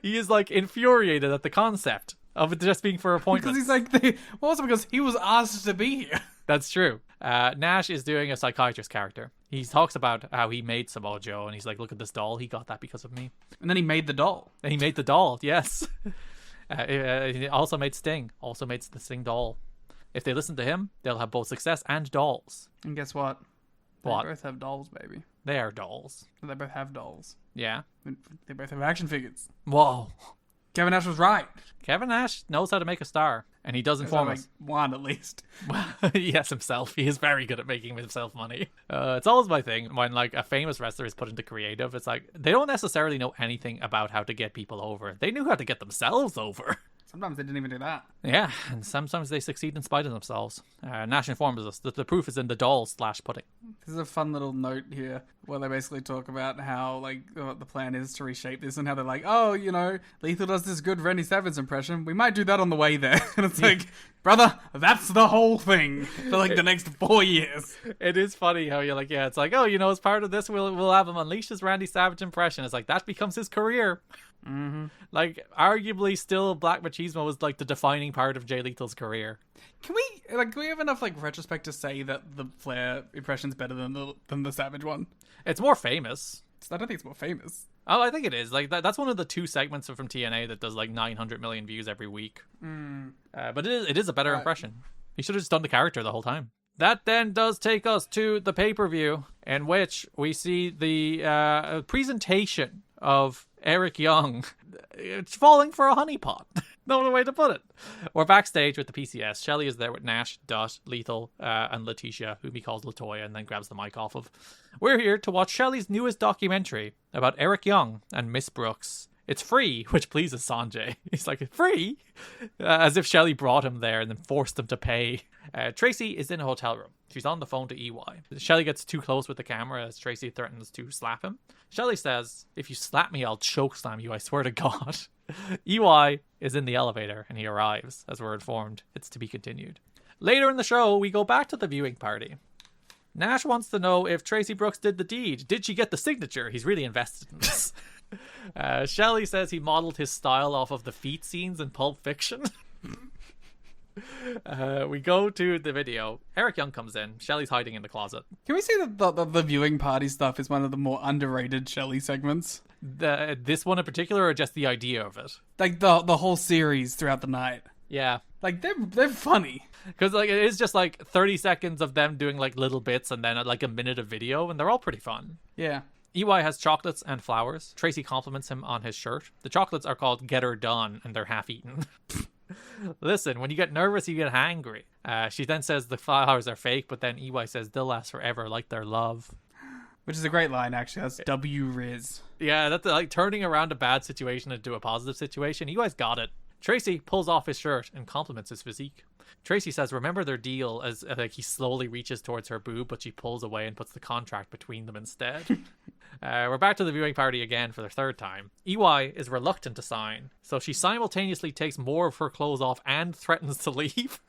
Speaker 11: He is, like, infuriated at the concept of it just being for appointments.
Speaker 10: Because he's like, also because he was asked to be here.
Speaker 11: That's true. Nash is doing a psychiatrist character. He talks about how he made Samoa Joe, and he's like, look at this doll. He got that because of me.
Speaker 10: And then he made the doll.
Speaker 11: And he made the doll, yes. He also made Sting. Also made the Sting doll. If they listen to him, they'll have both success and dolls.
Speaker 10: And guess what?
Speaker 11: What?
Speaker 10: They both have dolls, baby.
Speaker 11: They are dolls.
Speaker 10: They both have dolls.
Speaker 11: Yeah.
Speaker 10: They both have action figures.
Speaker 11: Whoa.
Speaker 10: Kevin Nash was right.
Speaker 11: Kevin Nash knows how to make a star, and he does inform us.
Speaker 10: One, at least.
Speaker 11: Yes, himself. He is very good at making himself money. It's always my thing when, like, a famous wrestler is put into creative. It's like, they don't necessarily know anything about how to get people over. They knew how to get themselves over.
Speaker 10: Sometimes they didn't even do that.
Speaker 11: Yeah, and sometimes they succeed in spite of themselves. Nash informs us that the proof is in the doll/pudding.
Speaker 10: This is a fun little note here where they basically talk about how, like, what the plan is to reshape this and how they're like, oh, you know, Lethal does this good Randy Savage impression. We might do that on the way there. And it's like, brother, that's the whole thing for, like, the next 4 years.
Speaker 11: It is funny how you're like, yeah, it's like, oh, you know, as part of this, we'll have him unleash his Randy Savage impression. It's like, that becomes his career.
Speaker 10: Mm-hmm.
Speaker 11: Like, arguably still Black Machismo was like the defining part of Jay Lethal's career.
Speaker 10: Can we have enough, like, retrospect to say that the Flair impression's better than the Savage one?
Speaker 11: It's more famous.
Speaker 10: I don't think it's more famous.
Speaker 11: Oh, I think it is. Like, that's one of the 2 segments from TNA that does like 900 million views every week. But it is a better impression. He should have just done the character the whole time. That then does take us to the pay-per-view, in which we see the presentation of Eric Young, it's falling for a honeypot. No other way to put it. We're backstage with the PCS. Shelley is there with Nash, Dot, Lethal, and Letitia, whom he calls Latoya, and then grabs the mic off of. We're here to watch Shelley's newest documentary about Eric Young and Miss Brooks. It's free, which pleases Sanjay. He's like, free? As if Shelley brought him there and then forced him to pay. Tracy is in a hotel room. She's on the phone to EY. Shelley gets too close with the camera as Tracy threatens to slap him. Shelley says, if you slap me, I'll chokeslam you, I swear to God. EY is in the elevator and he arrives. As we're informed, it's to be continued. Later in the show, we go back to the viewing party. Nash wants to know if Tracy Brooks did the deed. Did she get the signature? He's really invested in this. Shelley says he modeled his style off of the feet scenes in Pulp Fiction. We go to the video. Eric Young comes in. Shelley's hiding in the closet.
Speaker 10: Can we say that the viewing party stuff is one of the more underrated Shelley segments?
Speaker 11: This one in particular, or just the idea of it?
Speaker 10: Like the whole series throughout the night.
Speaker 11: Yeah.
Speaker 10: Like they're funny.
Speaker 11: Because like it is just like 30 seconds of them doing like little bits and then like a minute of video, and they're all pretty fun.
Speaker 10: Yeah.
Speaker 11: EY has chocolates and flowers. Tracy compliments him on his shirt. The chocolates are called Get Her Done, and they're half-eaten. Listen, when you get nervous, you get hangry. She then says the flowers are fake, but then EY says they'll last forever, like their love.
Speaker 10: Which is a great line, actually. That's W-Riz.
Speaker 11: Yeah, that's like turning around a bad situation into a positive situation. EY's got it. Tracy pulls off his shirt and compliments his physique. Tracy says, remember their deal, as like he slowly reaches towards her boob, but she pulls away and puts the contract between them instead. We're back to the viewing party again for the third time. EY is reluctant to sign, so she simultaneously takes more of her clothes off and threatens to leave.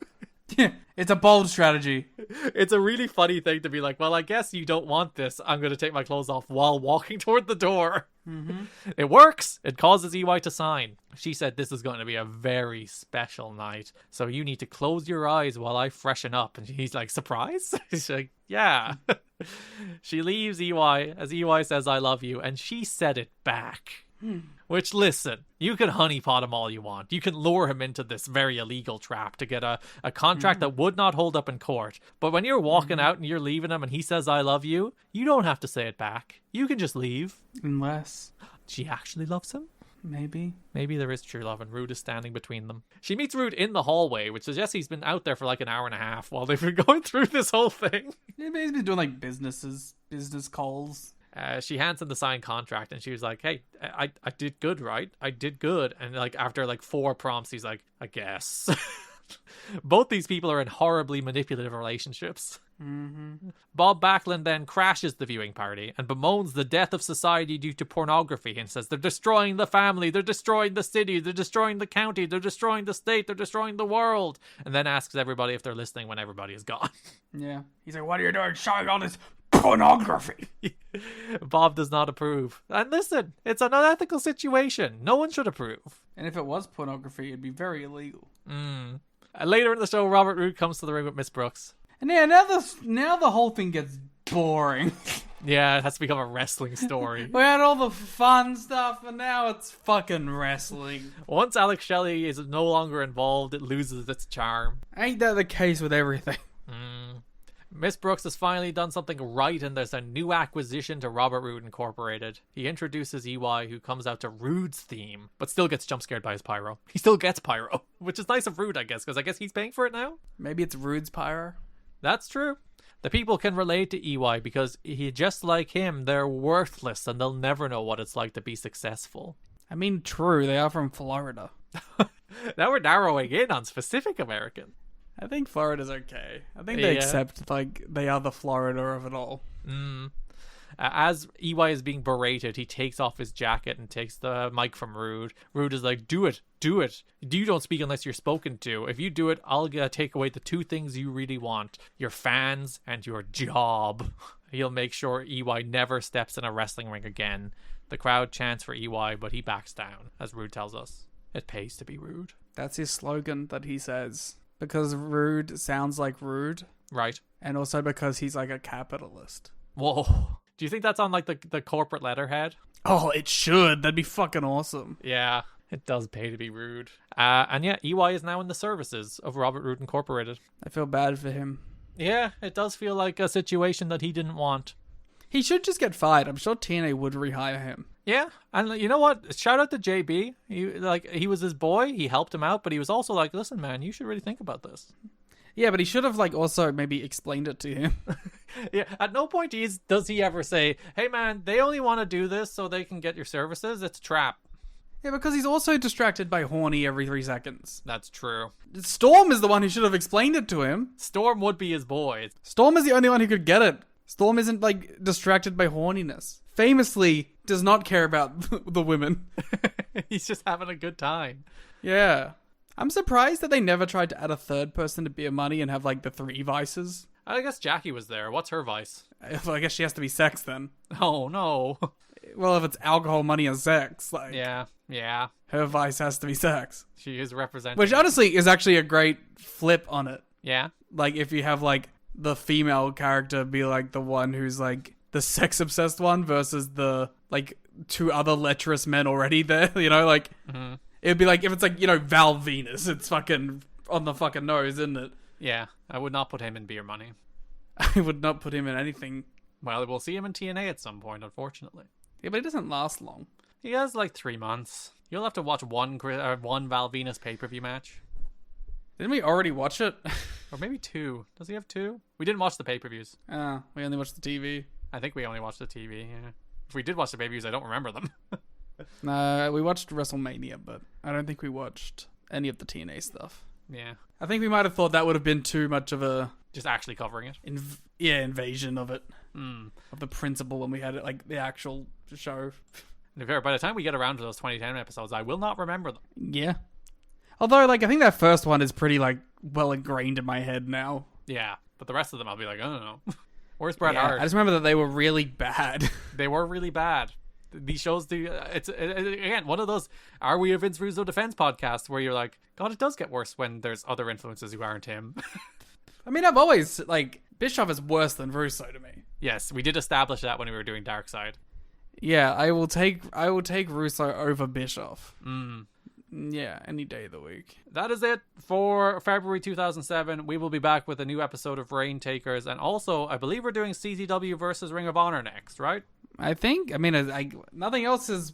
Speaker 10: Yeah, it's a bold strategy.
Speaker 11: It's a really funny thing to be like, well, I guess you don't want this. I'm going to take my clothes off while walking toward the door.
Speaker 10: Mm-hmm.
Speaker 11: It works. It causes EY to sign. She said this is going to be a very special night, so you need to close your eyes while I freshen up. And he's like, surprise? She's like, yeah. She leaves EY as EY says, I love you, and she said it back. Which, listen, you can honeypot him all you want. You can lure him into this very illegal trap to get a contract that would not hold up in court. But when you're walking out and you're leaving him and he says, I love you, you don't have to say it back. You can just leave.
Speaker 10: Unless
Speaker 11: she actually loves him.
Speaker 10: Maybe
Speaker 11: there is true love and Rude is standing between them. She meets Rude in the hallway, which suggests he's been out there for like an hour and a half while they've been going through this whole thing.
Speaker 10: Yeah, he's been doing like business calls.
Speaker 11: She hands him the signed contract and she was like, hey, I did good, right? I did good. And like after like 4 prompts, he's like, I guess. Both these people are in horribly manipulative relationships.
Speaker 10: Mm-hmm.
Speaker 11: Bob Backlund then crashes the viewing party and bemoans the death of society due to pornography and says they're destroying the family, they're destroying the city, they're destroying the county, they're destroying the state, they're destroying the world, and then asks everybody if they're listening when everybody is gone.
Speaker 10: Yeah. He's like, what are you doing showing all this pornography?
Speaker 11: Bob does not approve. And listen, it's an unethical situation. No one should approve.
Speaker 10: And if it was pornography, it'd be very illegal.
Speaker 11: Later in the show, Robert Roode comes to the ring with Miss Brooks.
Speaker 10: And yeah, now the whole thing gets boring.
Speaker 11: Yeah, it has to become a wrestling story.
Speaker 10: We had all the fun stuff, and now it's fucking wrestling.
Speaker 11: Once Alex Shelley is no longer involved, it loses its charm.
Speaker 10: Ain't that the case with everything?
Speaker 11: Miss Brooks has finally done something right, and there's a new acquisition to Robert Roode Incorporated. He introduces EY, who comes out to Roode's theme, but still gets jump scared by his pyro. He still gets pyro, which is nice of Roode, I guess, because I guess he's paying for it now?
Speaker 10: Maybe it's Roode's pyro?
Speaker 11: That's true. The people can relate to EY because just like him, they're worthless and they'll never know what it's like to be successful.
Speaker 10: I mean, true, they are from Florida.
Speaker 11: Now we're narrowing in on specific American.
Speaker 10: I think Florida's okay. I think they accept, like, they are the Florida of it all.
Speaker 11: As EY is being berated, he takes off his jacket and takes the mic from Roode. Roode is like, do it. You don't speak unless you're spoken to. If you do it, I'll take away the 2 things you really want. Your fans and your job. He'll make sure EY never steps in a wrestling ring again. The crowd chants for EY, but he backs down, as Roode tells us. It pays to be rude.
Speaker 10: That's his slogan that he says. Because Roode sounds like rude.
Speaker 11: Right.
Speaker 10: And also because he's like a capitalist.
Speaker 11: Whoa. Do you think that's on like the corporate letterhead?
Speaker 10: Oh, it should. That'd be fucking awesome.
Speaker 11: Yeah, it does pay to be rude. And yeah, EY is now in the services of Robert Roode Incorporated.
Speaker 10: I feel bad for him.
Speaker 11: Yeah, it does feel like a situation that he didn't want.
Speaker 10: He should just get fired. I'm sure TNA would rehire him.
Speaker 11: Yeah, and you know what? Shout out to JB. He was his boy. He helped him out, but he was also like, "Listen, man, you should really think about this."
Speaker 10: Yeah, but he should have also maybe explained it to him.
Speaker 11: Yeah, at no point does he ever say, "Hey, man, they only want to do this so they can get your services. It's a trap."
Speaker 10: Yeah, because he's also distracted by Horny every 3 seconds.
Speaker 11: That's true.
Speaker 10: Storm is the one who should have explained it to him.
Speaker 11: Storm would be his boy.
Speaker 10: Storm is the only one who could get it. Storm isn't, distracted by horniness. Famously, does not care about the women.
Speaker 11: He's just having a good time.
Speaker 10: Yeah. I'm surprised that they never tried to add a third person to Beer Money and have, the 3 vices.
Speaker 11: I guess Jackie was there. What's her vice?
Speaker 10: Well, I guess she has to be sex, then.
Speaker 11: Oh, no.
Speaker 10: Well, if it's alcohol, money, and sex,
Speaker 11: Yeah.
Speaker 10: her vice has to be sex.
Speaker 11: She is representing.
Speaker 10: Which, honestly, is actually a great flip on it.
Speaker 11: Yeah.
Speaker 10: If you have, the female character be, the one who's, the sex-obsessed one versus the, 2 other lecherous men already there,
Speaker 11: Mm-hmm.
Speaker 10: It'd be if it's Val Venus, it's fucking on the fucking nose, isn't it?
Speaker 11: Yeah, I would not put him in Beer Money.
Speaker 10: I would not put him in anything.
Speaker 11: Well, we'll see him in TNA at some point, unfortunately.
Speaker 10: Yeah, but it doesn't last long.
Speaker 11: He has 3 months. You'll have to watch one Val Venus pay-per-view match.
Speaker 10: Didn't we already watch it?
Speaker 11: Or maybe 2. Does he have 2? We didn't watch the pay-per-views.
Speaker 10: We only watched the TV.
Speaker 11: I think we only watched the TV, yeah. If we did watch the pay-per-views, I don't remember them.
Speaker 10: No, we watched WrestleMania, but I don't think we watched any of the TNA stuff.
Speaker 11: Yeah.
Speaker 10: I think we might have thought that would have been too much of a...
Speaker 11: Just actually covering it?
Speaker 10: Invasion of it. Of the principle when we had it, the actual show.
Speaker 11: By the time we get around to those 2010 episodes, I will not remember them.
Speaker 10: Yeah. Although, I think that first one is pretty, well ingrained in my head now.
Speaker 11: Yeah, but the rest of them I'll be I don't know. Where's Bret Hart?
Speaker 10: I just remember that they were really bad.
Speaker 11: They were really bad. These shows do. It's again one of those "Are we a Vince Russo defense podcast?" where you're God, it does get worse when there's other influences who aren't him.
Speaker 10: I mean, I've always Bischoff is worse than Russo to me.
Speaker 11: Yes, we did establish that when we were doing Dark Side.
Speaker 10: Yeah, I will take Russo over Bischoff. Yeah, any day of the week.
Speaker 11: That is it for February 2007. We will be back with a new episode of Reign Takers, and also I believe we're doing CZW versus Ring of Honor next, right?
Speaker 10: I think. I mean, nothing else has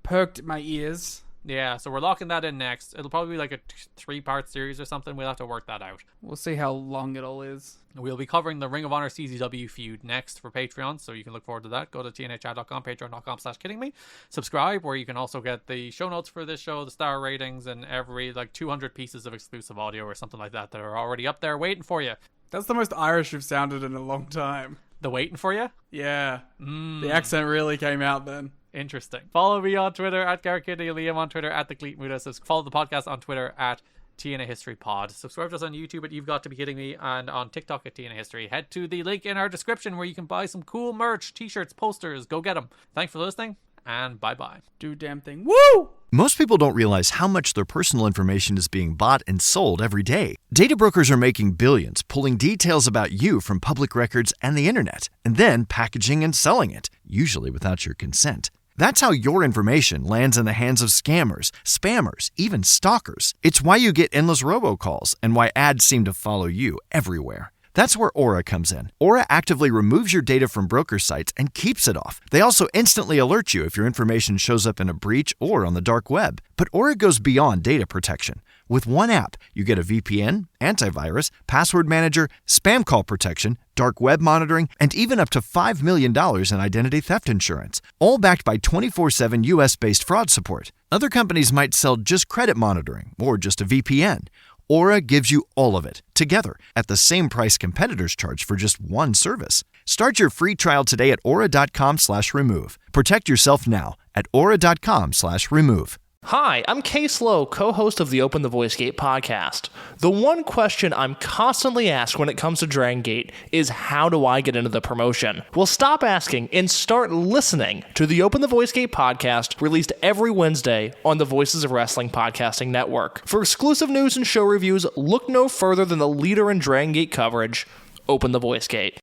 Speaker 10: perked my ears.
Speaker 11: Yeah, so we're locking that in next. It'll probably be a 3-part series or something. We'll have to work that out.
Speaker 10: We'll see how long it all is.
Speaker 11: We'll be covering the Ring of Honor CZW feud next for Patreon, so you can look forward to that. Go to tnachat.com, patreon.com/kiddingme. Subscribe, where you can also get the show notes for this show, the star ratings, and every 200 pieces of exclusive audio or something like that are already up there waiting for you.
Speaker 10: That's the most Irish you've sounded in a long time.
Speaker 11: The waiting for you?
Speaker 10: Yeah. The accent really came out then.
Speaker 11: Interesting. Follow me on Twitter at Garrett and Liam, on Twitter at The Cleat Muda. Follow the podcast on Twitter at TNA History Pod. Subscribe to us on YouTube at You've Got to Be Kidding Me, and on TikTok at TNA History. Head to the link in our description where you can buy some cool merch, t-shirts, posters. Go get them. Thanks for listening, and bye-bye.
Speaker 10: Do damn thing. Woo!
Speaker 1: Most people don't realize how much their personal information is being bought and sold every day. Data brokers are making billions, pulling details about you from public records and the internet, and then packaging and selling it, usually without your consent. That's how your information lands in the hands of scammers, spammers, even stalkers. It's why you get endless robocalls and why ads seem to follow you everywhere. That's where Aura comes in. Aura actively removes your data from broker sites and keeps it off. They also instantly alert you if your information shows up in a breach or on the dark web. But Aura goes beyond data protection. With one app, you get a VPN, antivirus, password manager, spam call protection, dark web monitoring, and even up to $5 million in identity theft insurance, all backed by 24/7 US-based fraud support. Other companies might sell just credit monitoring or just a VPN. Aura gives you all of it, together, at the same price competitors charge for just one service. Start your free trial today at aura.com/remove. Protect yourself now at aura.com/remove.
Speaker 12: Hi, I'm Case Lowe, co-host of the Open the Voice Gate podcast. The one question I'm constantly asked when it comes to Dragon Gate is, how do I get into the promotion? Well, stop asking and start listening to the Open the Voice Gate podcast, released every Wednesday on the Voices of Wrestling Podcasting Network. For exclusive news and show reviews, look no further than the leader in Dragon Gate coverage, Open the Voice Gate.